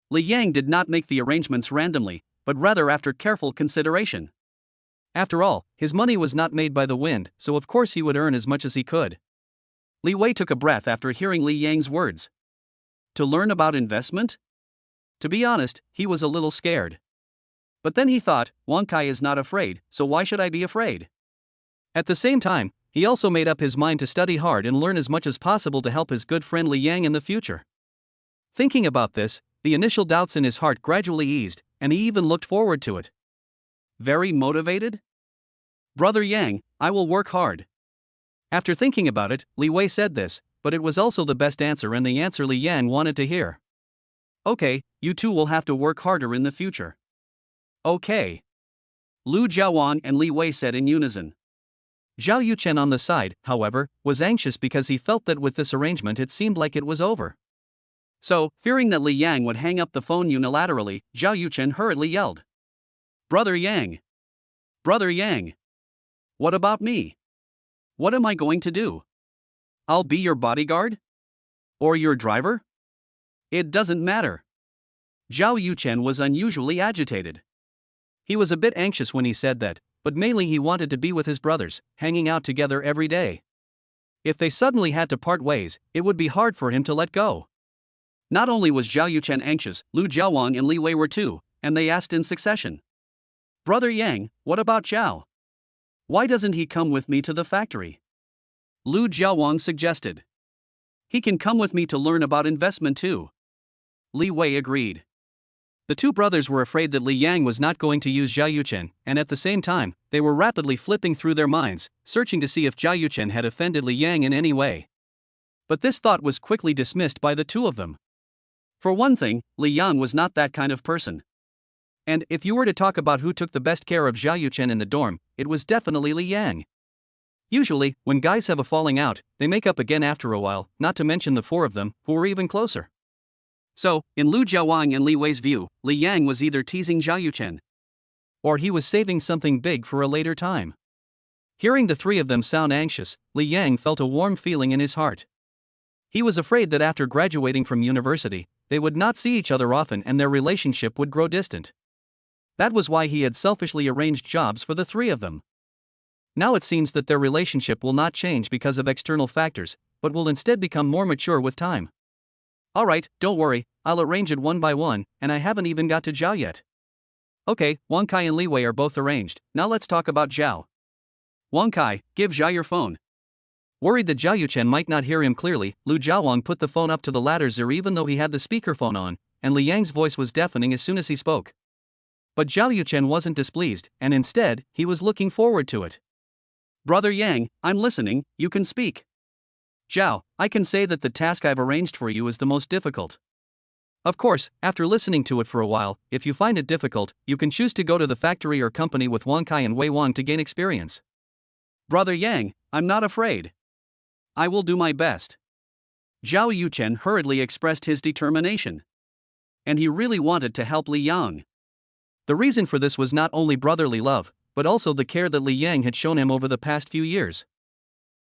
Li Yang did not make the arrangements randomly, but rather after careful consideration. After all, his money was not made by the wind, so of course he would earn as much as he could. Li Wei took a breath after hearing Li Yang's words. To learn about investment? To be honest, he was a little scared. But then he thought, Wang Kai is not afraid, so why should I be afraid? At the same time, he also made up his mind to study hard and learn as much as possible to help his good friend Li Yang in the future. Thinking about this, the initial doubts in his heart gradually eased, and he even looked forward to it. Very motivated? Brother Yang, I will work hard. After thinking about it, Li Wei said this, but it was also the best answer and the answer Li Yang wanted to hear. Okay, you two will have to work harder in the future. Okay. Lu Jiawang and Li Wei said in unison. Zhao Yuchen on the side, however, was anxious because he felt that with this arrangement it seemed like it was over. So, fearing that Li Yang would hang up the phone unilaterally, Zhao Yuchen hurriedly yelled. Brother Yang! Brother Yang! What about me? What am I going to do? I'll be your bodyguard? Or your driver? It doesn't matter. Zhao Yuchen was unusually agitated. He was a bit anxious when he said that, but mainly he wanted to be with his brothers, hanging out together every day. If they suddenly had to part ways, it would be hard for him to let go. Not only was Zhao Yuchen anxious, Lu Jiawang and Li Wei were too, and they asked in succession. Brother Yang, what about Zhao? Why doesn't he come with me to the factory? Lu Jiawang suggested. He can come with me to learn about investment too. Li Wei agreed. The two brothers were afraid that Li Yang was not going to use Zhao Yuchen, and at the same time, they were rapidly flipping through their minds, searching to see if Zhao Yuchen had offended Li Yang in any way. But this thought was quickly dismissed by the two of them. For one thing, Li Yang was not that kind of person. And if you were to talk about who took the best care of Zhao Yuchen in the dorm, it was definitely Li Yang. Usually, when guys have a falling out, they make up again after a while, not to mention the four of them, who were even closer. So, in Lu Jiawang and Li Wei's view, Li Yang was either teasing Zhao Yuchen, or he was saving something big for a later time. Hearing the three of them sound anxious, Li Yang felt a warm feeling in his heart. He was afraid that after graduating from university, they would not see each other often and their relationship would grow distant. That was why he had selfishly arranged jobs for the three of them. Now it seems that their relationship will not change because of external factors, but will instead become more mature with time. Alright, don't worry, I'll arrange it one by one, and I haven't even got to Zhao yet. Okay, Wang Kai and Li Wei are both arranged, now let's talk about Zhao. Wang Kai, give Zhao your phone. Worried that Zhao Yuchen might not hear him clearly, Lu Zhaowang put the phone up to the latter's ear even though he had the speakerphone on, and Li Yang's voice was deafening as soon as he spoke. But Zhao Yuchen wasn't displeased, and instead, he was looking forward to it. Brother Yang, I'm listening, you can speak. Zhao, I can say that the task I've arranged for you is the most difficult. Of course, after listening to it for a while, if you find it difficult, you can choose to go to the factory or company with Wang Kai and Wei Wang to gain experience. Brother Yang, I'm not afraid. I will do my best. Zhao Yuchen hurriedly expressed his determination. And he really wanted to help Li Yang. The reason for this was not only brotherly love, but also the care that Li Yang had shown him over the past few years.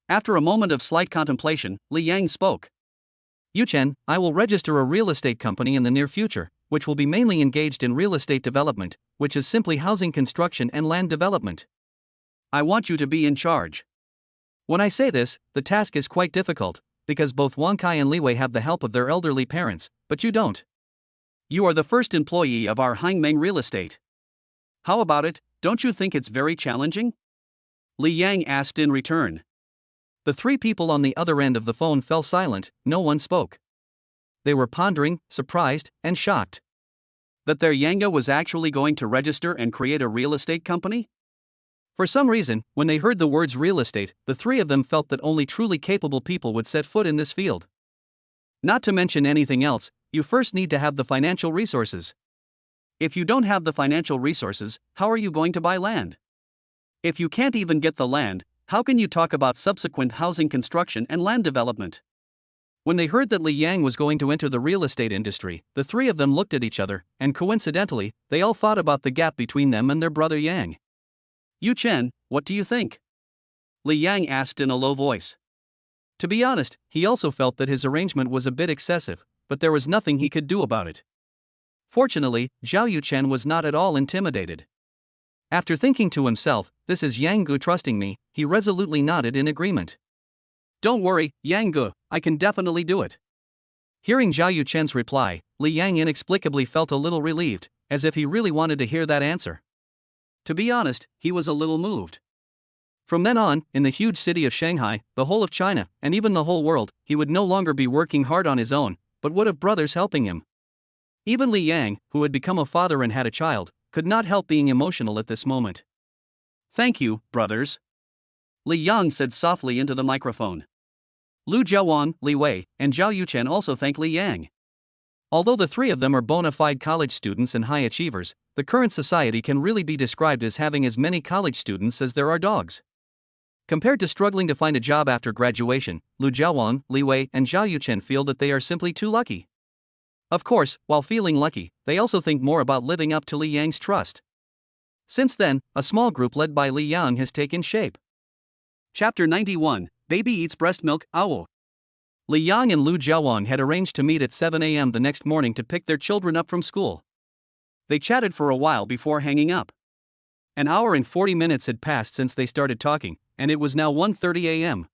After a moment of slight contemplation, Li Yang spoke. Yuchen, I will register a real estate company in the near future, which will be mainly engaged in real estate development, which is simply housing construction and land development. I want you to be in charge. When I say this, the task is quite difficult, because both Wang Kai and Li Wei have the help of their elderly parents, but you don't. You are the first employee of our Hangmeng Real Estate. How about it, don't you think it's very challenging? Li Yang asked in return. The three people on the other end of the phone fell silent, no one spoke. They were pondering, surprised, and shocked. That their Yanga was actually going to register and create a real estate company? For some reason, when they heard the words real estate, the three of them felt that only truly capable people would set foot in this field. Not to mention anything else, you first need to have the financial resources. If you don't have the financial resources, how are you going to buy land? If you can't even get the land, how can you talk about subsequent housing construction and land development? When they heard that Li Yang was going to enter the real estate industry, the three of them looked at each other, and coincidentally, they all thought about the gap between them and their brother Yang. Yuchen, what do you think? Li Yang asked in a low voice. To be honest, he also felt that his arrangement was a bit excessive, but there was nothing he could do about it. Fortunately, Zhao Yuchen was not at all intimidated. After thinking to himself, this is Yang Gu trusting me, he resolutely nodded in agreement. Don't worry, Yang Gu, I can definitely do it. Hearing Zhao Yuchen's reply, Li Yang inexplicably felt a little relieved, as if he really wanted to hear that answer. To be honest, he was a little moved. From then on, in the huge city of Shanghai, the whole of China, and even the whole world, he would no longer be working hard on his own, but would have brothers helping him. Even Li Yang, who had become a father and had a child, could not help being emotional at this moment. Thank you, brothers. Li Yang said softly into the microphone. Lu Zhaowang, Li Wei, and Zhao Yuchen also thanked Li Yang. Although the three of them are bona fide college students and high achievers, the current society can really be described as having as many college students as there are dogs. Compared to struggling to find a job after graduation, Lu Zhaowang, Li Wei, and Zhao Yuchen feel that they are simply too lucky. Of course, while feeling lucky, they also think more about living up to Li Yang's trust. Since then, a small group led by Li Yang has taken shape. Chapter 91, Baby Eats Breast Milk, Owl. Li Yang and Lu Zhaowang had arranged to meet at 7 a.m. the next morning to pick their children up from school. They chatted for a while before hanging up. An hour and 40 minutes had passed since they started talking, and it was now 1:30 a.m.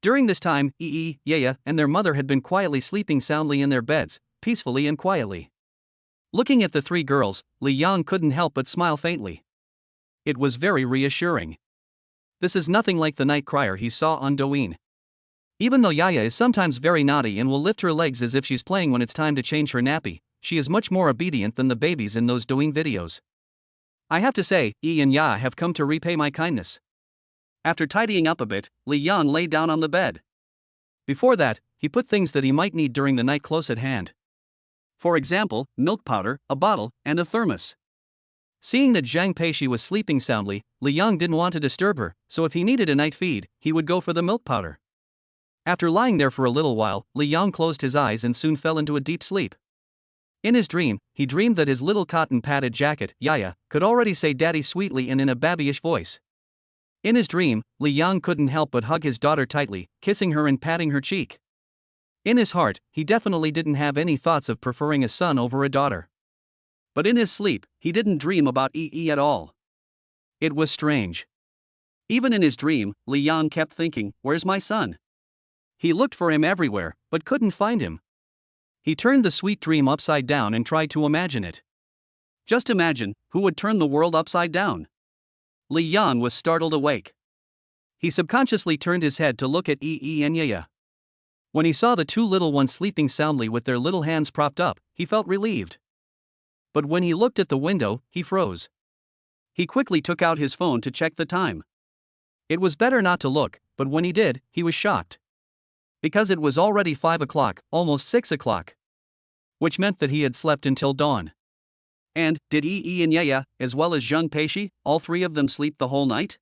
During this time, Yaya, and their mother had been quietly sleeping soundly in their beds, peacefully and quietly. Looking at the three girls, Li Yang couldn't help but smile faintly. It was very reassuring. This is nothing like the night crier he saw on Douyin. Even though Yaya is sometimes very naughty and will lift her legs as if she's playing when it's time to change her nappy, she is much more obedient than the babies in those Douyin videos. I have to say, Yi and Ya have come to repay my kindness. After tidying up a bit, Li Yang lay down on the bed. Before that, he put things that he might need during the night close at hand. For example, milk powder, a bottle, and a thermos. Seeing that Zhang Peishi was sleeping soundly, Li Yang didn't want to disturb her, so if he needed a night feed, he would go for the milk powder. After lying there for a little while, Li Yang closed his eyes and soon fell into a deep sleep. In his dream, he dreamed that his little cotton-padded jacket, Yaya, could already say daddy sweetly and in a babyish voice. In his dream, Li Yang couldn't help but hug his daughter tightly, kissing her and patting her cheek. In his heart, he definitely didn't have any thoughts of preferring a son over a daughter. But in his sleep, he didn't dream about Yi at all. It was strange. Even in his dream, Li Yang kept thinking, where's my son? He looked for him everywhere, but couldn't find him. He turned the sweet dream upside down and tried to imagine it. Just imagine, who would turn the world upside down? Li Yan was startled awake. He subconsciously turned his head to look at Yi and Yaya. When he saw the two little ones sleeping soundly with their little hands propped up, he felt relieved. But when he looked at the window, he froze. He quickly took out his phone to check the time. It was better not to look, but when he did, he was shocked. Because it was already 5 o'clock, almost 6 o'clock. Which meant that he had slept until dawn. And, did Yi and Yaya, as well as Zheng Peishi, all three of them sleep the whole night?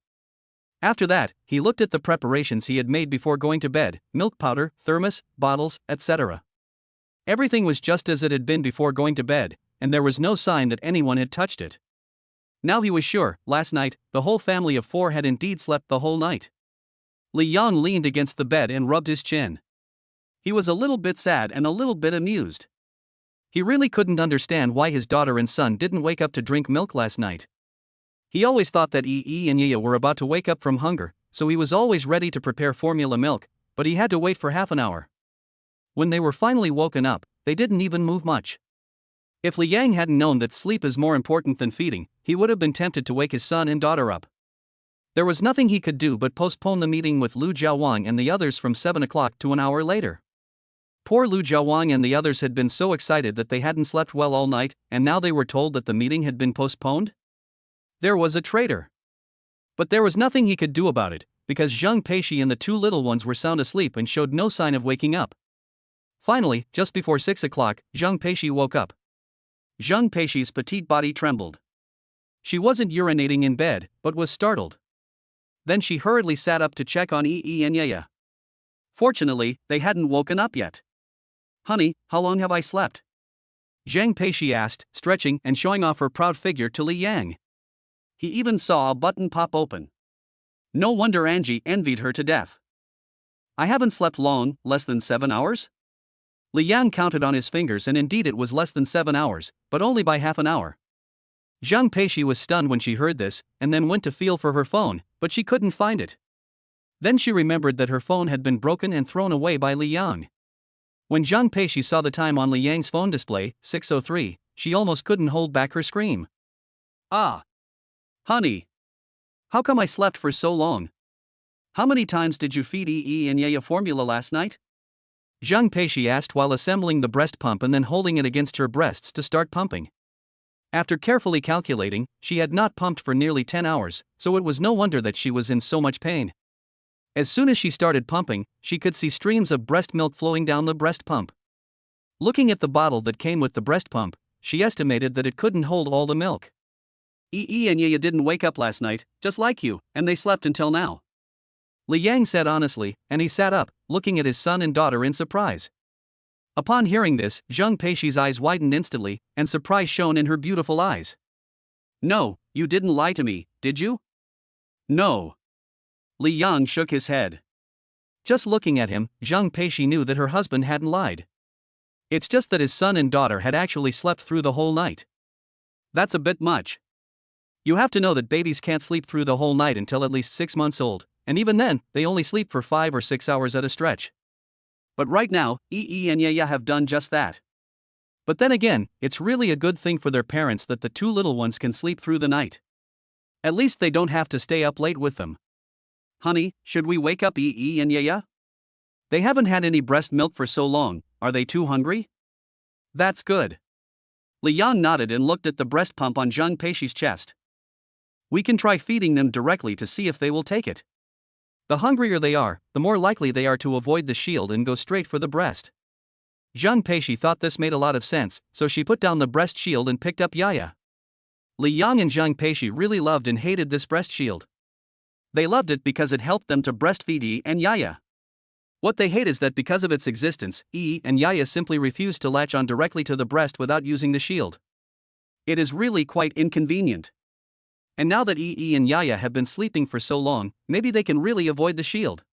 After that, he looked at the preparations he had made before going to bed: milk powder, thermos, bottles, etc. Everything was just as it had been before going to bed, and there was no sign that anyone had touched it. Now he was sure, last night, the whole family of 4 had indeed slept the whole night. Li Yang leaned against the bed and rubbed his chin. He was a little bit sad and a little bit amused. He really couldn't understand why his daughter and son didn't wake up to drink milk last night. He always thought that Yi and Yaya were about to wake up from hunger, so he was always ready to prepare formula milk, but he had to wait for half an hour. When they were finally woken up, they didn't even move much. If Li Yang hadn't known that sleep is more important than feeding, he would have been tempted to wake his son and daughter up. There was nothing he could do but postpone the meeting with Lu Jiawang and the others from 7 o'clock to an hour later. Poor Lu Jiawang and the others had been so excited that they hadn't slept well all night, and now they were told that the meeting had been postponed? There was a traitor. But there was nothing he could do about it, because Zheng Peishi and the two little ones were sound asleep and showed no sign of waking up. Finally, just before 6 o'clock, Zheng Peishi woke up. Zheng Peishi's petite body trembled. She wasn't urinating in bed, but was startled. Then she hurriedly sat up to check on Yi and Yaya. Fortunately, they hadn't woken up yet. "Honey, how long have I slept?" Zheng Peishi asked, stretching and showing off her proud figure to Li Yang. He even saw a button pop open. No wonder Angie envied her to death. "I haven't slept long, less than 7 hours?" Li Yang counted on his fingers, and indeed it was less than 7 hours, but only by half an hour. Zheng Peishi was stunned when she heard this, and then went to feel for her phone, but she couldn't find it. Then she remembered that her phone had been broken and thrown away by Li Yang. When Zheng Peishi saw the time on Li Yang's phone display, 6:03, she almost couldn't hold back her scream. "Ah! Honey! How come I slept for so long? How many times did you feed Yi and Yaya formula last night?" Zheng Peishi asked while assembling the breast pump and then holding it against her breasts to start pumping. After carefully calculating, she had not pumped for nearly 10 hours, so it was no wonder that she was in so much pain. As soon as she started pumping, she could see streams of breast milk flowing down the breast pump. Looking at the bottle that came with the breast pump, she estimated that it couldn't hold all the milk. "Yi and Yaya didn't wake up last night, just like you, and they slept until now," Li Yang said honestly, and he sat up, looking at his son and daughter in surprise. Upon hearing this, Zheng Peishi's eyes widened instantly, and surprise shone in her beautiful eyes. "No, you didn't lie to me, did you?" "No." Li Yang shook his head. Just looking at him, Zheng Peishi knew that her husband hadn't lied. It's just that his son and daughter had actually slept through the whole night. That's a bit much. You have to know that babies can't sleep through the whole night until at least 6 months old, and even then, they only sleep for 5 or 6 hours at a stretch. But right now, Yi and Yaya have done just that. But then again, it's really a good thing for their parents that the two little ones can sleep through the night. At least they don't have to stay up late with them. "Honey, should we wake up Yi and Yaya? They haven't had any breast milk for so long, are they too hungry?" "That's good." Li Yang nodded and looked at the breast pump on Zheng Peishi's chest. "We can try feeding them directly to see if they will take it. The hungrier they are, the more likely they are to avoid the shield and go straight for the breast." Zheng Peishi thought this made a lot of sense, so she put down the breast shield and picked up Yaya. Li Yang and Zheng Peishi really loved and hated this breast shield. They loved it because it helped them to breastfeed Yi and Yaya. What they hate is that because of its existence, Yi and Yaya simply refuse to latch on directly to the breast without using the shield. It is really quite inconvenient. And now that Yi and Yaya have been sleeping for so long, maybe they can really avoid the shield.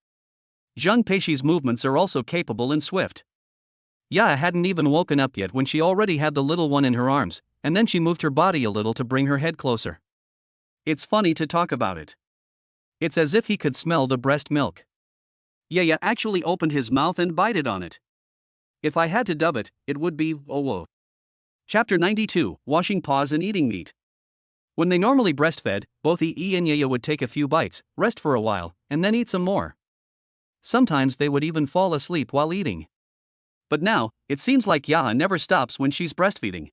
Zheng Peishi's movements are also capable and swift. Yaya hadn't even woken up yet when she already had the little one in her arms, and then she moved her body a little to bring her head closer. It's funny to talk about it. It's as if he could smell the breast milk. Yaya actually opened his mouth and bited on it. If I had to dub it, it would be, oh whoa. Chapter 92, Washing Paws and Eating Meat. When they normally breastfed, both Yi and Yaya would take a few bites, rest for a while, and then eat some more. Sometimes they would even fall asleep while eating. But now, it seems like Yaya never stops when she's breastfeeding.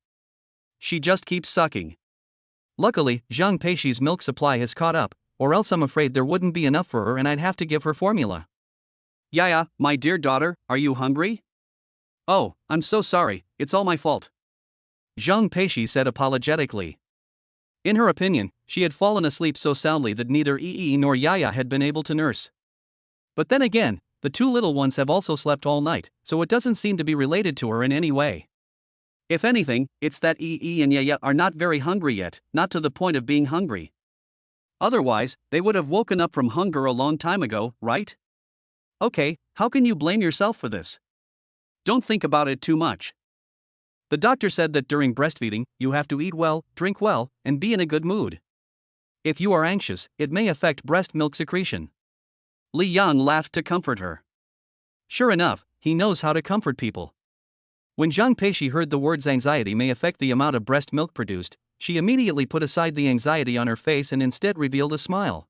She just keeps sucking. Luckily, Zhang Peixi's milk supply has caught up, or else I'm afraid there wouldn't be enough for her and I'd have to give her formula. Yaya, my dear daughter, are you hungry? Oh, I'm so sorry, it's all my fault. Zhang Peixi said apologetically. In her opinion, she had fallen asleep so soundly that neither Yi nor Yaya had been able to nurse. But then again, the two little ones have also slept all night, so it doesn't seem to be related to her in any way. If anything, it's that Yi and Yaya are not very hungry yet, not to the point of being hungry. Otherwise, they would have woken up from hunger a long time ago, right? Okay, how can you blame yourself for this? Don't think about it too much. The doctor said that during breastfeeding, you have to eat well, drink well, and be in a good mood. If you are anxious, it may affect breast milk secretion. Li Yang laughed to comfort her. Sure enough, he knows how to comfort people. When Zhang Peixi heard the words anxiety may affect the amount of breast milk produced, she immediately put aside the anxiety on her face and instead revealed a smile.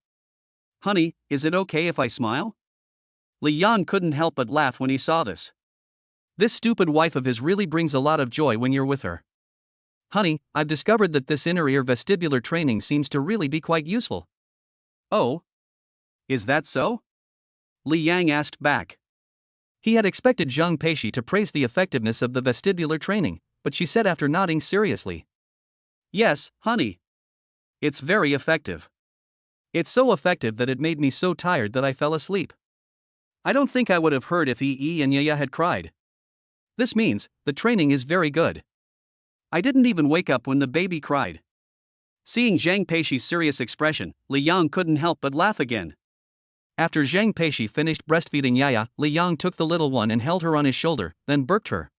Honey, is it okay if I smile? Li Yang couldn't help but laugh when he saw this. This stupid wife of his really brings a lot of joy when you're with her. Honey, I've discovered that this inner ear vestibular training seems to really be quite useful. Oh? Is that so? Li Yang asked back. He had expected Zhang Peixi to praise the effectiveness of the vestibular training, but she said after nodding seriously. Yes, honey. It's very effective. It's so effective that it made me so tired that I fell asleep. I don't think I would have heard if Yi and Yaya had cried. This means, the training is very good. I didn't even wake up when the baby cried. Seeing Zhang Peixi's serious expression, Li Yang couldn't help but laugh again. After Zhang Peixi finished breastfeeding Yaya, Li Yang took the little one and held her on his shoulder, then burped her.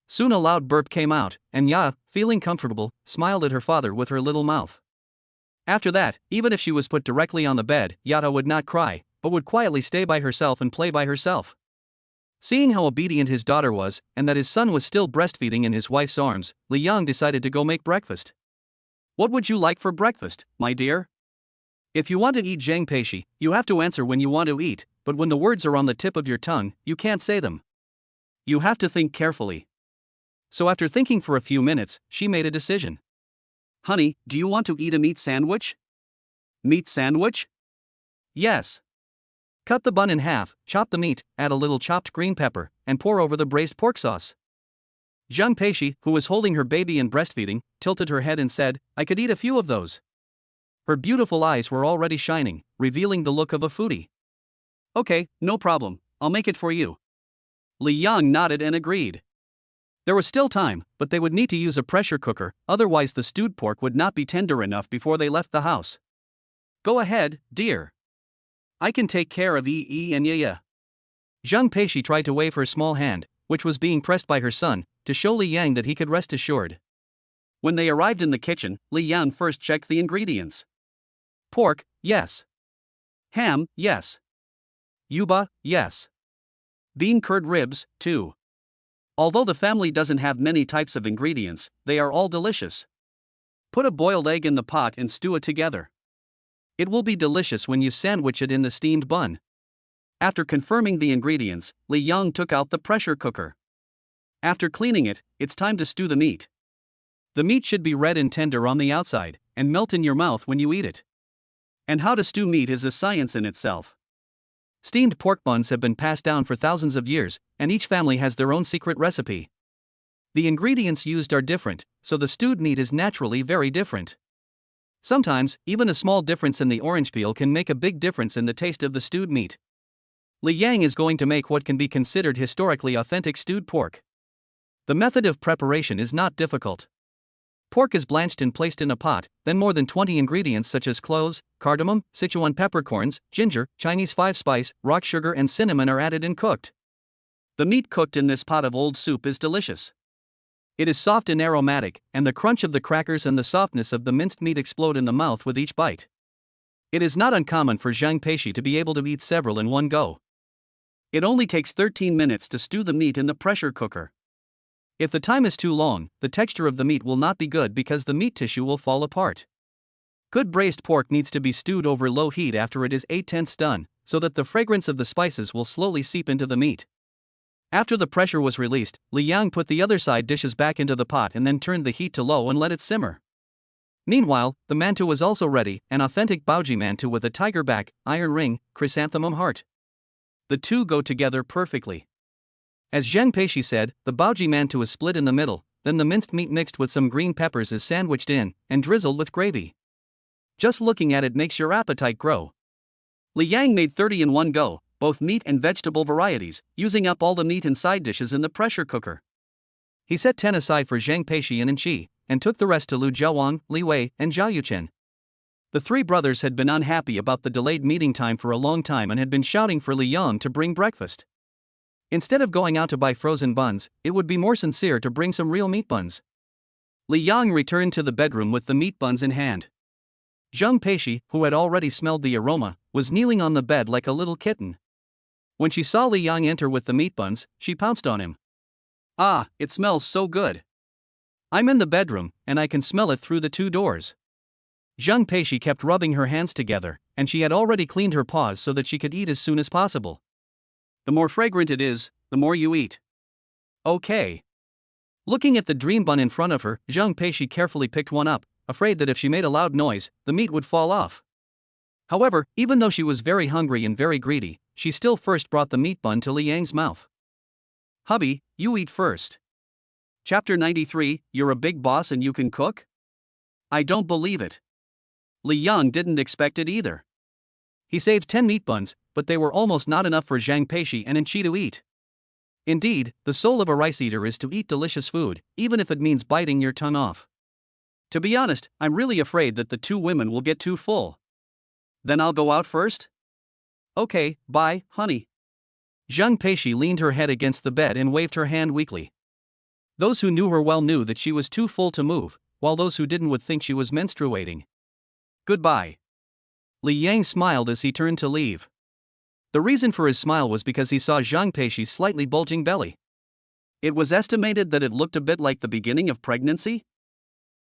Soon a loud burp came out, and Yaya, feeling comfortable, smiled at her father with her little mouth. After that, even if she was put directly on the bed, Yaya would not cry, but would quietly stay by herself and play by herself. Seeing how obedient his daughter was, and that his son was still breastfeeding in his wife's arms, Li Yang decided to go make breakfast. What would you like for breakfast, my dear? If you want to eat Zhang Peixi, you have to answer when you want to eat, but when the words are on the tip of your tongue, you can't say them. You have to think carefully. So after thinking for a few minutes, she made a decision. Honey, do you want to eat a meat sandwich? Meat sandwich? Yes. Cut the bun in half, chop the meat, add a little chopped green pepper, and pour over the braised pork sauce. Zhang Peixi, who was holding her baby and breastfeeding, tilted her head and said, I could eat a few of those. Her beautiful eyes were already shining, revealing the look of a foodie. Okay, no problem, I'll make it for you. Li Yang nodded and agreed. There was still time, but they would need to use a pressure cooker, otherwise the stewed pork would not be tender enough before they left the house. Go ahead, dear. I can take care of Yi and Yaya. Zhang Peixi tried to wave her small hand, which was being pressed by her son, to show Li Yang that he could rest assured. When they arrived in the kitchen, Li Yang first checked the ingredients. Pork, yes. Ham, yes. Yuba, yes. Bean curd ribs, too. Although the family doesn't have many types of ingredients, they are all delicious. Put a boiled egg in the pot and stew it together. It will be delicious when you sandwich it in the steamed bun. After confirming the ingredients, Li Yang took out the pressure cooker. After cleaning it, it's time to stew the meat. The meat should be red and tender on the outside, and melt in your mouth when you eat it. And how to stew meat is a science in itself. Steamed pork buns have been passed down for thousands of years, and each family has their own secret recipe. The ingredients used are different, so the stewed meat is naturally very different. Sometimes, even a small difference in the orange peel can make a big difference in the taste of the stewed meat. Li Yang is going to make what can be considered historically authentic stewed pork. The method of preparation is not difficult. Pork is blanched and placed in a pot, then more than 20 ingredients such as cloves, cardamom, Sichuan peppercorns, ginger, Chinese 5-spice, rock sugar and cinnamon are added and cooked. The meat cooked in this pot of old soup is delicious. It is soft and aromatic, and the crunch of the crackers and the softness of the minced meat explode in the mouth with each bite. It is not uncommon for Zhang Peishi to be able to eat several in one go. It only takes 13 minutes to stew the meat in the pressure cooker. If the time is too long, the texture of the meat will not be good because the meat tissue will fall apart. Good braised pork needs to be stewed over low heat after it is 8/10 done, so that the fragrance of the spices will slowly seep into the meat. After the pressure was released, Li Yang put the other side dishes back into the pot and then turned the heat to low and let it simmer. Meanwhile, the mantou was also ready, an authentic Baoji mantou with a tiger back, iron ring, chrysanthemum heart. The two go together perfectly. As Zhang Peishi said, the Baoji mantou is split in the middle, then the minced meat mixed with some green peppers is sandwiched in, and drizzled with gravy. Just looking at it makes your appetite grow. Li Yang made 30 in one go, both meat and vegetable varieties, using up all the meat and side dishes in the pressure cooker. He set 10 aside for Zhang Peishi and Enqi, and took the rest to Lu Jiawang, Li Wei, and Zhao Yuchen. The three brothers had been unhappy about the delayed meeting time for a long time and had been shouting for Li Yang to bring breakfast. Instead of going out to buy frozen buns, it would be more sincere to bring some real meat buns. Li Yang returned to the bedroom with the meat buns in hand. Zhang Peishi, who had already smelled the aroma, was kneeling on the bed like a little kitten. When she saw Li Yang enter with the meat buns, she pounced on him. "Ah, it smells so good. I'm in the bedroom, and I can smell it through the two doors." Zhang Peishi kept rubbing her hands together, and she had already cleaned her paws so that she could eat as soon as possible. "The more fragrant it is, the more you eat." "Okay." Looking at the dream bun in front of her, Zhang Peishi carefully picked one up, afraid that if she made a loud noise, the meat would fall off. However, even though she was very hungry and very greedy, she still first brought the meat bun to Li Yang's mouth. "Hubby, you eat first." Chapter 93, You're a big boss and you can cook? I don't believe it. Li Yang didn't expect it either. He saved 10 meat buns, but they were almost not enough for Zhang Peishi and Enqi to eat. Indeed, the soul of a rice eater is to eat delicious food, even if it means biting your tongue off. To be honest, I'm really afraid that the two women will get too full. Then I'll go out first? Okay, bye, honey. Zhang Peishi leaned her head against the bed and waved her hand weakly. Those who knew her well knew that she was too full to move, while those who didn't would think she was menstruating. Goodbye. Li Yang smiled as he turned to leave. The reason for his smile was because he saw Zhang Peishi's slightly bulging belly. It was estimated that it looked a bit like the beginning of pregnancy.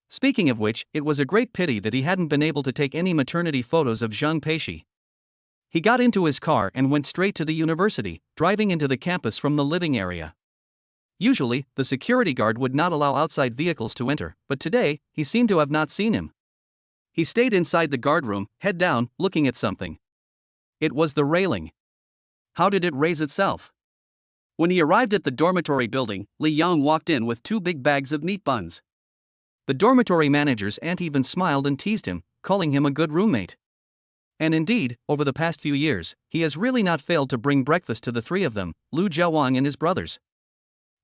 Speaking of which, it was a great pity that he hadn't been able to take any maternity photos of Zhang Peishi. He got into his car and went straight to the university, driving into the campus from the living area. Usually, the security guard would not allow outside vehicles to enter, but today, he seemed to have not seen him. He stayed inside the guard room, head down, looking at something. It was the railing. How did it raise itself? When he arrived at the dormitory building, Li Yang walked in with 2 big bags of meat buns. The dormitory manager's aunt even smiled and teased him, calling him a good roommate. And indeed, over the past few years, he has really not failed to bring breakfast to the 3 of them, Lu Jiawang and his brothers.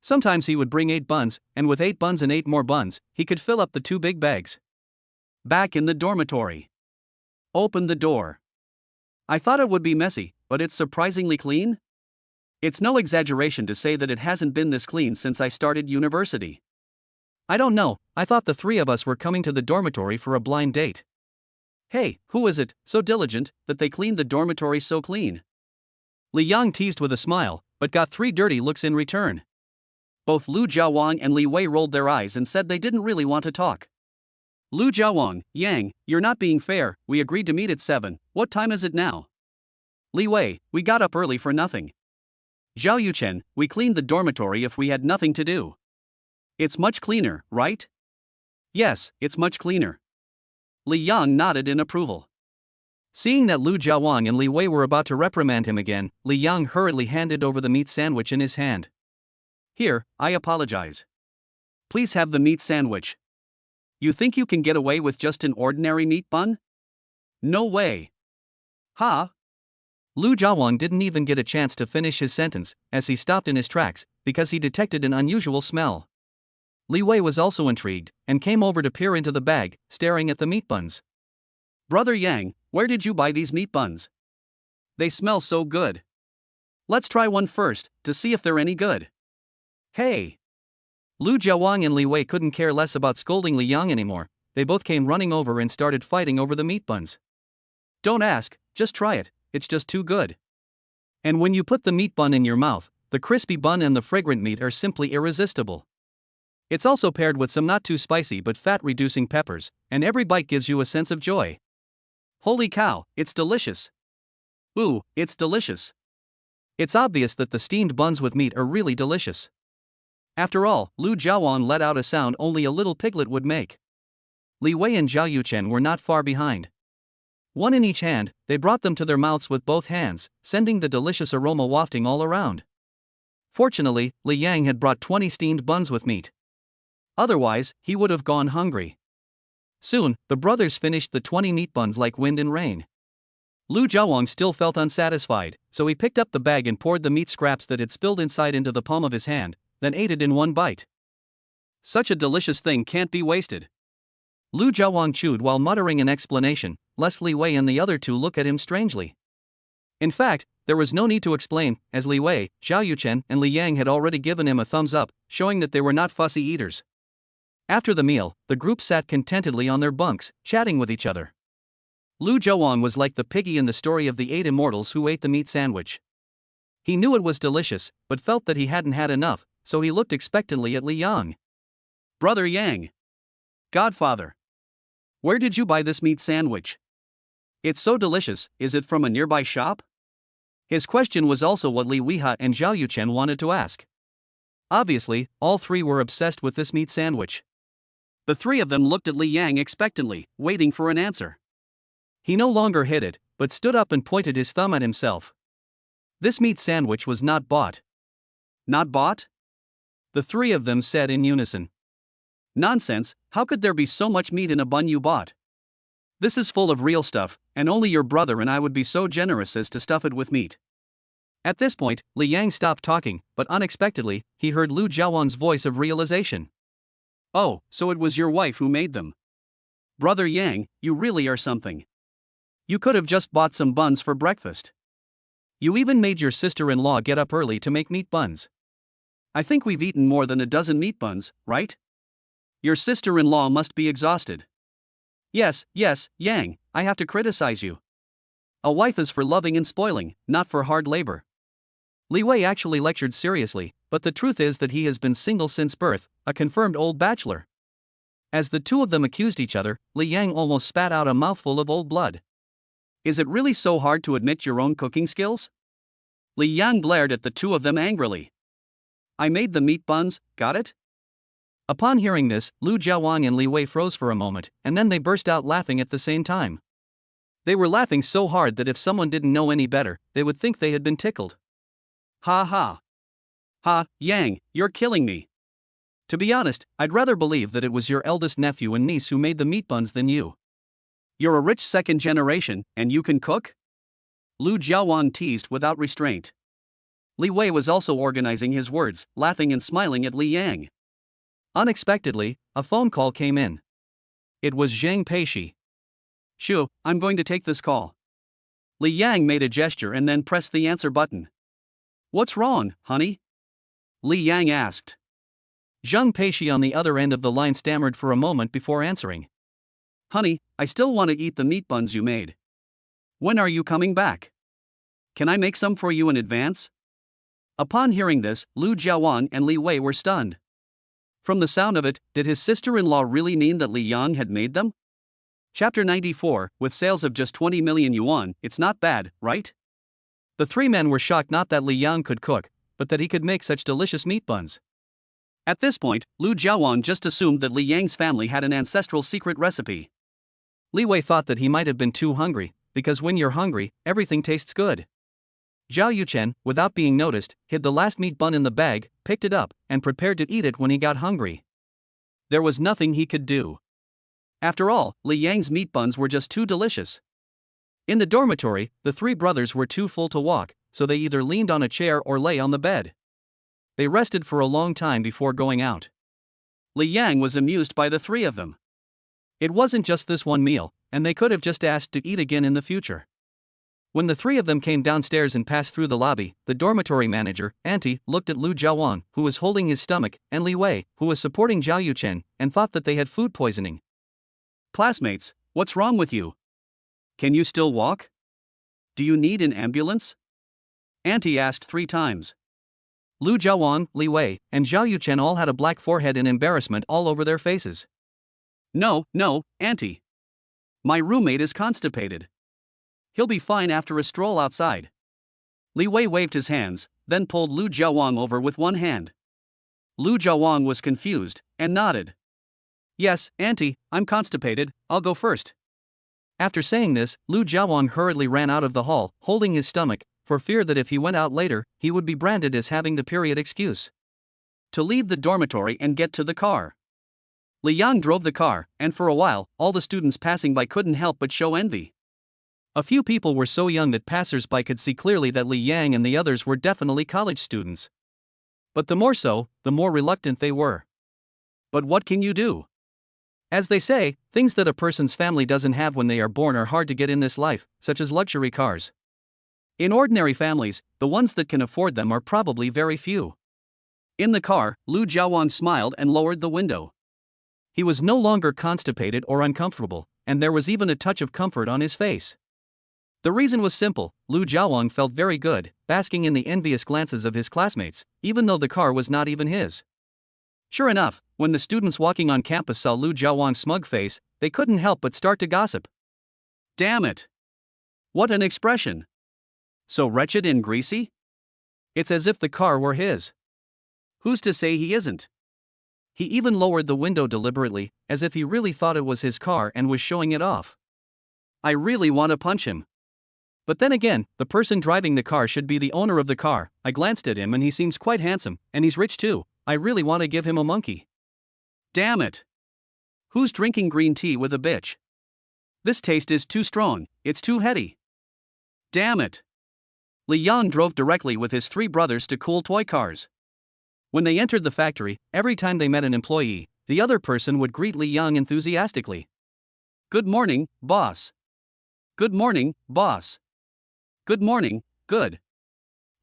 Sometimes he would bring 8 buns, and with 8 buns and 8 more buns, he could fill up the 2 big bags. Back in the dormitory. Open the door. I thought it would be messy, but it's surprisingly clean. It's no exaggeration to say that it hasn't been this clean since I started university. I don't know, I thought the 3 of us were coming to the dormitory for a blind date. Hey, who is it, so diligent, that they cleaned the dormitory so clean? Li Yang teased with a smile, but got 3 dirty looks in return. Both Lu Jiawang and Li Wei rolled their eyes and said they didn't really want to talk. Lu Jiawang, Yang, you're not being fair, we agreed to meet at 7, what time is it now? Li Wei, we got up early for nothing. Zhao Yuchen, we cleaned the dormitory if we had nothing to do. It's much cleaner, right? Yes, it's much cleaner. Li Yang nodded in approval. Seeing that Lu Jiawang and Li Wei were about to reprimand him again, Li Yang hurriedly handed over the meat sandwich in his hand. Here, I apologize. Please have the meat sandwich. You think you can get away with just an ordinary meat bun? No way. Ha! Lu Jiawang didn't even get a chance to finish his sentence, as he stopped in his tracks, because he detected an unusual smell. Li Wei was also intrigued, and came over to peer into the bag, staring at the meat buns. Brother Yang, where did you buy these meat buns? They smell so good. Let's try one first, to see if they're any good. Hey! Lu Jiawang and Li Wei couldn't care less about scolding Li Yang anymore, they both came running over and started fighting over the meat buns. Don't ask, just try it, it's just too good. And when you put the meat bun in your mouth, the crispy bun and the fragrant meat are simply irresistible. It's also paired with some not too spicy but fat-reducing peppers, and every bite gives you a sense of joy. Holy cow, it's delicious. Ooh, it's delicious. It's obvious that the steamed buns with meat are really delicious. After all, Lu Jiawan let out a sound only a little piglet would make. Li Wei and Zhao Yuchen were not far behind. One in each hand, they brought them to their mouths with both hands, sending the delicious aroma wafting all around. Fortunately, Li Yang had brought 20 steamed buns with meat. Otherwise, he would have gone hungry. Soon, the brothers finished the 20 meat buns like wind and rain. Lu Jiawang still felt unsatisfied, so he picked up the bag and poured the meat scraps that had spilled inside into the palm of his hand, then ate it in one bite. Such a delicious thing can't be wasted. Lu Jiawang chewed while muttering an explanation, lest Li Wei and the other two look at him strangely. In fact, there was no need to explain, as Li Wei, Zhao Yuchen, and Li Yang had already given him a thumbs up, showing that they were not fussy eaters. After the meal, the group sat contentedly on their bunks, chatting with each other. Lu Jiawang was like the piggy in the story of the 8 immortals who ate the meat sandwich. He knew it was delicious, but felt that he hadn't had enough, so he looked expectantly at Li Yang. Brother Yang. Godfather. Where did you buy this meat sandwich? It's so delicious, is it from a nearby shop? His question was also what Li Weiha and Zhao Yuchen wanted to ask. Obviously, all three were obsessed with this meat sandwich. The three of them looked at Li Yang expectantly, waiting for an answer. He no longer hid it, but stood up and pointed his thumb at himself. This meat sandwich was not bought. Not bought? The three of them said in unison. Nonsense, how could there be so much meat in a bun you bought? This is full of real stuff, and only your brother and I would be so generous as to stuff it with meat. At this point, Li Yang stopped talking, but unexpectedly, he heard Lu Jiawang's voice of realization. Oh, so it was your wife who made them. Brother Yang, you really are something. You could have just bought some buns for breakfast. You even made your sister-in-law get up early to make meat buns. I think we've eaten more than a dozen meat buns, right? Your sister-in-law must be exhausted. Yes, Yang, I have to criticize you. A wife is for loving and spoiling, not for hard labor. Li Wei actually lectured seriously, but the truth is that he has been single since birth, a confirmed old bachelor. As the two of them accused each other, Li Yang almost spat out a mouthful of old blood. Is it really so hard to admit your own cooking skills? Li Yang glared at the two of them angrily. I made the meat buns, got it? Upon hearing this, Lu Jiawang and Li Wei froze for a moment, and then they burst out laughing at the same time. They were laughing so hard that if someone didn't know any better, they would think they had been tickled. Ha ha. Ha, Yang, you're killing me. To be honest, I'd rather believe that it was your eldest nephew and niece who made the meat buns than you. You're a rich second generation, and you can cook? Lu Jiawang teased without restraint. Li Wei was also organizing his words, laughing and smiling at Li Yang. Unexpectedly, a phone call came in. It was Zhang Peishi. Shu, I'm going to take this call. Li Yang made a gesture and then pressed the answer button. What's wrong, honey? Li Yang asked. Zhang Peishi on the other end of the line stammered for a moment before answering. Honey, I still want to eat the meat buns you made. When are you coming back? Can I make some for you in advance? Upon hearing this, Lu Jiawang and Li Wei were stunned. From the sound of it, did his sister-in-law really mean that Li Yang had made them? Chapter 94, with sales of just 20 million yuan, it's not bad, right? The three men were shocked not that Li Yang could cook, but that he could make such delicious meat buns. At this point, Lu Jiawang just assumed that Li Yang's family had an ancestral secret recipe. Li Wei thought that he might have been too hungry, because when you're hungry, everything tastes good. Zhao Yuchen, without being noticed, hid the last meat bun in the bag, picked it up, and prepared to eat it when he got hungry. There was nothing he could do. After all, Li Yang's meat buns were just too delicious. In the dormitory, the three brothers were too full to walk, so they either leaned on a chair or lay on the bed. They rested for a long time before going out. Li Yang was amused by the three of them. It wasn't just this one meal, and they could have just asked to eat again in the future. When the three of them came downstairs and passed through the lobby, the dormitory manager, Auntie, looked at Lu Jiawang, who was holding his stomach, and Li Wei, who was supporting Zhao Yuchen, and thought that they had food poisoning. Classmates, what's wrong with you? Can you still walk? Do you need an ambulance? Auntie asked 3 times. Lu Jiawang, Li Wei, and Zhao Yuchen all had a black forehead in embarrassment all over their faces. No, Auntie. My roommate is constipated. He'll be fine after a stroll outside. Li Wei waved his hands, then pulled Lu Jiawang over with one hand. Lu Jiawang was confused, and nodded. Yes, Auntie, I'm constipated, I'll go first. After saying this, Lu Jiawang hurriedly ran out of the hall, holding his stomach, for fear that if he went out later, he would be branded as having the period excuse. To leave the dormitory and get to the car. Li Yang drove the car, and for a while, all the students passing by couldn't help but show envy. A few people were so young that passers-by could see clearly that Li Yang and the others were definitely college students. But the more so, the more reluctant they were. But what can you do? As they say, things that a person's family doesn't have when they are born are hard to get in this life, such as luxury cars. In ordinary families, the ones that can afford them are probably very few. In the car, Lu Jiawang smiled and lowered the window. He was no longer constipated or uncomfortable, and there was even a touch of comfort on his face. The reason was simple: Lu Jiawang felt very good, basking in the envious glances of his classmates, even though the car was not even his. Sure enough, when the students walking on campus saw Lu Jiawang's smug face, they couldn't help but start to gossip. Damn it! What an expression! So wretched and greasy? It's as if the car were his. Who's to say he isn't? He even lowered the window deliberately, as if he really thought it was his car and was showing it off. I really want to punch him. But then again, the person driving the car should be the owner of the car. I glanced at him and he seems quite handsome, and he's rich too. I really want to give him a monkey. Damn it! Who's drinking green tea with a bitch? This taste is too strong, it's too heady. Damn it! Li Yang drove directly with his 3 brothers to cool toy cars. When they entered the factory, every time they met an employee, the other person would greet Li Yang enthusiastically. Good morning, boss. Good morning, boss. Good morning, good.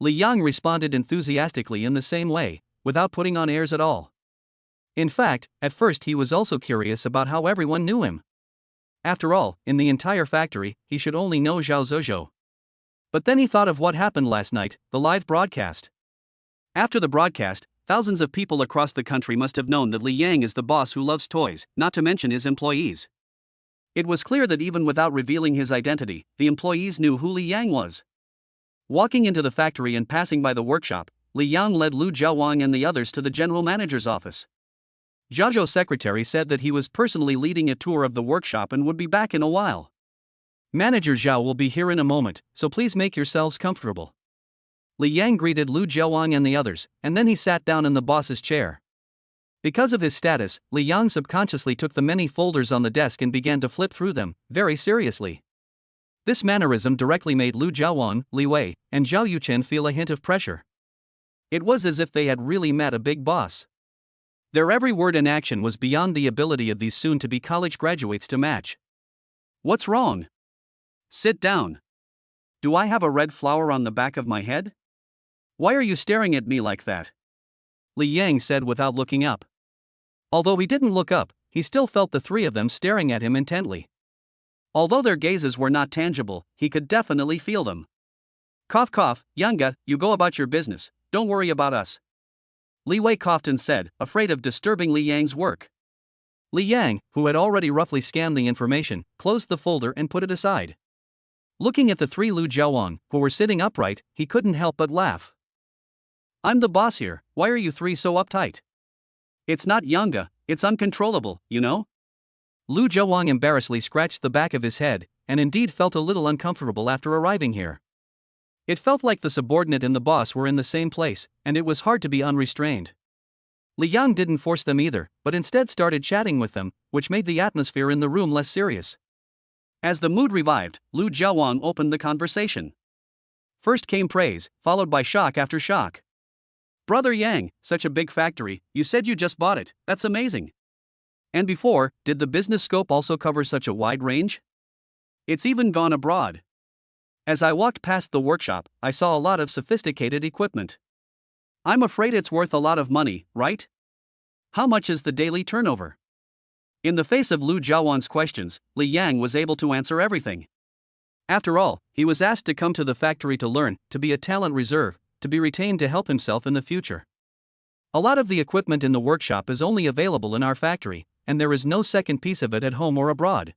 Li Yang responded enthusiastically in the same way, without putting on airs at all. In fact, at first he was also curious about how everyone knew him. After all, in the entire factory, he should only know Zhao Zhozhou. But then he thought of what happened last night, the live broadcast. After the broadcast, thousands of people across the country must have known that Li Yang is the boss who loves toys, not to mention his employees. It was clear that even without revealing his identity, the employees knew who Li Yang was. Walking into the factory and passing by the workshop, Li Yang led Lu Jiawang and the others to the general manager's office. Zhao secretary said that he was personally leading a tour of the workshop and would be back in a while. Manager Zhao will be here in a moment, so please make yourselves comfortable. Li Yang greeted Lu Jiawang and the others, and then he sat down in the boss's chair. Because of his status, Li Yang subconsciously took the many folders on the desk and began to flip through them, very seriously. This mannerism directly made Lu Jiawang, Li Wei, and Zhao Yuchen feel a hint of pressure. It was as if they had really met a big boss. Their every word and action was beyond the ability of these soon-to-be college graduates to match. What's wrong? Sit down. Do I have a red flower on the back of my head? Why are you staring at me like that? Li Yang said without looking up. Although he didn't look up, he still felt the 3 of them staring at him intently. Although their gazes were not tangible, he could definitely feel them. Cough cough, Yanga, you go about your business, don't worry about us. Li Wei coughed and said, afraid of disturbing Li Yang's work. Li Yang, who had already roughly scanned the information, closed the folder and put it aside. Looking at the 3 Lu Jiawang, who were sitting upright, he couldn't help but laugh. I'm the boss here, why are you 3 so uptight? It's not Yanga, it's uncontrollable, you know? Lu Jiawang embarrassedly scratched the back of his head, and indeed felt a little uncomfortable after arriving here. It felt like the subordinate and the boss were in the same place, and it was hard to be unrestrained. Li Yang didn't force them either, but instead started chatting with them, which made the atmosphere in the room less serious. As the mood revived, Lu Jiawang opened the conversation. First came praise, followed by shock after shock. Brother Yang, such a big factory, you said you just bought it, that's amazing. And before, did the business scope also cover such a wide range? It's even gone abroad. As I walked past the workshop, I saw a lot of sophisticated equipment. I'm afraid it's worth a lot of money, right? How much is the daily turnover? In the face of Lu Jiawang's questions, Li Yang was able to answer everything. After all, he was asked to come to the factory to learn, to be a talent reserve, to be retained to help himself in the future. A lot of the equipment in the workshop is only available in our factory, and there is no second piece of it at home or abroad.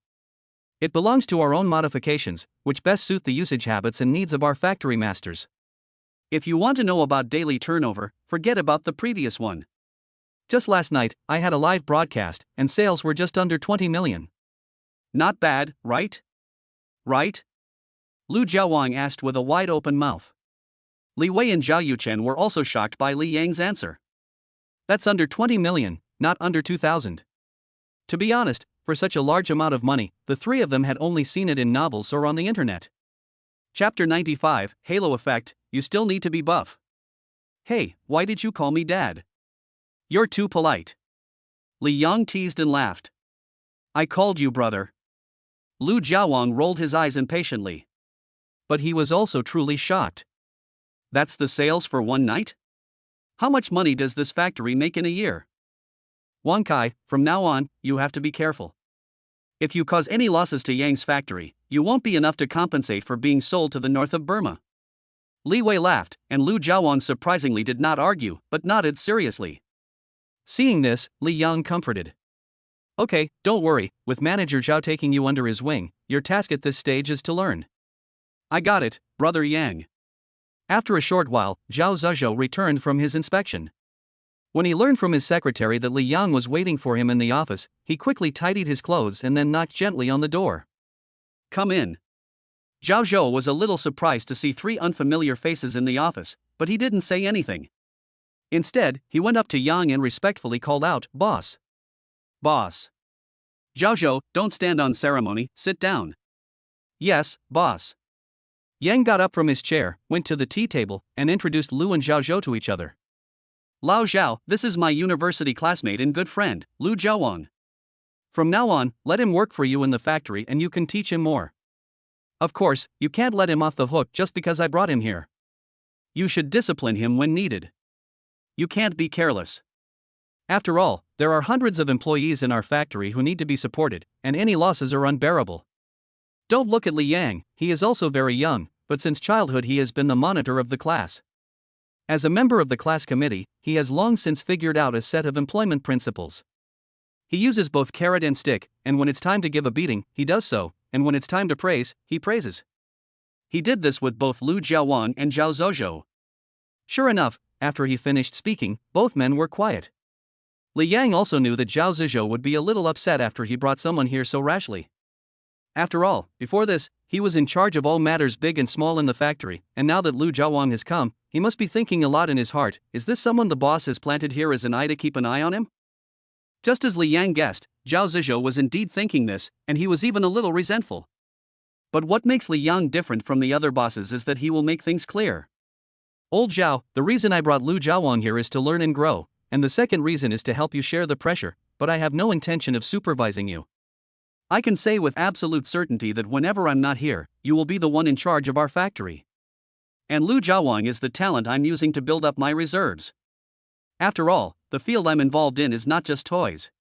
It belongs to our own modifications, which best suit the usage habits and needs of our factory masters. If you want to know about daily turnover, forget about the previous one. Just last night, I had a live broadcast, and sales were just under 20 million. Not bad, right? Right? Lu Jiawang asked with a wide-open mouth. Li Wei and Zhao Yuchen were also shocked by Li Yang's answer. That's under 20 million, not under 2,000. To be honest, for such a large amount of money, the three of them had only seen it in novels or on the internet. Chapter 95, Halo Effect, You Still Need to Be Buff. Hey, why did you call me Dad? You're too polite. Li Yang teased and laughed. I called you brother. Lu Jiawang rolled his eyes impatiently. But he was also truly shocked. That's the sales for one night? How much money does this factory make in a year? Wang Kai, from now on, you have to be careful. If you cause any losses to Yang's factory, you won't be enough to compensate for being sold to the north of Burma. Li Wei laughed, and Lu Jiawang surprisingly did not argue, but nodded seriously. Seeing this, Li Yang comforted. Okay, don't worry, with Manager Zhao taking you under his wing, your task at this stage is to learn. I got it, Brother Yang. After a short while, Zhao Zhuzhou returned from his inspection. When he learned from his secretary that Li Yang was waiting for him in the office, he quickly tidied his clothes and then knocked gently on the door. Come in. Zhao Zhou was a little surprised to see three unfamiliar faces in the office, but he didn't say anything. Instead, he went up to Yang and respectfully called out, Boss. Boss. Zhao Zhou, don't stand on ceremony, sit down. Yes, boss. Yang got up from his chair, went to the tea table, and introduced Lu and Zhao Zhou to each other. Lao Zhao, this is my university classmate and good friend, Lu Jiawang. From now on, let him work for you in the factory and you can teach him more. Of course, you can't let him off the hook just because I brought him here. You should discipline him when needed. You can't be careless. After all, there are hundreds of employees in our factory who need to be supported, and any losses are unbearable. Don't look at Li Yang, he is also very young, but since childhood he has been the monitor of the class. As a member of the class committee, he has long since figured out a set of employment principles. He uses both carrot and stick, and when it's time to give a beating, he does so, and when it's time to praise, he praises. He did this with both Lu Jiawang and Zhao Zhuzhou. Sure enough, after he finished speaking, both men were quiet. Li Yang also knew that Zhao Zhuzhou would be a little upset after he brought someone here so rashly. After all, before this, he was in charge of all matters big and small in the factory, and now that Lu Jiawang has come, he must be thinking a lot in his heart, is this someone the boss has planted here as an eye to keep an eye on him? Just as Li Yang guessed, Zhao Zhuzhou was indeed thinking this, and he was even a little resentful. But what makes Li Yang different from the other bosses is that he will make things clear. Old Zhao, the reason I brought Lu Jiawang here is to learn and grow, and the second reason is to help you share the pressure, but I have no intention of supervising you. I can say with absolute certainty that whenever I'm not here, you will be the one in charge of our factory. And Lu Jiawang is the talent I'm using to build up my reserves. After all, the field I'm involved in is not just toys.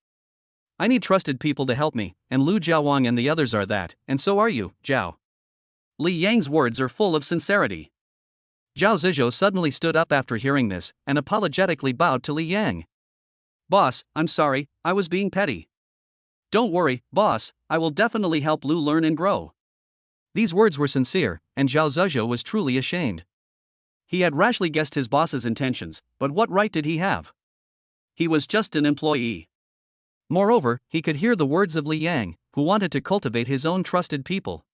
I need trusted people to help me, and Lu Jiawang and the others are that, and so are you, Zhao. Li Yang's words are full of sincerity. Zhao Zhuzhou suddenly stood up after hearing this, and apologetically bowed to Li Yang. Boss, I'm sorry, I was being petty. Don't worry, boss, I will definitely help Lu learn and grow. These words were sincere, and Zhao Zhuzhou was truly ashamed. He had rashly guessed his boss's intentions, but what right did he have? He was just an employee. Moreover, he could hear the words of Li Yang, who wanted to cultivate his own trusted people.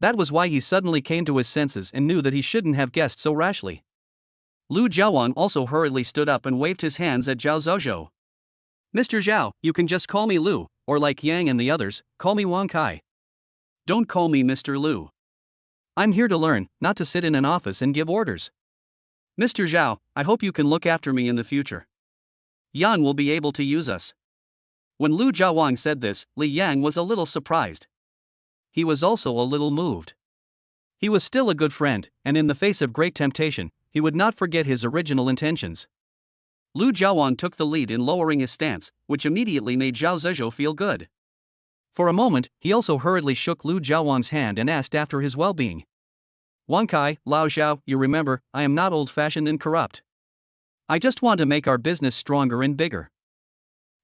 That was why he suddenly came to his senses and knew that he shouldn't have guessed so rashly. Lu Jiawang also hurriedly stood up and waved his hands at Zhao Zhuzhou. Mr. Zhao, you can just call me Lu, or like Yang and the others, call me Wang Kai. Don't call me Mr. Lu. I'm here to learn, not to sit in an office and give orders. Mr. Zhao, I hope you can look after me in the future. Yan will be able to use us. When Lu Jiawang said this, Li Yang was a little surprised. He was also a little moved. He was still a good friend, and in the face of great temptation, he would not forget his original intentions. Lu Jiawang took the lead in lowering his stance, which immediately made Zhao Zhuzhou feel good. For a moment, he also hurriedly shook Lu Jiawang's hand and asked after his well-being. Wang Kai, Lao Xiao, you remember, I am not old-fashioned and corrupt. I just want to make our business stronger and bigger.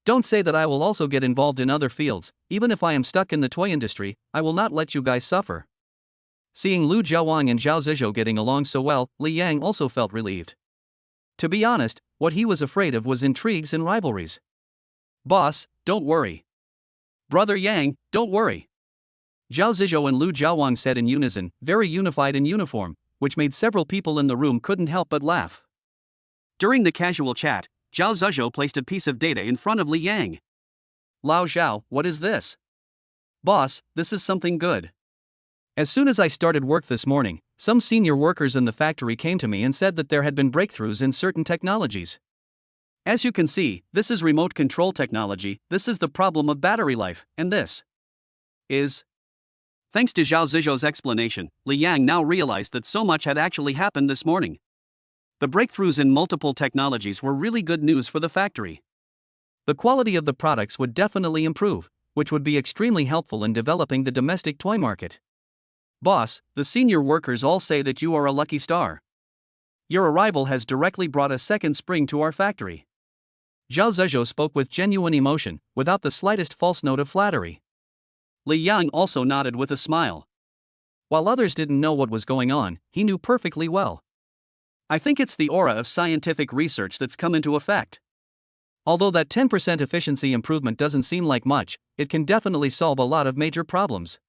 Don't say that I will also get involved in other fields. Even if I am stuck in the toy industry, I will not let you guys suffer. Seeing Lu Jiawang and Zhao Zizhou getting along so well, Li Yang also felt relieved. To be honest, what he was afraid of was intrigues and rivalries. Boss, don't worry. Brother Yang, don't worry. Zhao Zizhou and Lu Jiawang said in unison, very unified and uniform, which made several people in the room couldn't help but laugh. During the casual chat, Zhao Zizhou placed a piece of data in front of Li Yang. Lao Zhao, what is this? Boss, this is something good. As soon as I started work this morning, some senior workers in the factory came to me and said that there had been breakthroughs in certain technologies. As you can see, this is remote control technology, this is the problem of battery life, and this is. Thanks to Zhao Zizhou's explanation, Li Yang now realized that so much had actually happened this morning. The breakthroughs in multiple technologies were really good news for the factory. The quality of the products would definitely improve, which would be extremely helpful in developing the domestic toy market. Boss, the senior workers all say that you are a lucky star. Your arrival has directly brought a second spring to our factory. Zhao Zizhou spoke with genuine emotion, without the slightest false note of flattery. Li Yang also nodded with a smile. While others didn't know what was going on, he knew perfectly well. I think it's the aura of scientific research that's come into effect. Although that 10% efficiency improvement doesn't seem like much, it can definitely solve a lot of major problems.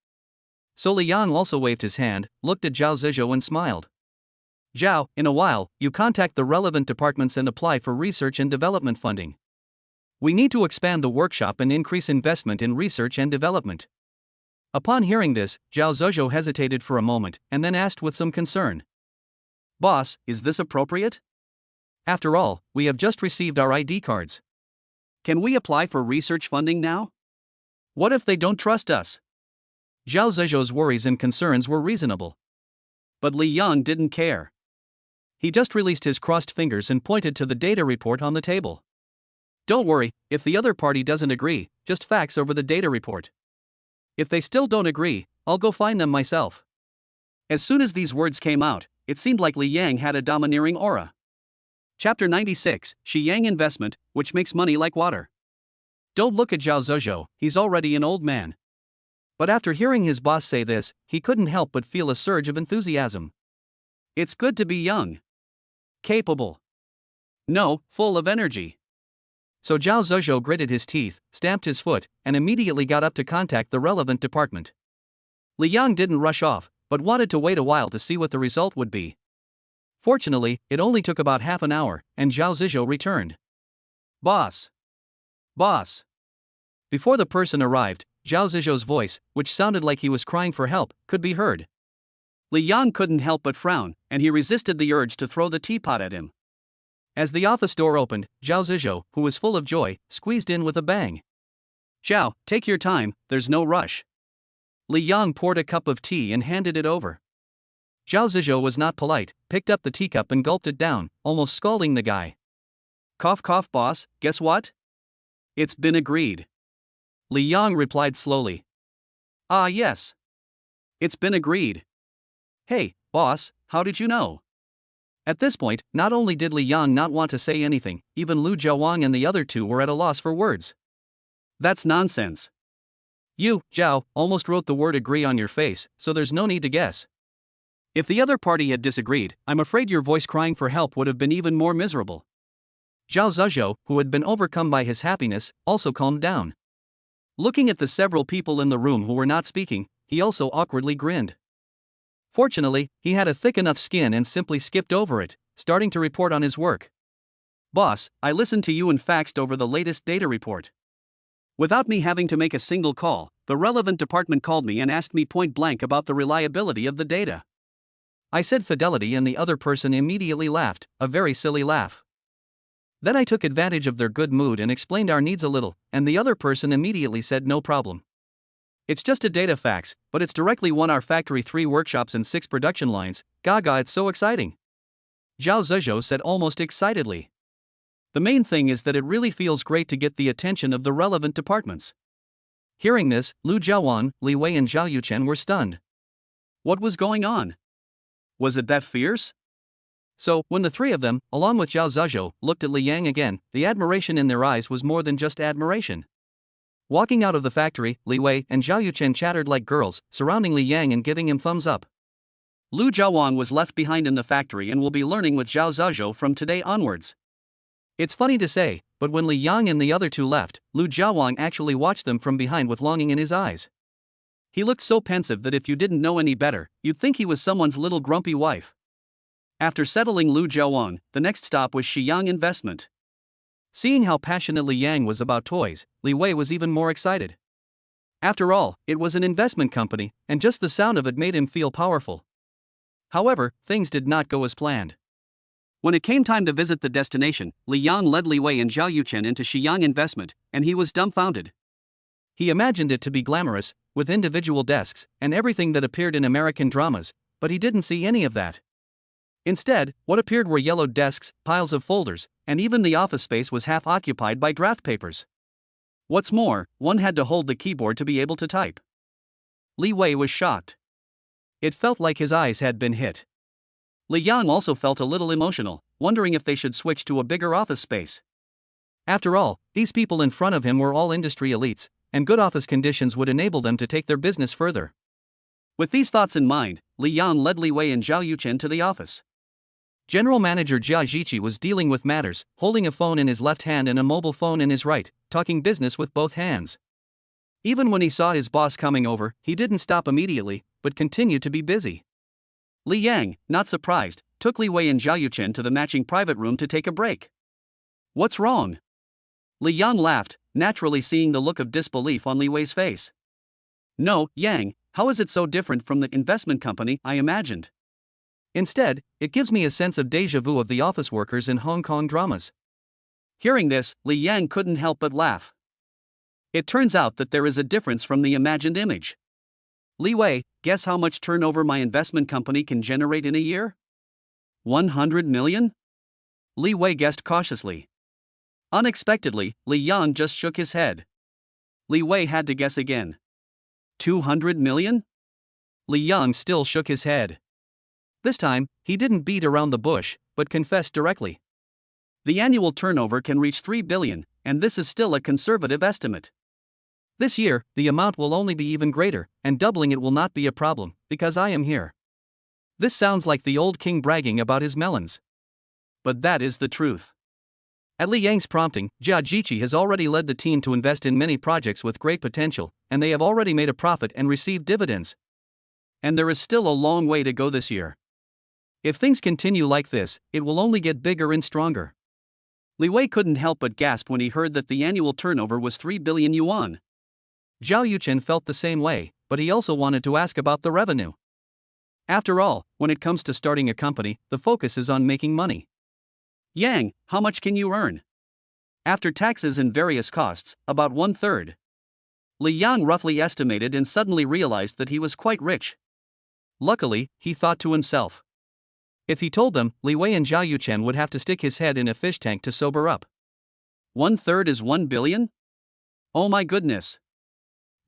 So Li Yang also waved his hand, looked at Zhao Zizhou and smiled. Zhao, in a while, you contact the relevant departments and apply for research and development funding. We need to expand the workshop and increase investment in research and development. Upon hearing this, Zhao Zizhou hesitated for a moment and then asked with some concern. Boss, is this appropriate? After all, we have just received our ID cards. Can we apply for research funding now? What if they don't trust us? Zhao Zizhou's worries and concerns were reasonable. But Li Yang didn't care. He just released his crossed fingers and pointed to the data report on the table. Don't worry, if the other party doesn't agree, just fax over the data report. If they still don't agree, I'll go find them myself. As soon as these words came out, it seemed like Li Yang had a domineering aura. Chapter 96, Shi Yang Investment, which makes money like water. Don't look at Zhao Zizhou, he's already an old man. But after hearing his boss say this, he couldn't help but feel a surge of enthusiasm. It's good to be young. Capable. No, full of energy. So Zhao Zizhou gritted his teeth, stamped his foot, and immediately got up to contact the relevant department. Li Yang didn't rush off, but wanted to wait a while to see what the result would be. Fortunately, it only took about half an hour, and Zhao Zizhou returned. Boss. Boss. Before the person arrived, Zhao Zizhou's voice, which sounded like he was crying for help, could be heard. Li Yang couldn't help but frown, and he resisted the urge to throw the teapot at him. As the office door opened, Zhao Zizhou, who was full of joy, squeezed in with a bang. Zhao, take your time, there's no rush. Li Yang poured a cup of tea and handed it over. Zhao Zizhou was not polite, picked up the teacup and gulped it down, almost scalding the guy. Cough cough boss, guess what? It's been agreed. Li Yang replied slowly. Ah yes. It's been agreed. Hey, boss, how did you know? At this point, not only did Li Yang not want to say anything, even Lu Jiawang and the other two were at a loss for words. That's nonsense. You, Zhao, almost wrote the word agree on your face, so there's no need to guess. If the other party had disagreed, I'm afraid your voice crying for help would have been even more miserable. Zhao Zizhou, who had been overcome by his happiness, also calmed down. Looking at the several people in the room who were not speaking, he also awkwardly grinned. Fortunately, he had a thick enough skin and simply skipped over it, starting to report on his work. Boss, I listened to you and faxed over the latest data report. Without me having to make a single call, the relevant department called me and asked me point blank about the reliability of the data. I said fidelity and the other person immediately laughed, a very silly laugh. Then I took advantage of their good mood and explained our needs a little, and the other person immediately said no problem. It's just a data fax, but it's directly won our factory 3 workshops and 6 production lines. Gaga, it's so exciting. Zhao Zizhou said almost excitedly. The main thing is that it really feels great to get the attention of the relevant departments. Hearing this, Lu Jiawan, Li Wei and Zhao Yuchen were stunned. What was going on? Was it that fierce? So, when the three of them, along with Zhao Zhuzhou, looked at Li Yang again, the admiration in their eyes was more than just admiration. Walking out of the factory, Li Wei and Zhao Yuchen chattered like girls, surrounding Li Yang and giving him thumbs up. Lu Jiawan was left behind in the factory and will be learning with Zhao Zhuzhou from today onwards. It's funny to say, but when Li Yang and the other two left, Lu Jiawan actually watched them from behind with longing in his eyes. He looked so pensive that if you didn't know any better, you'd think he was someone's little grumpy wife. After settling Lu Jiawan, the next stop was Shiyang Investment. Seeing how passionate Li Yang was about toys, Li Wei was even more excited. After all, it was an investment company, and just the sound of it made him feel powerful. However, things did not go as planned. When it came time to visit the destination, Li Yang led Li Wei and Zhao Yuchen into Shiyang Investment, and he was dumbfounded. He imagined it to be glamorous, with individual desks, and everything that appeared in American dramas, but he didn't see any of that. Instead, what appeared were yellowed desks, piles of folders, and even the office space was half occupied by draft papers. What's more, one had to hold the keyboard to be able to type. Li Wei was shocked. It felt like his eyes had been hit. Li Yang also felt a little emotional, wondering if they should switch to a bigger office space. After all, these people in front of him were all industry elites, and good office conditions would enable them to take their business further. With these thoughts in mind, Li Yang led Li Wei and Zhao Yuchen to the office. General Manager Jia Ziqi was dealing with matters, holding a phone in his left hand and a mobile phone in his right, talking business with both hands. Even when he saw his boss coming over, he didn't stop immediately, but continued to be busy. Li Yang, not surprised, took Li Wei and Zhao Yuchen to the matching private room to take a break. What's wrong? Li Yang laughed, naturally seeing the look of disbelief on Li Wei's face. No, Yang, how is it so different from the investment company I imagined? Instead, it gives me a sense of déjà vu of the office workers in Hong Kong dramas. Hearing this, Li Yang couldn't help but laugh. It turns out that there is a difference from the imagined image. Li Wei, guess how much turnover my investment company can generate in a year? 100 million? Li Wei guessed cautiously. Unexpectedly, Li Yang just shook his head. Li Wei had to guess again. 200 million? Li Yang still shook his head. This time, he didn't beat around the bush, but confessed directly. The annual turnover can reach 3 billion, and this is still a conservative estimate. This year, the amount will only be even greater, and doubling it will not be a problem, because I am here. This sounds like the old king bragging about his melons. But that is the truth. At Li Yang's prompting, Jia Ziqi has already led the team to invest in many projects with great potential, and they have already made a profit and received dividends. And there is still a long way to go this year. If things continue like this, it will only get bigger and stronger. Li Wei couldn't help but gasp when he heard that the annual turnover was 3 billion yuan. Zhao Yuchen felt the same way, but he also wanted to ask about the revenue. After all, when it comes to starting a company, the focus is on making money. Yang, how much can you earn? After taxes and various costs, about 1/3. Li Yang roughly estimated and suddenly realized that he was quite rich. Luckily, he thought to himself. If he told them, Li Wei and Zhao Yuchen would have to stick his head in a fish tank to sober up. 1/3 is 1 billion? Oh my goodness.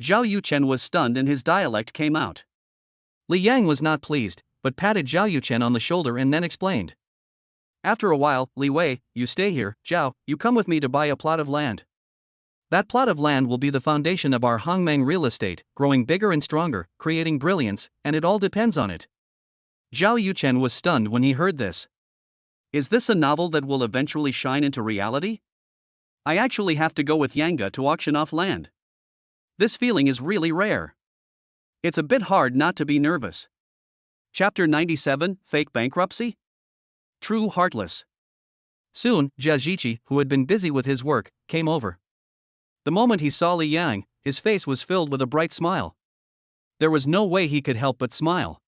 Zhao Yuchen was stunned and his dialect came out. Li Yang was not pleased, but patted Zhao Yuchen on the shoulder and then explained. After a while, Li Wei, you stay here, Zhao, you come with me to buy a plot of land. That plot of land will be the foundation of our Hongmeng real estate, growing bigger and stronger, creating brilliance, and it all depends on it. Zhao Yuchen was stunned when he heard this. Is this a novel that will eventually shine into reality? I actually have to go with Yanga to auction off land. This feeling is really rare. It's a bit hard not to be nervous. Chapter 97, Fake Bankruptcy? True Heartless. Soon, Jia Ziqi, who had been busy with his work, came over. The moment he saw Li Yang, his face was filled with a bright smile. There was no way he could help but smile.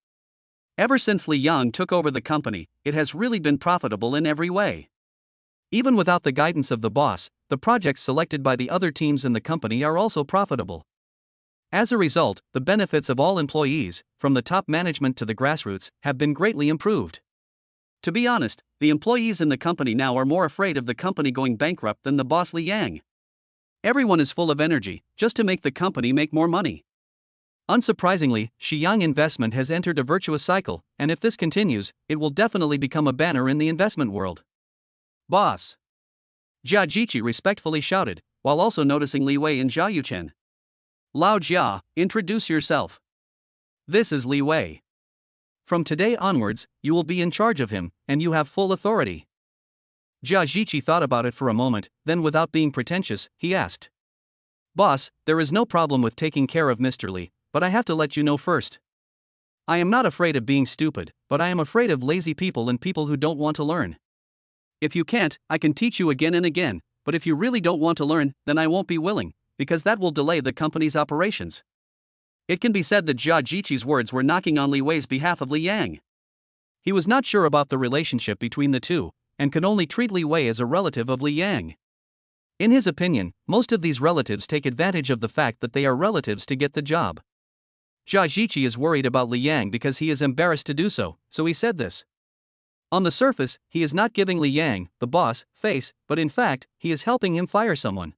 Ever since Li Yang took over the company, it has really been profitable in every way. Even without the guidance of the boss, the projects selected by the other teams in the company are also profitable. As a result, the benefits of all employees, from the top management to the grassroots, have been greatly improved. To be honest, the employees in the company now are more afraid of the company going bankrupt than the boss Li Yang. Everyone is full of energy, just to make the company make more money. Unsurprisingly, Shiyang Investment has entered a virtuous cycle, and if this continues, it will definitely become a banner in the investment world. Boss! Jia Jiqi respectfully shouted, while also noticing Li Wei and Zhao Yuchen. Lao Jia, introduce yourself. This is Li Wei. From today onwards, you will be in charge of him, and you have full authority. Jia Jiqi thought about it for a moment, then without being pretentious, he asked. Boss, there is no problem with taking care of Mr. Li, but I have to let you know first. I am not afraid of being stupid, but I am afraid of lazy people and people who don't want to learn. If you can't, I can teach you again and again, but if you really don't want to learn, then I won't be willing, because that will delay the company's operations. It can be said that Jia Jiqi's words were knocking on Li Wei's behalf of Li Yang. He was not sure about the relationship between the two, and could only treat Li Wei as a relative of Li Yang. In his opinion, most of these relatives take advantage of the fact that they are relatives to get the job. Jia Jiqi is worried about Li Yang because he is embarrassed to do so, so he said this. On the surface, he is not giving Li Yang, the boss, face, but in fact, he is helping him fire someone.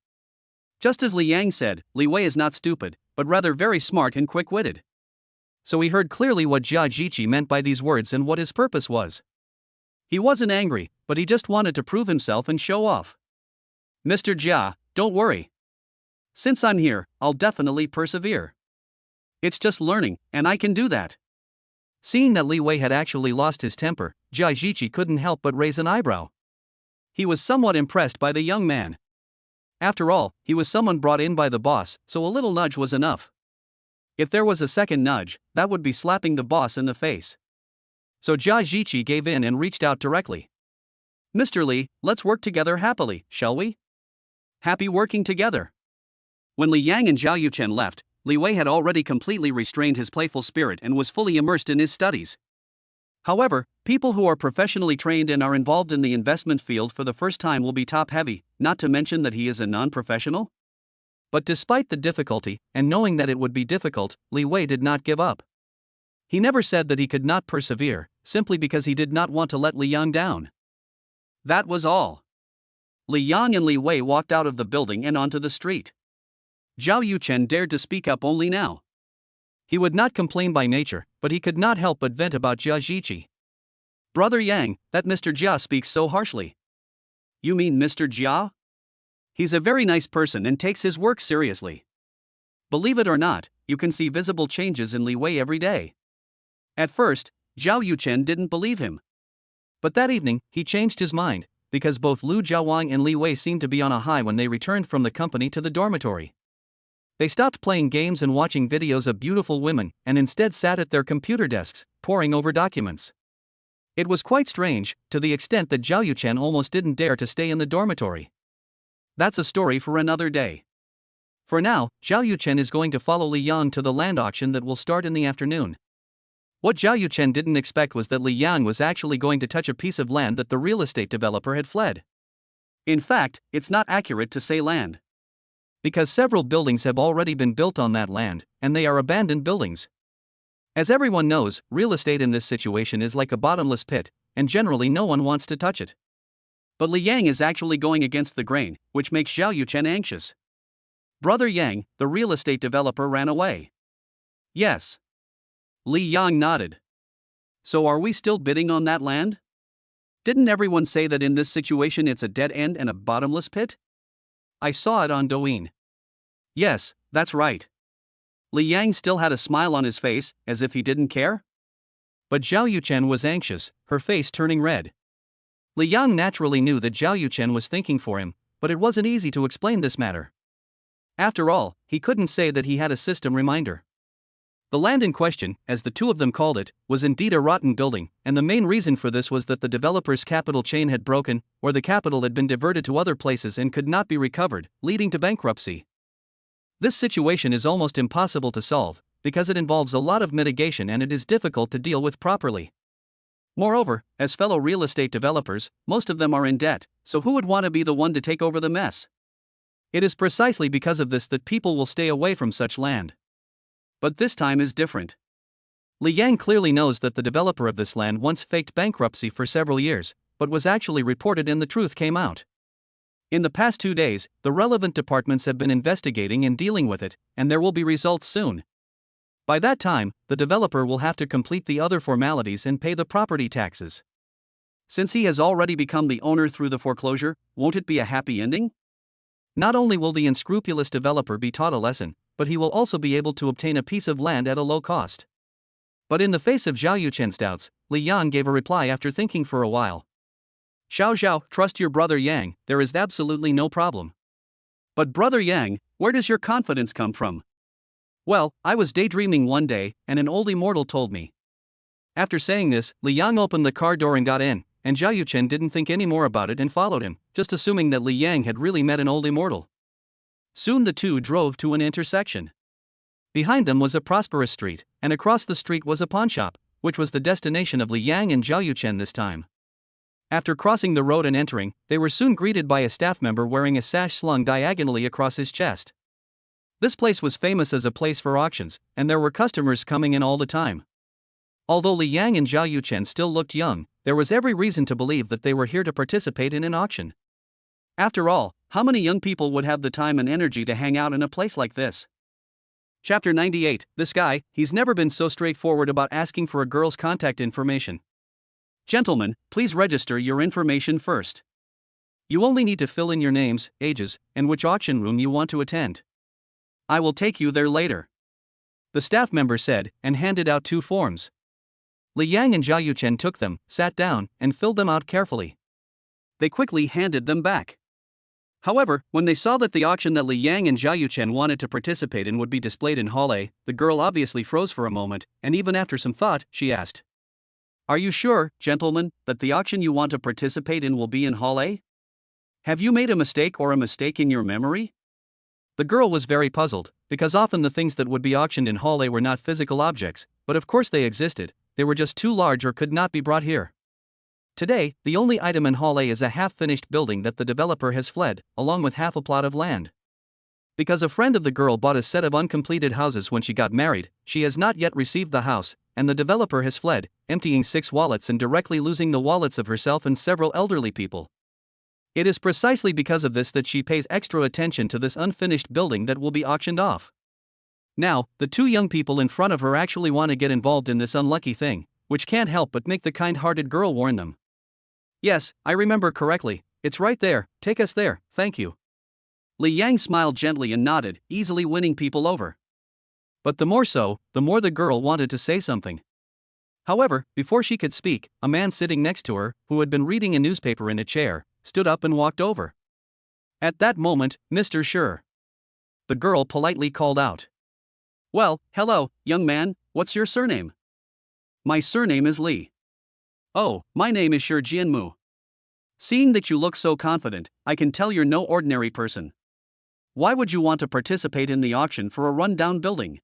Just as Li Yang said, Li Wei is not stupid, but rather very smart and quick-witted. So he heard clearly what Jia Jiqi meant by these words and what his purpose was. He wasn't angry, but he just wanted to prove himself and show off. Mr. Jia, don't worry. Since I'm here, I'll definitely persevere. It's just learning, and I can do that. Seeing that Li Wei had actually lost his temper, Jia Jiqi couldn't help but raise an eyebrow. He was somewhat impressed by the young man. After all, he was someone brought in by the boss, so a little nudge was enough. If there was a second nudge, that would be slapping the boss in the face. So Jia Jiqi gave in and reached out directly. Mr. Li, let's work together happily, shall we? Happy working together. When Li Yang and Zhao Yuchen left, Li Wei had already completely restrained his playful spirit and was fully immersed in his studies. However, people who are professionally trained and are involved in the investment field for the first time will be top-heavy, not to mention that he is a non-professional. But despite the difficulty, and knowing that it would be difficult, Li Wei did not give up. He never said that he could not persevere, simply because he did not want to let Li Yang down. That was all. Li Yang and Li Wei walked out of the building and onto the street. Zhao Yuchen dared to speak up only now. He would not complain by nature, but he could not help but vent about Jia Jiqi. Brother Yang, that Mr. Jia speaks so harshly. You mean Mr. Jia? He's a very nice person and takes his work seriously. Believe it or not, you can see visible changes in Li Wei every day. At first, Zhao Yuchen didn't believe him. But that evening, he changed his mind, because both Lu Jiawang and Li Wei seemed to be on a high when they returned from the company to the dormitory. They stopped playing games and watching videos of beautiful women, and instead sat at their computer desks, poring over documents. It was quite strange, to the extent that Zhao Yuchen almost didn't dare to stay in the dormitory. That's a story for another day. For now, Zhao Yuchen is going to follow Li Yang to the land auction that will start in the afternoon. What Zhao Yuchen didn't expect was that Li Yang was actually going to touch a piece of land that the real estate developer had fled. In fact, it's not accurate to say land. Because several buildings have already been built on that land, and they are abandoned buildings. As everyone knows, real estate in this situation is like a bottomless pit, and generally no one wants to touch it. But Li Yang is actually going against the grain, which makes Zhao Yuchen anxious. Brother Yang, the real estate developer, ran away. Yes. Li Yang nodded. So are we still bidding on that land? Didn't everyone say that in this situation it's a dead end and a bottomless pit? I saw it on Douyin. Yes, that's right. Li Yang still had a smile on his face, as if he didn't care. But Zhao Yuchen was anxious, her face turning red. Li Yang naturally knew that Zhao Yuchen was thinking for him, but it wasn't easy to explain this matter. After all, he couldn't say that he had a system reminder. The land in question, as the two of them called it, was indeed a rotten building, and the main reason for this was that the developer's capital chain had broken, or the capital had been diverted to other places and could not be recovered, leading to bankruptcy. This situation is almost impossible to solve, because it involves a lot of mitigation and it is difficult to deal with properly. Moreover, as fellow real estate developers, most of them are in debt, so who would want to be the one to take over the mess? It is precisely because of this that people will stay away from such land. But this time is different. Li Yang clearly knows that the developer of this land once faked bankruptcy for several years, but was actually reported and the truth came out. In the past 2 days, the relevant departments have been investigating and dealing with it, and there will be results soon. By that time, the developer will have to complete the other formalities and pay the property taxes. Since he has already become the owner through the foreclosure, won't it be a happy ending? Not only will the unscrupulous developer be taught a lesson, but he will also be able to obtain a piece of land at a low cost. But in the face of Zhao Yuchen's doubts, Li Yang gave a reply after thinking for a while. Xiao Xiao, trust your brother Yang, there is absolutely no problem. But brother Yang, where does your confidence come from? Well, I was daydreaming one day, and an old immortal told me. After saying this, Li Yang opened the car door and got in, and Zhao Yuchen didn't think any more about it and followed him, just assuming that Li Yang had really met an old immortal. Soon the two drove to an intersection. Behind them was a prosperous street, and across the street was a pawnshop, which was the destination of Li Yang and Zhao Yuchen this time. After crossing the road and entering, they were soon greeted by a staff member wearing a sash slung diagonally across his chest. This place was famous as a place for auctions, and there were customers coming in all the time. Although Li Yang and Zhao Yuchen still looked young, there was every reason to believe that they were here to participate in an auction. After all, how many young people would have the time and energy to hang out in a place like this? Chapter 98. This guy, he's never been so straightforward about asking for a girl's contact information. Gentlemen, please register your information first. You only need to fill in your names, ages, and which auction room you want to attend. I will take you there later. The staff member said, and handed out 2 forms. Li Yang and Zhao Yuchen took them, sat down, and filled them out carefully. They quickly handed them back. However, when they saw that the auction that Li Yang and Zhao Yuchen wanted to participate in would be displayed in Hall A, the girl obviously froze for a moment, and even after some thought, she asked, "Are you sure, gentlemen, that the auction you want to participate in will be in Hall A? Have you made a mistake or a mistake in your memory?" The girl was very puzzled, because often the things that would be auctioned in Hall A were not physical objects, but of course they existed, they were just too large or could not be brought here. Today, the only item in Hall A is a half-finished building that the developer has fled, along with half a plot of land. Because a friend of the girl bought a set of uncompleted houses when she got married, she has not yet received the house, and the developer has fled, emptying 6 wallets and directly losing the wallets of herself and several elderly people. It is precisely because of this that she pays extra attention to this unfinished building that will be auctioned off. Now, the 2 young people in front of her actually want to get involved in this unlucky thing, which can't help but make the kind-hearted girl warn them. Yes, I remember correctly, it's right there, take us there, thank you. Li Yang smiled gently and nodded, easily winning people over. But the more so, the more the girl wanted to say something. However, before she could speak, a man sitting next to her, who had been reading a newspaper in a chair, stood up and walked over. At that moment, Mr. Sure. The girl politely called out. Well, hello, young man, what's your surname? My surname is Li. Oh, my name is Shi Jianmu. Seeing that you look so confident, I can tell you're no ordinary person. Why would you want to participate in the auction for a run-down building?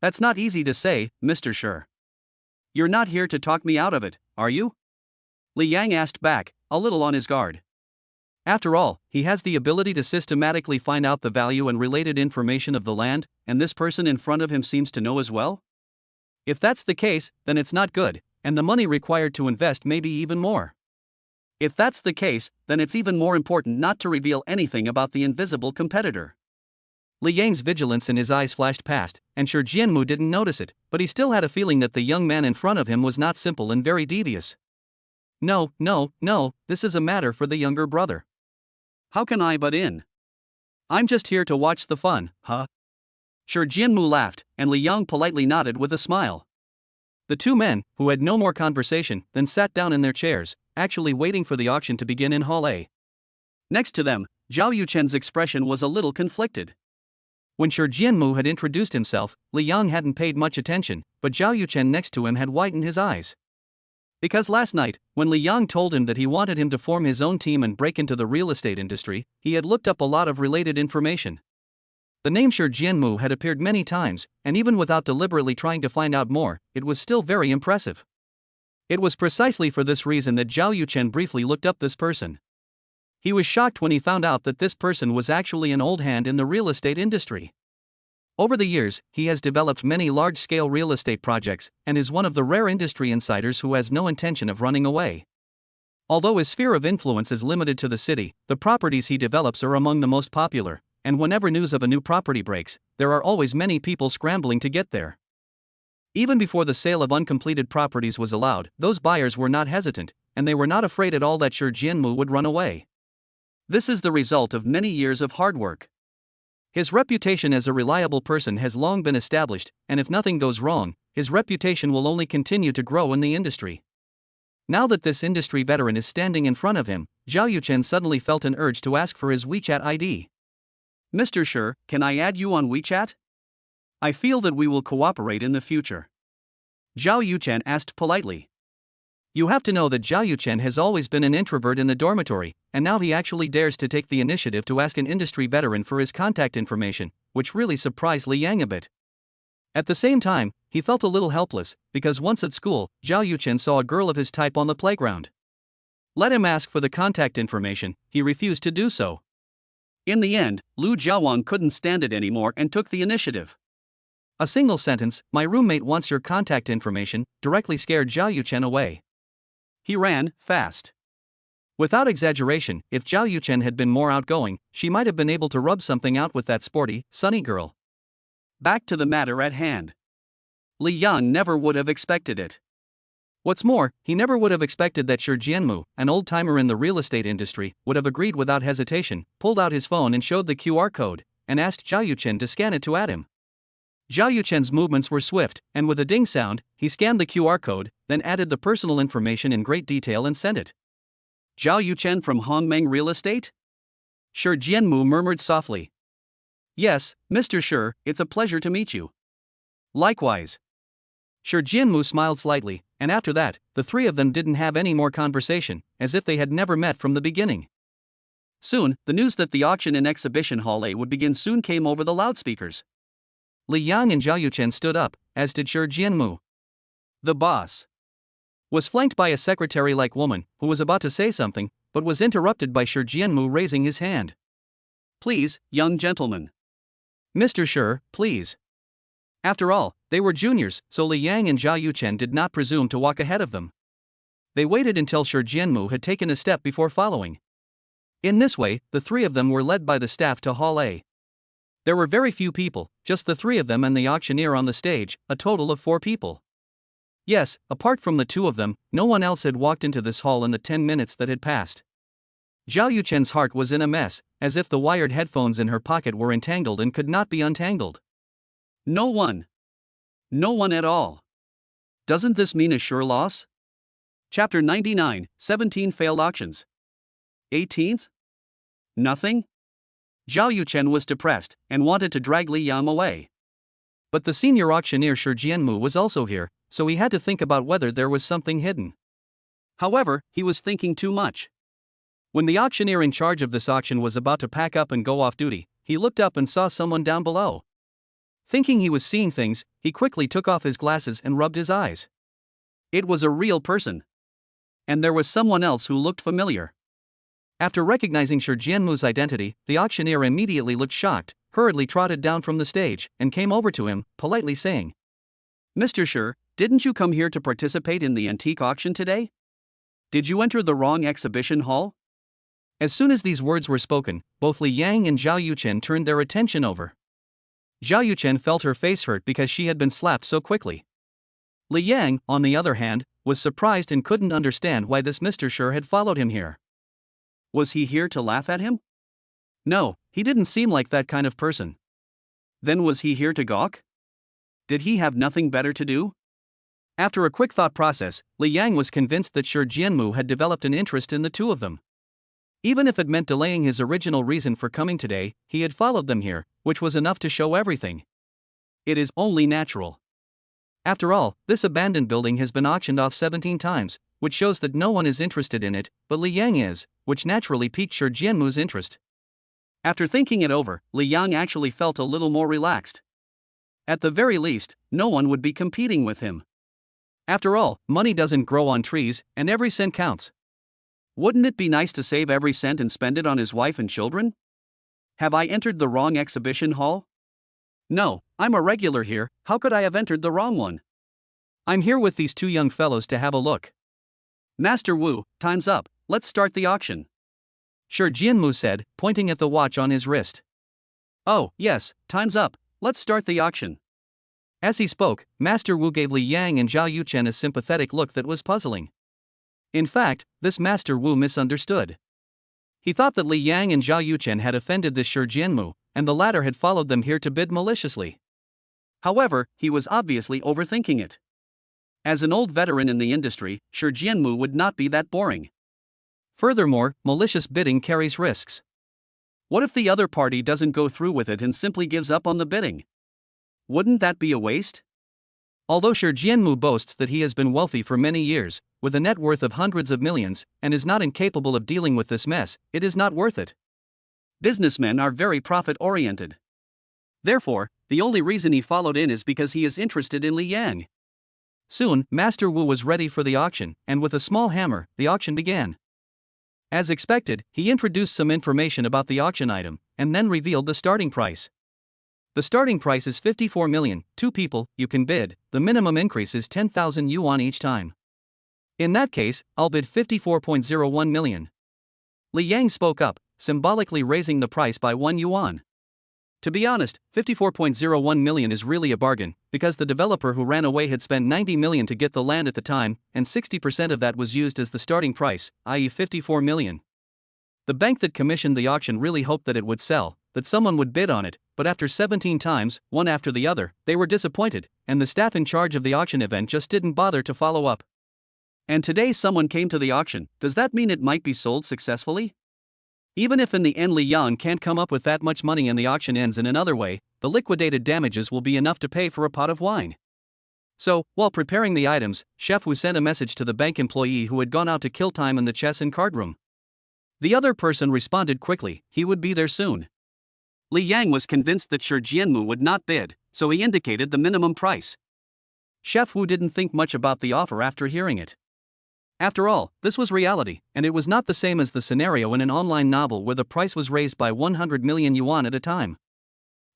That's not easy to say, Mr. Sure. You're not here to talk me out of it, are you? Li Yang asked back, a little on his guard. After all, he has the ability to systematically find out the value and related information of the land, and this person in front of him seems to know as well? If that's the case, then it's not good, and the money required to invest may be even more. If that's the case, then it's even more important not to reveal anything about the invisible competitor. Li Yang's vigilance in his eyes flashed past, and Shi Jianmu didn't notice it, but he still had a feeling that the young man in front of him was not simple and very devious. No, this is a matter for the younger brother. How can I butt in? I'm just here to watch the fun, huh? Shi Jianmu laughed, and Li Yang politely nodded with a smile. The 2 men, who had no more conversation, then sat down in their chairs, actually waiting for the auction to begin in Hall A. Next to them, Zhao Yuchen's expression was a little conflicted. When Shi Jianmu had introduced himself, Li Yang hadn't paid much attention, but Zhao Yuchen next to him had widened his eyes. Because last night, when Li Yang told him that he wanted him to form his own team and break into the real estate industry, he had looked up a lot of related information. The name Shi Jianmu had appeared many times, and even without deliberately trying to find out more, it was still very impressive. It was precisely for this reason that Zhao Yuchen briefly looked up this person. He was shocked when he found out that this person was actually an old hand in the real estate industry. Over the years, he has developed many large-scale real estate projects, and is one of the rare industry insiders who has no intention of running away. Although his sphere of influence is limited to the city, the properties he develops are among the most popular, and whenever news of a new property breaks, there are always many people scrambling to get there. Even before the sale of uncompleted properties was allowed, those buyers were not hesitant, and they were not afraid at all that Shi Jianmu would run away. This is the result of many years of hard work. His reputation as a reliable person has long been established, and if nothing goes wrong, his reputation will only continue to grow in the industry. Now that this industry veteran is standing in front of him, Zhao Yuchen suddenly felt an urge to ask for his WeChat ID. "Mr. Shi, can I add you on WeChat? I feel that we will cooperate in the future." Zhao Yuchen asked politely. You have to know that Zhao Yuchen has always been an introvert in the dormitory, and now he actually dares to take the initiative to ask an industry veteran for his contact information, which really surprised Li Yang a bit. At the same time, he felt a little helpless, because once at school, Zhao Yuchen saw a girl of his type on the playground. Let him ask for the contact information, he refused to do so. In the end, Lu Jiawang couldn't stand it anymore and took the initiative. A single sentence, "My roommate wants your contact information," directly scared Zhao Yuchen away. He ran fast. Without exaggeration, if Zhao Yuchen had been more outgoing, she might have been able to rub something out with that sporty, sunny girl. Back to the matter at hand. Li Yang never would have expected it. What's more, he never would have expected that Shi Jianmu, an old-timer in the real estate industry, would have agreed without hesitation, pulled out his phone and showed the QR code, and asked Zhao Yuchen to scan it to add him. Zhao Yuchen's movements were swift, and with a ding sound, he scanned the QR code, then added the personal information in great detail and sent it. "Zhao Yuchen from Hongmeng Real Estate?" Shi Jianmu murmured softly. "Yes, Mr. Shi, it's a pleasure to meet you." "Likewise." Shi Jianmu smiled slightly, and after that, the three of them didn't have any more conversation, as if they had never met from the beginning. Soon, the news that the auction in Exhibition Hall A would begin soon came over the loudspeakers. Li Yang and Zhao Yuchen stood up, as did Shi Jianmu. The boss was flanked by a secretary-like woman, who was about to say something, but was interrupted by Shi Jianmu raising his hand. "Please, young gentleman." "Mr. Shi, please." After all, they were juniors, so Li Yang and Zhao Yuchen did not presume to walk ahead of them. They waited until Shi Jianmu had taken a step before following. In this way, the three of them were led by the staff to Hall A. There were very few people, just the three of them and the auctioneer on the stage, a total of 4 people. Yes, apart from the two of them, no one else had walked into this hall in the 10 minutes that had passed. Zhao Yuchen's heart was in a mess, as if the wired headphones in her pocket were entangled and could not be untangled. No one. No one at all. Doesn't this mean a sure loss? Chapter 99, 17 Failed Auctions. 18th? Nothing? Zhao Yuchen was depressed, and wanted to drag Li Yang away. But the senior auctioneer Shi Jianmu was also here, so he had to think about whether there was something hidden. However, he was thinking too much. When the auctioneer in charge of this auction was about to pack up and go off duty, he looked up and saw someone down below. Thinking he was seeing things, he quickly took off his glasses and rubbed his eyes. It was a real person. And there was someone else who looked familiar. After recognizing Shi Jianmu's identity, the auctioneer immediately looked shocked, hurriedly trotted down from the stage, and came over to him, politely saying, "Mr. Shi, didn't you come here to participate in the antique auction today? Did you enter the wrong exhibition hall?" As soon as these words were spoken, both Li Yang and Zhao Yuchen turned their attention over. Zhao Yuchen felt her face hurt because she had been slapped so quickly. Li Yang, on the other hand, was surprised and couldn't understand why this Mr. Shi had followed him here. Was he here to laugh at him? No, he didn't seem like that kind of person. Then was he here to gawk? Did he have nothing better to do? After a quick thought process, Li Yang was convinced that Shi Jianmu had developed an interest in the two of them. Even if it meant delaying his original reason for coming today, he had followed them here, which was enough to show everything. It is only natural. After all, this abandoned building has been auctioned off 17 times, which shows that no one is interested in it, but Li Yang is, which naturally piqued Shi Jianmu's interest. After thinking it over, Li Yang actually felt a little more relaxed. At the very least, no one would be competing with him. After all, money doesn't grow on trees, and every cent counts. Wouldn't it be nice to save every cent and spend it on his wife and children? Have I entered the wrong exhibition hall? No, I'm a regular here, how could I have entered the wrong one? I'm here with these two young fellows to have a look. Master Wu, time's up, let's start the auction. Shi Jianmu said, pointing at the watch on his wrist. Oh, yes, time's up, let's start the auction. As he spoke, Master Wu gave Li Yang and Zhao Yuchen a sympathetic look that was puzzling. In fact, this Master Wu misunderstood. He thought that Li Yang and Zhao Yuchen had offended this Shi Jianmu, and the latter had followed them here to bid maliciously. However, he was obviously overthinking it. As an old veteran in the industry, Shi Jianmu would not be that boring. Furthermore, malicious bidding carries risks. What if the other party doesn't go through with it and simply gives up on the bidding? Wouldn't that be a waste? Although Shi Jianmu boasts that he has been wealthy for many years, with a net worth of hundreds of millions, and is not incapable of dealing with this mess, it is not worth it. Businessmen are very profit-oriented. Therefore, the only reason he followed in is because he is interested in Li Yang. Soon, Master Wu was ready for the auction, and with a small hammer, the auction began. As expected, he introduced some information about the auction item, and then revealed the starting price. The starting price is 54 million, 2 people, you can bid, the minimum increase is 10,000 yuan each time. In that case, I'll bid 54.01 million. Li Yang spoke up, symbolically raising the price by 1 yuan. To be honest, 54.01 million is really a bargain, because the developer who ran away had spent 90 million to get the land at the time, and 60% of that was used as the starting price, i.e. 54 million. The bank that commissioned the auction really hoped that it would sell, that someone would bid on it, but after 17 times, one after the other, they were disappointed, and the staff in charge of the auction event just didn't bother to follow up. And today someone came to the auction, does that mean it might be sold successfully? Even if in the end Li Yang can't come up with that much money and the auction ends in another way, the liquidated damages will be enough to pay for a pot of wine. So, while preparing the items, Chef Wu sent a message to the bank employee who had gone out to kill time in the chess and card room. The other person responded quickly, he would be there soon. Li Yang was convinced that Shi Jianmu would not bid, so he indicated the minimum price. Chef Wu didn't think much about the offer after hearing it. After all, this was reality, and it was not the same as the scenario in an online novel where the price was raised by 100 million yuan at a time.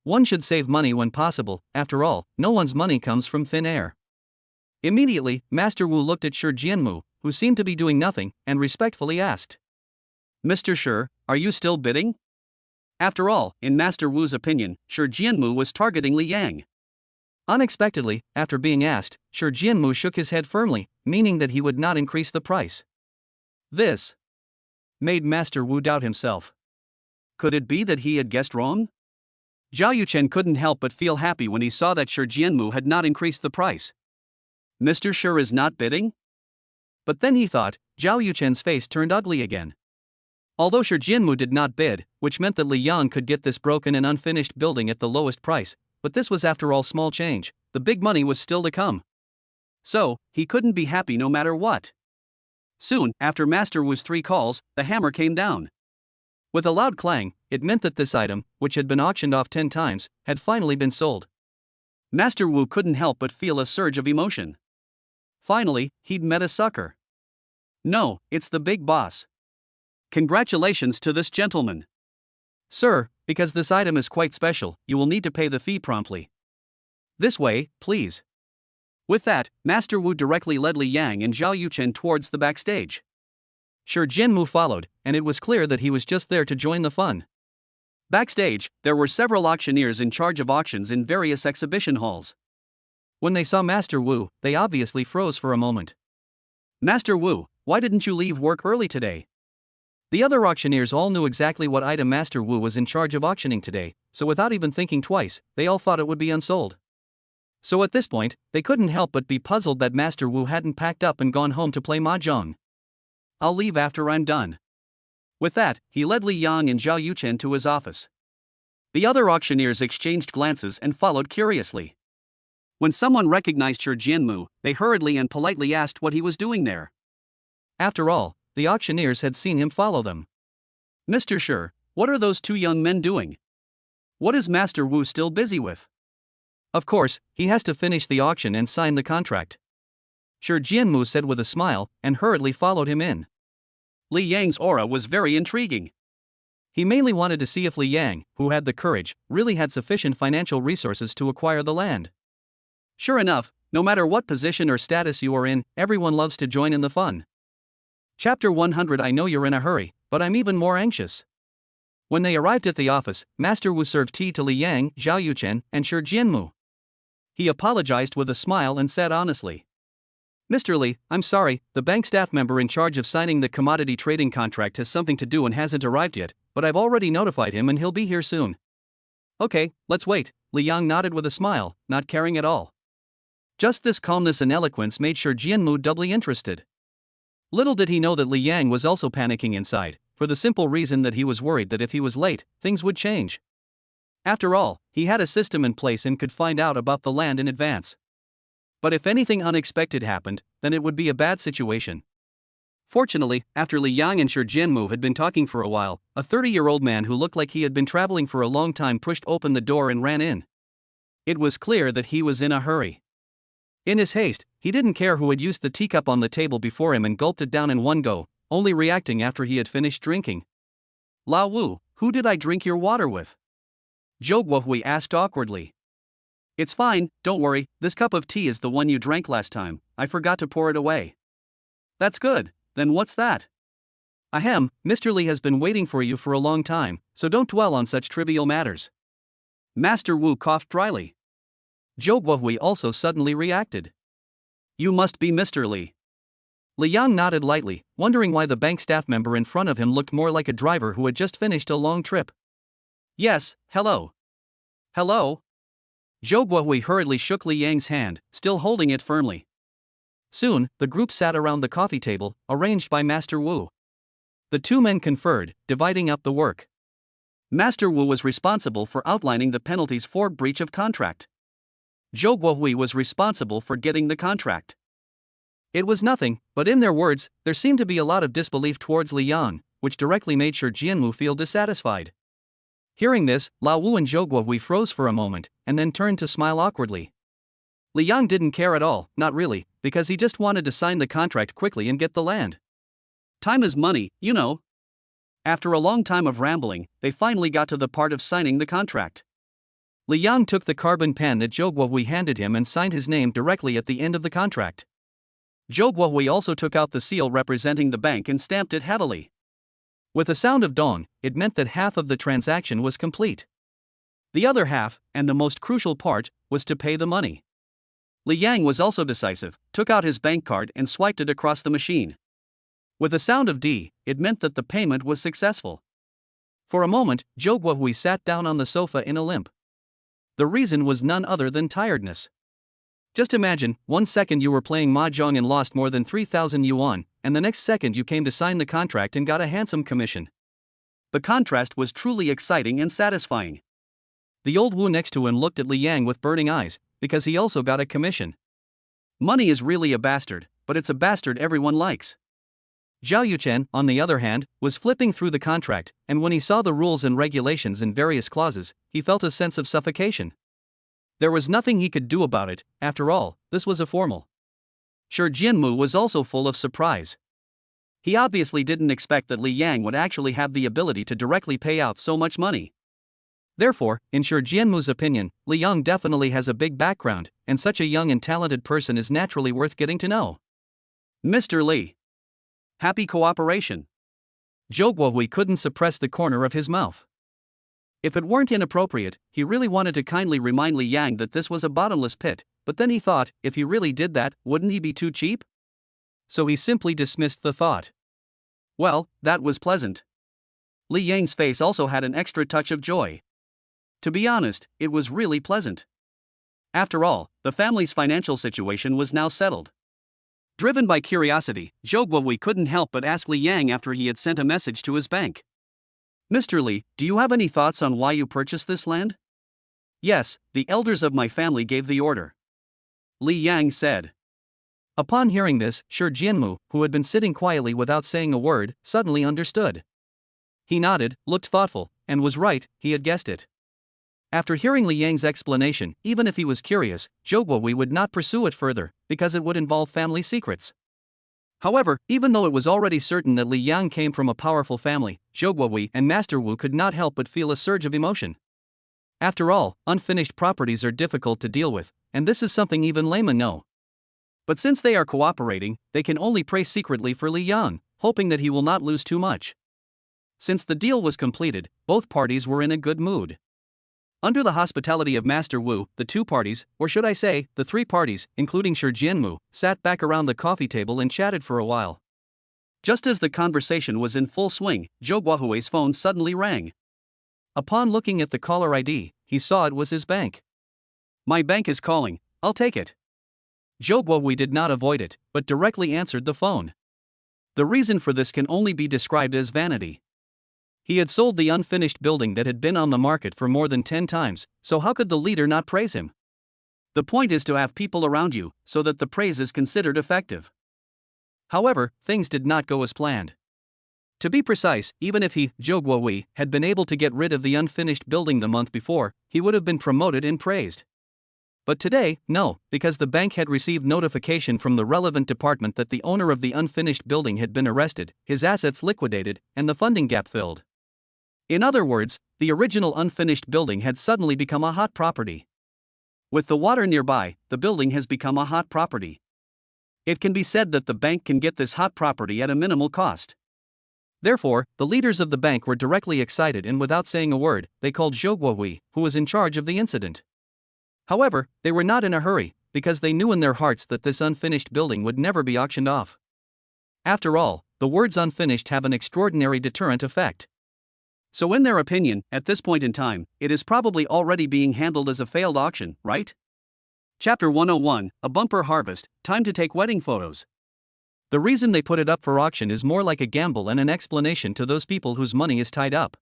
One should save money when possible, after all, no one's money comes from thin air. Immediately, Master Wu looked at Shi Jianmu, who seemed to be doing nothing, and respectfully asked, Mr. Shi, are you still bidding? After all, in Master Wu's opinion, Shi Jianmu was targeting Li Yang. Unexpectedly, after being asked, Shi Jianmu shook his head firmly, meaning that he would not increase the price. This made Master Wu doubt himself. Could it be that he had guessed wrong? Zhao Yuchen couldn't help but feel happy when he saw that Shi Jianmu had not increased the price. Mr. Shi is not bidding? But then he thought, Zhao Yuchen's face turned ugly again. Although Shi Jianmu did not bid, which meant that Li Yang could get this broken and unfinished building at the lowest price, but this was after all small change, the big money was still to come. So, he couldn't be happy no matter what. Soon, after Master Wu's 3 calls, the hammer came down. With a loud clang, it meant that this item, which had been auctioned off 10 times, had finally been sold. Master Wu couldn't help but feel a surge of emotion. Finally, he'd met a sucker. No, it's the big boss. Congratulations to this gentleman. Sir, because this item is quite special, you will need to pay the fee promptly. This way, please. With that, Master Wu directly led Li Yang and Zhao Yuchen towards the backstage. Shi Jianmu followed, and it was clear that he was just there to join the fun. Backstage, there were several auctioneers in charge of auctions in various exhibition halls. When they saw Master Wu, they obviously froze for a moment. Master Wu, why didn't you leave work early today? The other auctioneers all knew exactly what item Master Wu was in charge of auctioning today, so without even thinking twice, they all thought it would be unsold. So at this point, they couldn't help but be puzzled that Master Wu hadn't packed up and gone home to play mahjong. I'll leave after I'm done. With that, he led Li Yang and Zhao Yuchen to his office. The other auctioneers exchanged glances and followed curiously. When someone recognized Shi Jianmu, they hurriedly and politely asked what he was doing there. After all, the auctioneers had seen him follow them. Mr. Shi, what are those 2 young men doing? What is Master Wu still busy with? Of course, he has to finish the auction and sign the contract. Shi Jianmu said with a smile, and hurriedly followed him in. Li Yang's aura was very intriguing. He mainly wanted to see if Li Yang, who had the courage, really had sufficient financial resources to acquire the land. Sure enough, no matter what position or status you are in, everyone loves to join in the fun. Chapter 100. I know you're in a hurry, but I'm even more anxious. When they arrived at the office, Master Wu served tea to Li Yang, Zhao Yuchen, and Shi Jianmu. He apologized with a smile and said honestly, Mr. Li, I'm sorry, the bank staff member in charge of signing the commodity trading contract has something to do and hasn't arrived yet, but I've already notified him and he'll be here soon. Okay, let's wait. Li Yang nodded with a smile, not caring at all. Just this calmness and eloquence made Shi Jianmu doubly interested. Little did he know that Li Yang was also panicking inside, for the simple reason that he was worried that if he was late, things would change. After all, he had a system in place and could find out about the land in advance. But if anything unexpected happened, then it would be a bad situation. Fortunately, after Li Yang and Shi Jianmu had been talking for a while, a 30-year-old man who looked like he had been traveling for a long time pushed open the door and ran in. It was clear that he was in a hurry. In his haste, he didn't care who had used the teacup on the table before him and gulped it down in one go, only reacting after he had finished drinking. Lao Wu, who did I drink your water with? Zhou Guohui asked awkwardly. It's fine, don't worry, this cup of tea is the one you drank last time, I forgot to pour it away. That's good, then what's that? Ahem, Mr. Li has been waiting for you for a long time, so don't dwell on such trivial matters. Master Wu coughed dryly. Zhou Guohui also suddenly reacted. You must be Mr. Li. Li Yang nodded lightly, wondering why the bank staff member in front of him looked more like a driver who had just finished a long trip. Yes, hello. Hello? Zhou Guohui hurriedly shook Li Yang's hand, still holding it firmly. Soon, the group sat around the coffee table, arranged by Master Wu. The two men conferred, dividing up the work. Master Wu was responsible for outlining the penalties for breach of contract. Zhou Guohui was responsible for getting the contract. It was nothing, but in their words, there seemed to be a lot of disbelief towards Li Yang, which directly made Shi Jianmu feel dissatisfied. Hearing this, Lao Wu and Zhou Guohui froze for a moment, and then turned to smile awkwardly. Li Yang didn't care at all, not really, because he just wanted to sign the contract quickly and get the land. Time is money, you know. After a long time of rambling, they finally got to the part of signing the contract. Li Yang took the carbon pen that Zhou Guohui handed him and signed his name directly at the end of the contract. Zhou Guohui also took out the seal representing the bank and stamped it heavily. With a sound of dong, it meant that half of the transaction was complete. The other half, and the most crucial part, was to pay the money. Li Yang was also decisive, took out his bank card and swiped it across the machine. With a sound of D, it meant that the payment was successful. For a moment, Zhou Guohui sat down on the sofa in a limp. The reason was none other than tiredness. Just imagine, 1 second you were playing mahjong and lost more than 3,000 yuan, and the next second you came to sign the contract and got a handsome commission. The contrast was truly exciting and satisfying. The old Wu next to him looked at Li Yang with burning eyes, because he also got a commission. Money is really a bastard, but it's a bastard everyone likes. Zhao Yuchen, on the other hand, was flipping through the contract, and when he saw the rules and regulations and various clauses, he felt a sense of suffocation. There was nothing he could do about it, after all, this was a formal. Shi Jianmu was also full of surprise. He obviously didn't expect that Li Yang would actually have the ability to directly pay out so much money. Therefore, in Shi Jianmu's opinion, Li Yang definitely has a big background, and such a young and talented person is naturally worth getting to know. Mr. Li. Happy cooperation. Zhou Guohui couldn't suppress the corner of his mouth. If it weren't inappropriate, he really wanted to kindly remind Li Yang that this was a bottomless pit, but then he thought, if he really did that, wouldn't he be too cheap? So he simply dismissed the thought. Well, that was pleasant. Li Yang's face also had an extra touch of joy. To be honest, it was really pleasant. After all, the family's financial situation was now settled. Driven by curiosity, Zhou Guohui couldn't help but ask Li Yang after he had sent a message to his bank. Mr. Li, do you have any thoughts on why you purchased this land? Yes, the elders of my family gave the order. Li Yang said. Upon hearing this, Shi Jianmu, who had been sitting quietly without saying a word, suddenly understood. He nodded, looked thoughtful, and was right, he had guessed it. After hearing Li Yang's explanation, even if he was curious, Zhou Guohui would not pursue it further, because it would involve family secrets. However, even though it was already certain that Li Yang came from a powerful family, Zhou Guohui and Master Wu could not help but feel a surge of emotion. After all, unfinished properties are difficult to deal with, and this is something even laymen know. But since they are cooperating, they can only pray secretly for Li Yang, hoping that he will not lose too much. Since the deal was completed, both parties were in a good mood. Under the hospitality of Master Wu, the two parties, or should I say, the three parties, including Shi Jianmu, sat back around the coffee table and chatted for a while. Just as the conversation was in full swing, Zhou Guohui's phone suddenly rang. Upon looking at the caller ID, he saw it was his bank. "My bank is calling, I'll take it." Zhou Guohui did not avoid it, but directly answered the phone. The reason for this can only be described as vanity. He had sold the unfinished building that had been on the market for more than 10 times, so how could the leader not praise him? The point is to have people around you, so that the praise is considered effective. However, things did not go as planned. To be precise, even if he, Zhou Guohui, had been able to get rid of the unfinished building the month before, he would have been promoted and praised. But today, no, because the bank had received notification from the relevant department that the owner of the unfinished building had been arrested, his assets liquidated, and the funding gap filled. In other words, the original unfinished building had suddenly become a hot property. With the water nearby, the building has become a hot property. It can be said that the bank can get this hot property at a minimal cost. Therefore, the leaders of the bank were directly excited, and without saying a word, they called Zhou Guohui, who was in charge of the incident. However, they were not in a hurry, because they knew in their hearts that this unfinished building would never be auctioned off. After all, the words unfinished have an extraordinary deterrent effect. So in their opinion, at this point in time, it is probably already being handled as a failed auction, right? Chapter 101, A Bumper Harvest, Time to Take Wedding Photos. The reason they put it up for auction is more like a gamble and an explanation to those people whose money is tied up.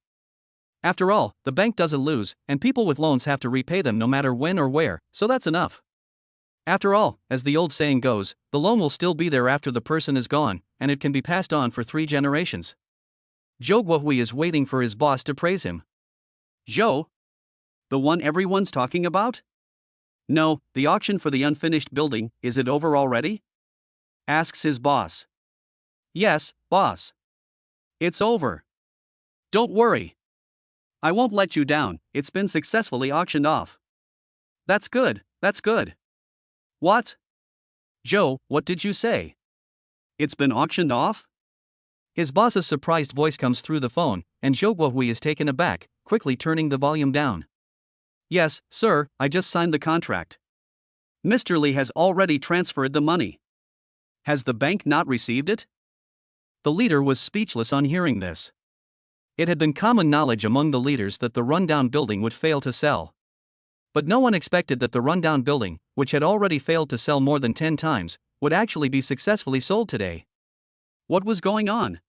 After all, the bank doesn't lose, and people with loans have to repay them no matter when or where, so that's enough. After all, as the old saying goes, the loan will still be there after the person is gone, and it can be passed on for 3 generations. Zhou Guohui is waiting for his boss to praise him. Zhou? The one everyone's talking about? No, the auction for the unfinished building, is it over already? Asks his boss. Yes, boss. It's over. Don't worry. I won't let you down, it's been successfully auctioned off. That's good, that's good. What? Zhou, what did you say? It's been auctioned off? His boss's surprised voice comes through the phone, and Zhou Guohui is taken aback, quickly turning the volume down. Yes, sir, I just signed the contract. Mr. Li has already transferred the money. Has the bank not received it? The leader was speechless on hearing this. It had been common knowledge among the leaders that the rundown building would fail to sell. But no one expected that the rundown building, which had already failed to sell more than 10 times, would actually be successfully sold today. What was going on?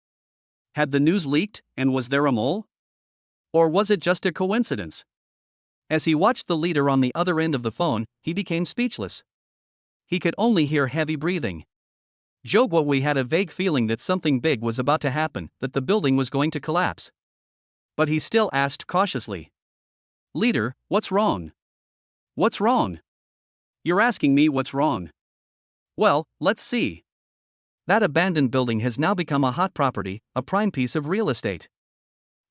Had the news leaked, and was there a mole? Or was it just a coincidence? As he watched the leader on the other end of the phone, he became speechless. He could only hear heavy breathing. Zhou Guohui had a vague feeling that something big was about to happen, that the building was going to collapse. But he still asked cautiously. Leader, what's wrong? What's wrong? You're asking me what's wrong. Well, let's see. That abandoned building has now become a hot property, a prime piece of real estate.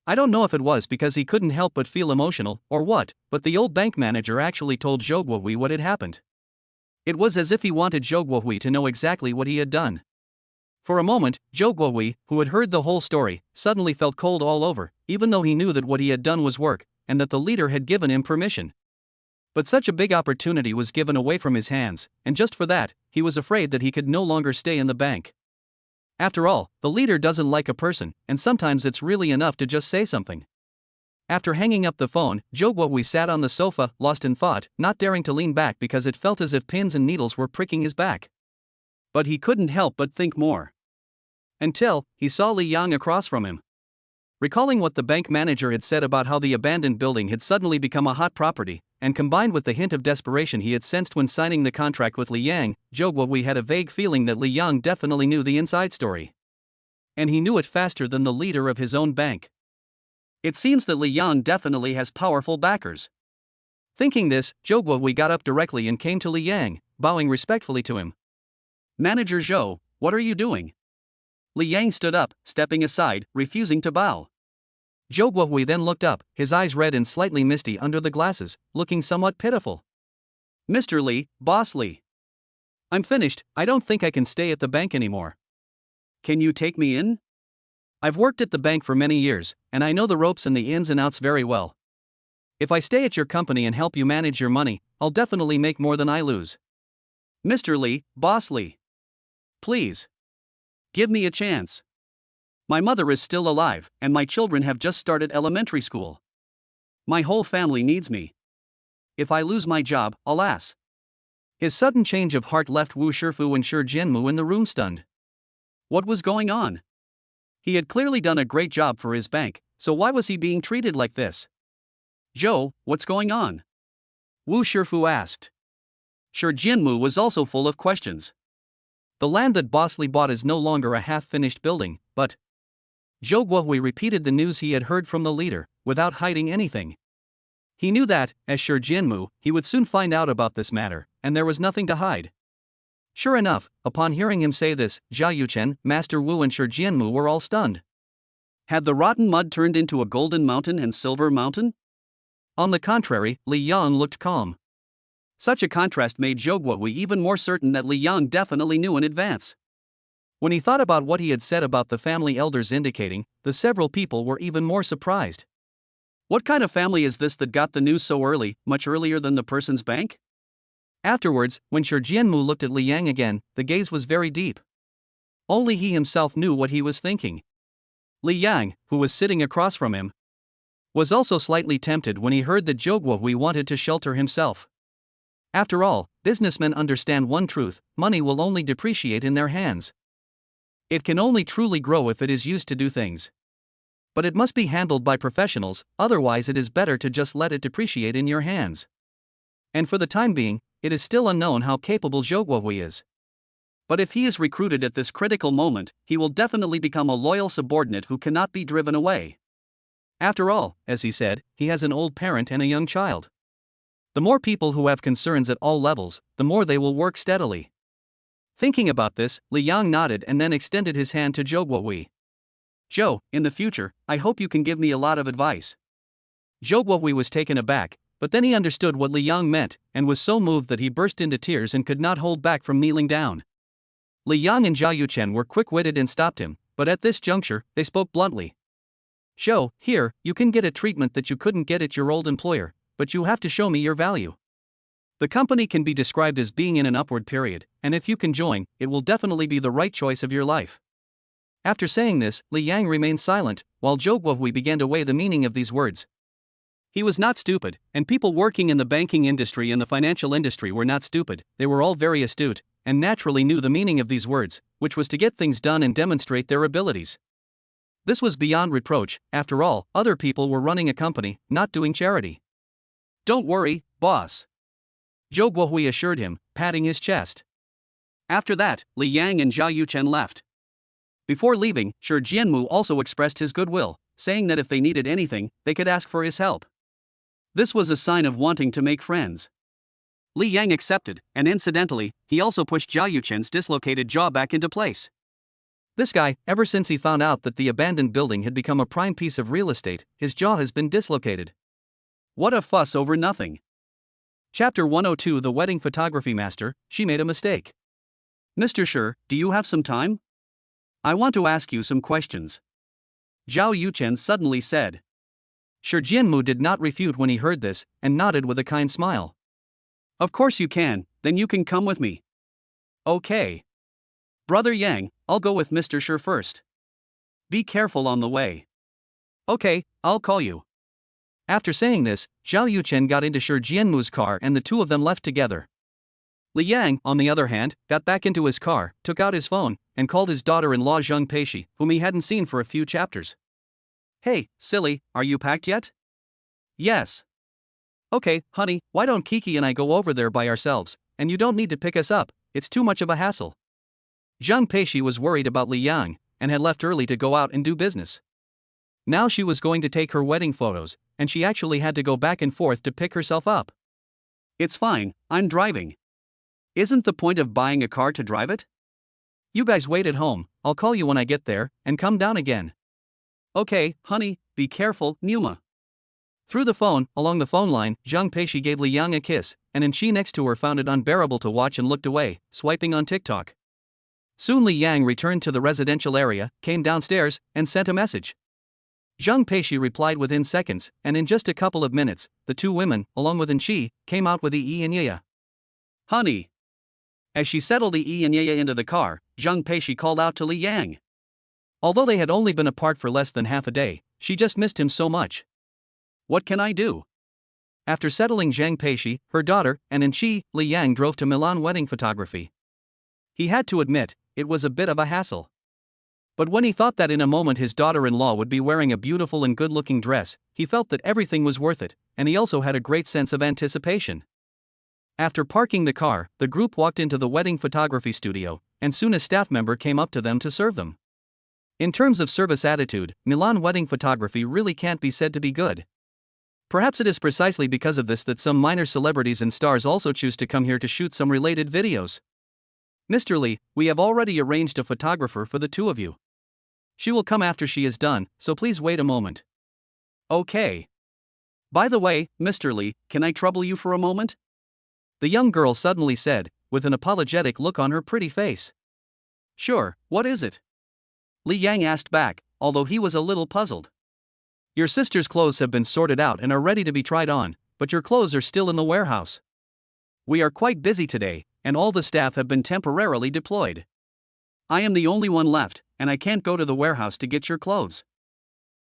I don't know if it was because he couldn't help but feel emotional, or what, but the old bank manager actually told Zhou Guohui what had happened. It was as if he wanted Zhou Guohui to know exactly what he had done. For a moment, Zhou Guohui, who had heard the whole story, suddenly felt cold all over, even though he knew that what he had done was work, and that the leader had given him permission. But such a big opportunity was given away from his hands, and just for that, he was afraid that he could no longer stay in the bank. After all, the leader doesn't like a person, and sometimes it's really enough to just say something. After hanging up the phone, Zhou Guohui sat on the sofa, lost in thought, not daring to lean back because it felt as if pins and needles were pricking his back. But he couldn't help but think more. Until he saw Li Yang across from him. Recalling what the bank manager had said about how the abandoned building had suddenly become a hot property, and combined with the hint of desperation he had sensed when signing the contract with Li Yang, Zhou Guohui had a vague feeling that Li Yang definitely knew the inside story. And he knew it faster than the leader of his own bank. It seems that Li Yang definitely has powerful backers. Thinking this, Zhou Guohui got up directly and came to Li Yang, bowing respectfully to him. Manager Zhou, what are you doing? Li Yang stood up, stepping aside, refusing to bow. Zhou Guohui then looked up, his eyes red and slightly misty under the glasses, looking somewhat pitiful. Mr. Li, Boss Li. I'm finished, I don't think I can stay at the bank anymore. can you take me in? I've worked at the bank for many years, and I know the ropes and the ins and outs very well. If I stay at your company and help you manage your money, I'll definitely make more than I lose. Mr. Lee, Boss Lee. Please. Give me a chance. My mother is still alive, and my children have just started elementary school. My whole family needs me. If I lose my job, alas. His sudden change of heart left Wu Shifu and Shi Jianmu in the room stunned. What was going on? He had clearly done a great job for his bank, so why was he being treated like this? Joe, what's going on? Wu Shifu asked. Shi Jianmu was also full of questions. The land that Boss Lee bought is no longer a half-finished building, but Zhou Guohui repeated the news he had heard from the leader, without hiding anything. He knew that, as Shi Jianmu, he would soon find out about this matter, and there was nothing to hide. Sure enough, upon hearing him say this, Zhao Yuchen, Master Wu and Shi Jianmu were all stunned. Had the rotten mud turned into a golden mountain and silver mountain? On the contrary, Li Yang looked calm. Such a contrast made Zhou Guohui even more certain that Li Yang definitely knew in advance. When he thought about what he had said about the family elders indicating, the several people were even more surprised. What kind of family is this that got the news so early, much earlier than the person's bank? Afterwards, when Shi Jianmu looked at Li Yang again, the gaze was very deep. Only he himself knew what he was thinking. Li Yang, who was sitting across from him, was also slightly tempted when he heard that Zhou Guohui wanted to shelter himself. After all, businessmen understand one truth: money will only depreciate in their hands. It can only truly grow if it is used to do things. But it must be handled by professionals, otherwise it is better to just let it depreciate in your hands. And for the time being, it is still unknown how capable Zhou Guohui is. But if he is recruited at this critical moment, he will definitely become a loyal subordinate who cannot be driven away. After all, as he said, he has an old parent and a young child. The more people who have concerns at all levels, the more they will work steadily. Thinking about this, Li Yang nodded and then extended his hand to Zhou Guohui. Zhou, in the future, I hope you can give me a lot of advice. Zhou Guohui was taken aback, but then he understood what Li Yang meant, and was so moved that he burst into tears and could not hold back from kneeling down. Li Yang and Zhao Yuchen were quick-witted and stopped him, but at this juncture, they spoke bluntly. Zhou, here, you can get a treatment that you couldn't get at your old employer, but you have to show me your value. The company can be described as being in an upward period, and if you can join, it will definitely be the right choice of your life. After saying this, Li Yang remained silent, while Zhou Guohui began to weigh the meaning of these words. He was not stupid, and people working in the banking industry and the financial industry were not stupid. They were all very astute, and naturally knew the meaning of these words, which was to get things done and demonstrate their abilities. This was beyond reproach. After all, other people were running a company, not doing charity. Don't worry, boss. Zhou Guohui assured him, patting his chest. After that, Li Yang and Zhao Yuchen left. Before leaving, Shi Jianmu also expressed his goodwill, saying that if they needed anything, they could ask for his help. This was a sign of wanting to make friends. Li Yang accepted, and incidentally, he also pushed Zhao Yuchen's dislocated jaw back into place. This guy, ever since he found out that the abandoned building had become a prime piece of real estate, his jaw has been dislocated. What a fuss over nothing. Chapter 102. The Wedding Photography Master, she made a mistake. Mr. Shi, do you have some time? I want to ask you some questions. Zhao Yuchen suddenly said. Shi Jianmu did not refute when he heard this, and nodded with a kind smile. Of course you can, then you can come with me. Okay. Brother Yang, I'll go with Mr. Shi first. Be careful on the way. Okay, I'll call you. After saying this, Zhao Yuchen got into Shi Jianmu's car and the two of them left together. Li Yang, on the other hand, got back into his car, took out his phone, and called his daughter-in-law Zheng Peishi, whom he hadn't seen for a few chapters. Hey, silly, are you packed yet? Yes. Okay, honey, why don't Kiki and I go over there by ourselves, and you don't need to pick us up, it's too much of a hassle. Zheng Peishi was worried about Li Yang, and had left early to go out and do business. Now she was going to take her wedding photos, and she actually had to go back and forth to pick herself up. It's fine, I'm driving. Isn't the point of buying a car to drive it? You guys wait at home, I'll call you when I get there, and come down again. Okay, honey, be careful, Numa. Through the phone, along the phone line, Zheng Peishi gave Li Yang a kiss, and she next to her found it unbearable to watch and looked away, swiping on TikTok. Soon Li Yang returned to the residential area, came downstairs, and sent a message. Zhang Peishi replied within seconds, and in just a couple of minutes, the two women, along with Enchi, came out with Yi and Yaya. Honey. As she settled Yi and Yaya into the car, Zhang Peishi called out to Li Yang. Although they had only been apart for less than half a day, she just missed him so much. What can I do? After settling Zhang Peishi, her daughter, and Enchi, Li Yang drove to Milan wedding photography. He had to admit, it was a bit of a hassle. But when he thought that in a moment his daughter-in-law would be wearing a beautiful and good-looking dress, he felt that everything was worth it, and he also had a great sense of anticipation. After parking the car, the group walked into the wedding photography studio, and soon a staff member came up to them to serve them. In terms of service attitude, Milan wedding photography really can't be said to be good. Perhaps it is precisely because of this that some minor celebrities and stars also choose to come here to shoot some related videos. Mr. Lee, we have already arranged a photographer for the two of you. She will come after she is done, so please wait a moment. Okay. By the way, Mr. Lee, can I trouble you for a moment? The young girl suddenly said, with an apologetic look on her pretty face. Sure, what is it? Li Yang asked back, although he was a little puzzled. Your sister's clothes have been sorted out and are ready to be tried on, but your clothes are still in the warehouse. We are quite busy today, and all the staff have been temporarily deployed. I am the only one left, and I can't go to the warehouse to get your clothes.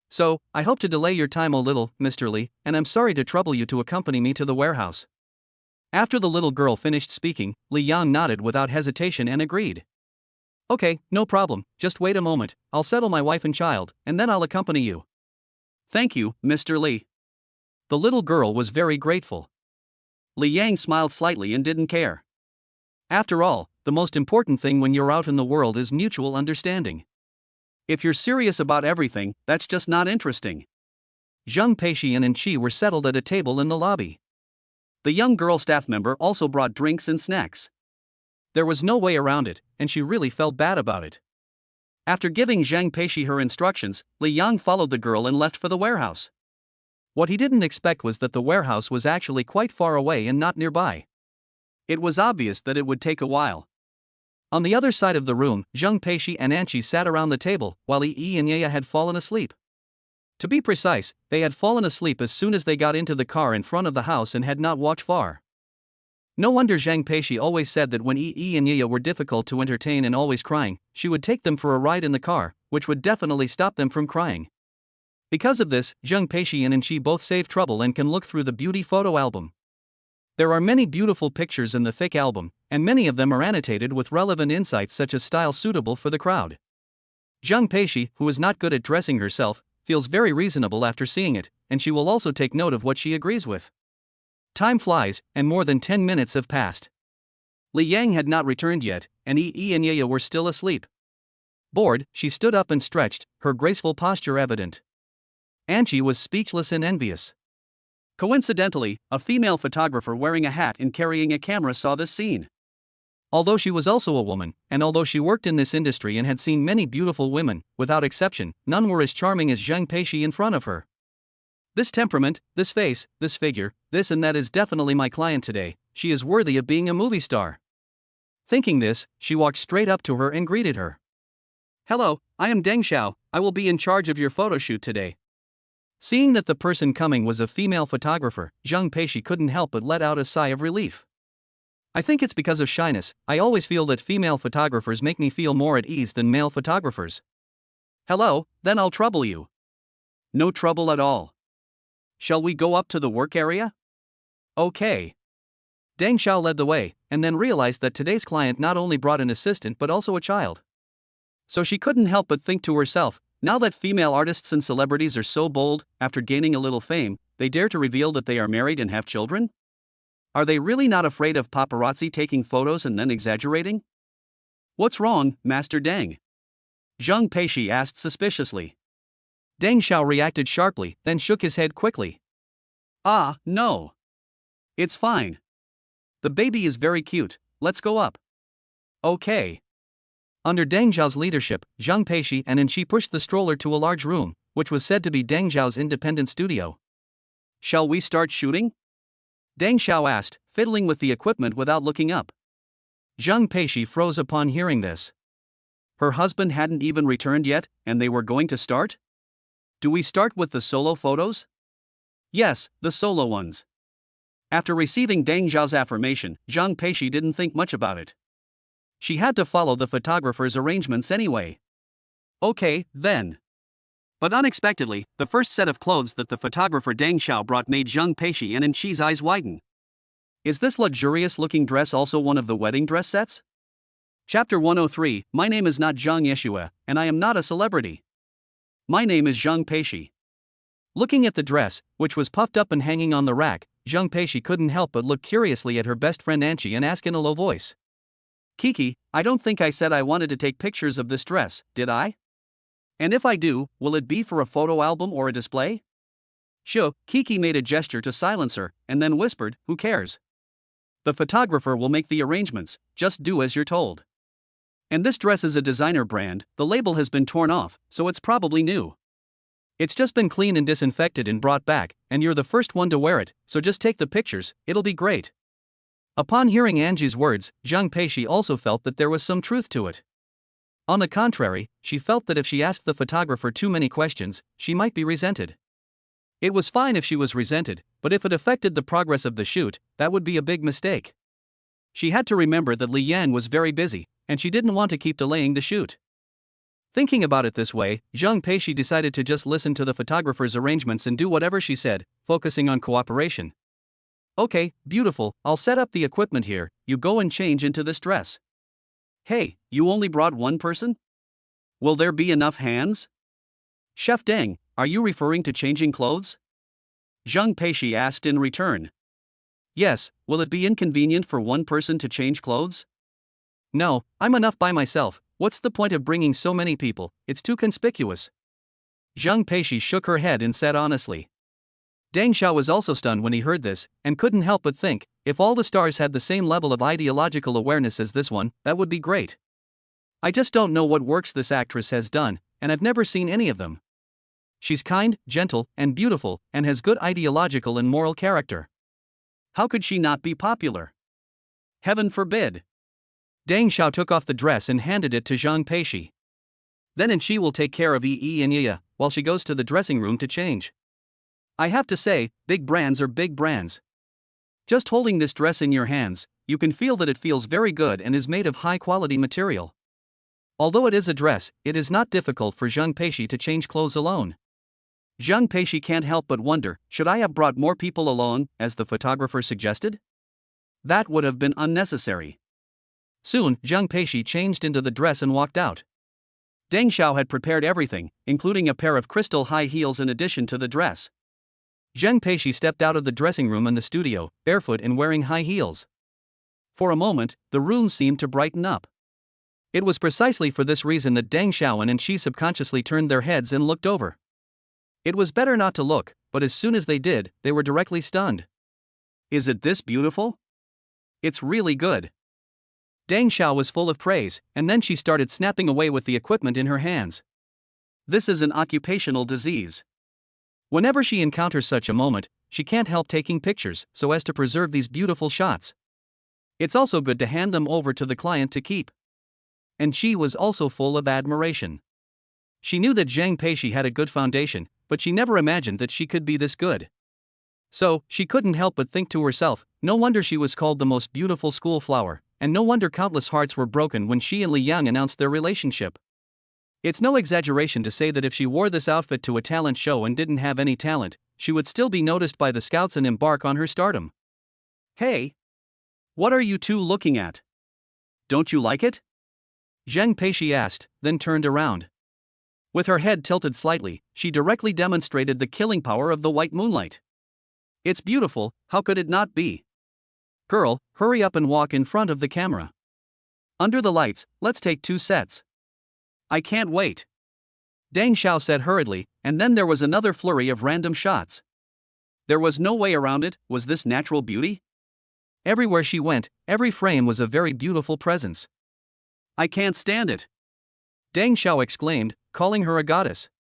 So, I hope to delay your time a little, Mr. Lee, and I'm sorry to trouble you to accompany me to the warehouse. After the little girl finished speaking, Li Yang nodded without hesitation and agreed. Okay, no problem, just wait a moment, I'll settle my wife and child, and then I'll accompany you. Thank you, Mr. Lee. The little girl was very grateful. Li Yang smiled slightly and didn't care. After all, the most important thing when you're out in the world is mutual understanding. If you're serious about everything, that's just not interesting. Zhang Peishi and Enchi were settled at a table in the lobby. The young girl staff member also brought drinks and snacks. There was no way around it, and she really felt bad about it. After giving Zhang Peishi her instructions, Li Yang followed the girl and left for the warehouse. What he didn't expect was that the warehouse was actually quite far away and not nearby. It was obvious that it would take a while. On the other side of the room, Zhang Peishi and Anchi sat around the table, while Yi and Yaya had fallen asleep. To be precise, they had fallen asleep as soon as they got into the car in front of the house and had not walked far. No wonder Zhang Peishi always said that when Yi and Yaya were difficult to entertain and always crying, she would take them for a ride in the car, which would definitely stop them from crying. Because of this, Zhang Peishi and Enchi both save trouble and can look through the beauty photo album. There are many beautiful pictures in the thick album, and many of them are annotated with relevant insights such as style suitable for the crowd. Zhang Peishi, who is not good at dressing herself, feels very reasonable after seeing it, and she will also take note of what she agrees with. Time flies, and more than 10 minutes have passed. Li Yang had not returned yet, and Yi and Yaya were still asleep. Bored, she stood up and stretched, her graceful posture evident. Anchi was speechless and envious. Coincidentally, a female photographer wearing a hat and carrying a camera saw this scene. Although she was also a woman, and although she worked in this industry and had seen many beautiful women, without exception, none were as charming as Zhang Peishi in front of her. This temperament, this face, this figure, this and that is definitely my client today, she is worthy of being a movie star. Thinking this, she walked straight up to her and greeted her. Hello, I am Deng Xiao, I will be in charge of your photo shoot today. Seeing that the person coming was a female photographer, Zhang Peishi couldn't help but let out a sigh of relief. I think it's because of shyness, I always feel that female photographers make me feel more at ease than male photographers. Hello, then I'll trouble you. No trouble at all. Shall we go up to the work area? Okay. Deng Xiao led the way, and then realized that today's client not only brought an assistant but also a child. So she couldn't help but think to herself, now that female artists and celebrities are so bold, after gaining a little fame, they dare to reveal that they are married and have children? Are they really not afraid of paparazzi taking photos and then exaggerating? What's wrong, Master Deng? Zhang Peishi asked suspiciously. Deng Xiao reacted sharply, then shook his head quickly. Ah, no. It's fine. The baby is very cute, let's go up. Okay. Under Deng Xiao's leadership, Zhang Peishi and Enchi pushed the stroller to a large room, which was said to be Deng Xiao's independent studio. Shall we start shooting? Deng Xiao asked, fiddling with the equipment without looking up. Zhang Peishi froze upon hearing this. Her husband hadn't even returned yet, and they were going to start? Do we start with the solo photos? Yes, the solo ones. After receiving Deng Xiao's affirmation, Zhang Peishi didn't think much about it. She had to follow the photographer's arrangements anyway. Okay, then. But unexpectedly, the first set of clothes that the photographer Deng Xiao brought made Zhang Peishi and Enchi's eyes widen. Is this luxurious-looking dress also one of the wedding dress sets? Chapter 103, My name is not Zhang Yeshua, and I am not a celebrity. My name is Zhang Peishi. Looking at the dress, which was puffed up and hanging on the rack, Zhang Peishi couldn't help but look curiously at her best friend Anchi and ask in a low voice. Kiki, I don't think I said I wanted to take pictures of this dress, did I? And if I do, will it be for a photo album or a display? Sure, Kiki made a gesture to silence her, and then whispered, who cares? The photographer will make the arrangements, just do as you're told. And this dress is a designer brand, the label has been torn off, so it's probably new. It's just been cleaned and disinfected and brought back, and you're the first one to wear it, so just take the pictures, it'll be great. Upon hearing Angie's words, Zhang Peishi also felt that there was some truth to it. On the contrary, she felt that if she asked the photographer too many questions, she might be resented. It was fine if she was resented, but if it affected the progress of the shoot, that would be a big mistake. She had to remember that Li Yan was very busy, and she didn't want to keep delaying the shoot. Thinking about it this way, Zhang Peishi decided to just listen to the photographer's arrangements and do whatever she said, focusing on cooperation. Okay, beautiful, I'll set up the equipment here, you go and change into this dress. Hey, you only brought one person? Will there be enough hands? Chef Deng, are you referring to changing clothes? Zhang Peishi asked in return. Yes, will it be inconvenient for one person to change clothes? No, I'm enough by myself, what's the point of bringing so many people, it's too conspicuous. Zhang Peishi shook her head and said honestly. Deng Xiao was also stunned when he heard this, and couldn't help but think, if all the stars had the same level of ideological awareness as this one, that would be great. I just don't know what works this actress has done, and I've never seen any of them. She's kind, gentle, and beautiful, and has good ideological and moral character. How could she not be popular? Heaven forbid. Deng Xiao took off the dress and handed it to Zhang Peishi. Then Enchi will take care of Yi and Yaya, while she goes to the dressing room to change. I have to say, big brands are big brands. Just holding this dress in your hands, you can feel that it feels very good and is made of high-quality material. Although it is a dress, it is not difficult for Zhang Peishi to change clothes alone. Zhang Peishi can't help but wonder, should I have brought more people along, as the photographer suggested? That would have been unnecessary. Soon, Zhang Peishi changed into the dress and walked out. Deng Xiao had prepared everything, including a pair of crystal high heels in addition to the dress. Zhang Peishi stepped out of the dressing room in the studio, barefoot and wearing high heels. For a moment, the room seemed to brighten up. It was precisely for this reason that Deng Xiao and Enchi subconsciously turned their heads and looked over. It was better not to look, but as soon as they did, they were directly stunned. Is it this beautiful? It's really good. Deng Xiao was full of praise, and then she started snapping away with the equipment in her hands. This is an occupational disease. Whenever she encounters such a moment, she can't help taking pictures so as to preserve these beautiful shots. It's also good to hand them over to the client to keep. And she was also full of admiration. She knew that Zhang Peishi had a good foundation, but she never imagined that she could be this good. So, she couldn't help but think to herself, no wonder she was called the most beautiful school flower, and no wonder countless hearts were broken when she and Li Yang announced their relationship. It's no exaggeration to say that if she wore this outfit to a talent show and didn't have any talent, she would still be noticed by the scouts and embark on her stardom. Hey! What are you two looking at? Don't you like it? Zhang Peishi asked, then turned around. With her head tilted slightly, she directly demonstrated the killing power of the white moonlight. It's beautiful, how could it not be? Girl, hurry up and walk in front of the camera. Under the lights, let's take 2 sets. I can't wait. Deng Xiao said hurriedly, and then there was another flurry of random shots. There was no way around it, was this natural beauty? Everywhere she went, every frame was a very beautiful presence. I can't stand it. Deng Xiao exclaimed, calling her a goddess.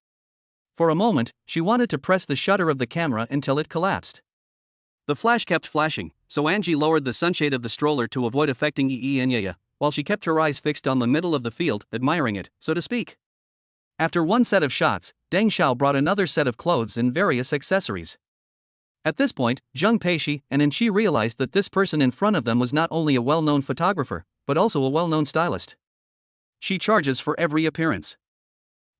For a moment, she wanted to press the shutter of the camera until it collapsed. The flash kept flashing, so Angie lowered the sunshade of the stroller to avoid affecting Yi and Yaya, while she kept her eyes fixed on the middle of the field, admiring it, so to speak. After one set of shots, Deng Xiao brought another set of clothes and various accessories. At this point, Zheng Peishi and Enchi realized that this person in front of them was not only a well-known photographer, but also a well-known stylist. She charges for every appearance.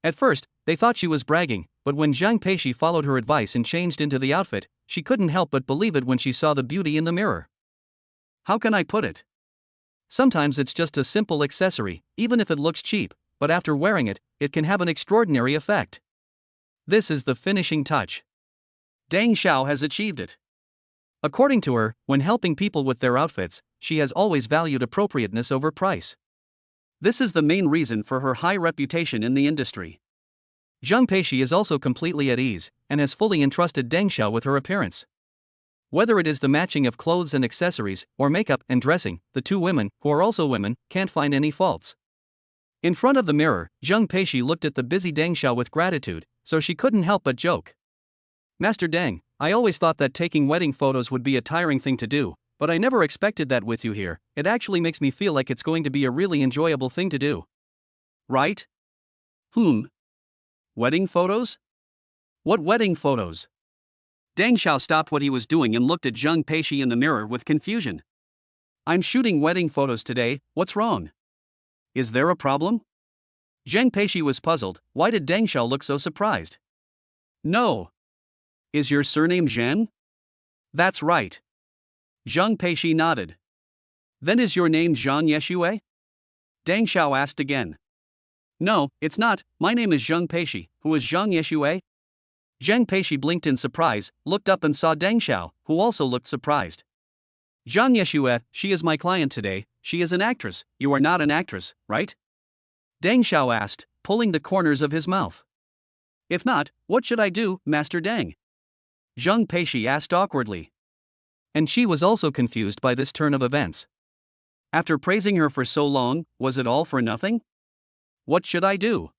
At first, they thought she was bragging, but when Zheng Peishi followed her advice and changed into the outfit, she couldn't help but believe it when she saw the beauty in the mirror. How can I put it? Sometimes it's just a simple accessory, even if it looks cheap, but after wearing it, it can have an extraordinary effect. This is the finishing touch. Deng Xiao has achieved it. According to her, when helping people with their outfits, she has always valued appropriateness over price. This is the main reason for her high reputation in the industry. Zheng Peishi is also completely at ease, and has fully entrusted Deng Xiao with her appearance. Whether it is the matching of clothes and accessories, or makeup and dressing, the two women, who are also women, can't find any faults. In front of the mirror, Zheng Peishi looked at the busy Deng Xiao with gratitude, so she couldn't help but joke. Master Deng, I always thought that taking wedding photos would be a tiring thing to do, but I never expected that with you here. It actually makes me feel like it's going to be a really enjoyable thing to do. Right? Wedding photos? What wedding photos? Deng Xiao stopped what he was doing and looked at Zheng Peishi in the mirror with confusion. I'm shooting wedding photos today, what's wrong? Is there a problem? Zheng Peishi was puzzled. Why did Deng Xiao look so surprised? No. Is your surname Zhen? That's right. Zheng Peishi nodded. Then is your name Zhang Yeshue? Deng Xiao asked again. No, it's not, my name is Zheng Peishi. Who is Zhang Yeshue? Zheng Peishi blinked in surprise, looked up and saw Deng Xiao, who also looked surprised. Zhang Yeshue, she is my client today. She is an actress. You are not an actress, right? Deng Xiao asked, pulling the corners of his mouth. If not, what should I do, Master Deng? Zheng Peishi asked awkwardly. And she was also confused by this turn of events. After praising her for so long, was it all for nothing? What should I do?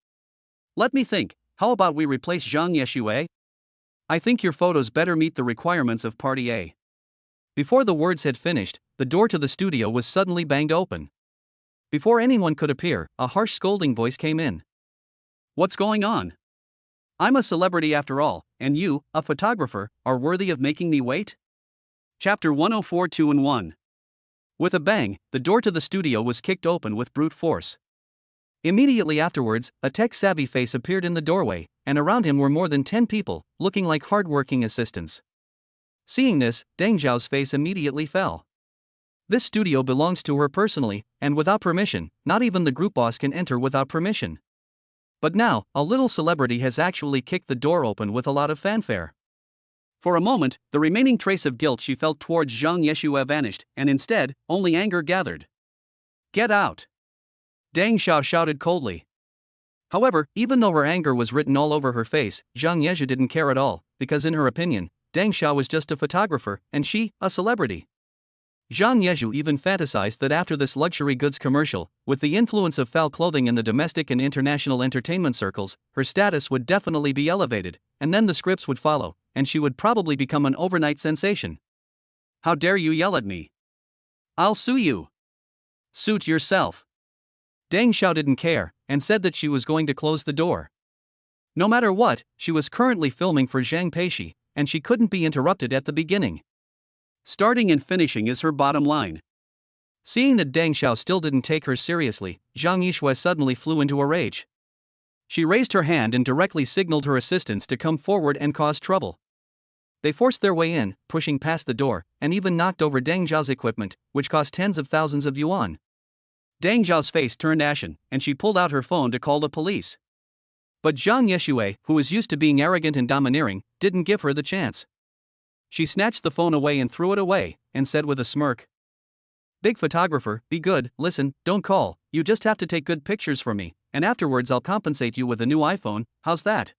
Let me think, how about we replace Zhang Yeshue? I think your photos better meet the requirements of Party A. Before the words had finished, the door to the studio was suddenly banged open. Before anyone could appear, a harsh scolding voice came in. What's going on? I'm a celebrity after all, and you, a photographer, are worthy of making me wait? Chapter 104 2-in-1. With a bang, the door to the studio was kicked open with brute force. Immediately afterwards, a tech-savvy face appeared in the doorway, and around him were more than 10 people, looking like hard-working assistants. Seeing this, Deng Xiao's face immediately fell. This studio belongs to her personally, and without permission. Not even the group boss can enter without permission. But now, a little celebrity has actually kicked the door open with a lot of fanfare. For a moment, the remaining trace of guilt she felt towards Zhang Yeshue vanished, and instead, only anger gathered. Get out! Deng Xiao shouted coldly. However, even though her anger was written all over her face, Zhang Yeshue didn't care at all, because in her opinion, Deng Xiao was just a photographer, and she, a celebrity. Zhang Yeshue even fantasized that after this luxury goods commercial, with the influence of foul clothing in the domestic and international entertainment circles, her status would definitely be elevated, and then the scripts would follow, and she would probably become an overnight sensation. How dare you yell at me? I'll sue you. Suit yourself. Deng Xiao didn't care, and said that she was going to close the door. No matter what, she was currently filming for Zheng Peishi, and she couldn't be interrupted at the beginning. Starting and finishing is her bottom line. Seeing that Deng Xiao still didn't take her seriously, Zhang Yeshue suddenly flew into a rage. She raised her hand and directly signaled her assistants to come forward and cause trouble. They forced their way in, pushing past the door, and even knocked over Deng Xiao's equipment, which cost tens of thousands of yuan. Deng Xiao's face turned ashen, and she pulled out her phone to call the police. But Zhang Yeshue, who was used to being arrogant and domineering, didn't give her the chance. She snatched the phone away and threw it away, and said with a smirk, "Big photographer, be good, listen, don't call, you just have to take good pictures for me, and afterwards I'll compensate you with a new iPhone, how's that?"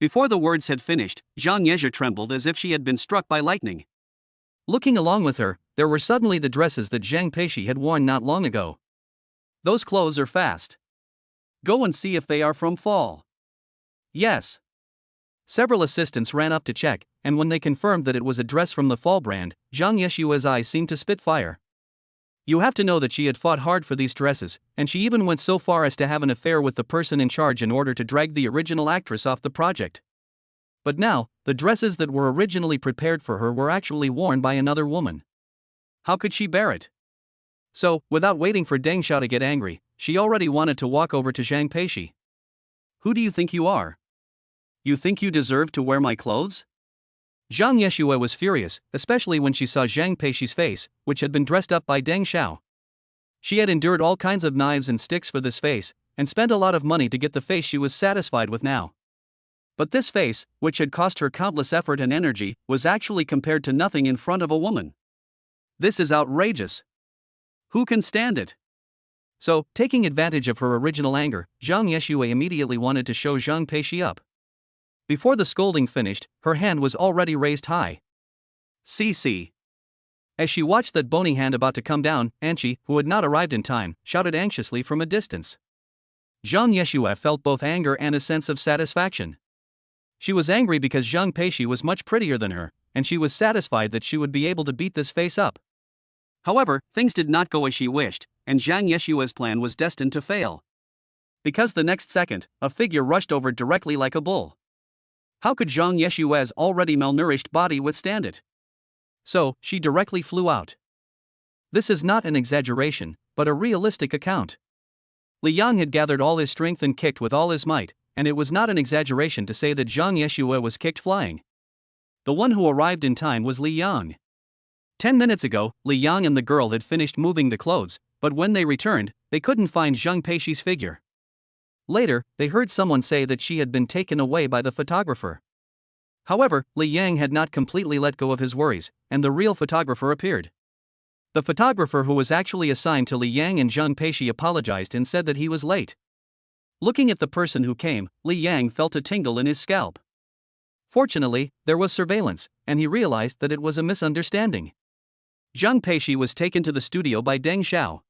Before the words had finished, Zhang Yeshue trembled as if she had been struck by lightning. Looking along with her, there were suddenly the dresses that Zheng Peishi had worn not long ago. Those clothes are fast. Go and see if they are from fall. Yes. Several assistants ran up to check, and when they confirmed that it was a dress from the Fall brand, Zhang Yeshua's eyes seemed to spit fire. You have to know that she had fought hard for these dresses, and she even went so far as to have an affair with the person in charge in order to drag the original actress off the project. But now, the dresses that were originally prepared for her were actually worn by another woman. How could she bear it? So, without waiting for Deng Xiao to get angry, she already wanted to walk over to Zhang Peishi. Who do you think you are? You think you deserve to wear my clothes? Zhang Yeshue was furious, especially when she saw Zhang Peishi's face, which had been dressed up by Deng Xiao. She had endured all kinds of knives and sticks for this face, and spent a lot of money to get the face she was satisfied with now. But this face, which had cost her countless effort and energy, was actually compared to nothing in front of a woman. This is outrageous. Who can stand it? So, taking advantage of her original anger, Zhang Yeshue immediately wanted to show Zhang Peishi up. Before the scolding finished, her hand was already raised high. CC. As she watched that bony hand about to come down, Anchi, who had not arrived in time, shouted anxiously from a distance. Zhang Yeshue felt both anger and a sense of satisfaction. She was angry because Zhang Peishi was much prettier than her, and she was satisfied that she would be able to beat this face up. However, things did not go as she wished, and Zhang Yeshue's plan was destined to fail. Because the next second, a figure rushed over directly like a bull. How could Zhang Yeshue's already malnourished body withstand it? So, she directly flew out. This is not an exaggeration, but a realistic account. Li Yang had gathered all his strength and kicked with all his might, and it was not an exaggeration to say that Zhang Yeshue was kicked flying. The one who arrived in time was Li Yang. 10 minutes ago, Li Yang and the girl had finished moving the clothes, but when they returned, they couldn't find Zhang Peishi's figure. Later, they heard someone say that she had been taken away by the photographer. However, Li Yang had not completely let go of his worries, and the real photographer appeared. The photographer who was actually assigned to Li Yang and Zhang Peishi apologized and said that he was late. Looking at the person who came, Li Yang felt a tingle in his scalp. Fortunately, there was surveillance, and he realized that it was a misunderstanding. Zhang Peishi was taken to the studio by Deng Xiao.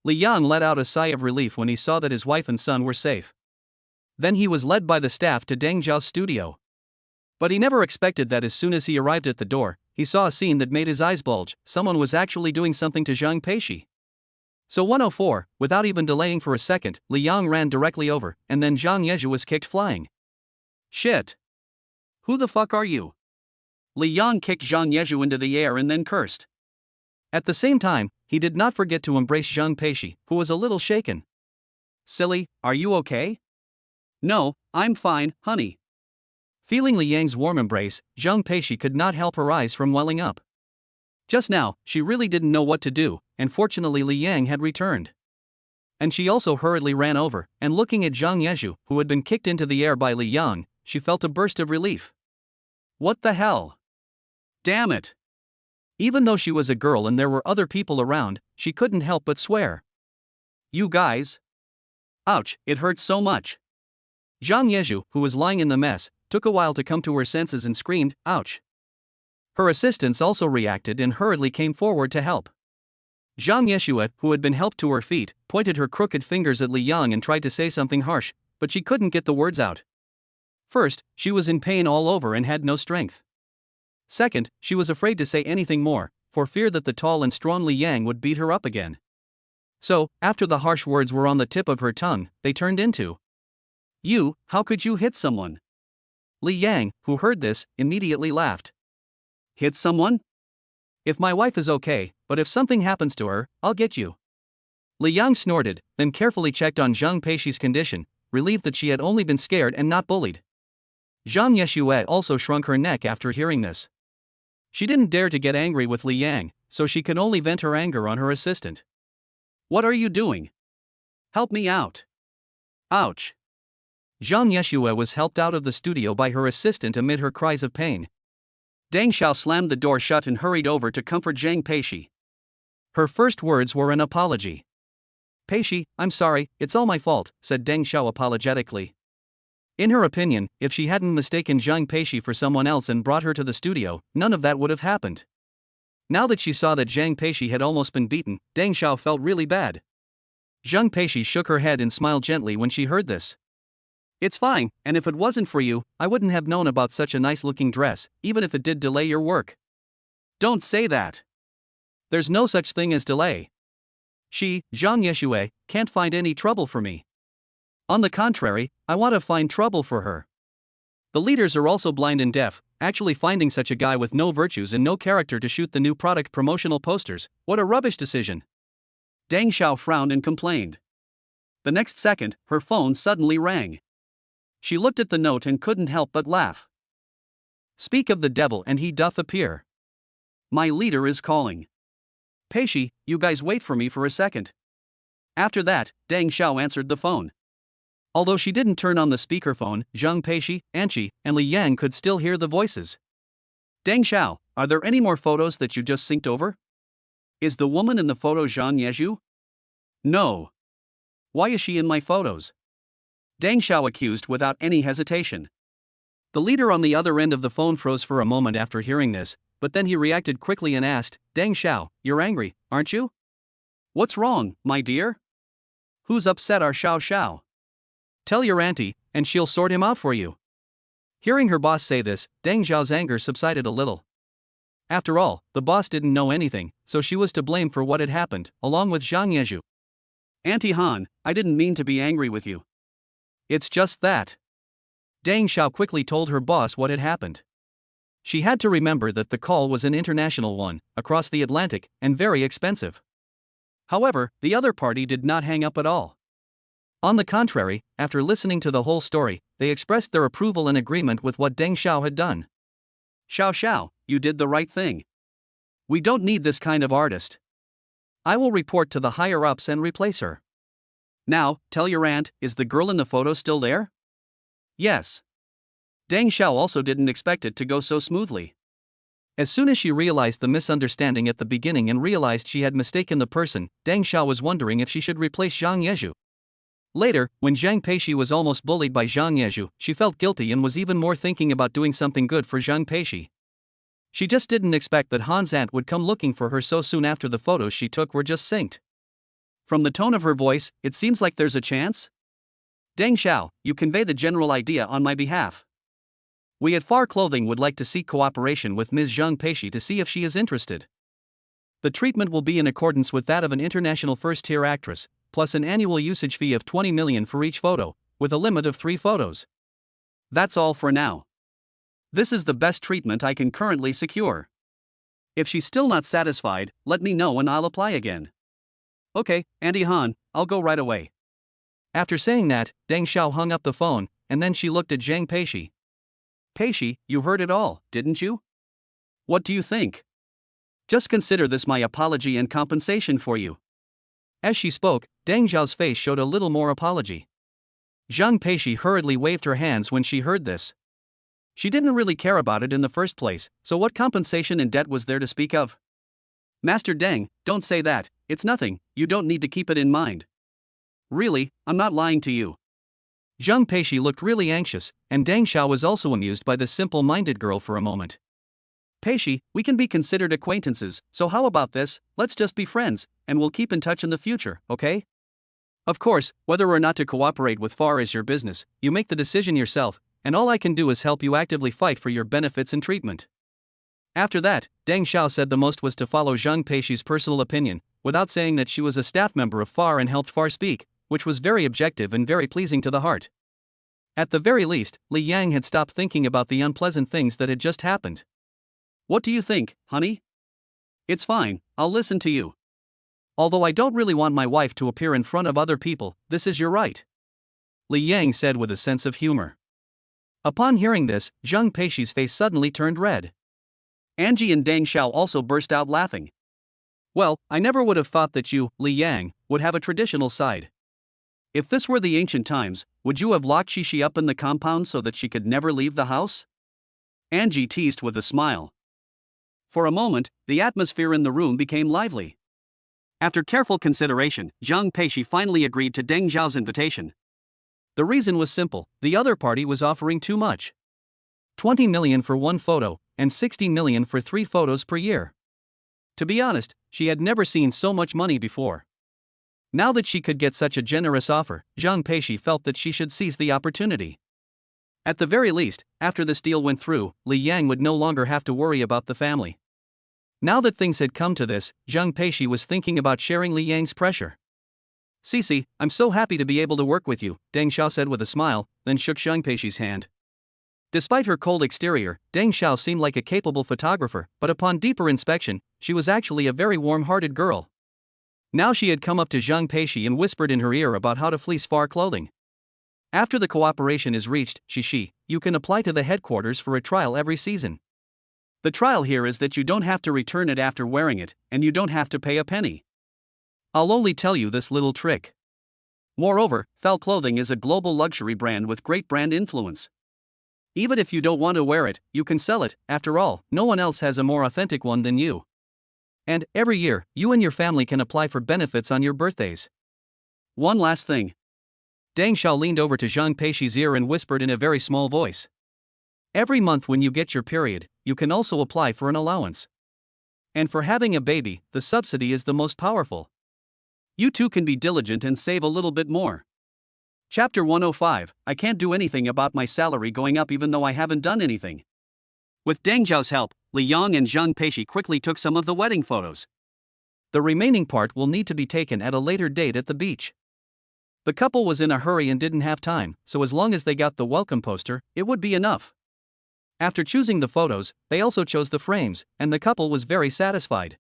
Li Yang let out a sigh of relief when he saw that his wife and son were safe. Then he was led by the staff to Deng Xiao's studio. But he never expected that as soon as he arrived at the door, he saw a scene that made his eyes bulge. Someone was actually doing something to Zhang Peishi. So 104, without even delaying for a second, Li Yang ran directly over, and then Zhang Yezhu was kicked flying. Shit. Who the fuck are you? Li Yang kicked Zhang Yezhu into the air and then cursed. At the same time, he did not forget to embrace Zhang Peishi, who was a little shaken. Silly, are you okay? No, I'm fine, honey. Feeling Li Yang's warm embrace, Zhang Peishi could not help her eyes from welling up. Just now, she really didn't know what to do, and fortunately Li Yang had returned. And she also hurriedly ran over, and looking at Zhang Yezhu, who had been kicked into the air by Li Yang, she felt a burst of relief. What the hell? Damn it! Even though she was a girl and there were other people around, she couldn't help but swear. You guys? Ouch, it hurts so much. Zhang Yezhu, who was lying in the mess, took a while to come to her senses and screamed, ouch. Her assistants also reacted and hurriedly came forward to help. Zhang Yeshue, who had been helped to her feet, pointed her crooked fingers at Li Yang and tried to say something harsh, but she couldn't get the words out. First, she was in pain all over and had no strength. Second, she was afraid to say anything more, for fear that the tall and strong Li Yang would beat her up again. So, after the harsh words were on the tip of her tongue, they turned into, "You, how could you hit someone?" Li Yang, who heard this, immediately laughed. Hit someone? If my wife is okay, but if something happens to her, I'll get you. Li Yang snorted, then carefully checked on Zhang Peishi's condition, relieved that she had only been scared and not bullied. Zhang Yeshue also shrunk her neck after hearing this. She didn't dare to get angry with Li Yang, so she could only vent her anger on her assistant. What are you doing? Help me out. Ouch. Zhang Yeshue was helped out of the studio by her assistant amid her cries of pain. Deng Xiao slammed the door shut and hurried over to comfort Zhang Peishi. Her first words were an apology. Peishi, I'm sorry, it's all my fault, said Deng Xiao apologetically. In her opinion, if she hadn't mistaken Zhang Peishi for someone else and brought her to the studio, none of that would have happened. Now that she saw that Zhang Peishi had almost been beaten, Deng Xiao felt really bad. Zhang Peishi shook her head and smiled gently when she heard this. It's fine, and if it wasn't for you, I wouldn't have known about such a nice-looking dress, even if it did delay your work. Don't say that. There's no such thing as delay. She, Zhang Yeshue, can't find any trouble for me. On the contrary, I want to find trouble for her. The leaders are also blind and deaf, actually finding such a guy with no virtues and no character to shoot the new product promotional posters, what a rubbish decision. Deng Xiao frowned and complained. The next second, her phone suddenly rang. She looked at the note and couldn't help but laugh. Speak of the devil and he doth appear. My leader is calling. Peishi, you guys wait for me for a second. After that, Deng Xiao answered the phone. Although she didn't turn on the speakerphone, Zhang Peishi, Anqi, and Li Yang could still hear the voices. Deng Xiao, are there any more photos that you just synced over? Is the woman in the photo Zhang Yezhu? No. Why is she in my photos? Deng Xiao accused without any hesitation. The leader on the other end of the phone froze for a moment after hearing this, but then he reacted quickly and asked, Deng Xiao, you're angry, aren't you? What's wrong, my dear? Who's upset our Xiao Xiao? Tell your auntie, and she'll sort him out for you. Hearing her boss say this, Deng Xiao's anger subsided a little. After all, the boss didn't know anything, so she was to blame for what had happened, along with Zhang Yezhu. Auntie Han, I didn't mean to be angry with you. It's just that. Deng Xiao quickly told her boss what had happened. She had to remember that the call was an international one, across the Atlantic, and very expensive. However, the other party did not hang up at all. On the contrary, after listening to the whole story, they expressed their approval and agreement with what Deng Xiao had done. Xiao Xiao, you did the right thing. We don't need this kind of artist. I will report to the higher-ups and replace her. Now, tell your aunt, is the girl in the photo still there? Yes. Deng Xiao also didn't expect it to go so smoothly. As soon as she realized the misunderstanding at the beginning and realized she had mistaken the person, Deng Xiao was wondering if she should replace Zhang Yezhu. Later, when Zhang Peishi was almost bullied by Zhang Yezhu, she felt guilty and was even more thinking about doing something good for Zhang Peishi. She just didn't expect that Han's aunt would come looking for her so soon after the photos she took were just synced. From the tone of her voice, it seems like there's a chance? Deng Xiao, you convey the general idea on my behalf. We at Far Clothing would like to seek cooperation with Ms. Zhang Peishi to see if she is interested. The treatment will be in accordance with that of an international first-tier actress, plus an annual usage fee of 20 million for each photo, with a limit of 3 photos. That's all for now. This is the best treatment I can currently secure. If she's still not satisfied, let me know and I'll apply again. Okay, Auntie Han, I'll go right away. After saying that, Deng Xiao hung up the phone, and then she looked at Zhang Peishi. Peishi, you heard it all, didn't you? What do you think? Just consider this my apology and compensation for you. As she spoke, Deng Xiao's face showed a little more apology. Zhang Peishi hurriedly waved her hands when she heard this. She didn't really care about it in the first place, so what compensation and debt was there to speak of? Master Deng, don't say that, it's nothing, you don't need to keep it in mind. Really, I'm not lying to you. Zhang Peishi looked really anxious, and Deng Xiao was also amused by this simple-minded girl for a moment. Peishi, we can be considered acquaintances, so how about this, let's just be friends, and we'll keep in touch in the future, okay? Of course, whether or not to cooperate with Far is your business, you make the decision yourself, and all I can do is help you actively fight for your benefits and treatment. After that, Deng Xiao said the most was to follow Zhang Peishi's personal opinion, without saying that she was a staff member of Far and helped Far speak, which was very objective and very pleasing to the heart. At the very least, Li Yang had stopped thinking about the unpleasant things that had just happened. What do you think, honey? It's fine, I'll listen to you. Although I don't really want my wife to appear in front of other people, this is your right. Li Yang said with a sense of humor. Upon hearing this, Zhang Peishi's face suddenly turned red. Angie and Deng Xiao also burst out laughing. Well, I never would have thought that you, Li Yang, would have a traditional side. If this were the ancient times, would you have locked Shishi up in the compound so that she could never leave the house? Angie teased with a smile. For a moment, the atmosphere in the room became lively. After careful consideration, Zhang Peishi finally agreed to Deng Xiao's invitation. The reason was simple, the other party was offering too much. 20 million for one photo, and 60 million for 3 photos per year. To be honest, she had never seen so much money before. Now that she could get such a generous offer, Zhang Peishi felt that she should seize the opportunity. At the very least, after this deal went through, Li Yang would no longer have to worry about the family. Now that things had come to this, Zhang Peishi was thinking about sharing Li Yang's pressure. "Cici, I'm so happy to be able to work with you," Deng Xiao said with a smile, then shook Zhang Peishi's hand. Despite her cold exterior, Deng Xiao seemed like a capable photographer, but upon deeper inspection, she was actually a very warm-hearted girl. Now she had come up to Zhang Peishi and whispered in her ear about how to fleece far clothing. "After the cooperation is reached, you can apply to the headquarters for a trial every season. The trial here is that you don't have to return it after wearing it, and you don't have to pay a penny. I'll only tell you this little trick. Moreover, Fel Clothing is a global luxury brand with great brand influence. Even if you don't want to wear it, you can sell it. After all, no one else has a more authentic one than you. And, every year, you and your family can apply for benefits on your birthdays. One last thing." Deng Xiao leaned over to Zhang Peishi's ear and whispered in a very small voice. "Every month when you get your period, you can also apply for an allowance. And for having a baby, the subsidy is the most powerful. You too can be diligent and save a little bit more." Chapter 105, I can't do anything about my salary going up even though I haven't done anything. With Deng Xiao's help, Li Yang and Zhang Peishi quickly took some of the wedding photos. The remaining part will need to be taken at a later date at the beach. The couple was in a hurry and didn't have time, so as long as they got the welcome poster, it would be enough. After choosing the photos, they also chose the frames, and the couple was very satisfied.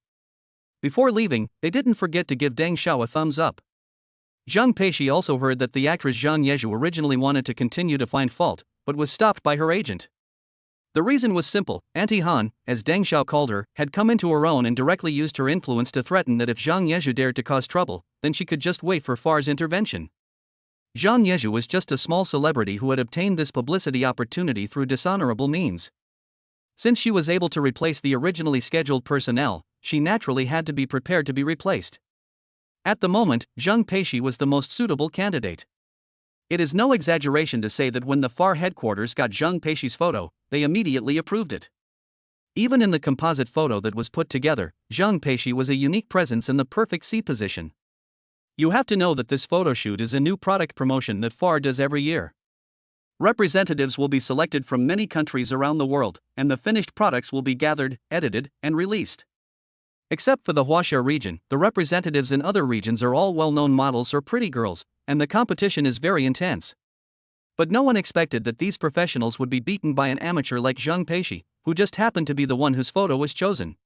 Before leaving, they didn't forget to give Deng Xiao a thumbs up. Zhang Peishi also heard that the actress Zhang Yezhu originally wanted to continue to find fault, but was stopped by her agent. The reason was simple: Auntie Han, as Deng Xiao called her, had come into her own and directly used her influence to threaten that if Zhang Yezhu dared to cause trouble, then she could just wait for Far's intervention. Zhang Yezhu was just a small celebrity who had obtained this publicity opportunity through dishonorable means. Since she was able to replace the originally scheduled personnel, she naturally had to be prepared to be replaced. At the moment, Zhang Peishi was the most suitable candidate. It is no exaggeration to say that when the Far headquarters got Zhang Peishi's photo, they immediately approved it. Even in the composite photo that was put together, Zhang Peishi was a unique presence in the perfect C position. You have to know that this photo shoot is a new product promotion that Far does every year. Representatives will be selected from many countries around the world, and the finished products will be gathered, edited, and released. Except for the Huaxia region, the representatives in other regions are all well-known models or pretty girls, and the competition is very intense. But no one expected that these professionals would be beaten by an amateur like Zhang Peishi, who just happened to be the one whose photo was chosen.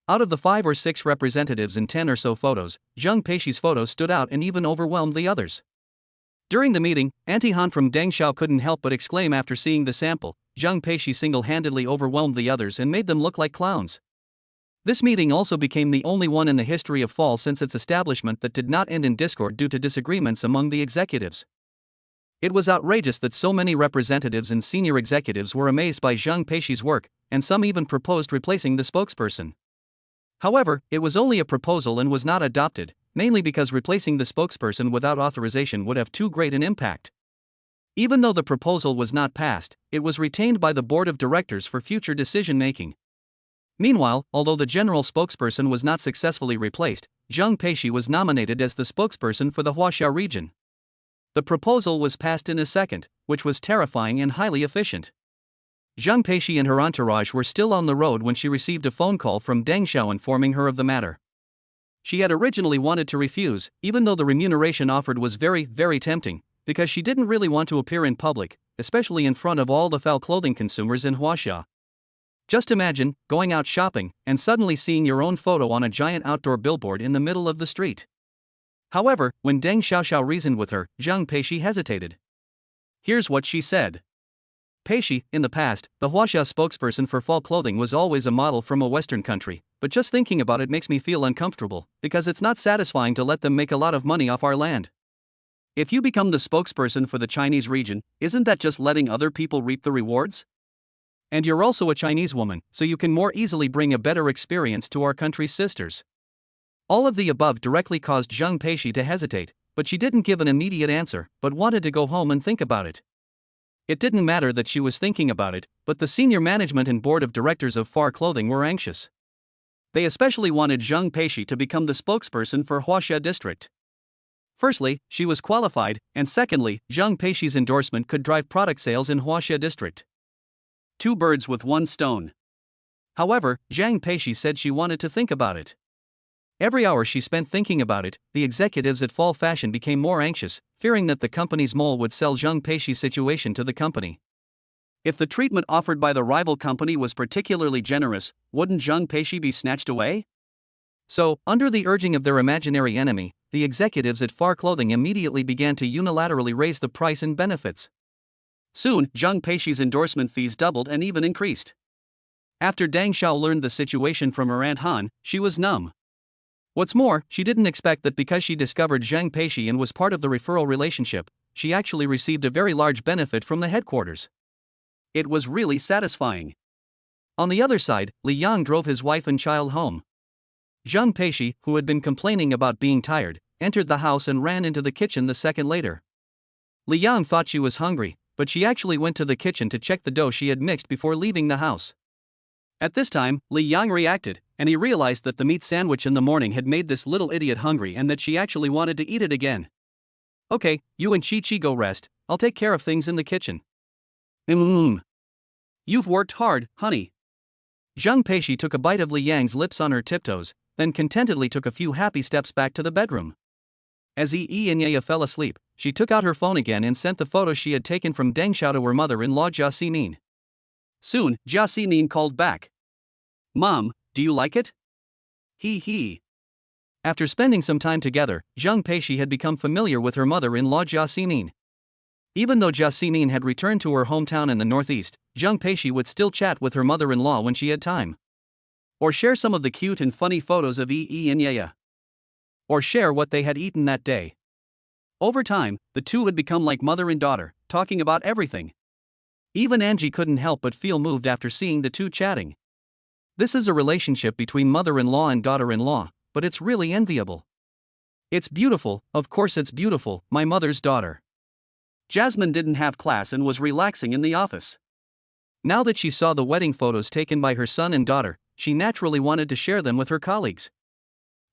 Out of the 5 or 6 representatives in 10 or so photos, Zhang Peishi's photo stood out and even overwhelmed the others. During the meeting, Auntie Han from Deng Xiao couldn't help but exclaim after seeing the sample: Zhang Peishi single-handedly overwhelmed the others and made them look like clowns. This meeting also became the only one in the history of Fall since its establishment that did not end in discord due to disagreements among the executives. It was outrageous that so many representatives and senior executives were amazed by Zhang Peishi's work, and some even proposed replacing the spokesperson. However, it was only a proposal and was not adopted, mainly because replacing the spokesperson without authorization would have too great an impact. Even though the proposal was not passed, it was retained by the board of directors for future decision-making. Meanwhile, although the general spokesperson was not successfully replaced, Zhang Peishi was nominated as the spokesperson for the Huaxia region. The proposal was passed in a second, which was terrifying and highly efficient. Zhang Peishi and her entourage were still on the road when she received a phone call from Deng Xiao informing her of the matter. She had originally wanted to refuse, even though the remuneration offered was very, very tempting, because she didn't really want to appear in public, especially in front of all the Fel clothing consumers in Huaxia. Just imagine going out shopping and suddenly seeing your own photo on a giant outdoor billboard in the middle of the street. However, when Deng Xiaoxiao reasoned with her, Zhang Peishi hesitated. Here's what she said. Peishi, in the past, the Huaxia spokesperson for fall clothing was always a model from a Western country, but just thinking about it makes me feel uncomfortable, because it's not satisfying to let them make a lot of money off our land. If you become the spokesperson for the Chinese region, isn't that just letting other people reap the rewards? And you're also a Chinese woman, so you can more easily bring a better experience to our country's sisters. All of the above directly caused Zhang Peishi to hesitate, but she didn't give an immediate answer, but wanted to go home and think about it. It didn't matter that she was thinking about it, but the senior management and board of directors of Far Clothing were anxious. They especially wanted Zhang Peishi to become the spokesperson for Huaxia district. Firstly, she was qualified, and secondly, Zhang Peishi's endorsement could drive product sales in Huaxia district. Two birds with one stone. However, Zhang Peishi said she wanted to think about it. Every hour she spent thinking about it, the executives at Fall Fashion became more anxious, fearing that the company's mole would sell Zhang Peishi's situation to the company. If the treatment offered by the rival company was particularly generous, wouldn't Zhang Peishi be snatched away? So, under the urging of their imaginary enemy, the executives at Far Clothing immediately began to unilaterally raise the price and benefits. Soon, Zhang Peishi's endorsement fees doubled and even increased. After Dang Xiao learned the situation from her Aunt Han, she was numb. What's more, she didn't expect that because she discovered Zhang Peishi and was part of the referral relationship, she actually received a very large benefit from the headquarters. It was really satisfying. On the other side, Li Yang drove his wife and child home. Zhang Peishi, who had been complaining about being tired, entered the house and ran into the kitchen the second later. Li Yang thought she was hungry, but she actually went to the kitchen to check the dough she had mixed before leaving the house. At this time, Li Yang reacted, and he realized that the meat sandwich in the morning had made this little idiot hungry and that she actually wanted to eat it again. Okay, you and Chi go rest, I'll take care of things in the kitchen. You've worked hard, honey. Zhang Peishi took a bite of Li Yang's lips on her tiptoes, then contentedly took a few happy steps back to the bedroom. As Yi and Yaya fell asleep, she took out her phone again and sent the photos she had taken from Deng Xiao to her mother-in-law Jia Ximin. Soon, Jia Ximin called back. Mom, do you like it? He. After spending some time together, Zhang Peishi had become familiar with her mother-in-law Jia Ximin. Even though Jia Ximin had returned to her hometown in the northeast, Zhang Peishi would still chat with her mother-in-law when she had time. Or share some of the cute and funny photos of Yi and Yaya. Or share what they had eaten that day. Over time, the two had become like mother and daughter, talking about everything. Even Angie couldn't help but feel moved after seeing the two chatting. This is a relationship between mother-in-law and daughter-in-law, but it's really enviable. It's beautiful, of course it's beautiful, my mother's daughter. Jasmine didn't have class and was relaxing in the office. Now that she saw the wedding photos taken by her son and daughter, she naturally wanted to share them with her colleagues.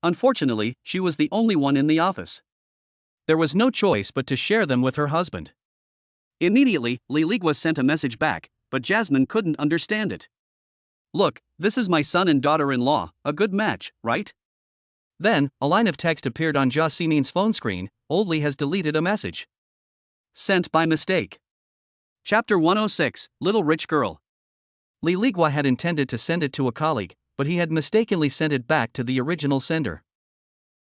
Unfortunately, she was the only one in the office. There was no choice but to share them with her husband. Immediately, Li Ligua sent a message back, but Jasmine couldn't understand it. Look, this is my son and daughter-in-law, a good match, right? Then, a line of text appeared on Jia Ximin's phone screen. Old Li has deleted a message. Sent by mistake. Chapter 106, Little Rich Girl. Li Ligua had intended to send it to a colleague, but he had mistakenly sent it back to the original sender.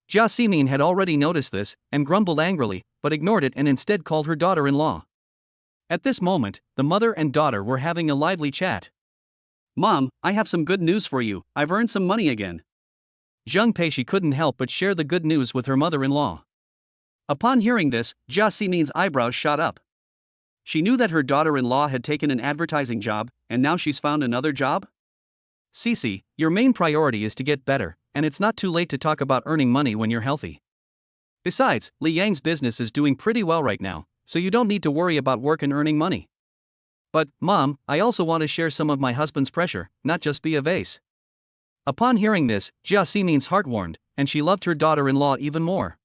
Jia Ximin had already noticed this, and grumbled angrily, but ignored it and instead called her daughter-in-law. At this moment, the mother and daughter were having a lively chat. Mom, I have some good news for you, I've earned some money again. Zhang Peishi couldn't help but share the good news with her mother-in-law. Upon hearing this, Jia Ximin's eyebrows shot up. She knew that her daughter-in-law had taken an advertising job, and now she's found another job? Cici, your main priority is to get better, and it's not too late to talk about earning money when you're healthy. Besides, Li Yang's business is doing pretty well right now, so you don't need to worry about work and earning money. But, Mom, I also want to share some of my husband's pressure, not just be a vase. Upon hearing this, Jia Ximin's heart warmed, and she loved her daughter-in-law even more.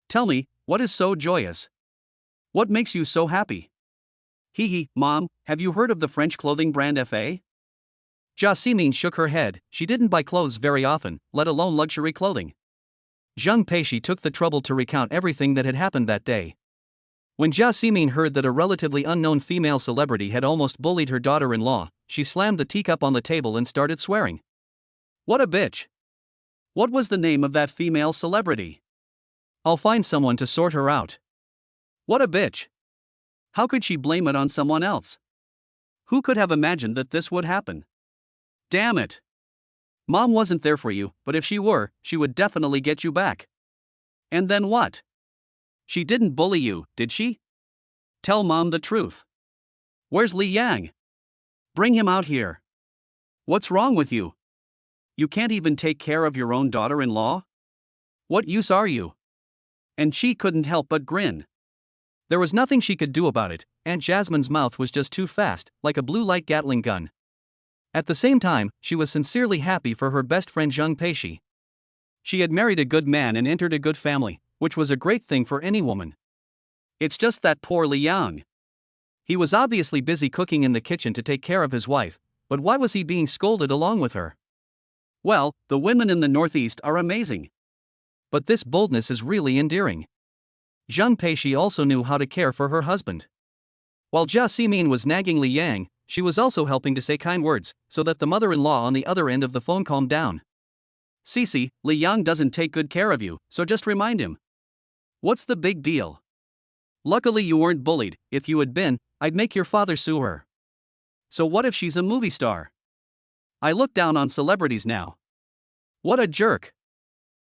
Tell me, what is so joyous? What makes you so happy? Mom, have you heard of the French clothing brand FA? Jia Ximin shook her head. She didn't buy clothes very often, let alone luxury clothing. Zhang Peishi took the trouble to recount everything that had happened that day. When Jia Ximin heard that a relatively unknown female celebrity had almost bullied her daughter-in-law, she slammed the teacup on the table and started swearing. What a bitch! What was the name of that female celebrity? I'll find someone to sort her out. What a bitch! How could she blame it on someone else? Who could have imagined that this would happen? Damn it! Mom wasn't there for you, but if she were, she would definitely get you back. And then what? She didn't bully you, did she? Tell Mom the truth. Where's Li Yang? Bring him out here. What's wrong with you? You can't even take care of your own daughter-in-law? What use are you? And she couldn't help but grin. There was nothing she could do about it. Aunt Jasmine's mouth was just too fast, like a blue light Gatling gun. At the same time, she was sincerely happy for her best friend Zhang Peishi. She had married a good man and entered a good family, which was a great thing for any woman. It's just that poor Li Yang. He was obviously busy cooking in the kitchen to take care of his wife, but why was he being scolded along with her? Well, the women in the Northeast are amazing. But this boldness is really endearing. Zhang Peishi also knew how to care for her husband. While Jia Ximin was nagging Li Yang, she was also helping to say kind words, so that the mother-in-law on the other end of the phone calmed down. Cece, Li Yang doesn't take good care of you, so just remind him. What's the big deal? Luckily you weren't bullied. If you had been, I'd make your father sue her. So what if she's a movie star? I look down on celebrities now. What a jerk.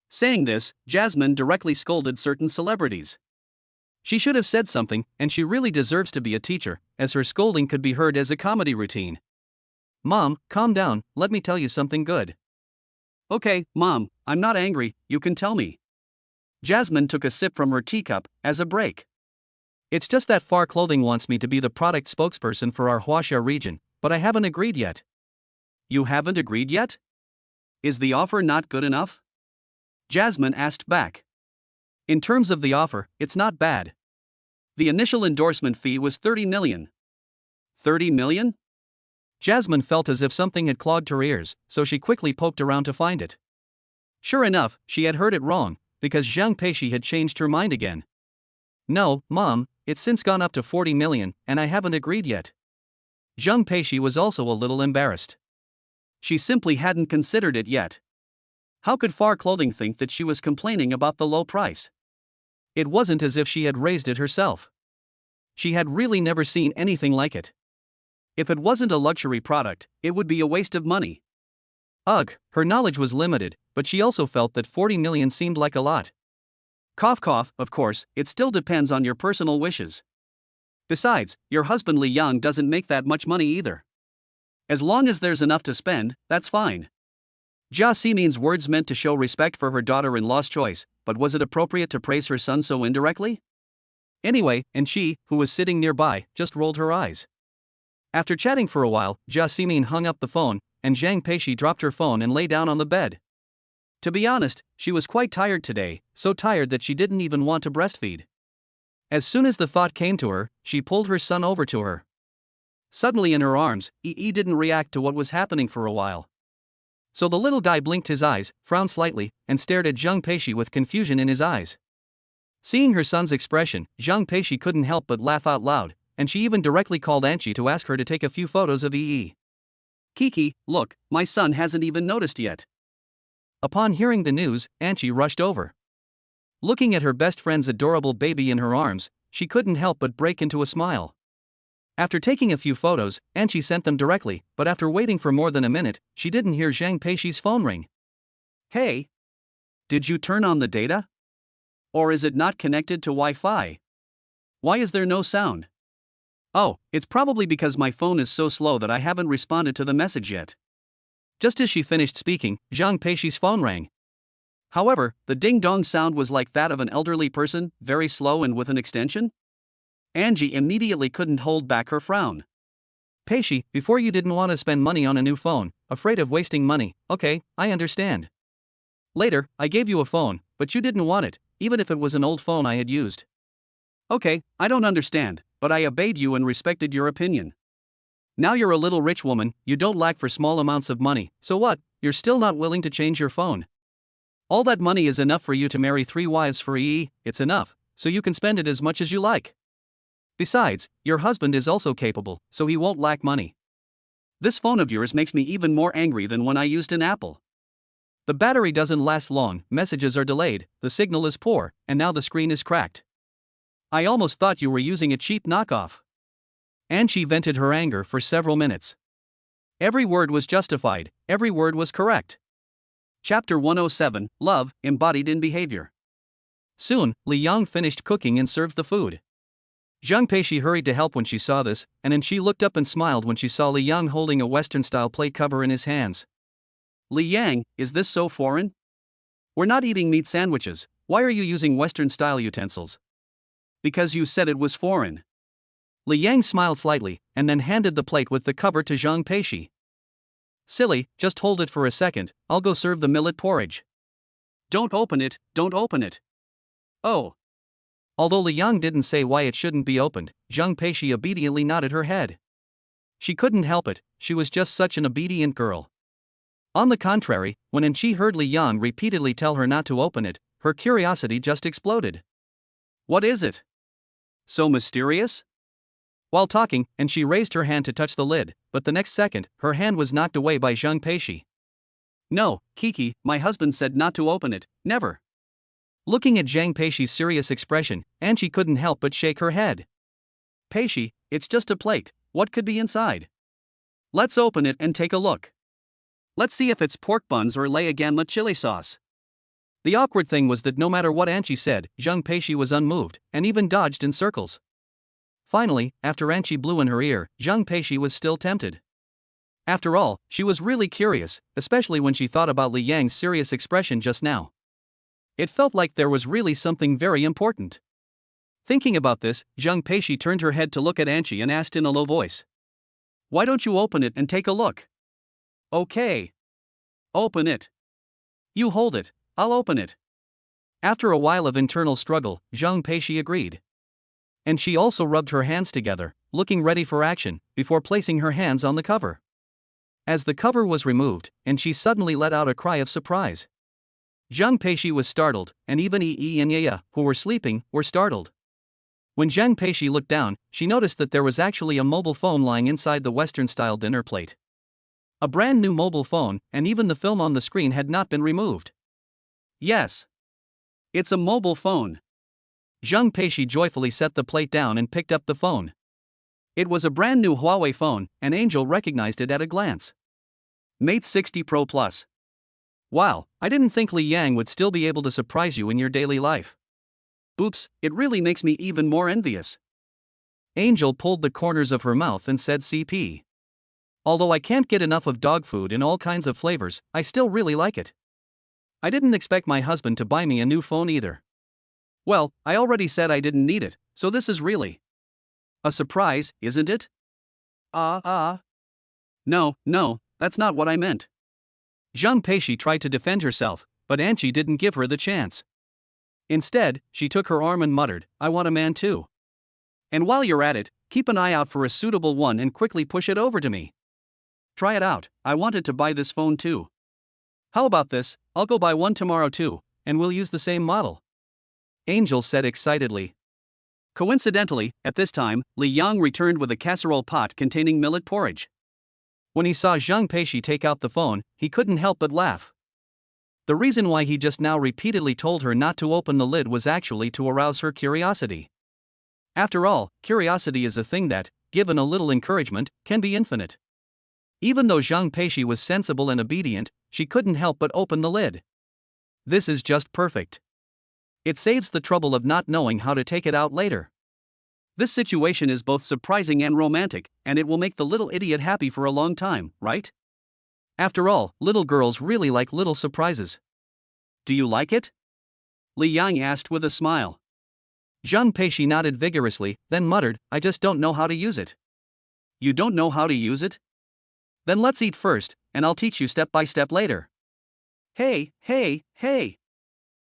Saying this, Jasmine directly scolded certain celebrities. She should have said something, and she really deserves to be a teacher, as her scolding could be heard as a comedy routine. Mom, calm down, let me tell you something good. Okay, Mom, I'm not angry, you can tell me. Jasmine took a sip from her teacup, as a break. It's just that Far Clothing wants me to be the product spokesperson for our Huaxia region, but I haven't agreed yet. You haven't agreed yet? Is the offer not good enough? Jasmine asked back. In terms of the offer, it's not bad. The initial endorsement fee was 30 million. 30 million? Jasmine felt as if something had clogged her ears, so she quickly poked around to find it. Sure enough, she had heard it wrong, because Zhang Peishi had changed her mind again. No, Mom, it's since gone up to 40 million, and I haven't agreed yet. Zhang Peishi was also a little embarrassed. She simply hadn't considered it yet. How could Far Clothing think that she was complaining about the low price? It wasn't as if she had raised it herself. She had really never seen anything like it. If it wasn't a luxury product, it would be a waste of money. Ugh, her knowledge was limited, but she also felt that 40 million seemed like a lot. Cough cough, of course, it still depends on your personal wishes. Besides, your husband Li Yang doesn't make that much money either. As long as there's enough to spend, that's fine. Jia Ximin's words meant to show respect for her daughter-in-law's choice, but was it appropriate to praise her son so indirectly? Anyway, and she, who was sitting nearby, just rolled her eyes. After chatting for a while, Jia Ximin hung up the phone, and Zhang Peishi dropped her phone and lay down on the bed. To be honest, she was quite tired today, so tired that she didn't even want to breastfeed. As soon as the thought came to her, she pulled her son over to her. Suddenly in her arms, Yi didn't react to what was happening for a while. So the little guy blinked his eyes, frowned slightly, and stared at Zhang Peishi with confusion in his eyes. Seeing her son's expression, Zhang Peishi couldn't help but laugh out loud, and she even directly called Anchi to ask her to take a few photos of Yi. Kiki, look, my son hasn't even noticed yet. Upon hearing the news, Anchi rushed over. Looking at her best friend's adorable baby in her arms, she couldn't help but break into a smile. After taking a few photos, Anchi sent them directly, but after waiting for more than a minute, she didn't hear Zhang Peishi's phone ring. Hey! Did you turn on the data? Or is it not connected to Wi-Fi? Why is there no sound? Oh, it's probably because my phone is so slow that I haven't responded to the message yet. Just as she finished speaking, Zhang Peishi's phone rang. However, the ding-dong sound was like that of an elderly person, very slow and with an extension. Angie immediately couldn't hold back her frown. Peishi, before you didn't want to spend money on a new phone, afraid of wasting money, okay, I understand. Later, I gave you a phone, but you didn't want it, even if it was an old phone I had used. Okay, I don't understand, but I obeyed you and respected your opinion. Now you're a little rich woman, you don't lack for small amounts of money, so what, you're still not willing to change your phone? All that money is enough for you to marry 3 wives for EE, it's enough, so you can spend it as much as you like. Besides, your husband is also capable, so he won't lack money. This phone of yours makes me even more angry than when I used an Apple. The battery doesn't last long, messages are delayed, the signal is poor, and now the screen is cracked. I almost thought you were using a cheap knockoff. And she vented her anger for several minutes. Every word was justified, every word was correct. Chapter 107, Love, Embodied in Behavior. Soon, Li Yang finished cooking and served the food. Zhang Peishi hurried to help when she saw this, and then she looked up and smiled when she saw Li Yang holding a Western-style plate cover in his hands. Li Yang, is this so foreign? We're not eating meat sandwiches, why are you using Western-style utensils? Because you said it was foreign. Li Yang smiled slightly, and then handed the plate with the cover to Zhang Peishi. Silly, just hold it for a second, I'll go serve the millet porridge. Don't open it, don't open it. Oh. Although Li Yang didn't say why it shouldn't be opened, Zhang Peishi obediently nodded her head. She couldn't help it, she was just such an obedient girl. On the contrary, when she heard Li Yang repeatedly tell her not to open it, her curiosity just exploded. What is it? So mysterious? While talking, she raised her hand to touch the lid, but the next second, her hand was knocked away by Zhang Peishi. No, Kiki, my husband said not to open it, never. Looking at Zhang Peishi's serious expression, Angie couldn't help but shake her head. Peishi, it's just a plate, what could be inside? Let's open it and take a look. Let's see if it's pork buns or lay again chili sauce. The awkward thing was that no matter what Angie said, Zhang Peishi was unmoved, and even dodged in circles. Finally, after Angie blew in her ear, Zhang Peishi was still tempted. After all, she was really curious, especially when she thought about Li Yang's serious expression just now. It felt like there was really something very important. Thinking about this, Zhang Peishi turned her head to look at Angie and asked in a low voice. Why don't you open it and take a look? Okay. Open it. You hold it, I'll open it. After a while of internal struggle, Zhang Peishi agreed. And she also rubbed her hands together, looking ready for action, before placing her hands on the cover. As the cover was removed, she suddenly let out a cry of surprise. Zhang Peishi was startled, and even Yi and Yaya, who were sleeping, were startled. When Zhang Peishi looked down, she noticed that there was actually a mobile phone lying inside the Western-style dinner plate. A brand new mobile phone, and even the film on the screen had not been removed. Yes. It's a mobile phone. Zhang Peishi joyfully set the plate down and picked up the phone. It was a brand new Huawei phone, and Angel recognized it at a glance. Mate 60 Pro Plus. Wow, I didn't think Li Yang would still be able to surprise you in your daily life. Oops, it really makes me even more envious. Angel pulled the corners of her mouth and said CP. Although I can't get enough of dog food in all kinds of flavors, I still really like it. I didn't expect my husband to buy me a new phone either. Well, I already said I didn't need it, so this is really a surprise, isn't it? No, that's not what I meant. Zhang Peishi tried to defend herself, but Angie didn't give her the chance. Instead, she took her arm and muttered, I want a man too. And while you're at it, keep an eye out for a suitable one and quickly push it over to me. Try it out, I wanted to buy this phone too. How about this, I'll go buy one tomorrow too, and we'll use the same model. Angel said excitedly. Coincidentally, at this time, Li Yang returned with a casserole pot containing millet porridge. When he saw Zhang Peishi take out the phone, he couldn't help but laugh. The reason why he just now repeatedly told her not to open the lid was actually to arouse her curiosity. After all, curiosity is a thing that, given a little encouragement, can be infinite. Even though Zhang Peishi was sensible and obedient, she couldn't help but open the lid. This is just perfect. It saves the trouble of not knowing how to take it out later. This situation is both surprising and romantic, and it will make the little idiot happy for a long time, right? After all, little girls really like little surprises. Do you like it? Li Yang asked with a smile. Zhang Peishi nodded vigorously, then muttered, I just don't know how to use it. You don't know how to use it? Then let's eat first, and I'll teach you step by step later. Hey!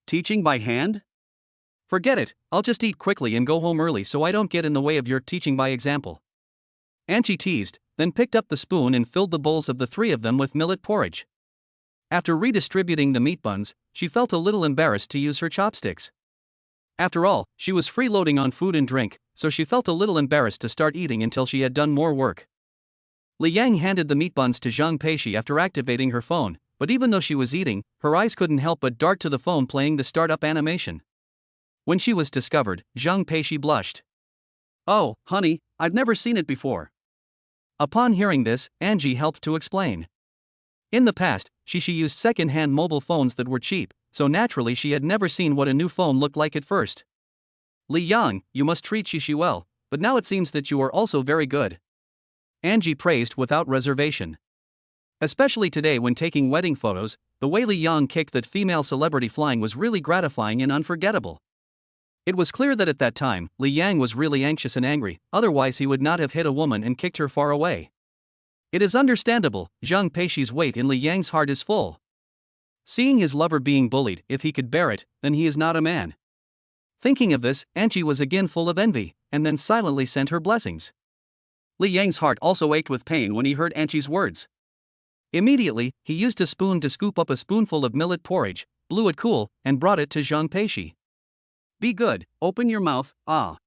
Teaching by hand? Forget it, I'll just eat quickly and go home early so I don't get in the way of your teaching by example. Angie teased, then picked up the spoon and filled the bowls of the three of them with millet porridge. After redistributing the meat buns, she felt a little embarrassed to use her chopsticks. After all, she was freeloading on food and drink, so she felt a little embarrassed to start eating until she had done more work. Li Yang handed the meat buns to Zhang Peishi after activating her phone, but even though she was eating, her eyes couldn't help but dart to the phone playing the startup animation. When she was discovered, Zhang Peishi blushed. Oh, honey, I've never seen it before. Upon hearing this, Angie helped to explain. In the past, she used second-hand mobile phones that were cheap, so naturally she had never seen what a new phone looked like at first. Li Yang, you must treat Shishi well, but now it seems that you are also very good. Angie praised without reservation. Especially today when taking wedding photos, the way Li Yang kicked that female celebrity flying was really gratifying and unforgettable. It was clear that at that time, Li Yang was really anxious and angry, otherwise he would not have hit a woman and kicked her far away. It is understandable, Zhang Peishi's weight in Li Yang's heart is full. Seeing his lover being bullied, if he could bear it, then he is not a man. Thinking of this, Angie was again full of envy, and then silently sent her blessings. Li Yang's heart also ached with pain when he heard Anqi's words. Immediately, he used a spoon to scoop up a spoonful of millet porridge, blew it cool, and brought it to Zhang Peishi. Be good, open your mouth, ah.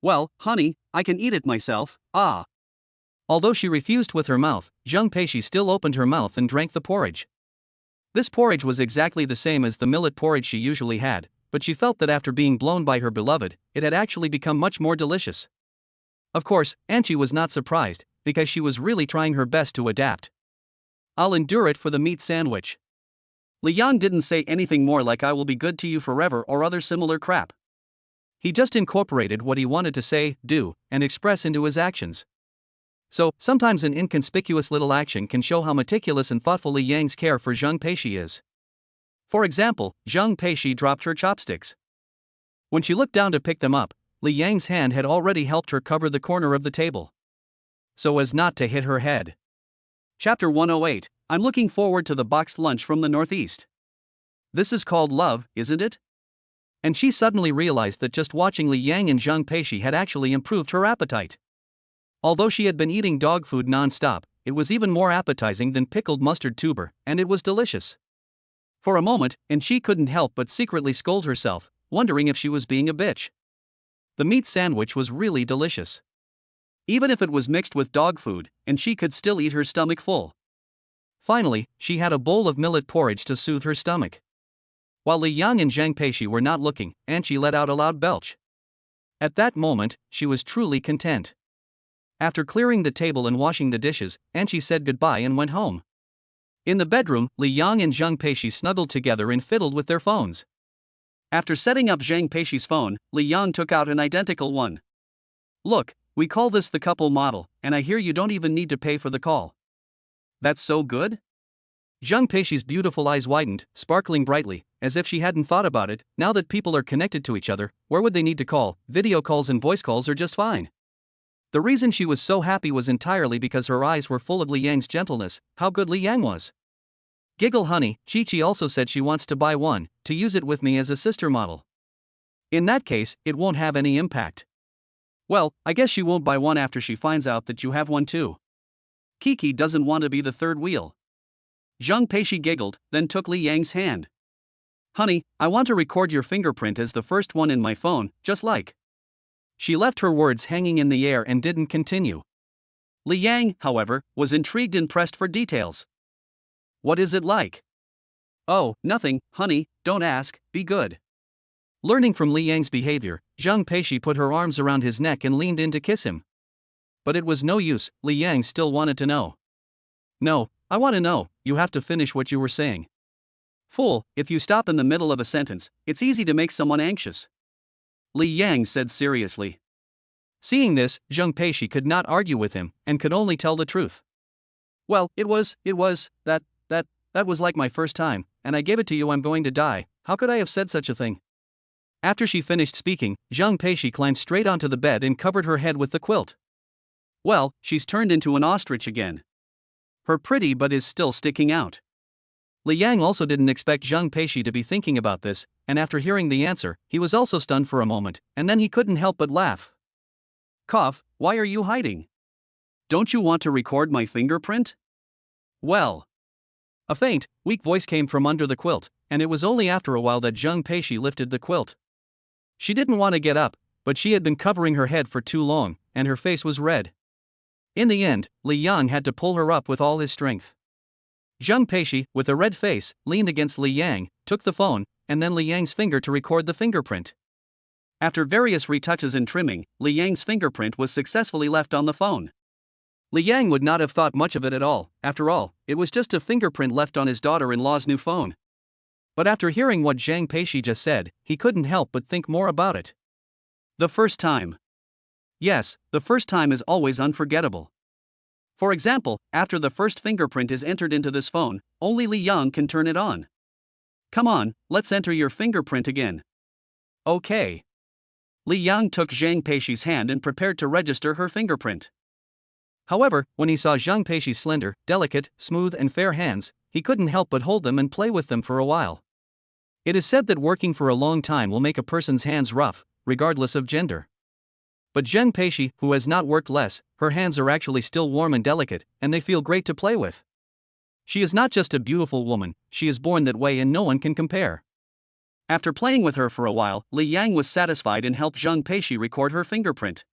Well, honey, I can eat it myself, ah. Although she refused with her mouth, Zhang Peishi still opened her mouth and drank the porridge. This porridge was exactly the same as the millet porridge she usually had, but she felt that after being blown by her beloved, it had actually become much more delicious. Of course, Anqi was not surprised, because she was really trying her best to adapt. I'll endure it for the meat sandwich. Li Yang didn't say anything more like I will be good to you forever or other similar crap. He just incorporated what he wanted to say, do, and express into his actions. So, sometimes an inconspicuous little action can show how meticulous and thoughtful Li Yang's care for Zhang Peishi is. For example, Zhang Peishi dropped her chopsticks. When she looked down to pick them up, Li Yang's hand had already helped her cover the corner of the table, so as not to hit her head. Chapter 108, I'm looking forward to the boxed lunch from the Northeast. This is called love, isn't it? And she suddenly realized that just watching Li Yang and Zhang Peishi had actually improved her appetite. Although she had been eating dog food non-stop, it was even more appetizing than pickled mustard tuber, and it was delicious. For a moment, and she couldn't help but secretly scold herself, wondering if she was being a bitch. The meat sandwich was really delicious. Even if it was mixed with dog food, and she could still eat her stomach full. Finally, she had a bowl of millet porridge to soothe her stomach. While Li Yang and Zhang Peishi were not looking, Anqi let out a loud belch. At that moment, she was truly content. After clearing the table and washing the dishes, Anqi said goodbye and went home. In the bedroom, Li Yang and Zhang Peishi snuggled together and fiddled with their phones. After setting up Zhang Peishi's phone, Li Yang took out an identical one. Look, we call this the couple model, and I hear you don't even need to pay for the call. That's so good? Zhang Peishi's beautiful eyes widened, sparkling brightly, as if she hadn't thought about it. Now that people are connected to each other, where would they need to call? Video calls and voice calls are just fine. The reason she was so happy was entirely because her eyes were full of Li Yang's gentleness, how good Li Yang was. Giggle honey, Chi-Chi also said she wants to buy one, to use it with me as a sister model. In that case, it won't have any impact. Well, I guess she won't buy one after she finds out that you have one too. Kiki doesn't want to be the third wheel. Zhang Peishi giggled, then took Li Yang's hand. Honey, I want to record your fingerprint as the first one in my phone, just like. She left her words hanging in the air and didn't continue. Li Yang, however, was intrigued and pressed for details. What is it like? Oh, nothing, honey, don't ask, be good. Learning from Li Yang's behavior, Zhang Peishi put her arms around his neck and leaned in to kiss him. But it was no use, Li Yang still wanted to know. No, I want to know, you have to finish what you were saying. Fool, if you stop in the middle of a sentence, it's easy to make someone anxious. Li Yang said seriously. Seeing this, Zhang Peishi could not argue with him, and could only tell the truth. Well, it was, that was like my first time, and I gave it to you. I'm going to die, how could I have said such a thing? After she finished speaking, Zhang Peishi climbed straight onto the bed and covered her head with the quilt. Well, she's turned into an ostrich again. Her pretty butt is still sticking out. Li Yang also didn't expect Zhang Peishi to be thinking about this, and after hearing the answer, he was also stunned for a moment, and then he couldn't help but laugh. Cough, why are you hiding? Don't you want to record my fingerprint? Well. A faint, weak voice came from under the quilt, and it was only after a while that Zhang Peishi lifted the quilt. She didn't want to get up, but she had been covering her head for too long, and her face was red. In the end, Li Yang had to pull her up with all his strength. Zhang Peishi, with a red face, leaned against Li Yang, took the phone, and then Li Yang's finger to record the fingerprint. After various retouches and trimming, Li Yang's fingerprint was successfully left on the phone. Li Yang would not have thought much of it at all. After all, it was just a fingerprint left on his daughter-in-law's new phone. But after hearing what Zhang Peishi just said, he couldn't help but think more about it. The first time. Yes, the first time is always unforgettable. For example, after the first fingerprint is entered into this phone, only Li Yang can turn it on. Come on, let's enter your fingerprint again. Okay. Li Yang took Zhang Peishi's hand and prepared to register her fingerprint. However, when he saw Zhang Peishi's slender, delicate, smooth and fair hands, he couldn't help but hold them and play with them for a while. It is said that working for a long time will make a person's hands rough, regardless of gender. But Zheng Peishi, who has not worked less, her hands are actually still warm and delicate, and they feel great to play with. She is not just a beautiful woman, she is born that way and no one can compare. After playing with her for a while, Li Yang was satisfied and helped Zheng Peishi record her fingerprint.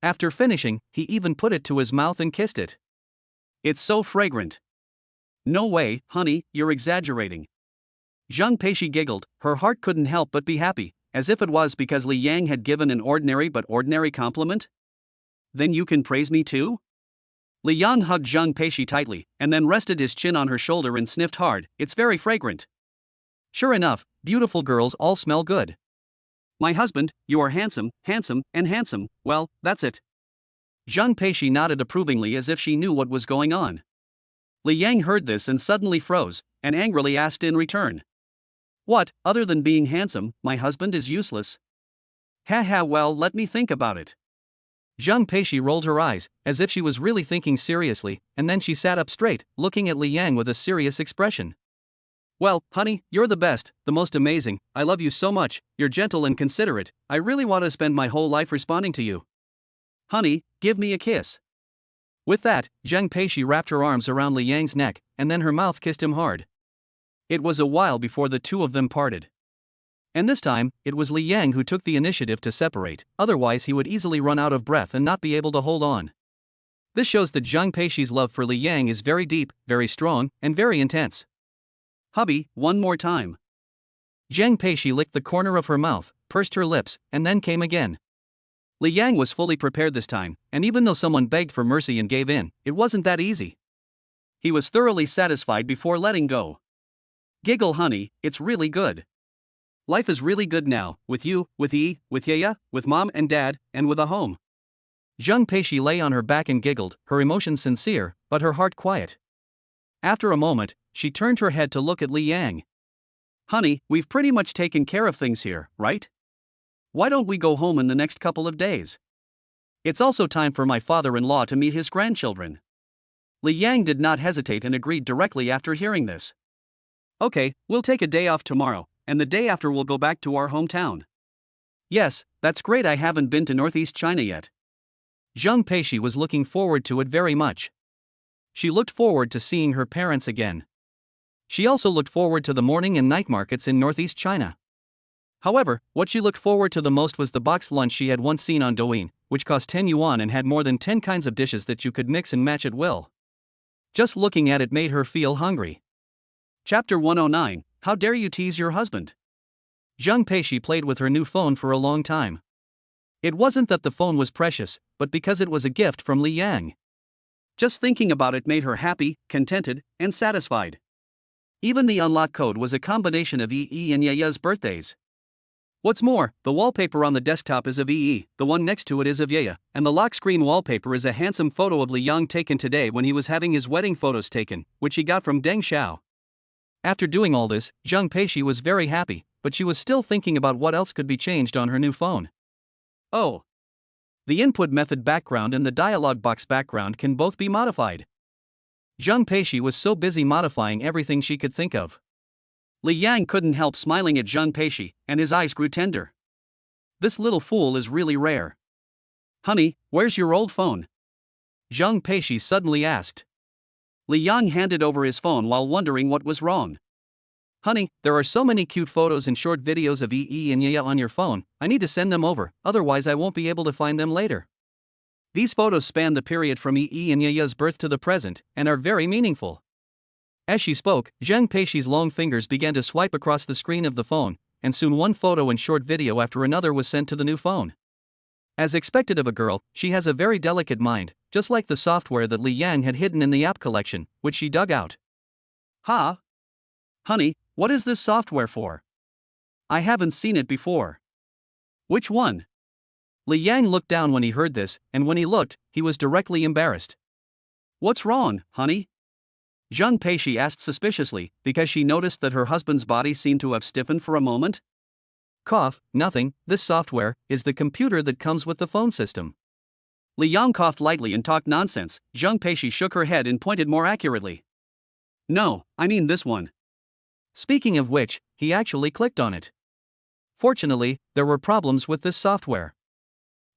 After finishing, he even put it to his mouth and kissed it. It's so fragrant. No way, honey, you're exaggerating. Zheng Peishi giggled, her heart couldn't help but be happy, as if it was because Li Yang had given an ordinary but ordinary compliment. Then you can praise me too? Li Yang hugged Zheng Peishi tightly, and then rested his chin on her shoulder and sniffed hard. It's very fragrant. Sure enough, beautiful girls all smell good. My husband, you are handsome, handsome, and handsome, well, that's it. Zheng Peishi nodded approvingly as if she knew what was going on. Li Yang heard this and suddenly froze, and angrily asked in return. What, other than being handsome, my husband is useless? Ha, well, let me think about it. Zheng Peishi rolled her eyes, as if she was really thinking seriously, and then she sat up straight, looking at Li Yang with a serious expression. Well, honey, you're the best, the most amazing, I love you so much, you're gentle and considerate, I really want to spend my whole life responding to you. Honey, give me a kiss. With that, Zheng Peishi wrapped her arms around Li Yang's neck, and then her mouth kissed him hard. It was a while before the two of them parted. And this time, it was Li Yang who took the initiative to separate, otherwise he would easily run out of breath and not be able to hold on. This shows that Zheng Peishi's love for Li Yang is very deep, very strong, and very intense. Hubby, one more time. Zheng Peishi licked the corner of her mouth, pursed her lips, and then came again. Li Yang was fully prepared this time, and even though someone begged for mercy and gave in, it wasn't that easy. He was thoroughly satisfied before letting go. Giggle honey, it's really good. Life is really good now, with you, with with Yaya, with mom and dad, and with a home. Zheng Peishi lay on her back and giggled, her emotions sincere, but her heart quiet. After a moment, she turned her head to look at Li Yang. Honey, we've pretty much taken care of things here, right? Why don't we go home in the next couple of days? It's also time for my father-in-law to meet his grandchildren. Li Yang did not hesitate and agreed directly after hearing this. Okay, we'll take a day off tomorrow, and the day after we'll go back to our hometown. Yes, that's great, I haven't been to Northeast China yet. Zheng Peishi was looking forward to it very much. She looked forward to seeing her parents again. She also looked forward to the morning and night markets in Northeast China. However, what she looked forward to the most was the boxed lunch she had once seen on Douyin, which cost 10 yuan and had more than 10 kinds of dishes that you could mix and match at will. Just looking at it made her feel hungry. Chapter 109, How dare you tease your husband? Zheng Peishi played with her new phone for a long time. It wasn't that the phone was precious, but because it was a gift from Li Yang. Just thinking about it made her happy, contented, and satisfied. Even the unlock code was a combination of Yi and Yaya's birthdays. What's more, the wallpaper on the desktop is of Yi, the one next to it is of Yaya, and the lock screen wallpaper is a handsome photo of Li Yang taken today when he was having his wedding photos taken, which he got from Deng Xiao. After doing all this, Zheng Peishi was very happy, but she was still thinking about what else could be changed on her new phone. Oh! The input method background and the dialog box background can both be modified. Zheng Peishi was so busy modifying everything she could think of. Li Yang couldn't help smiling at Zheng Peishi, and his eyes grew tender. This little fool is really rare. Honey, where's your old phone? Zheng Peishi suddenly asked. Li Yang handed over his phone while wondering what was wrong. Honey, there are so many cute photos and short videos of Yi and Yaya on your phone, I need to send them over, otherwise I won't be able to find them later. These photos span the period from Yi and Yaya's birth to the present, and are very meaningful. As she spoke, Zheng Peishi's long fingers began to swipe across the screen of the phone, and soon one photo and short video after another was sent to the new phone. As expected of a girl, she has a very delicate mind, just like the software that Li Yang had hidden in the app collection, which she dug out. Ha! Honey, what is this software for? I haven't seen it before. Which one? Li Yang looked down when he heard this, and when he looked, he was directly embarrassed. What's wrong, honey? Zheng Peishi asked suspiciously, because she noticed that her husband's body seemed to have stiffened for a moment. Cough, nothing, this software is the computer that comes with the phone system. Li Yang coughed lightly and talked nonsense. Zheng Peishi shook her head and pointed more accurately. No, I mean this one. Speaking of which, he actually clicked on it. Fortunately, there were problems with this software.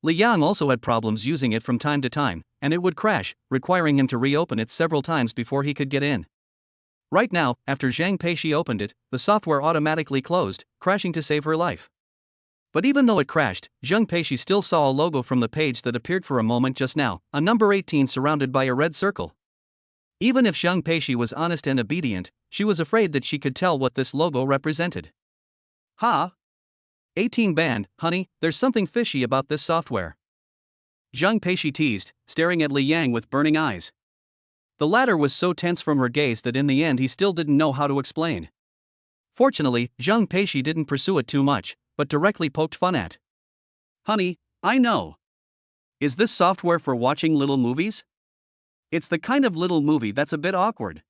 Li Yang also had problems using it from time to time, and it would crash, requiring him to reopen it several times before he could get in. Right now, after Zhang Peishi opened it, the software automatically closed, crashing to save her life. But even though it crashed, Zhang Peishi still saw a logo from the page that appeared for a moment just now, a number 18 surrounded by a red circle. Even if Zhang Peishi was honest and obedient, she was afraid that she could tell what this logo represented. Ha! 18 banned, honey, there's something fishy about this software. Zhang Peishi teased, staring at Li Yang with burning eyes. The latter was so tense from her gaze that in the end he still didn't know how to explain. Fortunately, Zhang Peishi didn't pursue it too much, but directly poked fun at. Honey, I know. Is this software for watching little movies? It's the kind of little movie that's a bit awkward.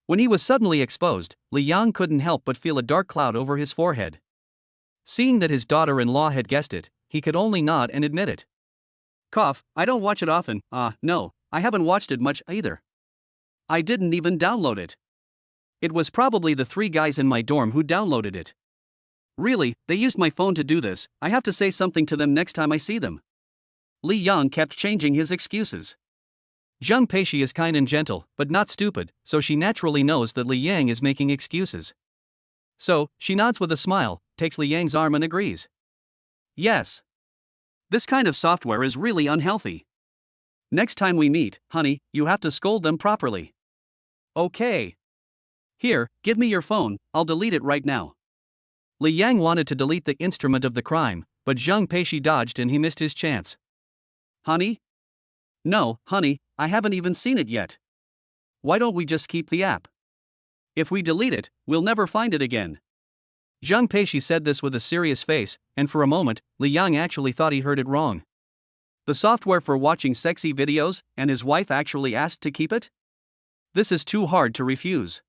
When he was suddenly exposed, Li Yang couldn't help but feel a dark cloud over his forehead. Seeing that his daughter-in-law had guessed it, he could only nod and admit it. Cough, I don't watch it often. No, I haven't watched it much either. I didn't even download it. It was probably the 3 guys in my dorm who downloaded it. Really, they used my phone to do this. I have to say something to them next time I see them. Li Yang kept changing his excuses. Zhang Peishi is kind and gentle, but not stupid, so she naturally knows that Li Yang is making excuses. So, she nods with a smile, takes Li Yang's arm and agrees. Yes. This kind of software is really unhealthy. Next time we meet, honey, you have to scold them properly. Okay. Here, give me your phone, I'll delete it right now. Li Yang wanted to delete the instrument of the crime, but Zhang Peishi dodged and he missed his chance. Honey? No, honey, I haven't even seen it yet. Why don't we just keep the app? If we delete it, we'll never find it again. Zhang Peishi said this with a serious face, and for a moment, Li Yang actually thought he heard it wrong. The software for watching sexy videos, and his wife actually asked to keep it? This is too hard to refuse.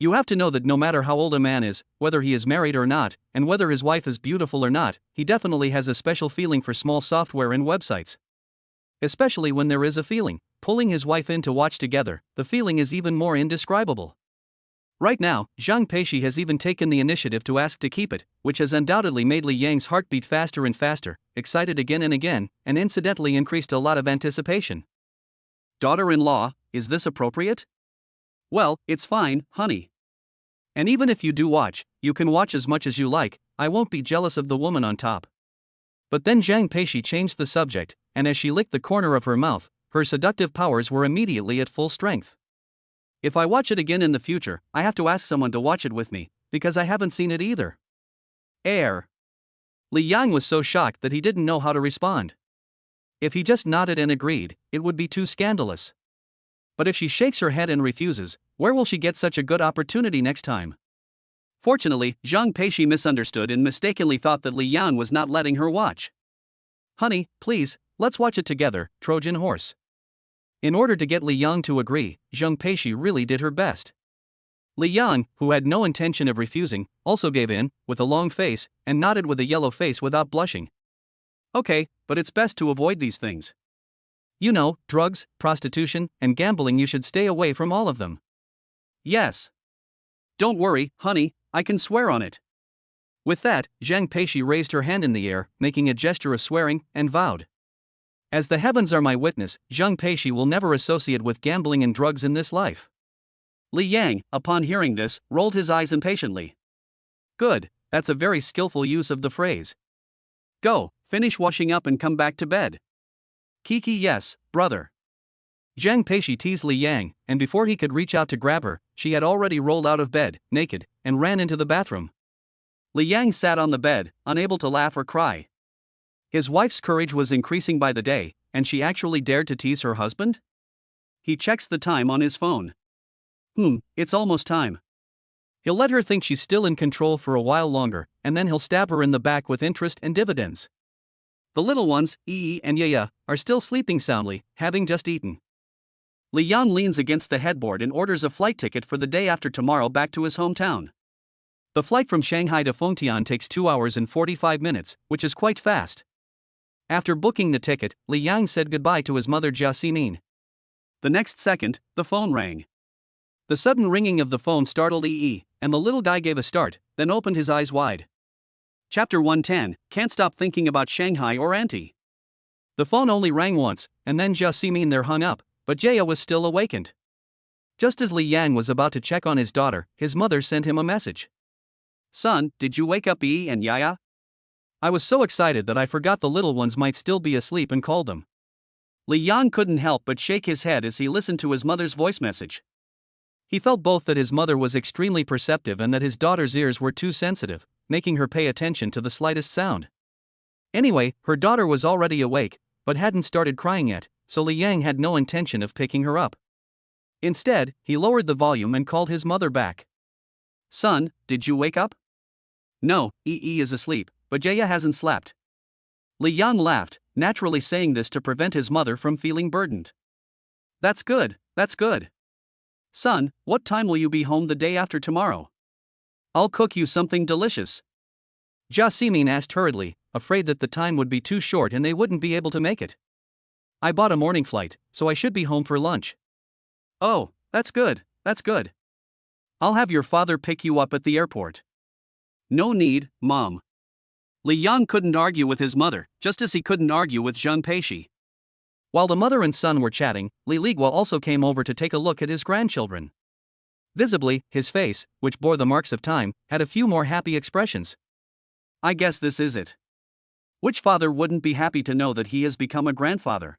You have to know that no matter how old a man is, whether he is married or not, and whether his wife is beautiful or not, he definitely has a special feeling for small software and websites. Especially when there is a feeling, pulling his wife in to watch together, the feeling is even more indescribable. Right now, Zhang Peishi has even taken the initiative to ask to keep it, which has undoubtedly made Li Yang's heart beat faster and faster, excited again and again, and incidentally increased a lot of anticipation. Daughter-in-law, is this appropriate? Well, it's fine, honey. And even if you do watch, you can watch as much as you like, I won't be jealous of the woman on top. But then Zhang Peishi changed the subject, and as she licked the corner of her mouth, her seductive powers were immediately at full strength. If I watch it again in the future, I have to ask someone to watch it with me, because I haven't seen it either. Air. Li Yang was so shocked that he didn't know how to respond. If he just nodded and agreed, it would be too scandalous. But if she shakes her head and refuses, where will she get such a good opportunity next time? Fortunately, Zhang Peishi misunderstood and mistakenly thought that Li Yang was not letting her watch. Honey, please, let's watch it together, Trojan horse. In order to get Li Yang to agree, Zhang Peishi really did her best. Li Yang, who had no intention of refusing, also gave in, with a long face, and nodded with a yellow face without blushing. Okay, but it's best to avoid these things. You know, drugs, prostitution, and gambling, you should stay away from all of them. Yes. Don't worry, honey, I can swear on it. With that, Zhang Peishi raised her hand in the air, making a gesture of swearing, and vowed. As the heavens are my witness, Zhang Peishi will never associate with gambling and drugs in this life. Li Yang, upon hearing this, rolled his eyes impatiently. Good, that's a very skillful use of the phrase. Go, finish washing up and come back to bed. Kiki, yes, brother. Zhang Peishi teased Li Yang, and before he could reach out to grab her, she had already rolled out of bed, naked, and ran into the bathroom. Li Yang sat on the bed, unable to laugh or cry. His wife's courage was increasing by the day, and she actually dared to tease her husband? He checks the time on his phone. It's almost time. He'll let her think she's still in control for a while longer, and then he'll stab her in the back with interest and dividends. The little ones, Yi and Yaya, are still sleeping soundly, having just eaten. Li Yang leans against the headboard and orders a flight ticket for the day after tomorrow back to his hometown. The flight from Shanghai to Fengtian takes 2 hours and 45 minutes, which is quite fast. After booking the ticket, Li Yang said goodbye to his mother Jia Ximin. The next second, the phone rang. The sudden ringing of the phone startled Yi, and the little guy gave a start, then opened his eyes wide. Chapter 110, Can't Stop Thinking About Shanghai or Auntie. The phone only rang once, and then just seeming there hung up, but Jaya was still awakened. Just as Li Yang was about to check on his daughter, his mother sent him a message. Son, did you wake up Yi and Yaya? I was so excited that I forgot the little ones might still be asleep and called them. Li Yang couldn't help but shake his head as he listened to his mother's voice message. He felt both that his mother was extremely perceptive and that his daughter's ears were too sensitive, making her pay attention to the slightest sound. Anyway, her daughter was already awake, but hadn't started crying yet, so Li Yang had no intention of picking her up. Instead, he lowered the volume and called his mother back. Son, did you wake up? No, Yi is asleep, but Jaya hasn't slept. Li Yang laughed, naturally saying this to prevent his mother from feeling burdened. That's good, that's good. Son, what time will you be home the day after tomorrow? I'll cook you something delicious. Jia Ximin asked hurriedly, afraid that the time would be too short and they wouldn't be able to make it. I bought a morning flight, so I should be home for lunch. Oh, that's good, that's good. I'll have your father pick you up at the airport. No need, Mom. Li Yang couldn't argue with his mother, just as he couldn't argue with Zhang Peishi. While the mother and son were chatting, Li Ligua also came over to take a look at his grandchildren. Visibly, his face, which bore the marks of time, had a few more happy expressions. I guess this is it. Which father wouldn't be happy to know that he has become a grandfather?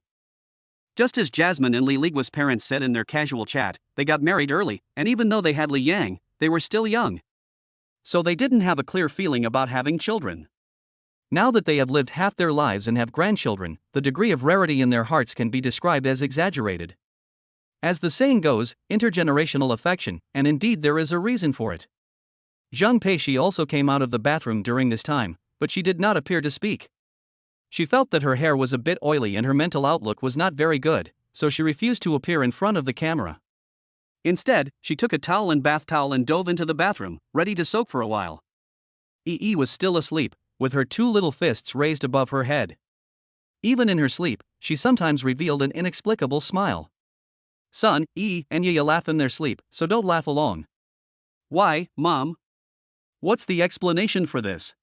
Just as Jasmine and Li Ligua's parents said in their casual chat, they got married early, and even though they had Li Yang, they were still young. So they didn't have a clear feeling about having children. Now that they have lived half their lives and have grandchildren, the degree of rarity in their hearts can be described as exaggerated. As the saying goes, intergenerational affection, and indeed there is a reason for it. Zhang Peishi also came out of the bathroom during this time, but she did not appear to speak. She felt that her hair was a bit oily and her mental outlook was not very good, so she refused to appear in front of the camera. Instead, she took a towel and bath towel and dove into the bathroom, ready to soak for a while. Yi was still asleep, with her two little fists raised above her head. Even in her sleep, she sometimes revealed an inexplicable smile. Son, Yi and Yaya laugh in their sleep, so don't laugh along. Why, Mom? What's the explanation for this?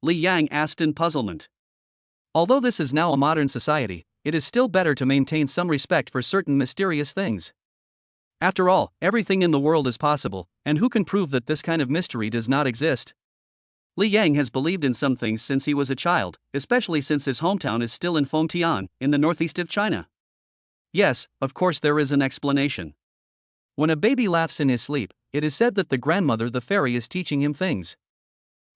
Li Yang asked in puzzlement. Although this is now a modern society, it is still better to maintain some respect for certain mysterious things. After all, everything in the world is possible, and who can prove that this kind of mystery does not exist? Li Yang has believed in some things since he was a child, especially since his hometown is still in Fengtian, in the northeast of China. Yes, of course there is an explanation. When a baby laughs in his sleep, it is said that the grandmother the fairy is teaching him things.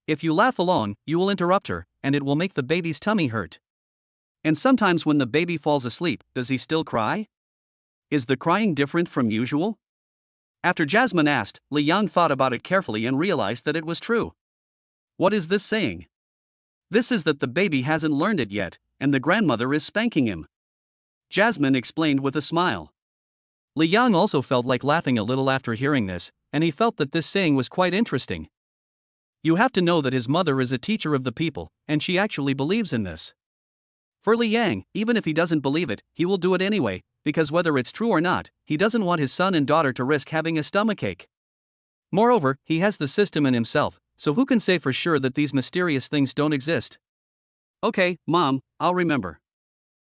If you laugh along, you will interrupt her, and it will make the baby's tummy hurt. And sometimes when the baby falls asleep, does he still cry? Is the crying different from usual? After Jasmine asked, Li Yang thought about it carefully and realized that it was true. What is this saying? This is that the baby hasn't learned it yet, and the grandmother is spanking him. Jasmine explained with a smile. Li Yang also felt like laughing a little after hearing this, and he felt that this saying was quite interesting. You have to know that his mother is a teacher of the people, and she actually believes in this. For Li Yang, even if he doesn't believe it, he will do it anyway, because whether it's true or not, he doesn't want his son and daughter to risk having a stomachache. Moreover, he has the system in himself, so who can say for sure that these mysterious things don't exist? Okay, Mom, I'll remember.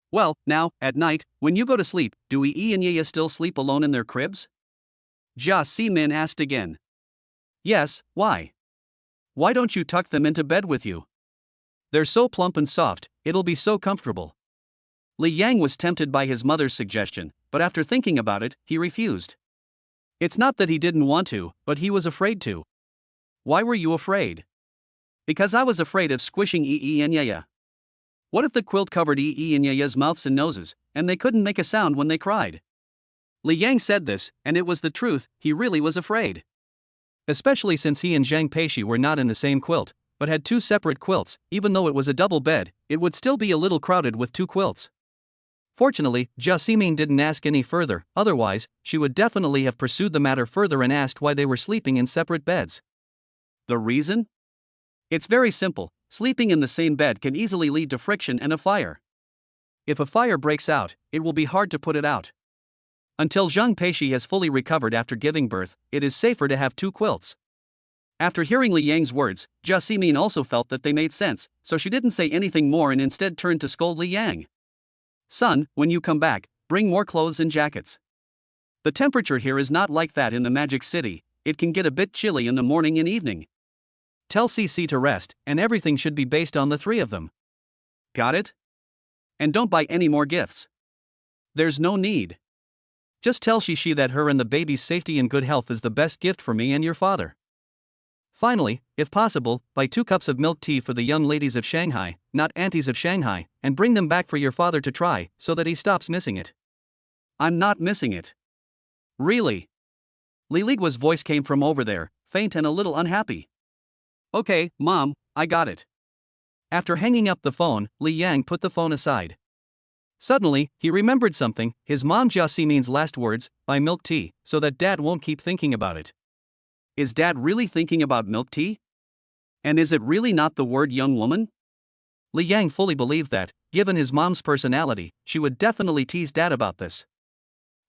Well, now, at night, when you go to sleep, do Yi and Yaya still sleep alone in their cribs? Jia Ximin asked again. Yes, why? Why don't you tuck them into bed with you? They're so plump and soft, it'll be so comfortable. Li Yang was tempted by his mother's suggestion, but after thinking about it, he refused. It's not that he didn't want to, but he was afraid to. Why were you afraid? Because I was afraid of squishing Yi and Yaya. What if the quilt covered Yi and Yaya's mouths and noses, and they couldn't make a sound when they cried? Li Yang said this, and it was the truth, he really was afraid. Especially since he and Zhang Peishi were not in the same quilt, but had two separate quilts. Even though it was a double bed, it would still be a little crowded with two quilts. Fortunately, Jia Ximin didn't ask any further, otherwise, she would definitely have pursued the matter further and asked why they were sleeping in separate beds. The reason? It's very simple, sleeping in the same bed can easily lead to friction and a fire. If a fire breaks out, it will be hard to put it out. Until Zhang Peishi has fully recovered after giving birth, it is safer to have two quilts. After hearing Li Yang's words, Jia Ximin also felt that they made sense, so she didn't say anything more and instead turned to scold Li Yang. Son, when you come back, bring more clothes and jackets. The temperature here is not like that in the Magic City, it can get a bit chilly in the morning and evening. Tell CC to rest, and everything should be based on the three of them. Got it? And don't buy any more gifts. There's no need. Just tell Shishi that her and the baby's safety and good health is the best gift for me and your father. Finally, if possible, buy 2 cups of milk tea for the young ladies of Shanghai, not aunties of Shanghai, and bring them back for your father to try, so that he stops missing it. I'm not missing it. Really? Li Ligua's voice came from over there, faint and a little unhappy. Okay, Mom, I got it. After hanging up the phone, Li Yang put the phone aside. Suddenly, he remembered something, his mom Jia Simin's last words, buy milk tea, so that Dad won't keep thinking about it. Is Dad really thinking about milk tea? And is it really not the word young woman? Li Yang fully believed that, given his mom's personality, she would definitely tease Dad about this.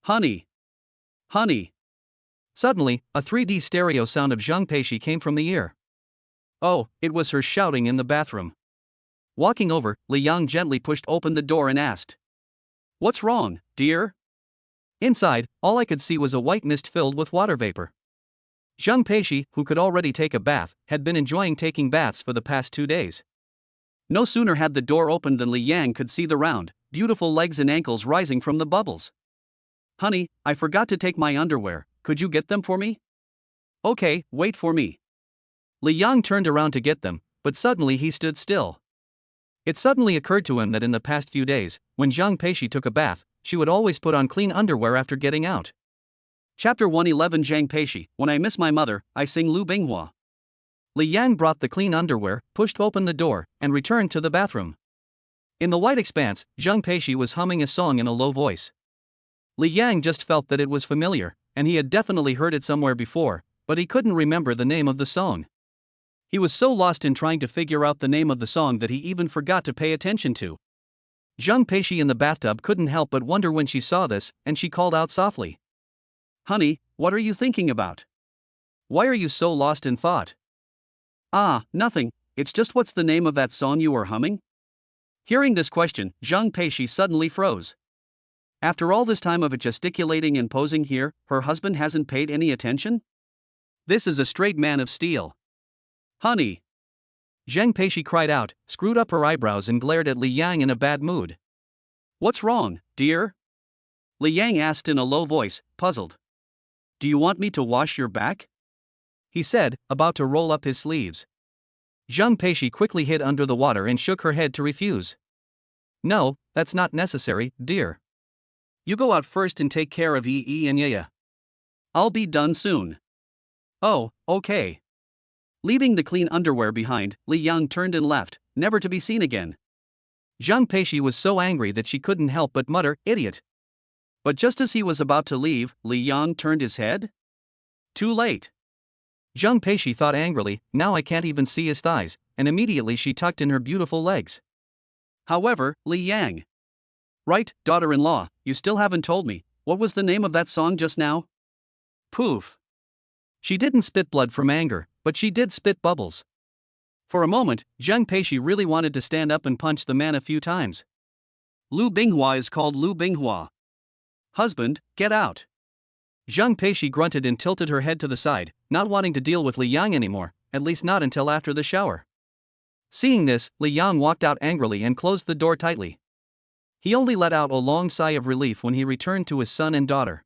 Honey. Honey. Suddenly, a 3D stereo sound of Zhang Peishi came from the ear. Oh, it was her shouting in the bathroom. Walking over, Li Yang gently pushed open the door and asked, "What's wrong, dear?" Inside, all I could see was a white mist filled with water vapor. Zhang Peishi, who could already take a bath, had been enjoying taking baths for the past 2 days. No sooner had the door opened than Li Yang could see the round, beautiful legs and ankles rising from the bubbles. Honey, I forgot to take my underwear, could you get them for me? Okay, wait for me. Li Yang turned around to get them, but suddenly he stood still. It suddenly occurred to him that in the past few days, when Zhang Peishi took a bath, she would always put on clean underwear after getting out. Chapter 111 Zhang Peishi, when I miss my mother, I sing Lu Binghua. Li Yang brought the clean underwear, pushed open the door, and returned to the bathroom. In the white expanse, Zhang Peishi was humming a song in a low voice. Li Yang just felt that it was familiar, and he had definitely heard it somewhere before, but he couldn't remember the name of the song. He was so lost in trying to figure out the name of the song that he even forgot to pay attention to. Zhang Peishi in the bathtub couldn't help but wonder when she saw this, and she called out softly. Honey, what are you thinking about? Why are you so lost in thought? Ah, nothing, it's just what's the name of that song you were humming? Hearing this question, Zhang Peishi suddenly froze. After all this time of it gesticulating and posing here, her husband hasn't paid any attention? This is a straight man of steel. Honey! Zhang Peishi cried out, screwed up her eyebrows and glared at Li Yang in a bad mood. What's wrong, dear? Li Yang asked in a low voice, puzzled. Do you want me to wash your back? He said, about to roll up his sleeves. Zhang Peishi quickly hid under the water and shook her head to refuse. No, that's not necessary, dear. You go out first and take care of Yi and Yaya. I'll be done soon. Oh, okay. Leaving the clean underwear behind, Li Yang turned and left, never to be seen again. Zhang Peishi was so angry that she couldn't help but mutter, idiot. But just as he was about to leave, Li Yang turned his head. Too late. Zhang Peishi thought angrily, now I can't even see his thighs, and immediately she tucked in her beautiful legs. However, Li Yang. Right, daughter-in-law, you still haven't told me, what was the name of that song just now? Poof. She didn't spit blood from anger, but she did spit bubbles. For a moment, Zhang Peishi really wanted to stand up and punch the man a few times. Lu Binghua is called Lu Binghua. Husband, get out. Zhang Peishi grunted and tilted her head to the side, not wanting to deal with Li Yang anymore, at least not until after the shower. Seeing this, Li Yang walked out angrily and closed the door tightly. He only let out a long sigh of relief when he returned to his son and daughter.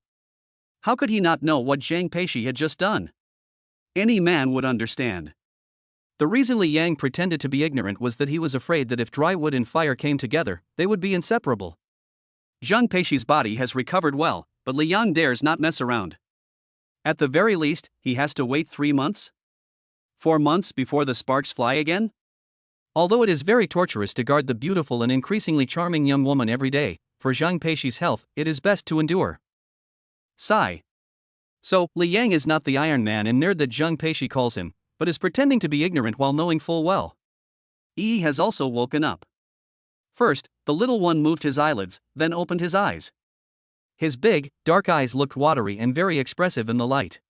How could he not know what Zhang Peishi had just done? Any man would understand. The reason Li Yang pretended to be ignorant was that he was afraid that if dry wood and fire came together, they would be inseparable. Zhang Peishi's body has recovered well, but Li Yang dares not mess around. At the very least, he has to wait 3 months? 4 months before the sparks fly again? Although it is very torturous to guard the beautiful and increasingly charming young woman every day, for Zhang Peishi's health, it is best to endure. Sigh. So, Li Yang is not the Iron Man and nerd that Zhang Peishi calls him, but is pretending to be ignorant while knowing full well. Yi has also woken up. First, the little one moved his eyelids, then opened his eyes. His big, dark eyes looked watery and very expressive in the light.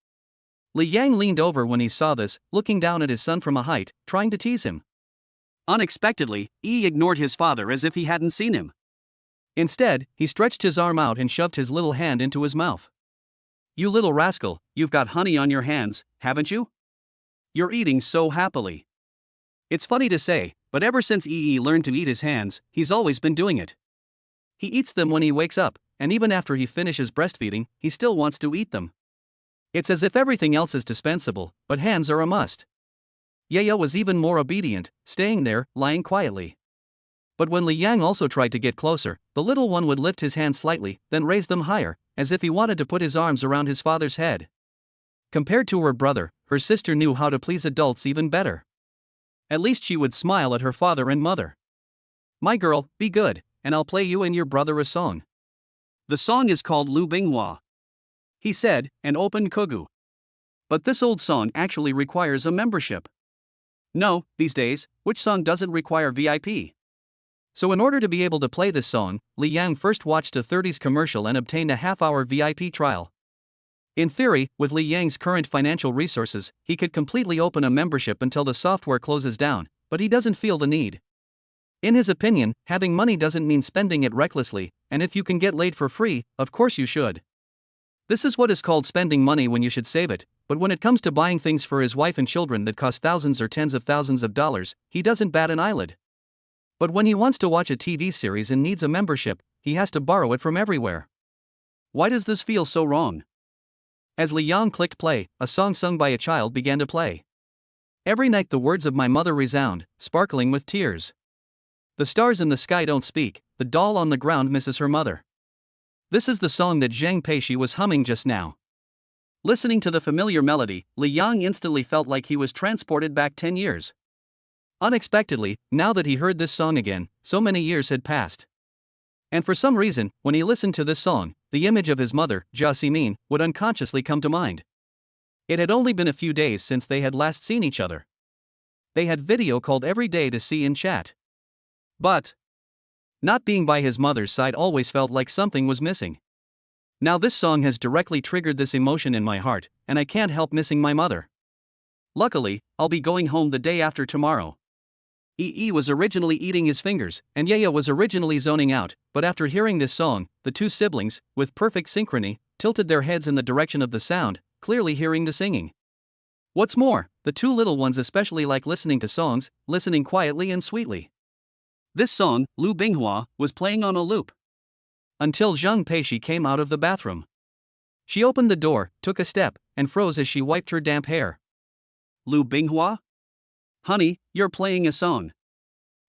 Li Yang leaned over when he saw this, looking down at his son from a height, trying to tease him. Unexpectedly, Yi ignored his father as if he hadn't seen him. Instead, he stretched his arm out and shoved his little hand into his mouth. You little rascal, you've got honey on your hands, haven't you? You're eating so happily. It's funny to say, but ever since EE learned to eat his hands, he's always been doing it. He eats them when he wakes up, and even after he finishes breastfeeding, he still wants to eat them. It's as if everything else is dispensable, but hands are a must. Yaya was even more obedient, staying there, lying quietly. But when Li Yang also tried to get closer, the little one would lift his hands slightly, then raise them higher, as if he wanted to put his arms around his father's head. Compared to her brother, her sister knew how to please adults even better. At least she would smile at her father and mother. My girl, be good, and I'll play you and your brother a song. The song is called Lu Binghua, he said, and opened Kogu. But this old song actually requires a membership. No, these days, which song doesn't require VIP? So in order to be able to play this song, Li Yang first watched a 30s commercial and obtained a half-hour VIP trial. In theory, with Li Yang's current financial resources, he could completely open a membership until the software closes down, but he doesn't feel the need. In his opinion, having money doesn't mean spending it recklessly, and if you can get laid for free, of course you should. This is what is called spending money when you should save it, but when it comes to buying things for his wife and children that cost thousands or tens of thousands of dollars, he doesn't bat an eyelid. But when he wants to watch a TV series and needs a membership, he has to borrow it from everywhere. Why does this feel so wrong? As Li Yang clicked play, a song sung by a child began to play. Every night the words of my mother resound, sparkling with tears. The stars in the sky don't speak, the doll on the ground misses her mother. This is the song that Zhang Peishi was humming just now. Listening to the familiar melody, Li Yang instantly felt like he was transported back 10 years. Unexpectedly, now that he heard this song again, so many years had passed. And for some reason, when he listened to this song, the image of his mother, Jia Ximin, would unconsciously come to mind. It had only been a few days since they had last seen each other. They had video called every day to see and chat. But not being by his mother's side always felt like something was missing. Now this song has directly triggered this emotion in my heart, and I can't help missing my mother. Luckily, I'll be going home the day after tomorrow. EE was originally eating his fingers, and Yaya was originally zoning out, but after hearing this song, the two siblings, with perfect synchrony, tilted their heads in the direction of the sound, clearly hearing the singing. What's more, the two little ones especially like listening to songs, listening quietly and sweetly. This song, Lu Binghua, was playing on a loop. Until Zhang Peishi came out of the bathroom. She opened the door, took a step, and froze as she wiped her damp hair. Lu Binghua? Honey, you're playing a song.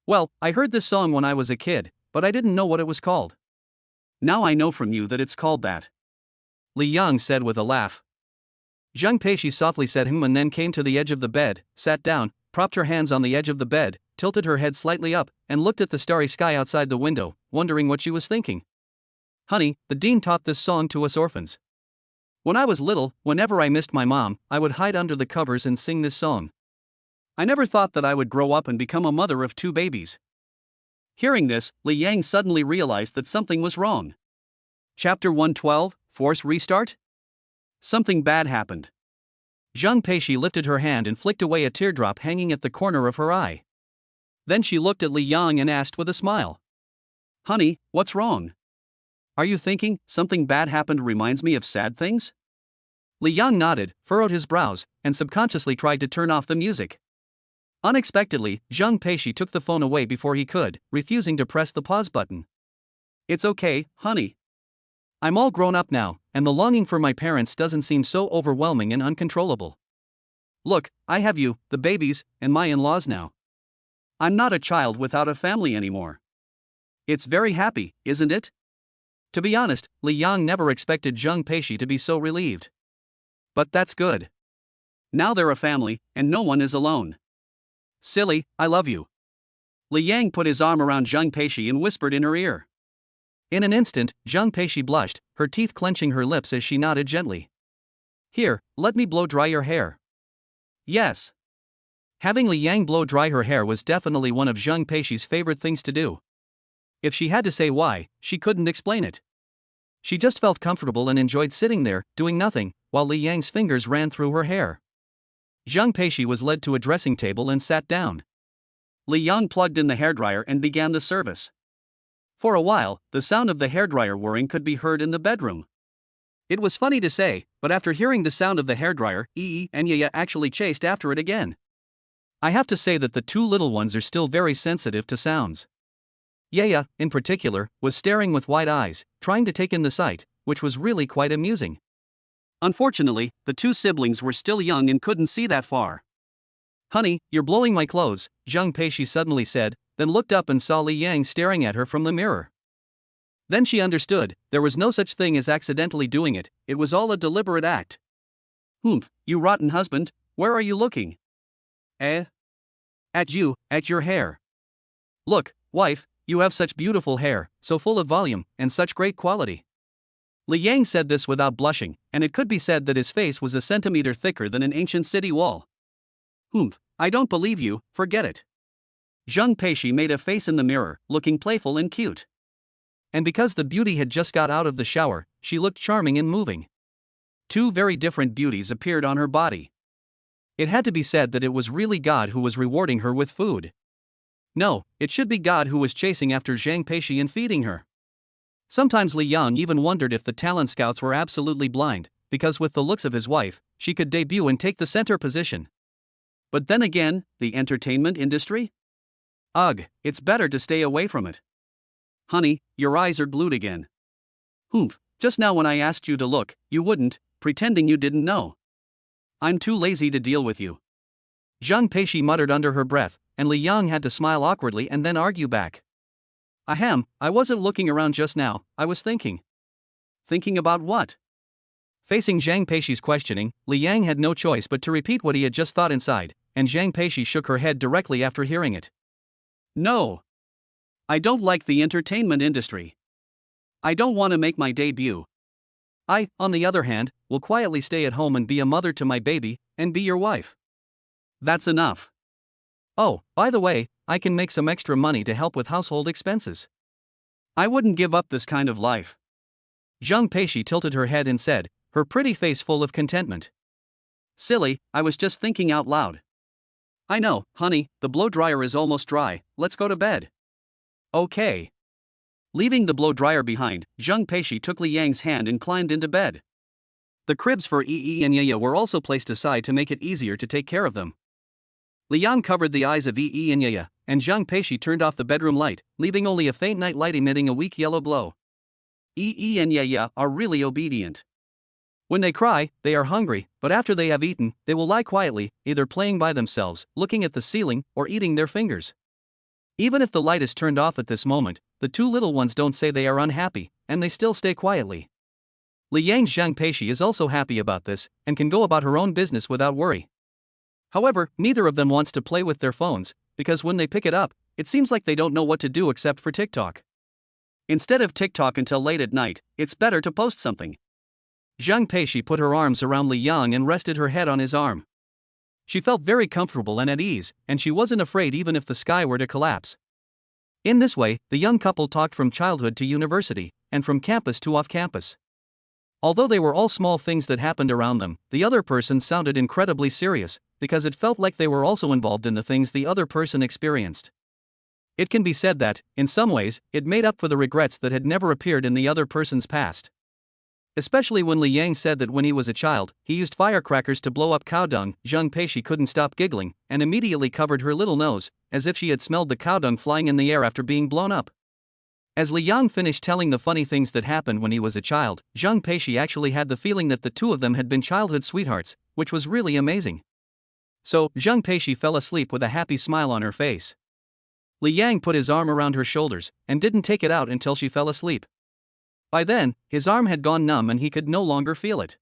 Well, I heard this song when I was a kid, but I didn't know what it was called. Now I know from you that it's called that. Li Yang said with a laugh. Zhang Peishi softly said and then came to the edge of the bed, sat down, propped her hands on the edge of the bed, tilted her head slightly up, and looked at the starry sky outside the window, wondering what she was thinking. Honey, the dean taught this song to us orphans. When I was little, whenever I missed my mom, I would hide under the covers and sing this song. I never thought that I would grow up and become a mother of 2 babies. Hearing this, Li Yang suddenly realized that something was wrong. Chapter 112, Force Restart? Something bad happened. Zhang Peishi lifted her hand and flicked away a teardrop hanging at the corner of her eye. Then she looked at Li Yang and asked with a smile. Honey, what's wrong? Are you thinking, something bad happened reminds me of sad things? Li Yang nodded, furrowed his brows, and subconsciously tried to turn off the music. Unexpectedly, Zhang Peishi took the phone away before he could, refusing to press the pause button. It's okay, honey. I'm all grown up now, and the longing for my parents doesn't seem so overwhelming and uncontrollable. Look, I have you, the babies, and my in-laws now. I'm not a child without a family anymore. It's very happy, isn't it? To be honest, Li Yang never expected Zhang Peishi to be so relieved. But that's good. Now they're a family, and no one is alone. Silly, I love you. Li Yang put his arm around Zhang Peishi and whispered in her ear. In an instant, Zhang Peishi blushed, her teeth clenching her lips as she nodded gently. Here, let me blow dry your hair. Yes. Having Li Yang blow dry her hair was definitely one of Zhang Peishi's favorite things to do. If she had to say why, she couldn't explain it. She just felt comfortable and enjoyed sitting there, doing nothing, while Li Yang's fingers ran through her hair. Zhang Peishi was led to a dressing table and sat down. Li Yang plugged in the hairdryer and began the service. For a while, the sound of the hairdryer whirring could be heard in the bedroom. It was funny to say, but after hearing the sound of the hairdryer, and Yaya actually chased after it again. I have to say that the two little ones are still very sensitive to sounds. Yaya, in particular, was staring with wide eyes, trying to take in the sight, which was really quite amusing. Unfortunately, the two siblings were still young and couldn't see that far. "Honey, you're blowing my clothes," Zhang Peishi suddenly said, then looked up and saw Li Yang staring at her from the mirror. Then she understood, there was no such thing as accidentally doing it, it was all a deliberate act. "Humph, you rotten husband, where are you looking?" "Eh? At you, at your hair. Look, wife, you have such beautiful hair, so full of volume, and such great quality." Li Yang said this without blushing, and it could be said that his face was a centimeter thicker than an ancient city wall. "Humph, I don't believe you, forget it." Zhang Peishi made a face in the mirror, looking playful and cute. And because the beauty had just got out of the shower, she looked charming and moving. Two very different beauties appeared on her body. It had to be said that it was really God who was rewarding her with food. No, it should be God who was chasing after Zhang Peishi and feeding her. Sometimes Li Yang even wondered if the talent scouts were absolutely blind, because with the looks of his wife, she could debut and take the center position. But then again, the entertainment industry? Ugh, it's better to stay away from it. "Honey, your eyes are glued again." "Humph, just now when I asked you to look, you wouldn't, pretending you didn't know." "I'm too lazy to deal with you." Zhang Peishi muttered under her breath, and Li Yang had to smile awkwardly and then argue back. "Ahem, I wasn't looking around just now, I was thinking." "Thinking about what?" Facing Zhang Peishi's questioning, Li Yang had no choice but to repeat what he had just thought inside, and Zhang Peishi shook her head directly after hearing it. "No. I don't like the entertainment industry. I don't want to make my debut. I, on the other hand, will quietly stay at home and be a mother to my baby, and be your wife. That's enough. Oh, by the way, I can make some extra money to help with household expenses. I wouldn't give up this kind of life." Zhang Peishi tilted her head and said, her pretty face full of contentment. "Silly, I was just thinking out loud." "I know, honey, the blow dryer is almost dry, let's go to bed." "Okay." Leaving the blow dryer behind, Zhang Peishi took Li Yang's hand and climbed into bed. The cribs for and Yaya were also placed aside to make it easier to take care of them. Li Yang covered the eyes of and Yaya, and Zhang Peishi turned off the bedroom light, leaving only a faint night light emitting a weak yellow glow. And Yaya are really obedient. When they cry, they are hungry, but after they have eaten, they will lie quietly, either playing by themselves, looking at the ceiling, or eating their fingers. Even if the light is turned off at this moment, the two little ones don't say they are unhappy, and they still stay quietly. Li Yang's Zhang Peishi is also happy about this, and can go about her own business without worry. However, neither of them wants to play with their phones, because when they pick it up, it seems like they don't know what to do except for TikTok. Instead of TikTok until late at night, it's better to post something. Zhang Peishi put her arms around Li Yang and rested her head on his arm. She felt very comfortable and at ease, and she wasn't afraid even if the sky were to collapse. In this way, the young couple talked from childhood to university, and from campus to off-campus. Although they were all small things that happened around them, the other person sounded incredibly serious, because it felt like they were also involved in the things the other person experienced. It can be said that, in some ways, it made up for the regrets that had never appeared in the other person's past. Especially when Li Yang said that when he was a child, he used firecrackers to blow up cow dung, Zhang Peishi couldn't stop giggling, and immediately covered her little nose, as if she had smelled the cow dung flying in the air after being blown up. As Li Yang finished telling the funny things that happened when he was a child, Zhang Peishi actually had the feeling that the two of them had been childhood sweethearts, which was really amazing. So, Zhang Peishi fell asleep with a happy smile on her face. Li Yang put his arm around her shoulders, and didn't take it out until she fell asleep. By then, his arm had gone numb and he could no longer feel it.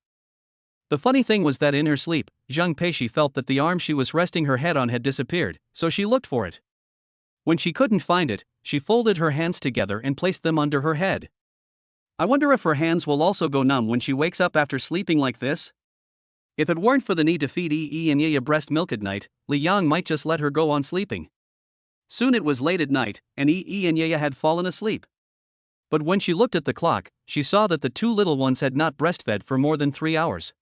The funny thing was that in her sleep, Zhang Peishi felt that the arm she was resting her head on had disappeared, so she looked for it. When she couldn't find it, she folded her hands together and placed them under her head. I wonder if her hands will also go numb when she wakes up after sleeping like this? If it weren't for the need to feed and Yaya breast milk at night, Li Yang might just let her go on sleeping. Soon it was late at night, and and Yaya had fallen asleep. But when she looked at the clock, she saw that the two little ones had not breastfed for more than 3 hours.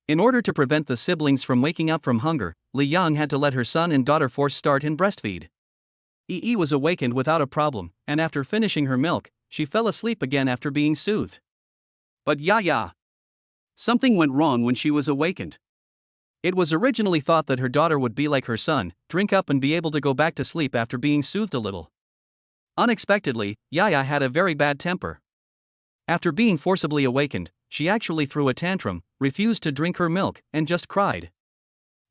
In order to prevent the siblings from waking up from hunger, Li Yang had to let her son and daughter force start and breastfeed. Yi was awakened without a problem, and after finishing her milk, she fell asleep again after being soothed. But Yaya! Something went wrong when she was awakened. It was originally thought that her daughter would be like her son, drink up and be able to go back to sleep after being soothed a little. Unexpectedly, Yaya had a very bad temper. After being forcibly awakened, she actually threw a tantrum, refused to drink her milk, and just cried.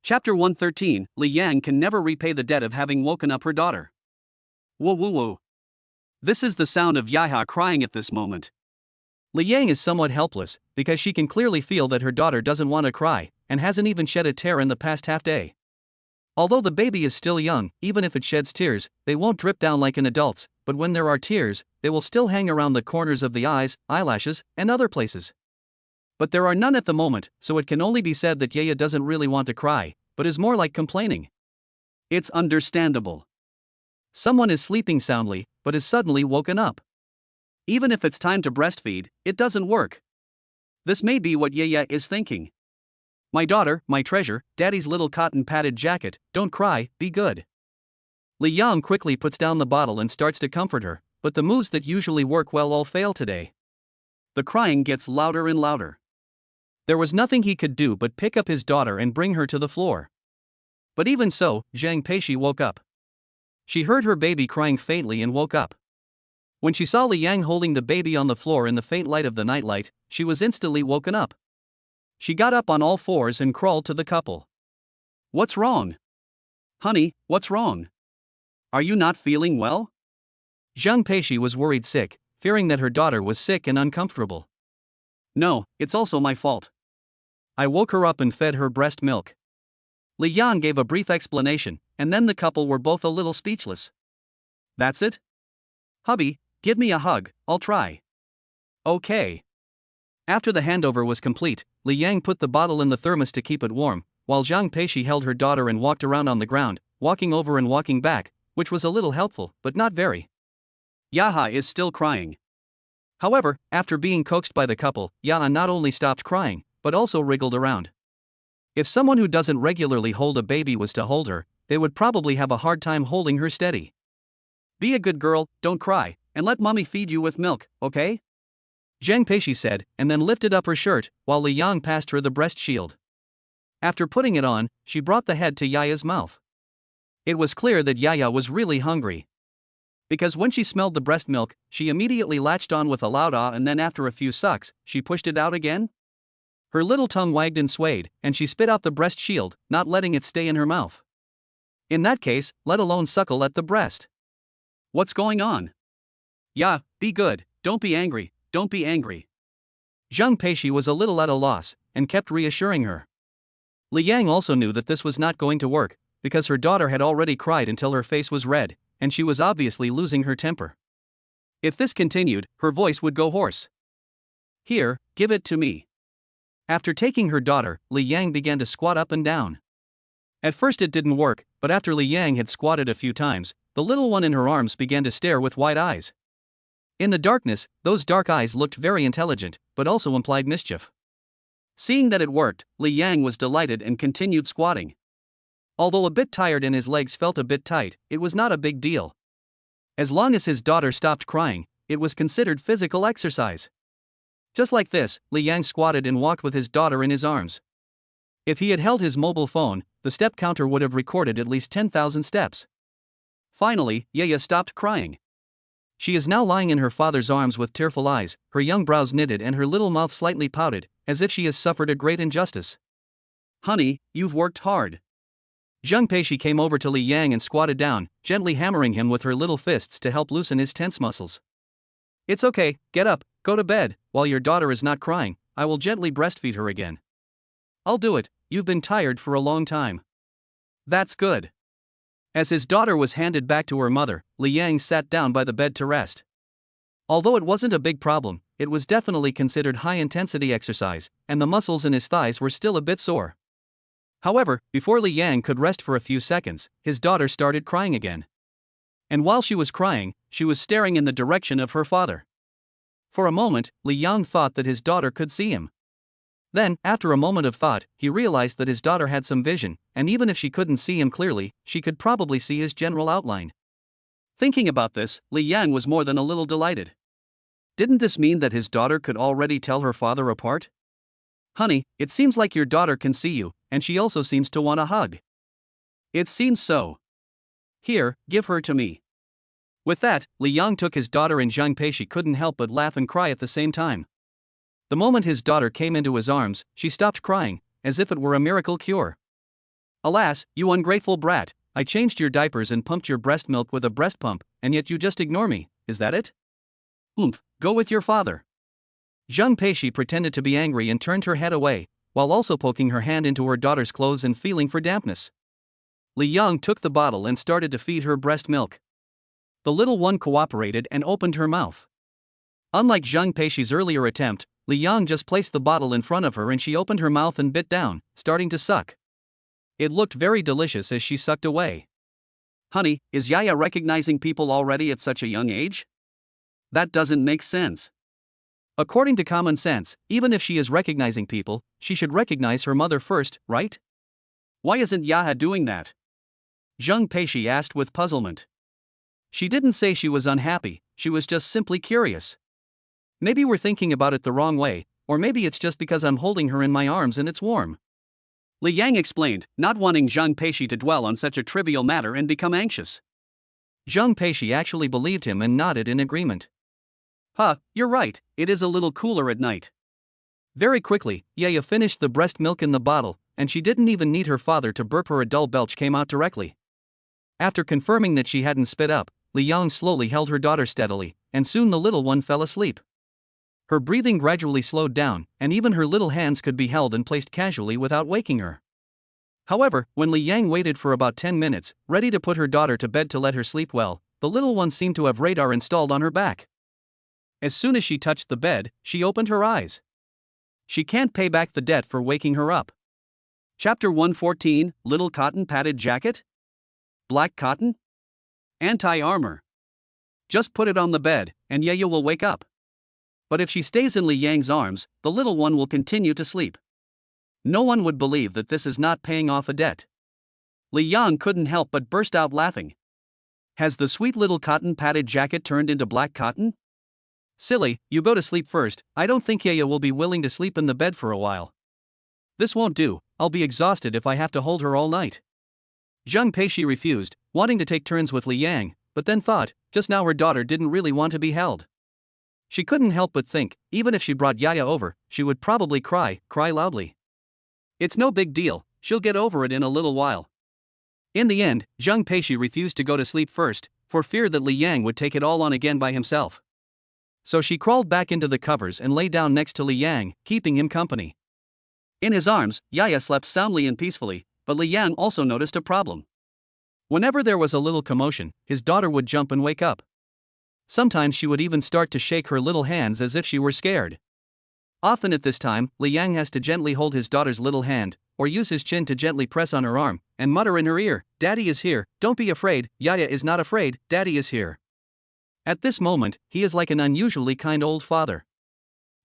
Chapter 113, Li Yang can never repay the debt of having woken up her daughter. Whoa whoa whoa. This is the sound of Yaya crying at this moment. Li Yang is somewhat helpless, because she can clearly feel that her daughter doesn't want to cry, and hasn't even shed a tear in the past half day. Although the baby is still young, even if it sheds tears, they won't drip down like in adults, but when there are tears, they will still hang around the corners of the eyes, eyelashes, and other places. But there are none at the moment, so it can only be said that Yaya doesn't really want to cry, but is more like complaining. It's understandable. Someone is sleeping soundly, but is suddenly woken up. Even if it's time to breastfeed, it doesn't work. This may be what Yaya is thinking. My daughter, my treasure, daddy's little cotton padded jacket, don't cry, be good. Li Yang quickly puts down the bottle and starts to comfort her, but the moves that usually work well all fail today. The crying gets louder and louder. There was nothing he could do but pick up his daughter and bring her to the floor. But even so, Zhang Peishi woke up. She heard her baby crying faintly and woke up. When she saw Li Yang holding the baby on the floor in the faint light of the nightlight, she was instantly woken up. She got up on all fours and crawled to the couple. What's wrong? Honey, what's wrong? Are you not feeling well? Zhang Peishi was worried sick, fearing that her daughter was sick and uncomfortable. No, it's also my fault. I woke her up and fed her breast milk. Li Yang gave a brief explanation, and then the couple were both a little speechless. That's it? Hubby, give me a hug, I'll try. Okay. After the handover was complete, Li Yang put the bottle in the thermos to keep it warm, while Zhang Peishi held her daughter and walked around on the ground, walking over and walking back, which was a little helpful, but not very. Yaha is still crying. However, after being coaxed by the couple, Yaha not only stopped crying, but also wriggled around. If someone who doesn't regularly hold a baby was to hold her, they would probably have a hard time holding her steady. Be a good girl, don't cry, and let mommy feed you with milk, okay? Zhang Peishi said, and then lifted up her shirt, while Li Yang passed her the breast shield. After putting it on, she brought the head to Yaya's mouth. It was clear that Yaya was really hungry. Because when she smelled the breast milk, she immediately latched on with a loud ah, and then after a few sucks, she pushed it out again. Her little tongue wagged and swayed, and she spit out the breast shield, not letting it stay in her mouth. In that case, let alone suckle at the breast. What's going on? Ya, be good, don't be angry, don't be angry. Zhang Peishi was a little at a loss, and kept reassuring her. Li Yang also knew that this was not going to work, because her daughter had already cried until her face was red, and she was obviously losing her temper. If this continued, her voice would go hoarse. Here, give it to me. After taking her daughter, Li Yang began to squat up and down. At first it didn't work, but after Li Yang had squatted a few times, the little one in her arms began to stare with wide eyes. In the darkness, those dark eyes looked very intelligent, but also implied mischief. Seeing that it worked, Li Yang was delighted and continued squatting. Although a bit tired and his legs felt a bit tight, it was not a big deal. As long as his daughter stopped crying, it was considered physical exercise. Just like this, Li Yang squatted and walked with his daughter in his arms. If he had held his mobile phone, the step counter would have recorded at least 10,000 steps. Finally, Yaya stopped crying. She is now lying in her father's arms with tearful eyes, her young brows knitted and her little mouth slightly pouted, as if she has suffered a great injustice. Honey, you've worked hard. Zhang Peishi came over to Li Yang and squatted down, gently hammering him with her little fists to help loosen his tense muscles. It's okay, get up, go to bed, while your daughter is not crying, I will gently breastfeed her again. I'll do it, you've been tired for a long time. That's good. As his daughter was handed back to her mother, Li Yang sat down by the bed to rest. Although it wasn't a big problem, it was definitely considered high-intensity exercise, and the muscles in his thighs were still a bit sore. However, before Li Yang could rest for a few seconds, his daughter started crying again. And while she was crying, she was staring in the direction of her father. For a moment, Li Yang thought that his daughter could see him. Then, after a moment of thought, he realized that his daughter had some vision, and even if she couldn't see him clearly, she could probably see his general outline. Thinking about this, Li Yang was more than a little delighted. Didn't this mean that his daughter could already tell her father apart? Honey, it seems like your daughter can see you, and she also seems to want a hug. It seems so. Here, give her to me. With that, Li Yang took his daughter and Zhang Peishi couldn't help but laugh and cry at the same time. The moment his daughter came into his arms, she stopped crying, as if it were a miracle cure. Alas, you ungrateful brat, I changed your diapers and pumped your breast milk with a breast pump, and yet you just ignore me, is that it? Go with your father. Zhang Peishi pretended to be angry and turned her head away, while also poking her hand into her daughter's clothes and feeling for dampness. Li Yang took the bottle and started to feed her breast milk. The little one cooperated and opened her mouth. Unlike Zhang Peishi's earlier attempt, Li Yang just placed the bottle in front of her and she opened her mouth and bit down, starting to suck. It looked very delicious as she sucked away. Honey, is Yaya recognizing people already at such a young age? That doesn't make sense. According to common sense, even if she is recognizing people, she should recognize her mother first, right? Why isn't Yaya doing that? Zhang Peishi asked with puzzlement. She didn't say she was unhappy, she was just simply curious. Maybe we're thinking about it the wrong way, or maybe it's just because I'm holding her in my arms and it's warm. Li Yang explained, not wanting Zhang Peishi to dwell on such a trivial matter and become anxious. Zhang Peishi actually believed him and nodded in agreement. You're right, it is a little cooler at night. Very quickly, Yaya finished the breast milk in the bottle, and she didn't even need her father to burp her. A dull belch came out directly. After confirming that she hadn't spit up, Li Yang slowly held her daughter steadily, and soon the little one fell asleep. Her breathing gradually slowed down, and even her little hands could be held and placed casually without waking her. However, when Li Yang waited for about 10 minutes, ready to put her daughter to bed to let her sleep well, the little one seemed to have radar installed on her back. As soon as she touched the bed, she opened her eyes. She can't pay back the debt for waking her up. Chapter 114, Little Cotton Padded Jacket? Black cotton? Anti-armor. Just put it on the bed, and Yaya will wake up. But if she stays in Li Yang's arms, the little one will continue to sleep. No one would believe that this is not paying off a debt. Li Yang couldn't help but burst out laughing. Has the sweet little cotton padded jacket turned into black cotton? Silly, you go to sleep first. I don't think Yaya will be willing to sleep in the bed for a while. This won't do, I'll be exhausted if I have to hold her all night. Zhang Peishi refused, wanting to take turns with Li Yang, but then thought, just now her daughter didn't really want to be held. She couldn't help but think, even if she brought Yaya over, she would probably cry loudly. It's no big deal, she'll get over it in a little while. In the end, Zhang Peishi refused to go to sleep first, for fear that Li Yang would take it all on again by himself. So she crawled back into the covers and lay down next to Li Yang, keeping him company. In his arms, Yaya slept soundly and peacefully, but Li Yang also noticed a problem. Whenever there was a little commotion, his daughter would jump and wake up. Sometimes she would even start to shake her little hands as if she were scared. Often at this time, Li Yang has to gently hold his daughter's little hand, or use his chin to gently press on her arm, and mutter in her ear, "Daddy is here, don't be afraid, Yaya is not afraid, Daddy is here." At this moment, he is like an unusually kind old father.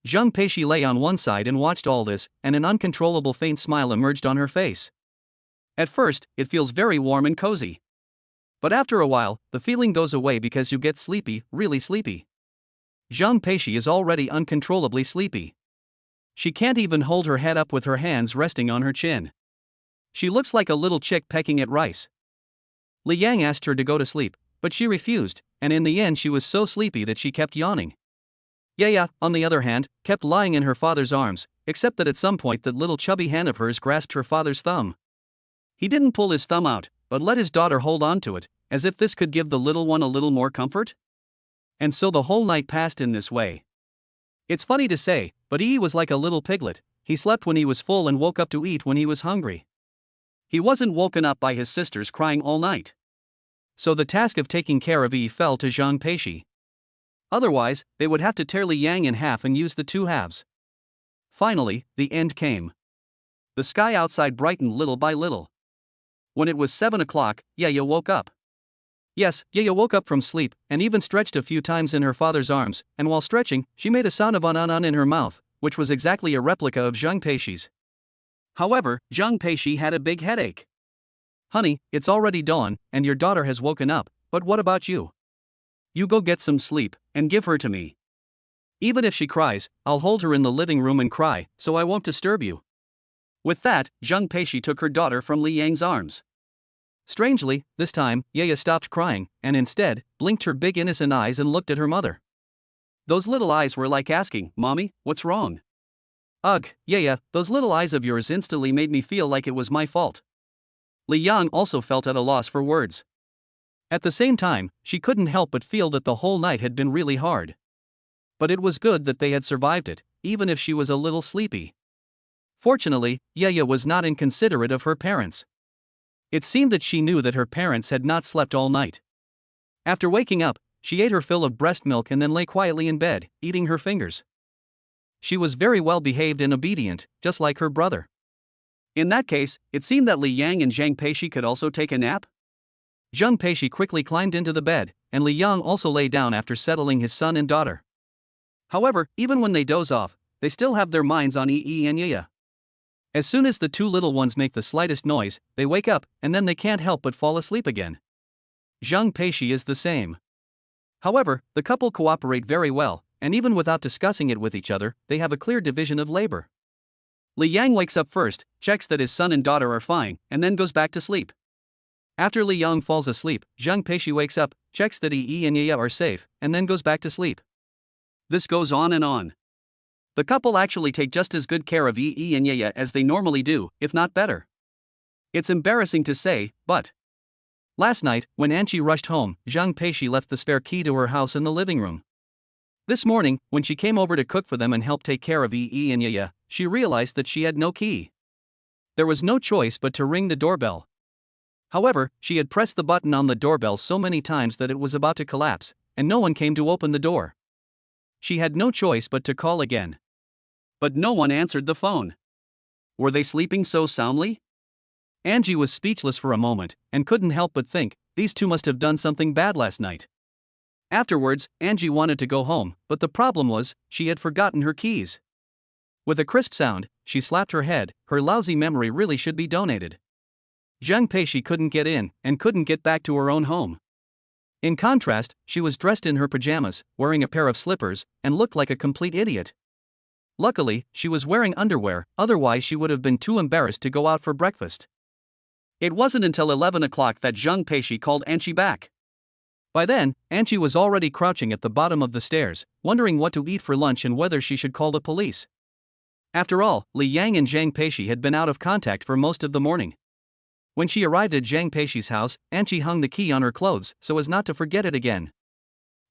Zhang Peishi lay on one side and watched all this, and an uncontrollable faint smile emerged on her face. At first, it feels very warm and cozy. But after a while, the feeling goes away because you get sleepy, really sleepy. Zhang Peishi is already uncontrollably sleepy. She can't even hold her head up with her hands resting on her chin. She looks like a little chick pecking at rice. Li Yang asked her to go to sleep, but she refused, and in the end she was so sleepy that she kept yawning. Yaya, on the other hand, kept lying in her father's arms, except that at some point that little chubby hand of hers grasped her father's thumb. He didn't pull his thumb out, but let his daughter hold on to it, as if this could give the little one a little more comfort. And so the whole night passed in this way. It's funny to say, but Yi was like a little piglet. He slept when he was full and woke up to eat when he was hungry. He wasn't woken up by his sisters crying all night. So the task of taking care of Yi fell to Zhang Peishi. Otherwise, they would have to tear Li Yang in half and use the two halves. Finally, the end came. The sky outside brightened little by little. When it was 7 o'clock, Yaya woke up. Yes, Yaya woke up from sleep, and even stretched a few times in her father's arms, and while stretching, she made a sound of an in her mouth, which was exactly a replica of Zhang Peishi's. However, Zhang Peishi had a big headache. Honey, it's already dawn, and your daughter has woken up, but what about you? You go get some sleep, and give her to me. Even if she cries, I'll hold her in the living room and cry, so I won't disturb you." With that, Zheng Peishi took her daughter from Li Yang's arms. Strangely, this time, Yaya stopped crying, and instead, blinked her big innocent eyes and looked at her mother. Those little eyes were like asking, "Mommy, what's wrong?" "Ugh, Yaya, those little eyes of yours instantly made me feel like it was my fault." Li Yang also felt at a loss for words. At the same time, she couldn't help but feel that the whole night had been really hard. But it was good that they had survived it, even if she was a little sleepy. Fortunately, Yaya was not inconsiderate of her parents. It seemed that she knew that her parents had not slept all night. After waking up, she ate her fill of breast milk and then lay quietly in bed, eating her fingers. She was very well behaved and obedient, just like her brother. In that case, it seemed that Li Yang and Zhang Peishi could also take a nap. Zheng Peishi quickly climbed into the bed, and Li Yang also lay down after settling his son and daughter. However, even when they doze off, they still have their minds on Yi and Yaya. As soon as the two little ones make the slightest noise, they wake up, and then they can't help but fall asleep again. Zheng Peishi is the same. However, the couple cooperate very well, and even without discussing it with each other, they have a clear division of labor. Li Yang wakes up first, checks that his son and daughter are fine, and then goes back to sleep. After Li Yang falls asleep, Zheng Peishi wakes up, checks that Yi and Yaya are safe, and then goes back to sleep. This goes on and on. The couple actually take just as good care of Yi and Yaya as they normally do, if not better. It's embarrassing to say, but last night, when Anchi rushed home, Zheng Peishi left the spare key to her house in the living room. This morning, when she came over to cook for them and help take care of Yi and Yaya, she realized that she had no key. There was no choice but to ring the doorbell. However, she had pressed the button on the doorbell so many times that it was about to collapse, and no one came to open the door. She had no choice but to call again. But no one answered the phone. Were they sleeping so soundly? Angie was speechless for a moment, and couldn't help but think, these two must have done something bad last night. Afterwards, Angie wanted to go home, but the problem was, she had forgotten her keys. With a crisp sound, she slapped her head. Her lousy memory really should be donated. Zheng Peishi couldn't get in, and couldn't get back to her own home. In contrast, she was dressed in her pajamas, wearing a pair of slippers, and looked like a complete idiot. Luckily, she was wearing underwear, otherwise she would have been too embarrassed to go out for breakfast. It wasn't until 11 o'clock that Zheng Peishi called Anchi back. By then, Anchi was already crouching at the bottom of the stairs, wondering what to eat for lunch and whether she should call the police. After all, Li Yang and Zhang Peishi had been out of contact for most of the morning. When she arrived at Zhang Peishi's house, Anchi hung the key on her clothes so as not to forget it again.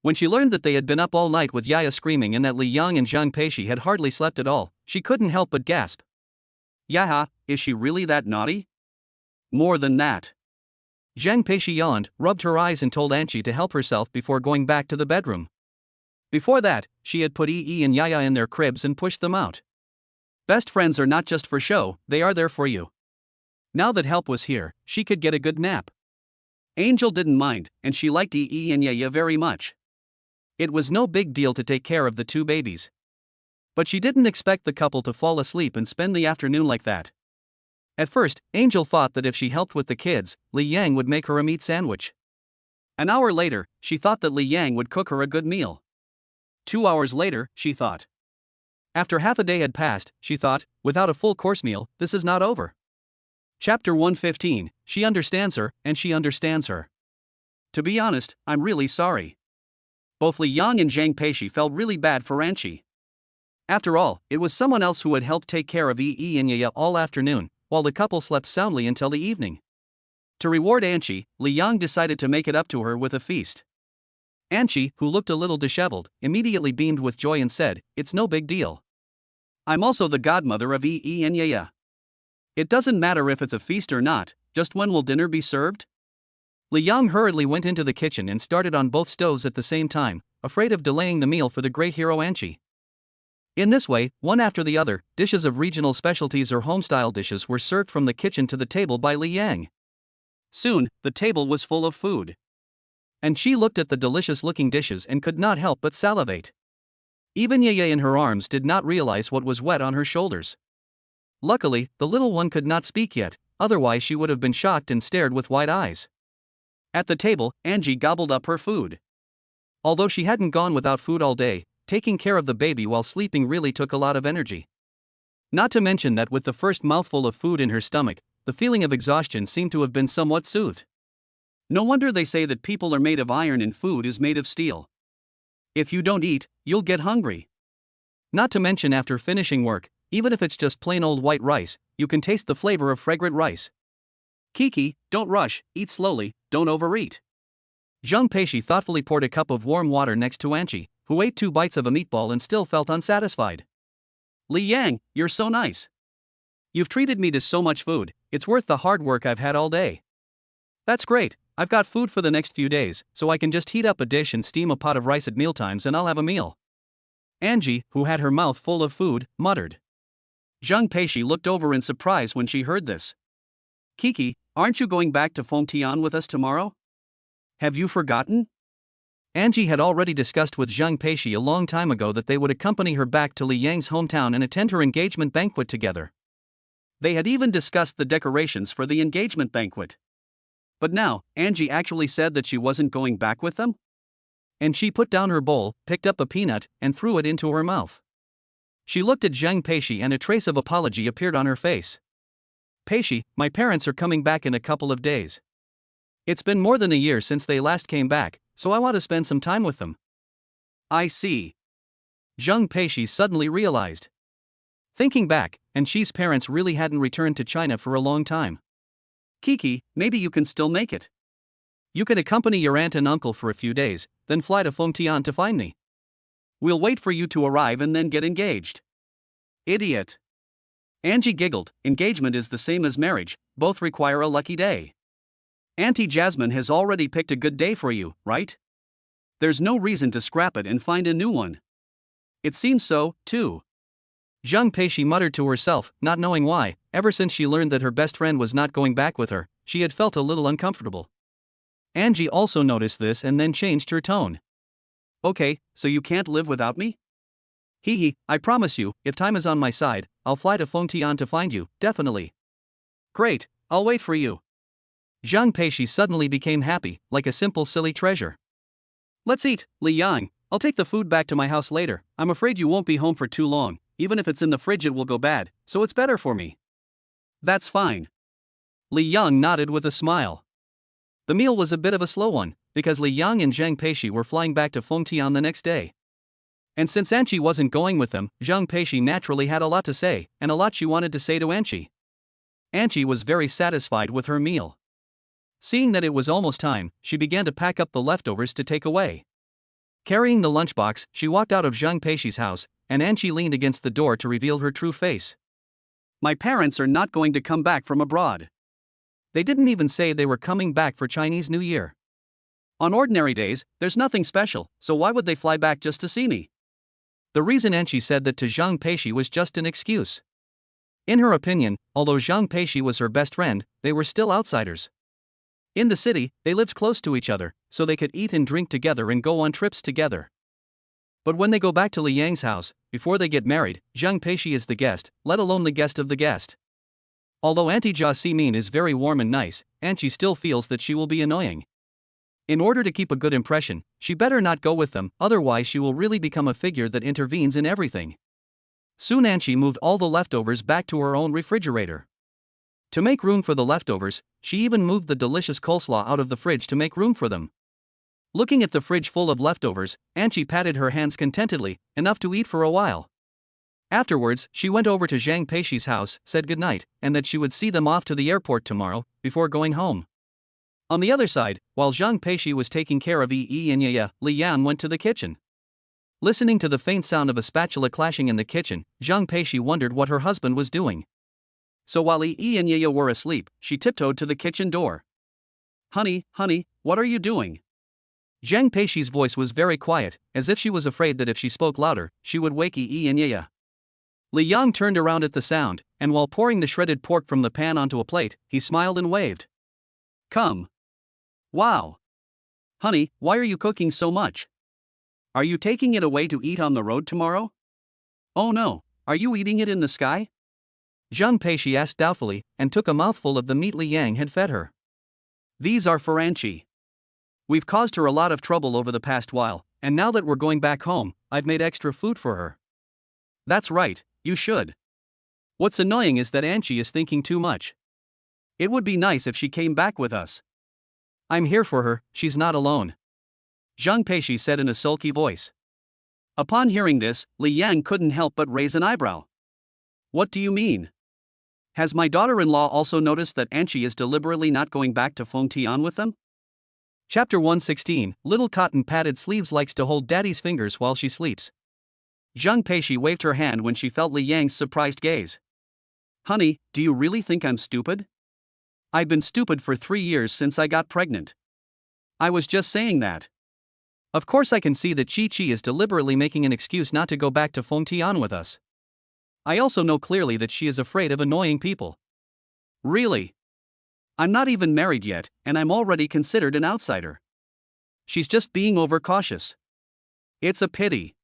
When she learned that they had been up all night with Yaya screaming and that Li Yang and Zhang Peishi had hardly slept at all, she couldn't help but gasp. Yaha, is she really that naughty? More than that. Zhang Peishi yawned, rubbed her eyes and told Anchi to help herself before going back to the bedroom. Before that, she had put Yi and Yaya in their cribs and pushed them out. Best friends are not just for show, they are there for you. Now that help was here, she could get a good nap. Angel didn't mind, and she liked Yi and Yaya very much. It was no big deal to take care of the two babies. But she didn't expect the couple to fall asleep and spend the afternoon like that. At first, Angel thought that if she helped with the kids, Li Yang would make her a meat sandwich. An hour later, she thought that Li Yang would cook her a good meal. 2 hours later, she thought. After half a day had passed, she thought, without a full course meal, this is not over. Chapter 115, she understands her, and she understands her. To be honest, I'm really sorry. Both Li Yang and Zhang Peishi felt really bad for Anchi. After all, it was someone else who had helped take care of Yi and Yaya all afternoon, while the couple slept soundly until the evening. To reward Anchi, Li Yang decided to make it up to her with a feast. Anchi, who looked a little disheveled, immediately beamed with joy and said, "It's no big deal. I'm also the godmother of Yi and Yaya. It doesn't matter if it's a feast or not, just when will dinner be served?" Li Yang hurriedly went into the kitchen and started on both stoves at the same time, afraid of delaying the meal for the great hero Anchi. In this way, one after the other, dishes of regional specialties or home-style dishes were served from the kitchen to the table by Li Yang. Soon, the table was full of food. And she looked at the delicious-looking dishes and could not help but salivate. Even Yaya in her arms did not realize what was wet on her shoulders. Luckily, the little one could not speak yet, otherwise she would have been shocked and stared with wide eyes. At the table, Angie gobbled up her food. Although she hadn't gone without food all day, taking care of the baby while sleeping really took a lot of energy. Not to mention that with the first mouthful of food in her stomach, the feeling of exhaustion seemed to have been somewhat soothed. No wonder they say that people are made of iron and food is made of steel. If you don't eat, you'll get hungry. Not to mention after finishing work, even if it's just plain old white rice, you can taste the flavor of fragrant rice. Kiki, don't rush, eat slowly, don't overeat. Zhang Peishi thoughtfully poured a cup of warm water next to Anqi, who ate 2 bites of a meatball and still felt unsatisfied. Li Yang, you're so nice. You've treated me to so much food, it's worth the hard work I've had all day. That's great, I've got food for the next few days, so I can just heat up a dish and steam a pot of rice at mealtimes and I'll have a meal. Angie, who had her mouth full of food, muttered. Zhang Peishi looked over in surprise when she heard this. Kiki, aren't you going back to Fengtian with us tomorrow? Have you forgotten? Angie had already discussed with Zhang Peishi a long time ago that they would accompany her back to Li Yang's hometown and attend her engagement banquet together. They had even discussed the decorations for the engagement banquet. But now, Angie actually said that she wasn't going back with them? And she put down her bowl, picked up a peanut, and threw it into her mouth. She looked at Zhang Peishi and a trace of apology appeared on her face. Peishi, my parents are coming back in a couple of days. It's been more than a year since they last came back, so I want to spend some time with them. I see. Zhang Peishi suddenly realized. Thinking back, Anqi's parents really hadn't returned to China for a long time. Kiki, maybe you can still make it. You can accompany your aunt and uncle for a few days, then fly to Fengtian to find me. We'll wait for you to arrive and then get engaged. Idiot. Angie giggled, engagement is the same as marriage, both require a lucky day. Auntie Jasmine has already picked a good day for you, right? There's no reason to scrap it and find a new one. It seems so, too. Zhang Peishi muttered to herself, not knowing why. Ever since she learned that her best friend was not going back with her, she had felt a little uncomfortable. Angie also noticed this and then changed her tone. Okay, so you can't live without me? Hee, I promise you, if time is on my side, I'll fly to Fengtian to find you, definitely. Great, I'll wait for you. Zhang Peishi suddenly became happy, like a simple silly treasure. Let's eat, Li Yang, I'll take the food back to my house later. I'm afraid you won't be home for too long, even if it's in the fridge it will go bad, so it's better for me. That's fine. Li Yang nodded with a smile. The meal was a bit of a slow one, because Li Yang and Zhang Peishi were flying back to Fengtian the next day. And since Anqi wasn't going with them, Zhang Peishi naturally had a lot to say, and a lot she wanted to say to Anqi. Anqi was very satisfied with her meal. Seeing that it was almost time, she began to pack up the leftovers to take away. Carrying the lunchbox, she walked out of Zhang Peishi's house, and Anqi leaned against the door to reveal her true face. My parents are not going to come back from abroad. They didn't even say they were coming back for Chinese New Year. On ordinary days, there's nothing special, so why would they fly back just to see me? The reason Anqi said that to Zhang Peishi was just an excuse. In her opinion, although Zhang Peishi was her best friend, they were still outsiders. In the city, they lived close to each other, so they could eat and drink together and go on trips together. But when they go back to Li Yang's house, before they get married, Zhang Peishi is the guest, let alone the guest of the guest. Although Auntie Jia Simin is very warm and nice, Anqi still feels that she will be annoying. In order to keep a good impression, she better not go with them, otherwise she will really become a figure that intervenes in everything. Soon Anqi moved all the leftovers back to her own refrigerator. To make room for the leftovers, she even moved the delicious coleslaw out of the fridge to make room for them. Looking at the fridge full of leftovers, Anqi patted her hands contentedly, enough to eat for a while. Afterwards, she went over to Zhang Peishi's house, said goodnight, and that she would see them off to the airport tomorrow, before going home. On the other side, while Zhang Peishi was taking care of Yi and Yaya, Li Yan went to the kitchen. Listening to the faint sound of a spatula clashing in the kitchen, Zhang Peishi wondered what her husband was doing. So while Yi and Yaya were asleep, she tiptoed to the kitchen door. Honey, what are you doing? Zhang Peishi's voice was very quiet, as if she was afraid that if she spoke louder, she would wake Yi and Yaya. Li Yang turned around at the sound, and while pouring the shredded pork from the pan onto a plate, he smiled and waved. Come. Wow. Honey, why are you cooking so much? Are you taking it away to eat on the road tomorrow? Oh no, are you eating it in the sky? Zhang Peishi asked doubtfully, and took a mouthful of the meat Li Yang had fed her. These are for Anqi. We've caused her a lot of trouble over the past while, and now that we're going back home, I've made extra food for her. That's right, you should. What's annoying is that Anchi is thinking too much. It would be nice if she came back with us. I'm here for her, she's not alone. Zhang Peishi said in a sulky voice. Upon hearing this, Li Yang couldn't help but raise an eyebrow. What do you mean? Has my daughter-in-law also noticed that Anchi is deliberately not going back to Fengtian with them? Chapter 116, Little Cotton Padded Sleeves likes to hold daddy's fingers while she sleeps. Zhang Peishi waved her hand when she felt Li Yang's surprised gaze. Honey, do you really think I'm stupid? I've been stupid for 3 years since I got pregnant. I was just saying that. Of course I can see that Chi-Chi is deliberately making an excuse not to go back to Fengtian with us. I also know clearly that she is afraid of annoying people. Really? I'm not even married yet, and I'm already considered an outsider. She's just being overcautious. It's a pity.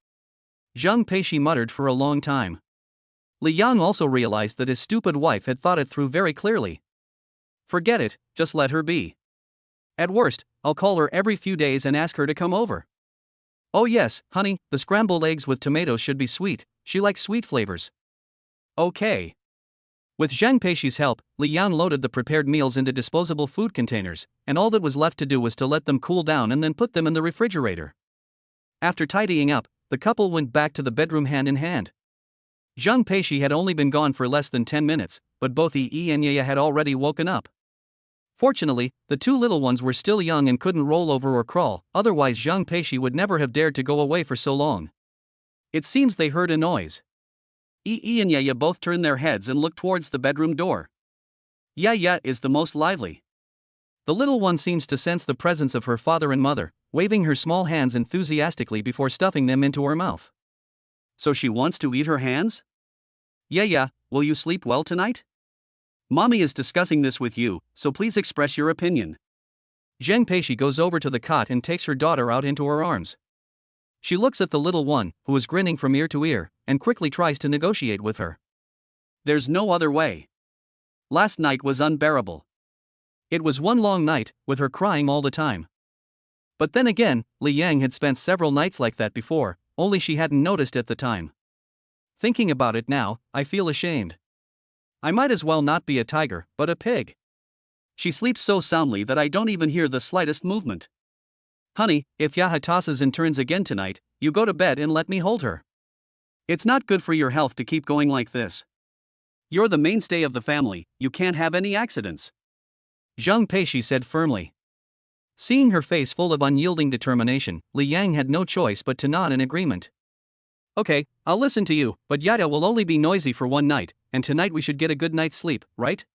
Zhang Peishi muttered for a long time. Li Yang also realized that his stupid wife had thought it through very clearly. Forget it, just let her be. At worst, I'll call her every few days and ask her to come over. Oh yes, honey, the scrambled eggs with tomatoes should be sweet, she likes sweet flavors. Okay. With Zhang Peishi's help, Li Yang loaded the prepared meals into disposable food containers, and all that was left to do was to let them cool down and then put them in the refrigerator. After tidying up, the couple went back to the bedroom hand in hand. Zhang Peishi had only been gone for less than 10 minutes, but both Yi and Yaya had already woken up. Fortunately, the two little ones were still young and couldn't roll over or crawl, otherwise Zhang Peishi would never have dared to go away for so long. It seems they heard a noise. Yi and Yaya both turned their heads and looked towards the bedroom door. Yaya is the most lively. The little one seems to sense the presence of her father and mother, waving her small hands enthusiastically before stuffing them into her mouth. So she wants to eat her hands? Yaya, will you sleep well tonight? Mommy is discussing this with you, so please express your opinion. Zhang Peishi goes over to the cot and takes her daughter out into her arms. She looks at the little one, who is grinning from ear to ear, and quickly tries to negotiate with her. There's no other way. Last night was unbearable. It was one long night, with her crying all the time. But then again, Li Yang had spent several nights like that before, only she hadn't noticed at the time. Thinking about it now, I feel ashamed. I might as well not be a tiger, but a pig. She sleeps so soundly that I don't even hear the slightest movement. Honey, if Yaha tosses and turns again tonight, you go to bed and let me hold her. It's not good for your health to keep going like this. You're the mainstay of the family, you can't have any accidents. Zhang Peishi said firmly. Seeing her face full of unyielding determination, Li Yang had no choice but to nod in agreement. Okay, I'll listen to you, but Yaya will only be noisy for one night, and tonight we should get a good night's sleep, right?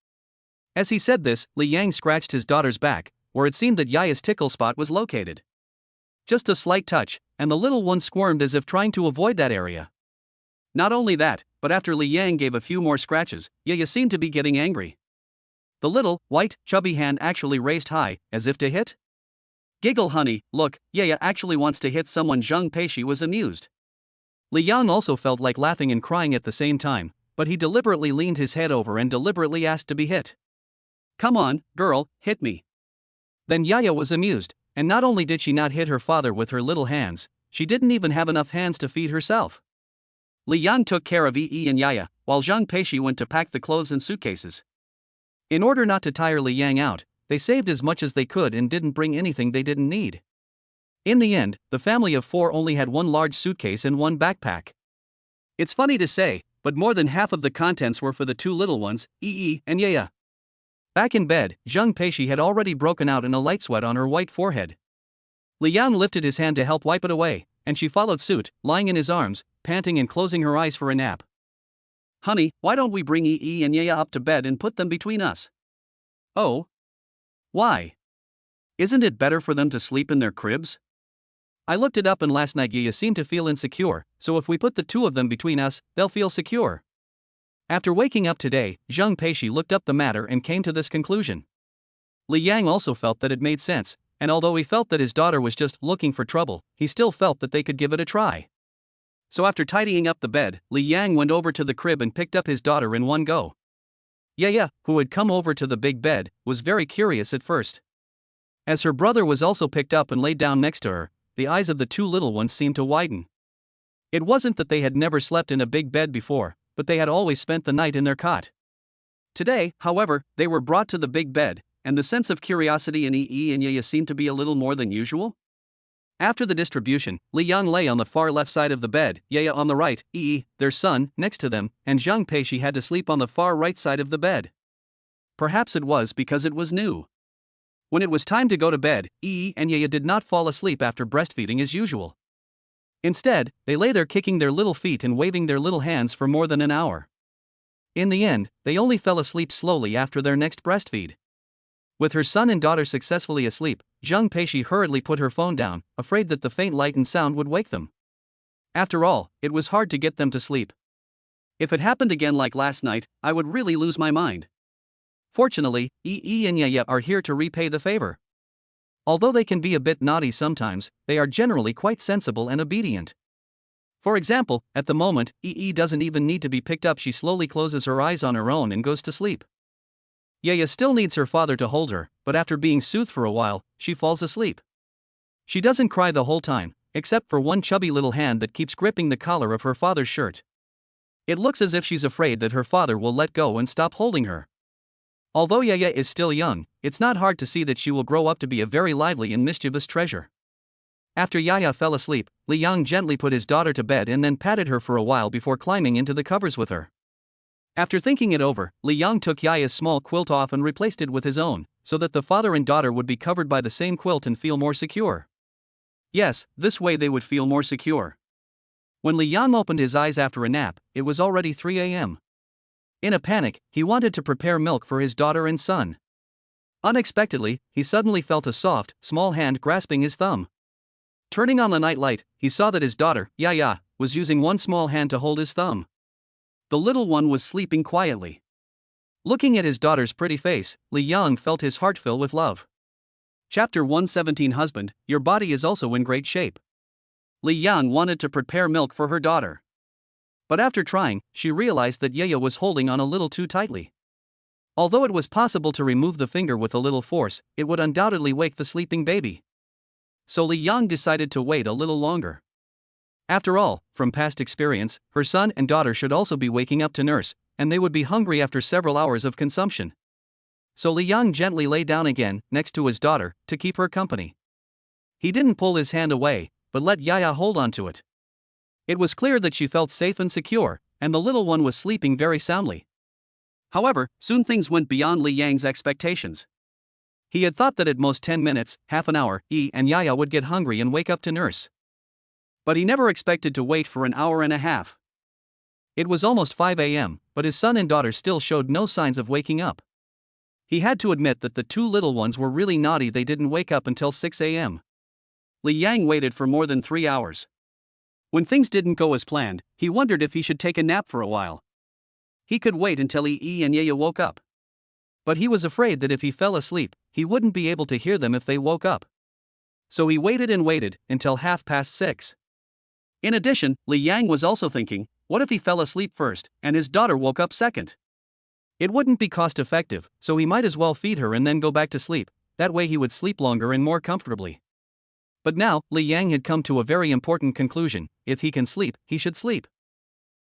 As he said this, Li Yang scratched his daughter's back, where it seemed that Yaya's tickle spot was located. Just a slight touch, and the little one squirmed as if trying to avoid that area. Not only that, but after Li Yang gave a few more scratches, Yaya seemed to be getting angry. The little, white, chubby hand actually raised high, as if to hit. Giggle honey, look, Yaya actually wants to hit someone. Zhang Peishi was amused. Li Yang also felt like laughing and crying at the same time, but he deliberately leaned his head over and deliberately asked to be hit. Come on, girl, hit me. Then Yaya was amused, and not only did she not hit her father with her little hands, she didn't even have enough hands to feed herself. Li Yang took care of Yi and Yaya, while Zhang Peishi went to pack the clothes and suitcases. In order not to tire Li Yang out, they saved as much as they could and didn't bring anything they didn't need. In the end, the family of 4 only had one large suitcase and one backpack. It's funny to say, but more than half of the contents were for the two little ones, Yi and Yaya. Back in bed, Zhang Peishi had already broken out in a light sweat on her white forehead. Li Yang lifted his hand to help wipe it away, and she followed suit, lying in his arms, panting and closing her eyes for a nap. Honey, why don't we bring Yi and Yaya up to bed and put them between us? Oh? Why? Isn't it better for them to sleep in their cribs? I looked it up and last night Yaya seemed to feel insecure, so if we put the two of them between us, they'll feel secure. After waking up today, Zhang Peishi looked up the matter and came to this conclusion. Li Yang also felt that it made sense, and although he felt that his daughter was just looking for trouble, he still felt that they could give it a try. So after tidying up the bed, Li Yang went over to the crib and picked up his daughter in one go. Yaya, who had come over to the big bed, was very curious at first. As her brother was also picked up and laid down next to her, the eyes of the two little ones seemed to widen. It wasn't that they had never slept in a big bed before, but they had always spent the night in their cot. Today, however, they were brought to the big bed, and the sense of curiosity in Yi and Yaya seemed to be a little more than usual. After the distribution, Liang lay on the far left side of the bed, Yaya on the right, Yi, their son, next to them, and Zhang Peishi had to sleep on the far right side of the bed. Perhaps it was because it was new. When it was time to go to bed, Yi and Yaya did not fall asleep after breastfeeding as usual. Instead, they lay there kicking their little feet and waving their little hands for more than an hour. In the end, they only fell asleep slowly after their next breastfeed. With her son and daughter successfully asleep, Zhang Peishi hurriedly put her phone down, afraid that the faint light and sound would wake them. After all, it was hard to get them to sleep. If it happened again like last night, I would really lose my mind. Fortunately, Yi and Yaya are here to repay the favor. Although they can be a bit naughty sometimes, they are generally quite sensible and obedient. For example, at the moment, Yi doesn't even need to be picked up. She slowly closes her eyes on her own and goes to sleep. Yaya still needs her father to hold her, but after being soothed for a while, she falls asleep. She doesn't cry the whole time, except for one chubby little hand that keeps gripping the collar of her father's shirt. It looks as if she's afraid that her father will let go and stop holding her. Although Yaya is still young, it's not hard to see that she will grow up to be a very lively and mischievous treasure. After Yaya fell asleep, Liang gently put his daughter to bed and then patted her for a while before climbing into the covers with her. After thinking it over, Liang took Yaya's small quilt off and replaced it with his own, so that the father and daughter would be covered by the same quilt and feel more secure. Yes, this way they would feel more secure. When Liang opened his eyes after a nap, it was already 3 a.m. In a panic, he wanted to prepare milk for his daughter and son. Unexpectedly, he suddenly felt a soft, small hand grasping his thumb. Turning on the night light, he saw that his daughter, Yaya, was using one small hand to hold his thumb. The little one was sleeping quietly. Looking at his daughter's pretty face, Liang felt his heart fill with love. Chapter 117 Husband, your body is also in great shape. Liang wanted to prepare milk for her daughter. But after trying, she realized that Yaya was holding on a little too tightly. Although it was possible to remove the finger with a little force, it would undoubtedly wake the sleeping baby. So Liang decided to wait a little longer. After all, from past experience, her son and daughter should also be waking up to nurse, and they would be hungry after several hours of consumption. So Liang gently lay down again, next to his daughter, to keep her company. He didn't pull his hand away, but let Yaya hold on to it. It was clear that she felt safe and secure, and the little one was sleeping very soundly. However, soon things went beyond Liang's expectations. He had thought that at most 10 minutes, half an hour, Yi and Yaya would get hungry and wake up to nurse. But he never expected to wait for an hour and a half. It was almost 5 a.m., but his son and daughter still showed no signs of waking up. He had to admit that the two little ones were really naughty. They didn't wake up until 6 a.m. Liang waited for more than 3 hours. When things didn't go as planned, he wondered if he should take a nap for a while. He could wait until Yi and Yaya woke up. But he was afraid that if he fell asleep, he wouldn't be able to hear them if they woke up. So he waited and waited until 6:30. In addition, Liang was also thinking, what if he fell asleep first and his daughter woke up second? It wouldn't be cost effective, so he might as well feed her and then go back to sleep. That way he would sleep longer and more comfortably. But now, Liang had come to a very important conclusion: if he can sleep, he should sleep.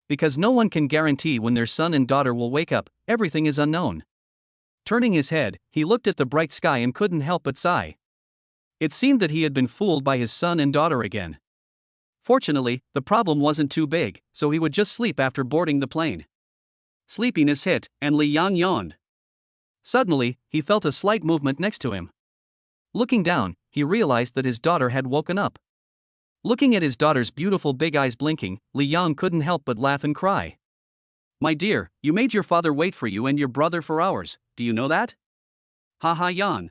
Because no one can guarantee when their son and daughter will wake up, everything is unknown. Turning his head, he looked at the bright sky and couldn't help but sigh. It seemed that he had been fooled by his son and daughter again. Fortunately, the problem wasn't too big, so he would just sleep after boarding the plane. Sleepiness hit, and Liang yawned. Suddenly, he felt a slight movement next to him. Looking down, he realized that his daughter had woken up. Looking at his daughter's beautiful big eyes blinking, Liang couldn't help but laugh and cry. My dear, you made your father wait for you and your brother for hours, do you know that? Ha ha yawn.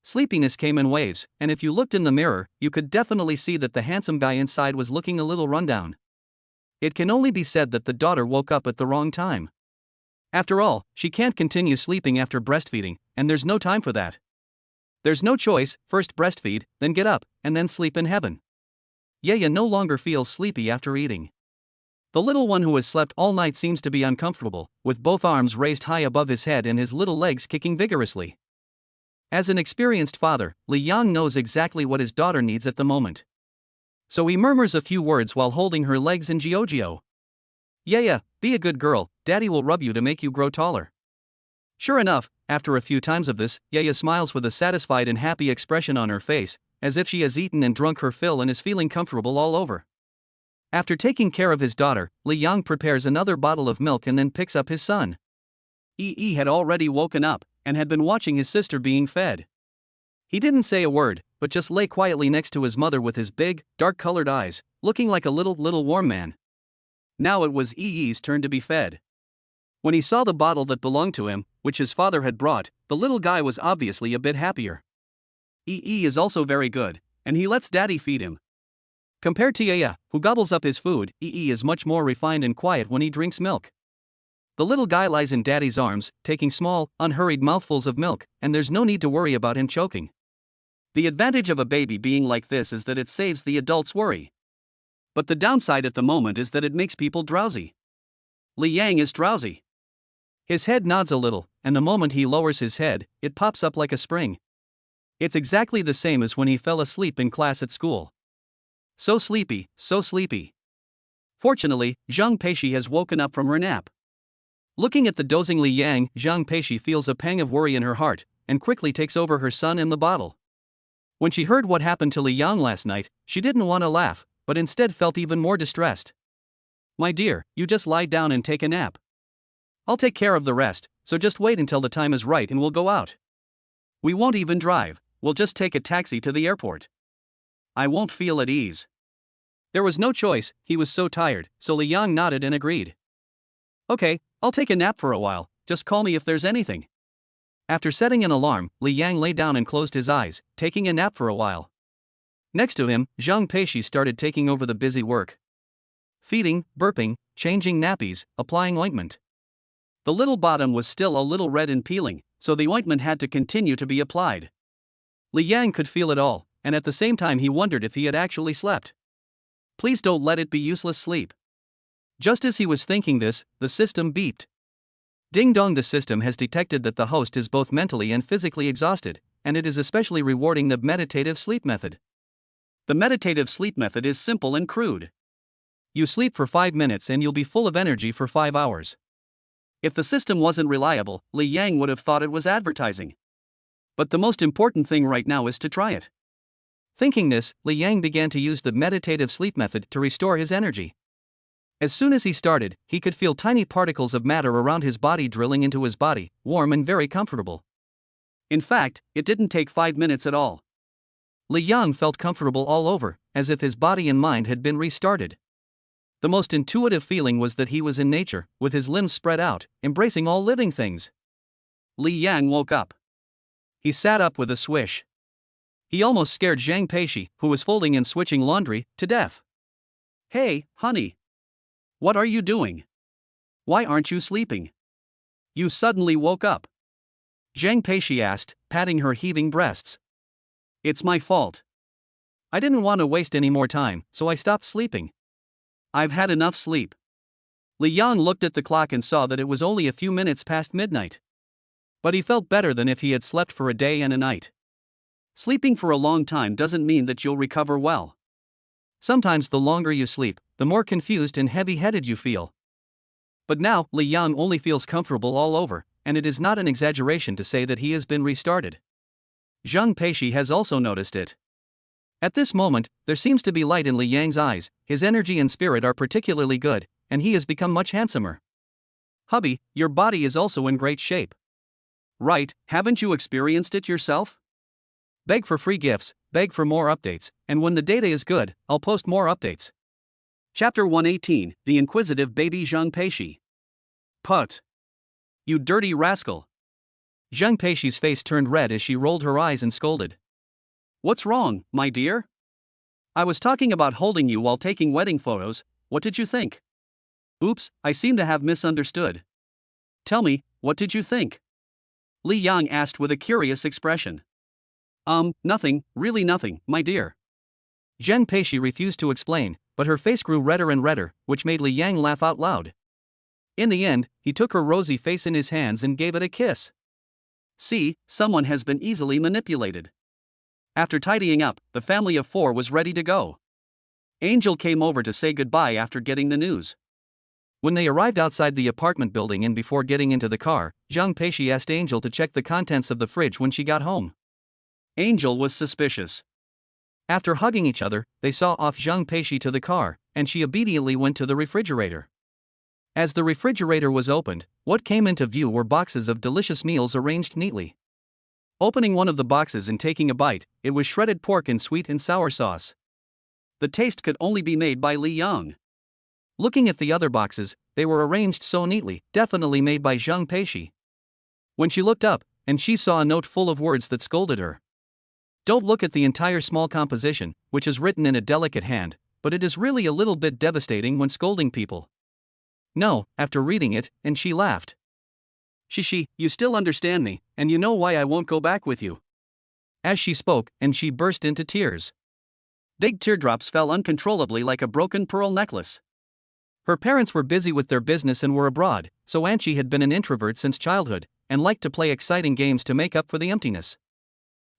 Sleepiness came in waves, and if you looked in the mirror, you could definitely see that the handsome guy inside was looking a little rundown. It can only be said that the daughter woke up at the wrong time. After all, she can't continue sleeping after breastfeeding, and there's no time for that. There's no choice: first breastfeed, then get up, and then sleep in heaven. Yaya no longer feels sleepy after eating. The little one who has slept all night seems to be uncomfortable, with both arms raised high above his head and his little legs kicking vigorously. As an experienced father, Liang knows exactly what his daughter needs at the moment. So he murmurs a few words while holding her legs in Giorgio. Yeah, be a good girl, daddy will rub you to make you grow taller. Sure enough, after a few times of this, Yaya smiles with a satisfied and happy expression on her face, as if she has eaten and drunk her fill and is feeling comfortable all over. After taking care of his daughter, Li Yang prepares another bottle of milk and then picks up his son. Yi had already woken up, and had been watching his sister being fed. He didn't say a word, but just lay quietly next to his mother with his big, dark-colored eyes, looking like a little warm man. Now it was Yi's turn to be fed. When he saw the bottle that belonged to him, which his father had brought, the little guy was obviously a bit happier. Yi is also very good, and he lets daddy feed him. Compared to Yaya, who gobbles up his food, Yi is much more refined and quiet when he drinks milk. The little guy lies in daddy's arms, taking small, unhurried mouthfuls of milk, and there's no need to worry about him choking. The advantage of a baby being like this is that it saves the adults worry. But the downside at the moment is that it makes people drowsy. Li Yang is drowsy. His head nods a little, and the moment he lowers his head, it pops up like a spring. It's exactly the same as when he fell asleep in class at school. So sleepy, so sleepy. Fortunately, Zhang Peishi has woken up from her nap. Looking at the dozing Li Yang, Zhang Peishi feels a pang of worry in her heart, and quickly takes over her son and the bottle. When she heard what happened to Li Yang last night, she didn't want to laugh, but instead felt even more distressed. My dear, you just lie down and take a nap. I'll take care of the rest, so just wait until the time is right and we'll go out. We won't even drive, we'll just take a taxi to the airport. I won't feel at ease. There was no choice, he was so tired, so Li Yang nodded and agreed. Okay, I'll take a nap for a while, just call me if there's anything. After setting an alarm, Li Yang lay down and closed his eyes, taking a nap for a while. Next to him, Zhang Peishi started taking over the busy work. Feeding, burping, changing nappies, applying ointment. The little bottom was still a little red and peeling, so the ointment had to continue to be applied. Li Yang could feel it all, and at the same time he wondered if he had actually slept. Please don't let it be useless sleep. Just as he was thinking this, the system beeped. Ding dong, the system has detected that the host is both mentally and physically exhausted, and it is especially rewarding the meditative sleep method. The meditative sleep method is simple and crude. You sleep for 5 minutes and you'll be full of energy for 5 hours. If the system wasn't reliable, Li Yang would have thought it was advertising. But the most important thing right now is to try it. Thinking this, Li Yang began to use the meditative sleep method to restore his energy. As soon as he started, he could feel tiny particles of matter around his body drilling into his body, warm and very comfortable. In fact, it didn't take 5 minutes at all. Li Yang felt comfortable all over, as if his body and mind had been restarted. The most intuitive feeling was that he was in nature, with his limbs spread out, embracing all living things. Li Yang woke up. He sat up with a swish. He almost scared Zhang Peishi, who was folding and switching laundry, to death. Hey, honey. What are you doing? Why aren't you sleeping? You suddenly woke up. Zhang Peishi asked, patting her heaving breasts. It's my fault. I didn't want to waste any more time, so I stopped sleeping. I've had enough sleep. Li Yang looked at the clock and saw that it was only a few minutes past midnight. But he felt better than if he had slept for a day and a night. Sleeping for a long time doesn't mean that you'll recover well. Sometimes the longer you sleep, the more confused and heavy-headed you feel. But now, Li Yang only feels comfortable all over, and it is not an exaggeration to say that he has been restarted. Zhang Peishi has also noticed it. At this moment, there seems to be light in Li Yang's eyes, his energy and spirit are particularly good, and he has become much handsomer. Hubby, your body is also in great shape. Right, haven't you experienced it yourself? Beg for free gifts, beg for more updates, and when the data is good, I'll post more updates. Chapter 118, The Inquisitive Baby Zhang Peishi. Put. You dirty rascal. Zhang Peishi's face turned red as she rolled her eyes and scolded. What's wrong, my dear? I was talking about holding you while taking wedding photos, what did you think? Oops, I seem to have misunderstood. Tell me, what did you think? Li Yang asked with a curious expression. Nothing, really nothing, my dear. Zhang Peishi refused to explain, but her face grew redder and redder, which made Li Yang laugh out loud. In the end, he took her rosy face in his hands and gave it a kiss. See, someone has been easily manipulated. After tidying up, the family of 4 was ready to go. Angel came over to say goodbye after getting the news. When they arrived outside the apartment building and before getting into the car, Zhang Peishi asked Angel to check the contents of the fridge when she got home. Angel was suspicious. After hugging each other, they saw off Zhang Peishi to the car, and she immediately went to the refrigerator. As the refrigerator was opened, what came into view were boxes of delicious meals arranged neatly. Opening one of the boxes and taking a bite, it was shredded pork in sweet and sour sauce. The taste could only be made by Li Yang. Looking at the other boxes, they were arranged so neatly, definitely made by Zhang Peishi. When she looked up, and she saw a note full of words that scolded her. Don't look at the entire small composition, which is written in a delicate hand, but it is really a little bit devastating when scolding people. No, after reading it, and she laughed. Shishi, you still understand me, and you know why I won't go back with you. As she spoke, and she burst into tears. Big teardrops fell uncontrollably like a broken pearl necklace. Her parents were busy with their business and were abroad, so Anchi had been an introvert since childhood, and liked to play exciting games to make up for the emptiness.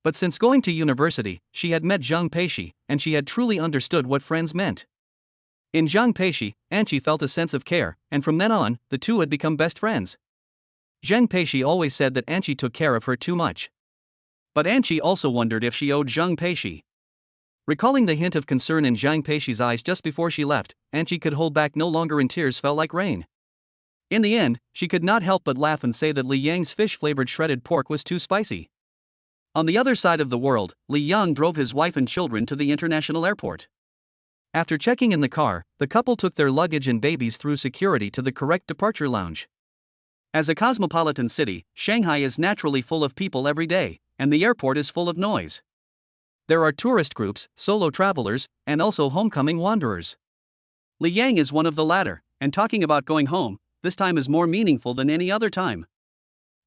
But since going to university, she had met Zhang Peishi, and she had truly understood what friends meant. In Zhang Peishi, Anchi felt a sense of care, and from then on, the two had become best friends. Zhang Peishi always said that Anchi took care of her too much. But Anchi also wondered if she owed Zhang Peishi. Recalling the hint of concern in Zhang Peishi's eyes just before she left, Anchi could hold back no longer and tears fell like rain. In the end, she could not help but laugh and say that Li Yang's fish-flavored shredded pork was too spicy. On the other side of the world, Li Yang drove his wife and children to the international airport. After checking in the car, the couple took their luggage and babies through security to the correct departure lounge. As a cosmopolitan city, Shanghai is naturally full of people every day, and the airport is full of noise. There are tourist groups, solo travelers, and also homecoming wanderers. Li Yang is one of the latter, and talking about going home, this time is more meaningful than any other time.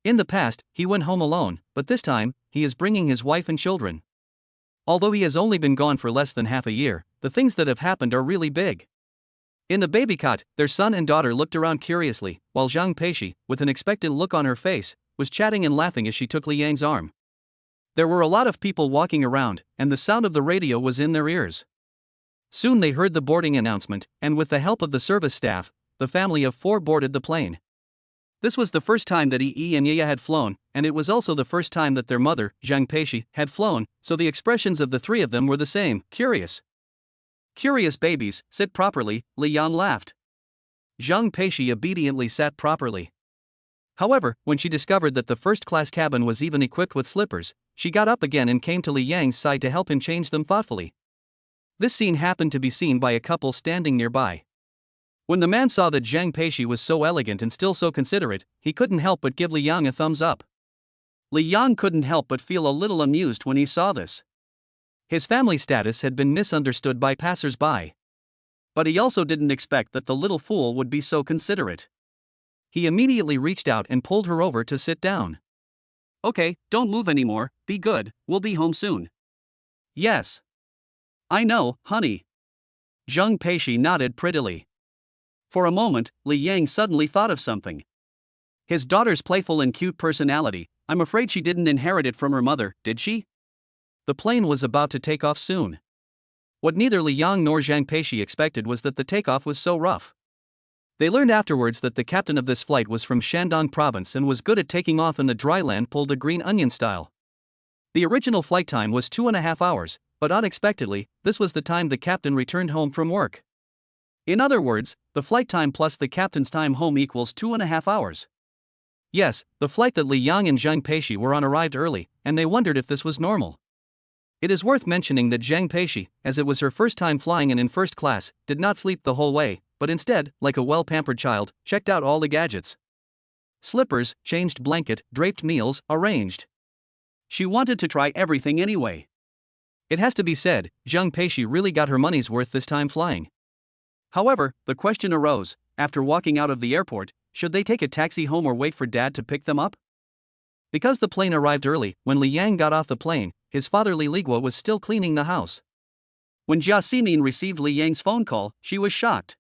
In the past, he went home alone, but this time, he is bringing his wife and children. Although he has only been gone for less than half a year, the things that have happened are really big. In the baby cot, their son and daughter looked around curiously, while Zhang Peishi, with an expectant look on her face, was chatting and laughing as she took Li Yang's arm. There were a lot of people walking around, and the sound of the radio was in their ears. Soon they heard the boarding announcement, and with the help of the service staff, the family of 4 boarded the plane. This was the first time that Yi and Yaya had flown, and it was also the first time that their mother, Zhang Peishi, had flown, so the expressions of the 3 of them were the same, curious. Curious babies, sit properly, Li Yang laughed. Zhang Peishi obediently sat properly. However, when she discovered that the first-class cabin was even equipped with slippers, she got up again and came to Li Yang's side to help him change them thoughtfully. This scene happened to be seen by a couple standing nearby. When the man saw that Zhang Peishi was so elegant and still so considerate, he couldn't help but give Li Yang a thumbs up. Li Yang couldn't help but feel a little amused when he saw this. His family status had been misunderstood by passers-by. But he also didn't expect that the little fool would be so considerate. He immediately reached out and pulled her over to sit down. Okay, don't move anymore, be good, we'll be home soon. Yes. I know, honey. Zhang Peishi nodded prettily. For a moment, Li Yang suddenly thought of something. His daughter's playful and cute personality, I'm afraid she didn't inherit it from her mother, did she? The plane was about to take off soon. What neither Li Yang nor Zhang Peishi expected was that the takeoff was so rough. They learned afterwards that the captain of this flight was from Shandong province and was good at taking off in the dry land pulled a green onion style. The original flight time was 2.5 hours, but unexpectedly, this was the time the captain returned home from work. In other words, the flight time plus the captain's time home equals 2.5 hours. Yes, the flight that Li Yang and Zhang Peishi were on arrived early, and they wondered if this was normal. It is worth mentioning that Zhang Peishi, as it was her first time flying and in first class, did not sleep the whole way, but instead, like a well-pampered child, checked out all the gadgets. Slippers, changed blanket, draped meals, arranged. She wanted to try everything anyway. It has to be said, Zhang Peishi really got her money's worth this time flying. However, the question arose, after walking out of the airport, should they take a taxi home or wait for Dad to pick them up? Because the plane arrived early, when Li Yang got off the plane, his father Li Ligua was still cleaning the house. When Jia Ximin received Li Yang's phone call, she was shocked.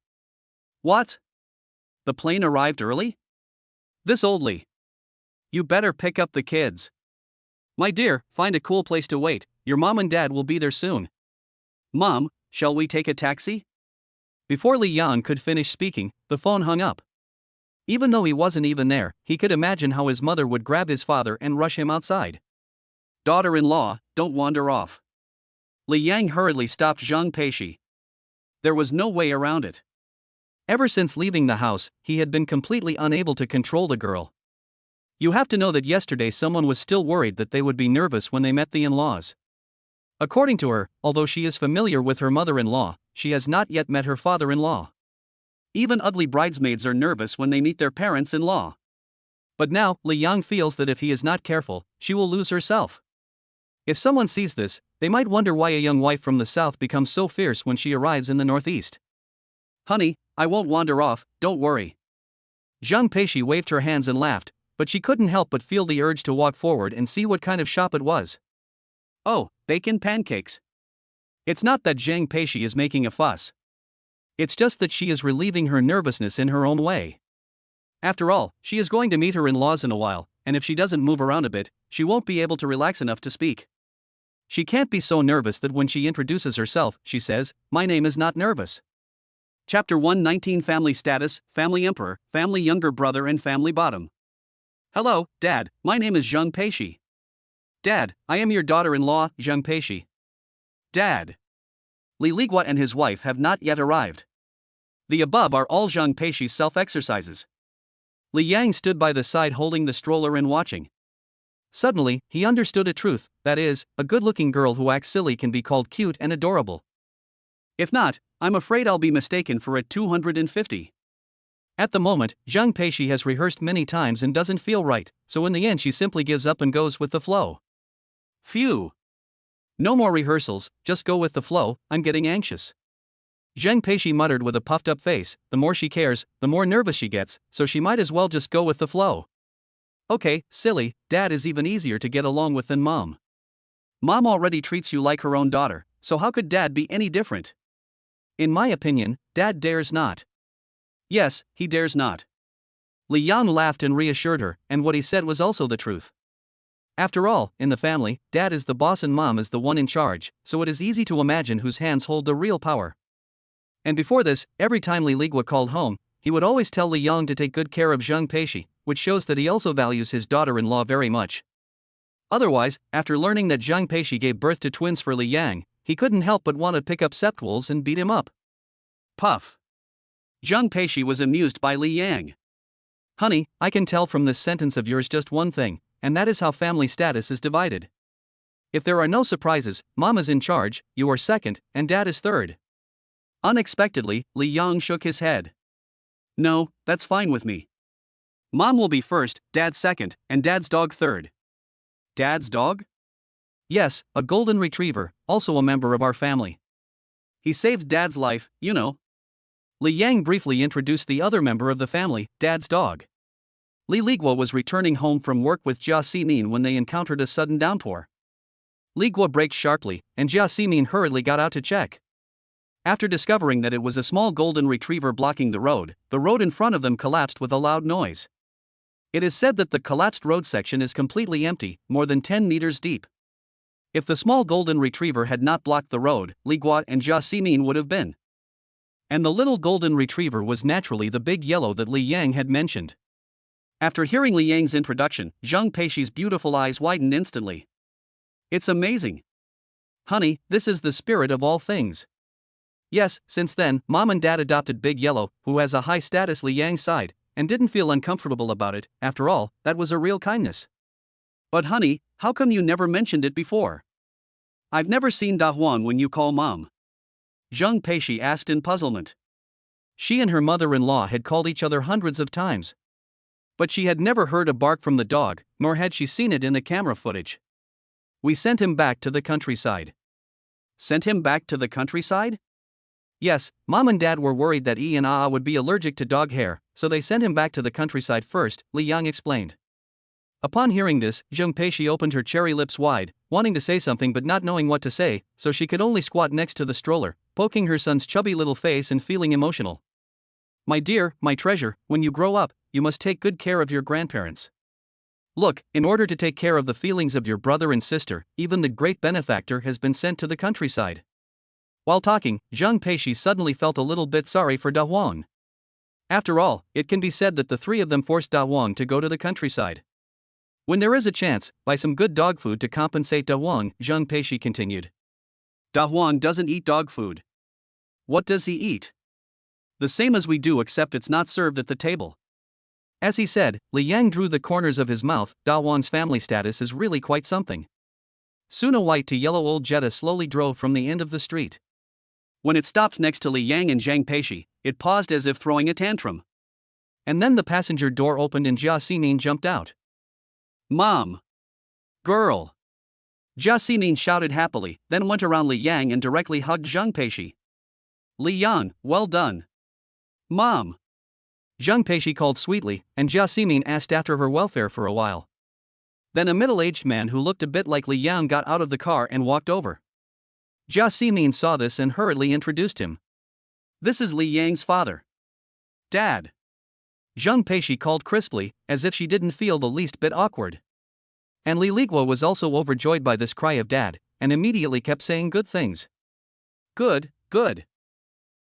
What? The plane arrived early? This old Li. You better pick up the kids. My dear, find a cool place to wait, your mom and dad will be there soon. Mom, shall we take a taxi? Before Li Yang could finish speaking, the phone hung up. Even though he wasn't even there, he could imagine how his mother would grab his father and rush him outside. Daughter-in-law, don't wander off. Li Yang hurriedly stopped Zhang Peishi. There was no way around it. Ever since leaving the house, he had been completely unable to control the girl. You have to know that yesterday someone was still worried that they would be nervous when they met the in-laws. According to her, although she is familiar with her mother-in-law, she has not yet met her father-in-law. Even ugly bridesmaids are nervous when they meet their parents-in-law. But now, Li Yang feels that if he is not careful, she will lose herself. If someone sees this, they might wonder why a young wife from the south becomes so fierce when she arrives in the northeast. Honey, I won't wander off, don't worry. Zhang Peishi waved her hands and laughed, but she couldn't help but feel the urge to walk forward and see what kind of shop it was. Oh, bacon pancakes. It's not that Zhang Peishi is making a fuss. It's just that she is relieving her nervousness in her own way. After all, she is going to meet her in-laws in a while, and if she doesn't move around a bit, she won't be able to relax enough to speak. She can't be so nervous that when she introduces herself, she says, "My name is not nervous." Chapter 119 Family Status, Family Emperor, Family Younger Brother and Family Bottom. Hello, Dad, my name is Zhang Peishi. Dad, I am your daughter-in-law, Zhang Peishi. Dad. Li Ligua and his wife have not yet arrived. The above are all Zhang Peishi's self-exercises. Li Yang stood by the side holding the stroller and watching. Suddenly, he understood a truth, that is, a good-looking girl who acts silly can be called cute and adorable. If not, I'm afraid I'll be mistaken for a 250. At the moment, Zhang Peishi has rehearsed many times and doesn't feel right, so in the end she simply gives up and goes with the flow. Phew. No more rehearsals, just go with the flow, I'm getting anxious. Zhang Peishi muttered with a puffed-up face, the more she cares, the more nervous she gets, so she might as well just go with the flow. Okay, silly, Dad is even easier to get along with than Mom. Mom already treats you like her own daughter, so how could Dad be any different? In my opinion, Dad dares not. Yes, he dares not. Li Yang laughed and reassured her, and what he said was also the truth. After all, in the family, Dad is the boss and Mom is the one in charge, so it is easy to imagine whose hands hold the real power. And before this, every time Li Ligua called home, he would always tell Li Yang to take good care of Zhang Peishi, which shows that he also values his daughter-in-law very much. Otherwise, after learning that Zhang Peishi gave birth to twins for Li Yang, he couldn't help but want to pick up septwolves and beat him up. Puff. Zhang Peishi was amused by Li Yang. Honey, I can tell from this sentence of yours just one thing, and that is how family status is divided. If there are no surprises, Mom is in charge, you are second, and Dad is third. Unexpectedly, Li Yang shook his head. No, that's fine with me. Mom will be first, Dad second, and Dad's dog third. Dad's dog? Yes, a golden retriever, also a member of our family. He saved Dad's life, you know. Li Yang briefly introduced the other member of the family, Dad's dog. Li Ligua was returning home from work with Jia Ximin when they encountered a sudden downpour. Ligua braked sharply, and Jia Ximin hurriedly got out to check. After discovering that it was a small golden retriever blocking the road in front of them collapsed with a loud noise. It is said that the collapsed road section is completely empty, more than 10 meters deep. If the small golden retriever had not blocked the road, Ligua and Jia Ximin would have been. And the little golden retriever was naturally the big yellow that Li Yang had mentioned. After hearing Li Yang's introduction, Zhang Peishi's beautiful eyes widened instantly. It's amazing. Honey, this is the spirit of all things. Yes, since then, Mom and Dad adopted Big Yellow, who has a high-status Li Yang side, and didn't feel uncomfortable about it. After all, that was a real kindness. But honey, how come you never mentioned it before? I've never seen Da Huan when you call Mom. Zhang Peishi asked in puzzlement. She and her mother-in-law had called each other hundreds of times. But she had never heard a bark from the dog, nor had she seen it in the camera footage. We sent him back to the countryside. Sent him back to the countryside? Yes, Mom and Dad were worried that Yi and Ah would be allergic to dog hair, so they sent him back to the countryside first, Li Yang explained. Upon hearing this, Zhang Peishi opened her cherry lips wide, wanting to say something but not knowing what to say, so she could only squat next to the stroller, poking her son's chubby little face and feeling emotional. My dear, my treasure, when you grow up, you must take good care of your grandparents. Look, in order to take care of the feelings of your brother and sister, even the great benefactor has been sent to the countryside. While talking, Zhang Peishi suddenly felt a little bit sorry for Da Huang. After all, it can be said that the three of them forced Da Huang to go to the countryside. When there is a chance, buy some good dog food to compensate Da Huang, Zhang Peishi continued. Da Huang doesn't eat dog food. What does he eat? The same as we do, except it's not served at the table. As he said, Li Yang drew the corners of his mouth. Da Huang's family status is really quite something. Soon a white to yellow old Jetta slowly drove from the end of the street. When it stopped next to Li Yang and Zhang Peishi, it paused as if throwing a tantrum. And then the passenger door opened and Jia Xining jumped out. Mom! Girl! Jia Xining shouted happily, then went around Li Yang and directly hugged Zhang Peishi. Li Yang, well done. Mom! Zhang Peishi called sweetly, and Jia Xining asked after her welfare for a while. Then a middle-aged man who looked a bit like Li Yang got out of the car and walked over. Jia Xining saw this and hurriedly introduced him. This is Li Yang's father. Dad. Zhang Peishi called crisply, as if she didn't feel the least bit awkward. And Li Ligua was also overjoyed by this cry of dad, and immediately kept saying good things. Good, good.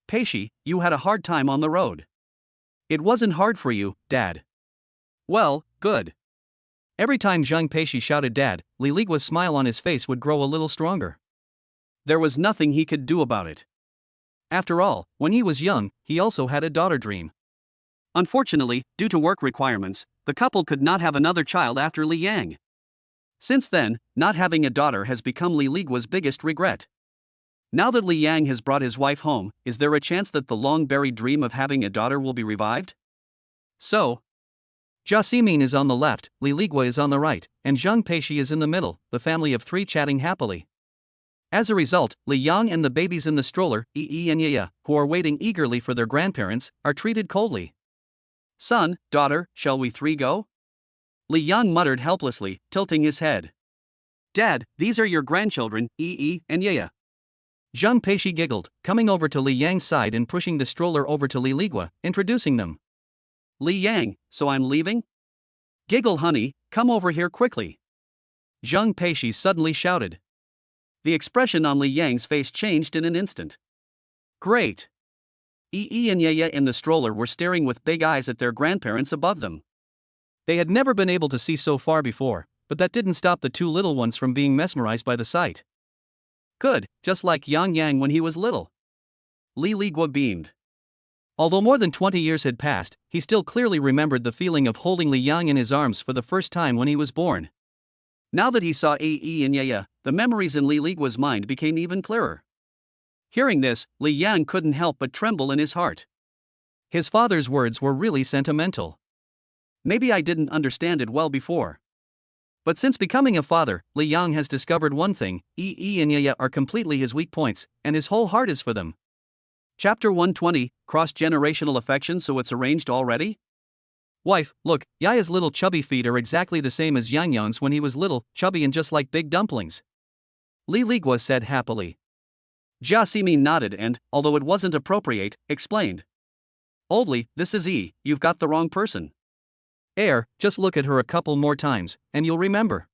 Peishi, you had a hard time on the road. It wasn't hard for you, Dad. Well, good. Every time Zhang Peishi shouted Dad, Li Ligua's smile on his face would grow a little stronger. There was nothing he could do about it. After all, when he was young, he also had a daughter dream. Unfortunately, due to work requirements, the couple could not have another child after Li Yang. Since then, not having a daughter has become Li Ligua's biggest regret. Now that Li Yang has brought his wife home, is there a chance that the long-buried dream of having a daughter will be revived? So, Jia Xining is on the left, Li Ligua is on the right, and Zhang Peishi is in the middle, the family of three chatting happily. As a result, Li Yang and the babies in the stroller, Yi and Yaya, who are waiting eagerly for their grandparents, are treated coldly. Son, daughter, shall we three go? Li Yang muttered helplessly, tilting his head. Dad, these are your grandchildren, Yi and Yaya. Zhang Peishi giggled, coming over to Li Yang's side and pushing the stroller over to Li Ligua, introducing them. Li Yang, so I'm leaving? Giggle honey, come over here quickly. Zhang Peishi suddenly shouted. The expression on Li Yang's face changed in an instant. Great! Yi and Yaya in the stroller were staring with big eyes at their grandparents above them. They had never been able to see so far before, but that didn't stop the two little ones from being mesmerized by the sight. Good, just like Yang Yang when he was little. Li Ligua beamed. Although more than 20 years had passed, he still clearly remembered the feeling of holding Li Yang in his arms for the first time when he was born. Now that he saw Yi and Yaya, the memories in Li Ligua's mind became even clearer. Hearing this, Li Yang couldn't help but tremble in his heart. His father's words were really sentimental. Maybe I didn't understand it well before. But since becoming a father, Li Yang has discovered one thing: Yi and Yaya are completely his weak points, and his whole heart is for them. Chapter 120, Cross-Generational Affection. So it's arranged already? Wife, look, Yaya's little chubby feet are exactly the same as Yang Yang's when he was little, chubby and just like big dumplings. Li Ligua said happily. Jia Xining nodded and, although it wasn't appropriate, explained. Oldly, this is Yi, you've got the wrong person. Just look at her a couple more times, and you'll remember.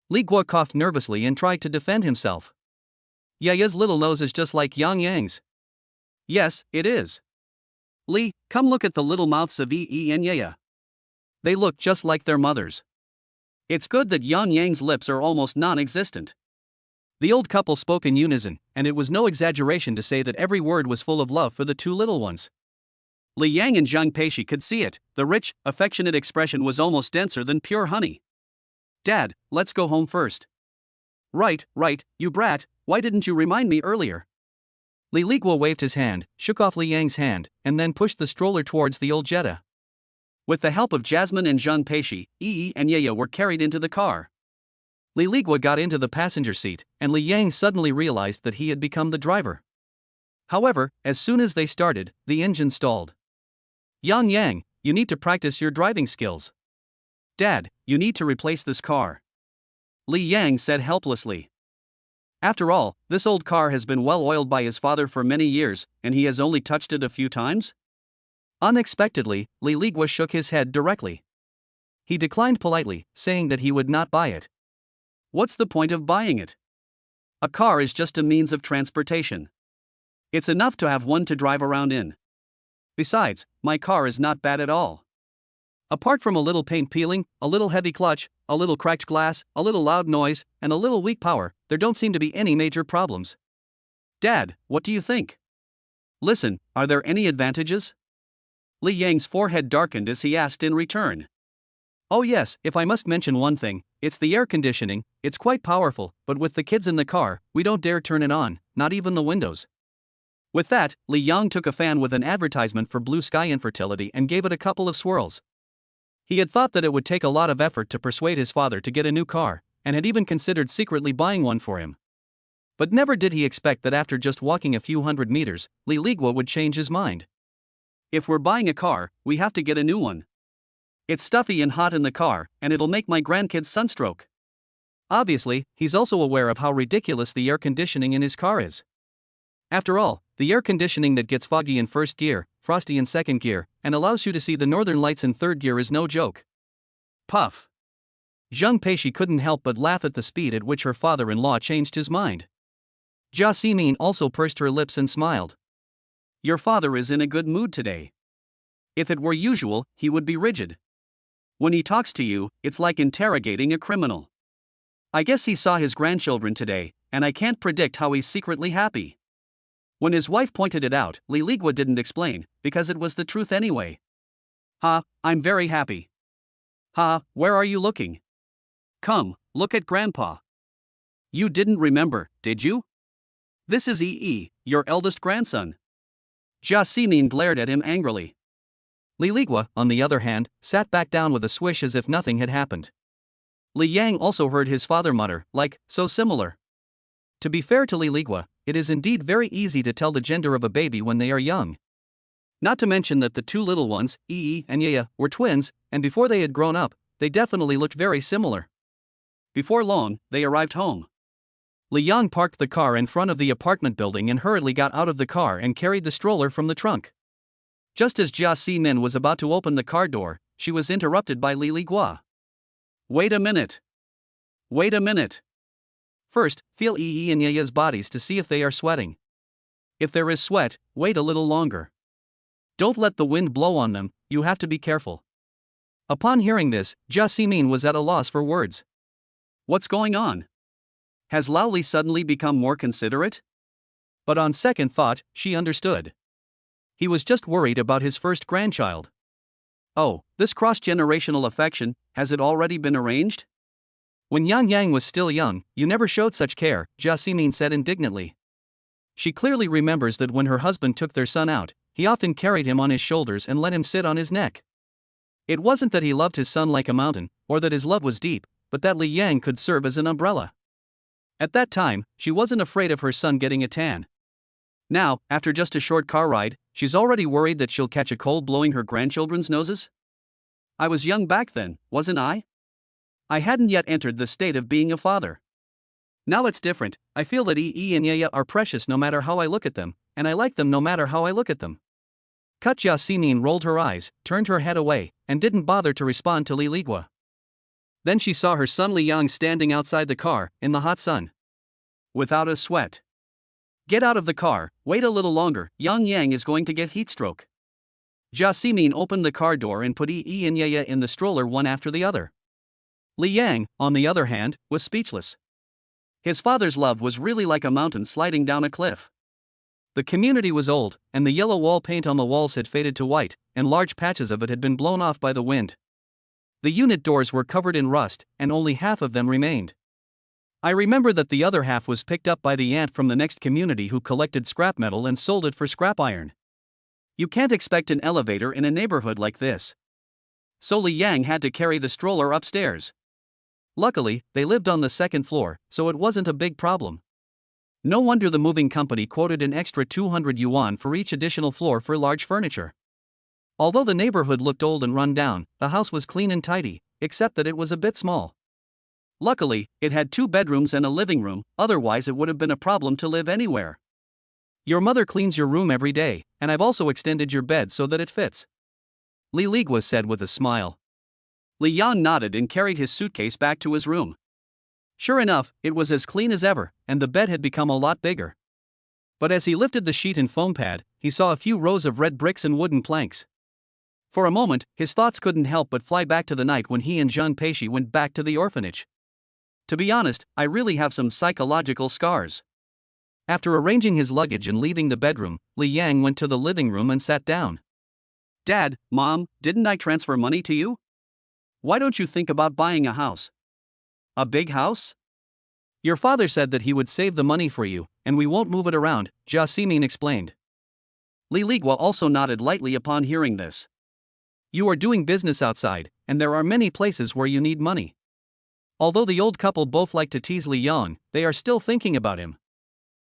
Li Gua coughed nervously and tried to defend himself. Yaya's little nose is just like Yang Yang's. Yes, it is. Li, come look at the little mouths of Yi and Yaya. They look just like their mothers. It's good that Yang Yang's lips are almost non-existent. The old couple spoke in unison, and it was no exaggeration to say that every word was full of love for the two little ones. Li Yang and Zhang Peishi could see it. The rich, affectionate expression was almost denser than pure honey. Dad, let's go home first. Right, you brat, why didn't you remind me earlier? Li Ligua waved his hand, shook off Li Yang's hand, and then pushed the stroller towards the old Jetta. With the help of Jasmine and Zhang Peishi, Yi and Yaya were carried into the car. Li Ligua got into the passenger seat, and Li Yang suddenly realized that he had become the driver. However, as soon as they started, the engine stalled. Yang, you need to practice your driving skills. Dad, you need to replace this car. Li Yang said helplessly. After all, this old car has been well oiled by his father for many years, and he has only touched it a few times? Unexpectedly, Li Ligua shook his head directly. He declined politely, saying that he would not buy it. What's the point of buying it? A car is just a means of transportation. It's enough to have one to drive around in. Besides, my car is not bad at all. Apart from a little paint peeling, a little heavy clutch, a little cracked glass, a little loud noise, and a little weak power, there don't seem to be any major problems. Dad, what do you think? Listen, are there any advantages? Li Yang's forehead darkened as he asked in return. Oh yes, if I must mention one thing, it's the air conditioning. It's quite powerful, but with the kids in the car, we don't dare turn it on, not even the windows. With that, Li Yang took a fan with an advertisement for blue sky infertility and gave it a couple of swirls. He had thought that it would take a lot of effort to persuade his father to get a new car, and had even considered secretly buying one for him. But never did he expect that after just walking a few hundred meters, Li Ligua would change his mind. If we're buying a car, we have to get a new one. It's stuffy and hot in the car, and it'll make my grandkids sunstroke. Obviously, he's also aware of how ridiculous the air conditioning in his car is. After all, the air conditioning that gets foggy in first gear, frosty in second gear, and allows you to see the northern lights in third gear is no joke. Puff. Zheng Peishi couldn't help but laugh at the speed at which her father-in-law changed his mind. Jia Ximin also pursed her lips and smiled. Your father is in a good mood today. If it were usual, he would be rigid. When he talks to you, it's like interrogating a criminal. I guess he saw his grandchildren today, and I can't predict how he's secretly happy. When his wife pointed it out, Li Ligua didn't explain, because it was the truth anyway. Ha, I'm very happy. Ha, where are you looking? Come, look at Grandpa. You didn't remember, did you? This is Yi, your eldest grandson. Jia Ximin glared at him angrily. Li Ligua, on the other hand, sat back down with a swish as if nothing had happened. Li Yang also heard his father mutter, like, so similar. To be fair to Li Ligua, it is indeed very easy to tell the gender of a baby when they are young. Not to mention that the two little ones, Yi and Yaya, were twins, and before they had grown up, they definitely looked very similar. Before long, they arrived home. Li Yang parked the car in front of the apartment building and hurriedly got out of the car and carried the stroller from the trunk. Just as Jia Ximin was about to open the car door, she was interrupted by Li Ligua. Wait a minute. Wait a minute. First, feel Yi and Yaya's bodies to see if they are sweating. If there is sweat, wait a little longer. Don't let the wind blow on them, you have to be careful. Upon hearing this, Jia Ximin was at a loss for words. What's going on? Has Lao Li suddenly become more considerate? But on second thought, she understood. He was just worried about his first grandchild. Oh, this cross-generational affection, has it already been arranged? When Yang Yang was still young, you never showed such care, Jia Ximin said indignantly. She clearly remembers that when her husband took their son out, he often carried him on his shoulders and let him sit on his neck. It wasn't that he loved his son like a mountain, or that his love was deep, but that Li Yang could serve as an umbrella. At that time, she wasn't afraid of her son getting a tan. Now, after just a short car ride, she's already worried that she'll catch a cold blowing her grandchildren's noses? I was young back then, wasn't I? I hadn't yet entered the state of being a father. Now it's different, I feel that Yi and Yaya are precious no matter how I look at them, and I like them no matter how I look at them. Jia Ximin rolled her eyes, turned her head away, and didn't bother to respond to Li Ligua. Then she saw her son Li Yang standing outside the car, in the hot sun. Without a sweat. Get out of the car, wait a little longer, Yang Yang is going to get heatstroke. Jia Ximin opened the car door and put Yi and Yaya in the stroller one after the other. Li Yang, on the other hand, was speechless. His father's love was really like a mountain sliding down a cliff. The community was old, and the yellow wall paint on the walls had faded to white, and large patches of it had been blown off by the wind. The unit doors were covered in rust, and only half of them remained. I remember that the other half was picked up by the aunt from the next community who collected scrap metal and sold it for scrap iron. You can't expect an elevator in a neighborhood like this. So Li Yang had to carry the stroller upstairs. Luckily, they lived on the second floor, so it wasn't a big problem. No wonder the moving company quoted an extra 200 yuan for each additional floor for large furniture. Although the neighborhood looked old and run down, the house was clean and tidy, except that it was a bit small. Luckily, it had 2 bedrooms and a living room, otherwise it would have been a problem to live anywhere. Your mother cleans your room every day, and I've also extended your bed so that it fits. Li Ligua said with a smile. Li Yang nodded and carried his suitcase back to his room. Sure enough, it was as clean as ever, and the bed had become a lot bigger. But as he lifted the sheet and foam pad, he saw a few rows of red bricks and wooden planks. For a moment, his thoughts couldn't help but fly back to the night when he and Jean Peishi went back to the orphanage. To be honest, I really have some psychological scars. After arranging his luggage and leaving the bedroom, Li Yang went to the living room and sat down. Dad, Mom, didn't I transfer money to you? Why don't you think about buying a house? A big house? Your father said that he would save the money for you, and we won't move it around, Jia Simin explained. Li Ligua also nodded lightly upon hearing this. You are doing business outside, and there are many places where you need money. Although the old couple both like to tease Li Yang, they are still thinking about him.